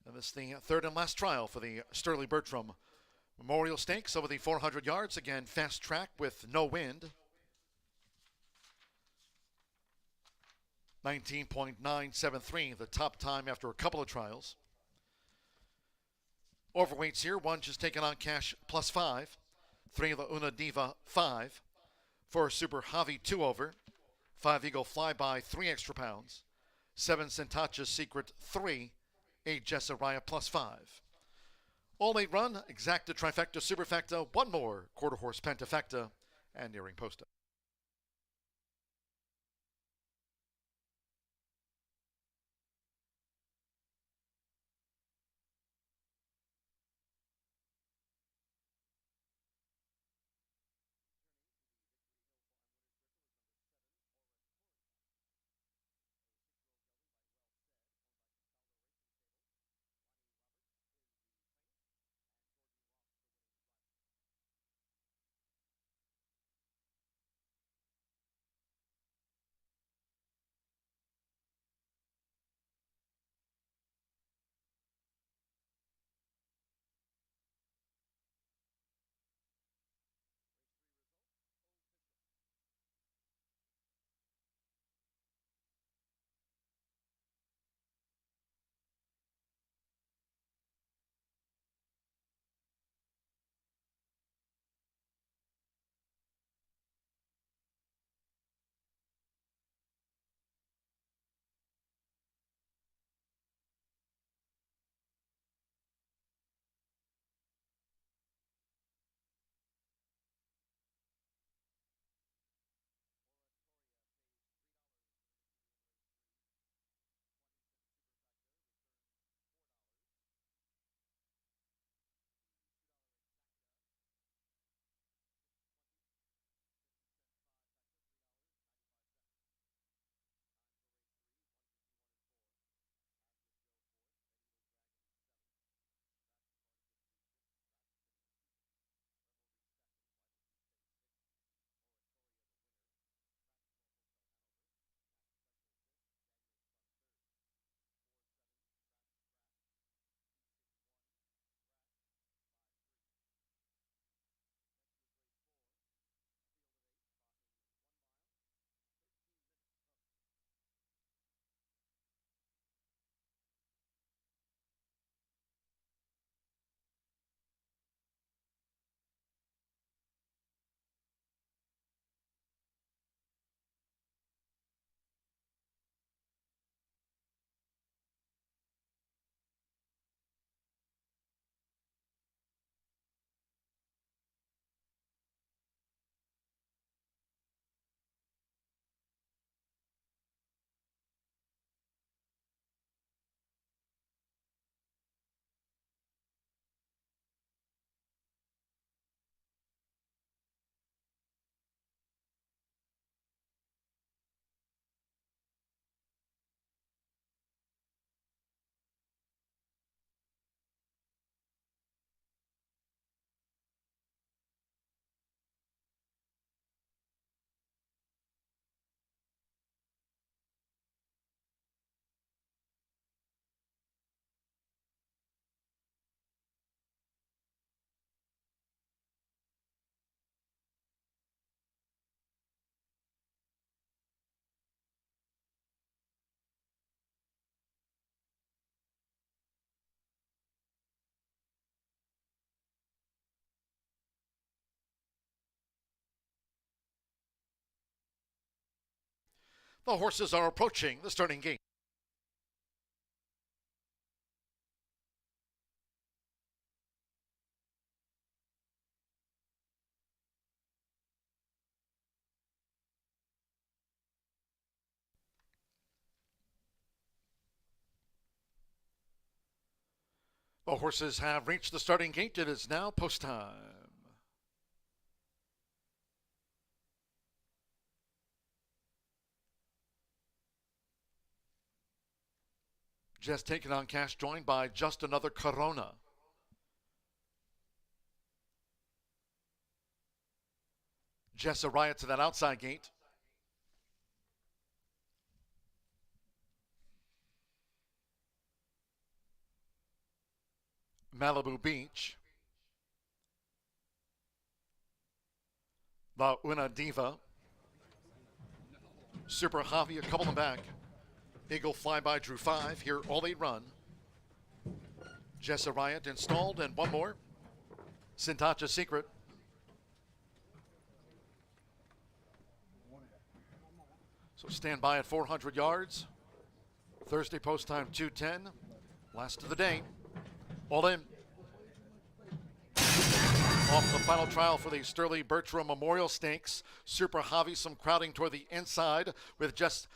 Speaker 1: And this is the third and last trial for the Sterling Bertram Memorial Stakes over the 400 yards. Again, fast track with no wind. 19.973, the top time after a couple of trials. Overweights here, one just taken on cash +5. 3 La Una Diva 5. 4 Super Javi 2 over. 5 Eagle Flyby 3 extra pounds. 7 Sentacha's Secret 3. 8 Jessaraya +5. All 8 run, exacta trifecta superfecta, 1 more quarter horse pentafecta, and nearing posta. The horses are approaching the starting gate. The horses have reached the starting gate. It is now post time. Just taken on cash, joined by Just Another Corona. Jessaraya to that outside gate. Malibu Beach. La Una Diva. Super Javi, a couple in back. Eagle Flyby drew 5. Here, all 8 run. Jessa Riot installed, and one more. Sintacha Secret. So stand by at 400 yards. Thursday post time 2:10. Last of the day. All in. Off the final trial for the Sterling Bertram Memorial Stakes. Super Javi, some crowding toward the inside with just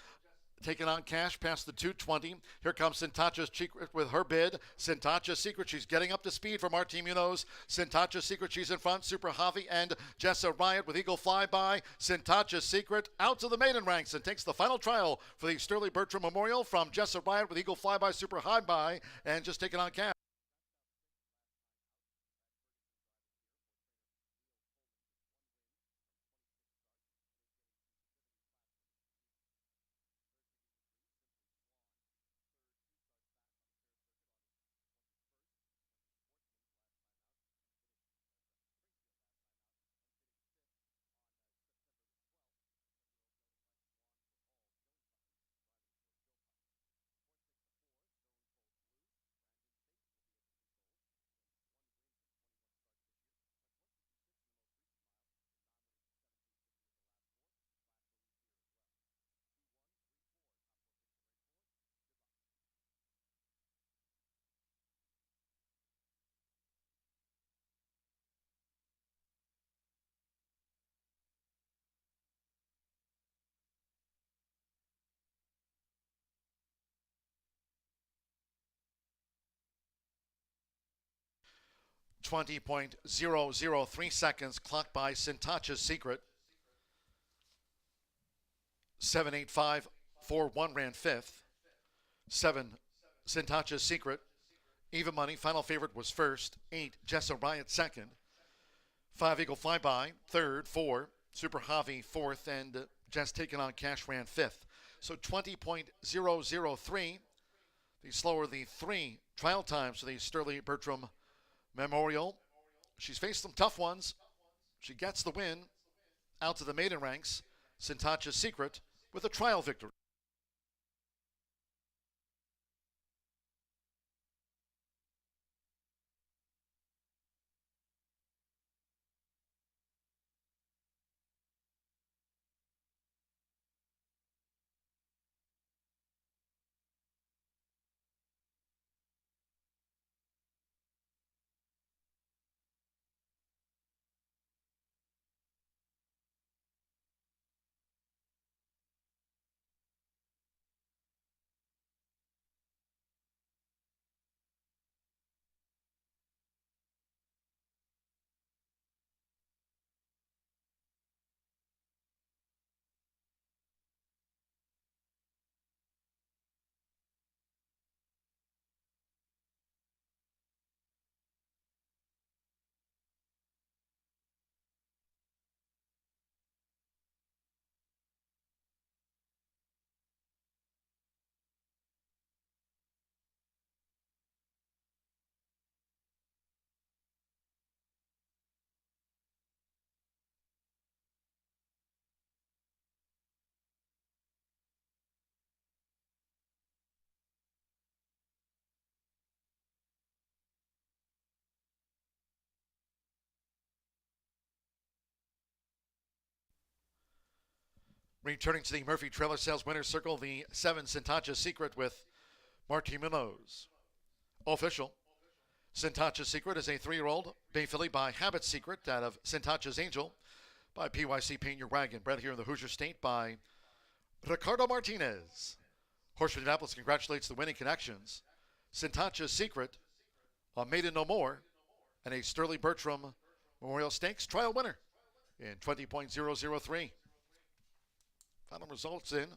Speaker 1: taking on cash past the 220. Here comes Sintacha Secret with her bid. Sintacha Secret, she's getting up to speed for Martin Munoz. Sintacha Secret, she's in front. Super Javi and Jessa Riot with Eagle Flyby. Sintacha Secret out to the maiden ranks and takes the final trial for the Sterling Bertram Memorial from Jessa Riot with Eagle Flyby, Super Javi, and just taking on cash. .003 seconds clocked by Sintacha Secret. 7.8541 ran 5th. 7 Sintacha Secret. Even money. Final favorite was first. 8 Jessa Riot second. 5 Eagle Flyby third. 4 Super Javi fourth, and Just Taken on Cash ran 5th. So 20.003. The slower the 3 trial times for the Sterling Bertram Memorial. She's faced some tough ones. She gets the win out to the maiden ranks. Sintacha Secret with a trial victory. Returning to the Murphy Trailer Sales Winners Circle, the 7 Sintacha Secret with Martin Munoz. Official. Sintacha Secret is a 3-year-old bay filly by Habit Secret out of Sintacha's Angel by PYC Paint Your Wagon. Bred here in the Hoosier State by Ricardo Martinez. Horseshoe Indianapolis congratulates the winning connections. Sintacha Secret, a Maiden No More, and a Sterling Bertram Memorial Stakes trial winner in 20.003. Final results in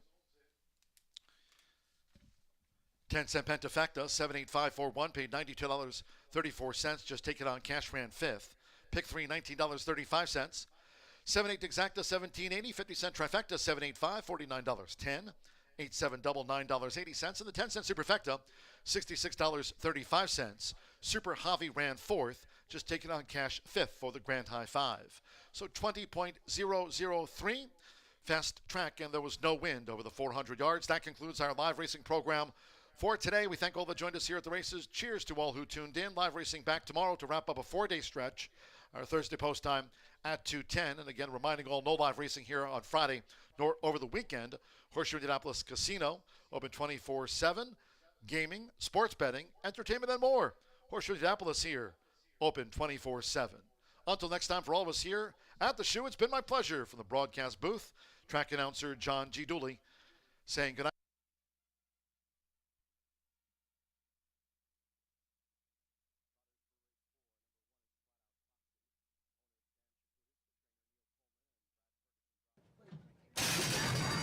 Speaker 1: 10-cent Pentafecta, 78541, paid $92.34. Just Take It on Cash ran 5th. Pick 3, $19.35. 7-8 Exacta, $17.80. 50-cent Trifecta, $785, $49.10. 8-7 Double, $9.80. And the 10-cent Superfecta, $66.35. Super Javi ran 4th, just taking on Cash 5th for the Grand High 5. So 20.003. Fast track, and there was no wind over the 400 yards. That concludes our live racing program for today. We thank all that joined us here at the races. Cheers to all who tuned in. Live racing back tomorrow to wrap up a 4-day stretch. Our Thursday post time at 2:10. And again, reminding all, no live racing here on Friday nor over the weekend. Horseshoe Indianapolis Casino, open 24/7. Gaming, sports betting, entertainment, and more. Horseshoe Indianapolis here, open 24/7. Until next time, for all of us here at the shoe, it's been my pleasure from the broadcast booth. Track announcer John G. Dooley saying good night.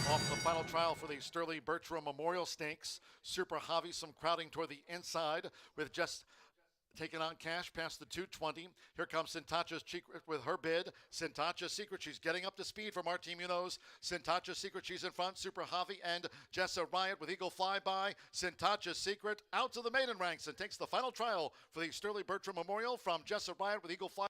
Speaker 1: Off the final trial for the Sterling Bertram Memorial Stakes. Super Javi, some crowding toward the inside with just taking on Cash past the 220. Here comes Sintacha's Secret with her bid. Sintacha's Secret, she's getting up to speed for Martin Munoz. Sintacha's Secret, she's in front. Super Javi and Jessa Riot with Eagle Flyby. Sintacha's Secret out to the maiden ranks and takes the final trial for the Sterling Bertram Memorial from Jessa Riot with Eagle Fly.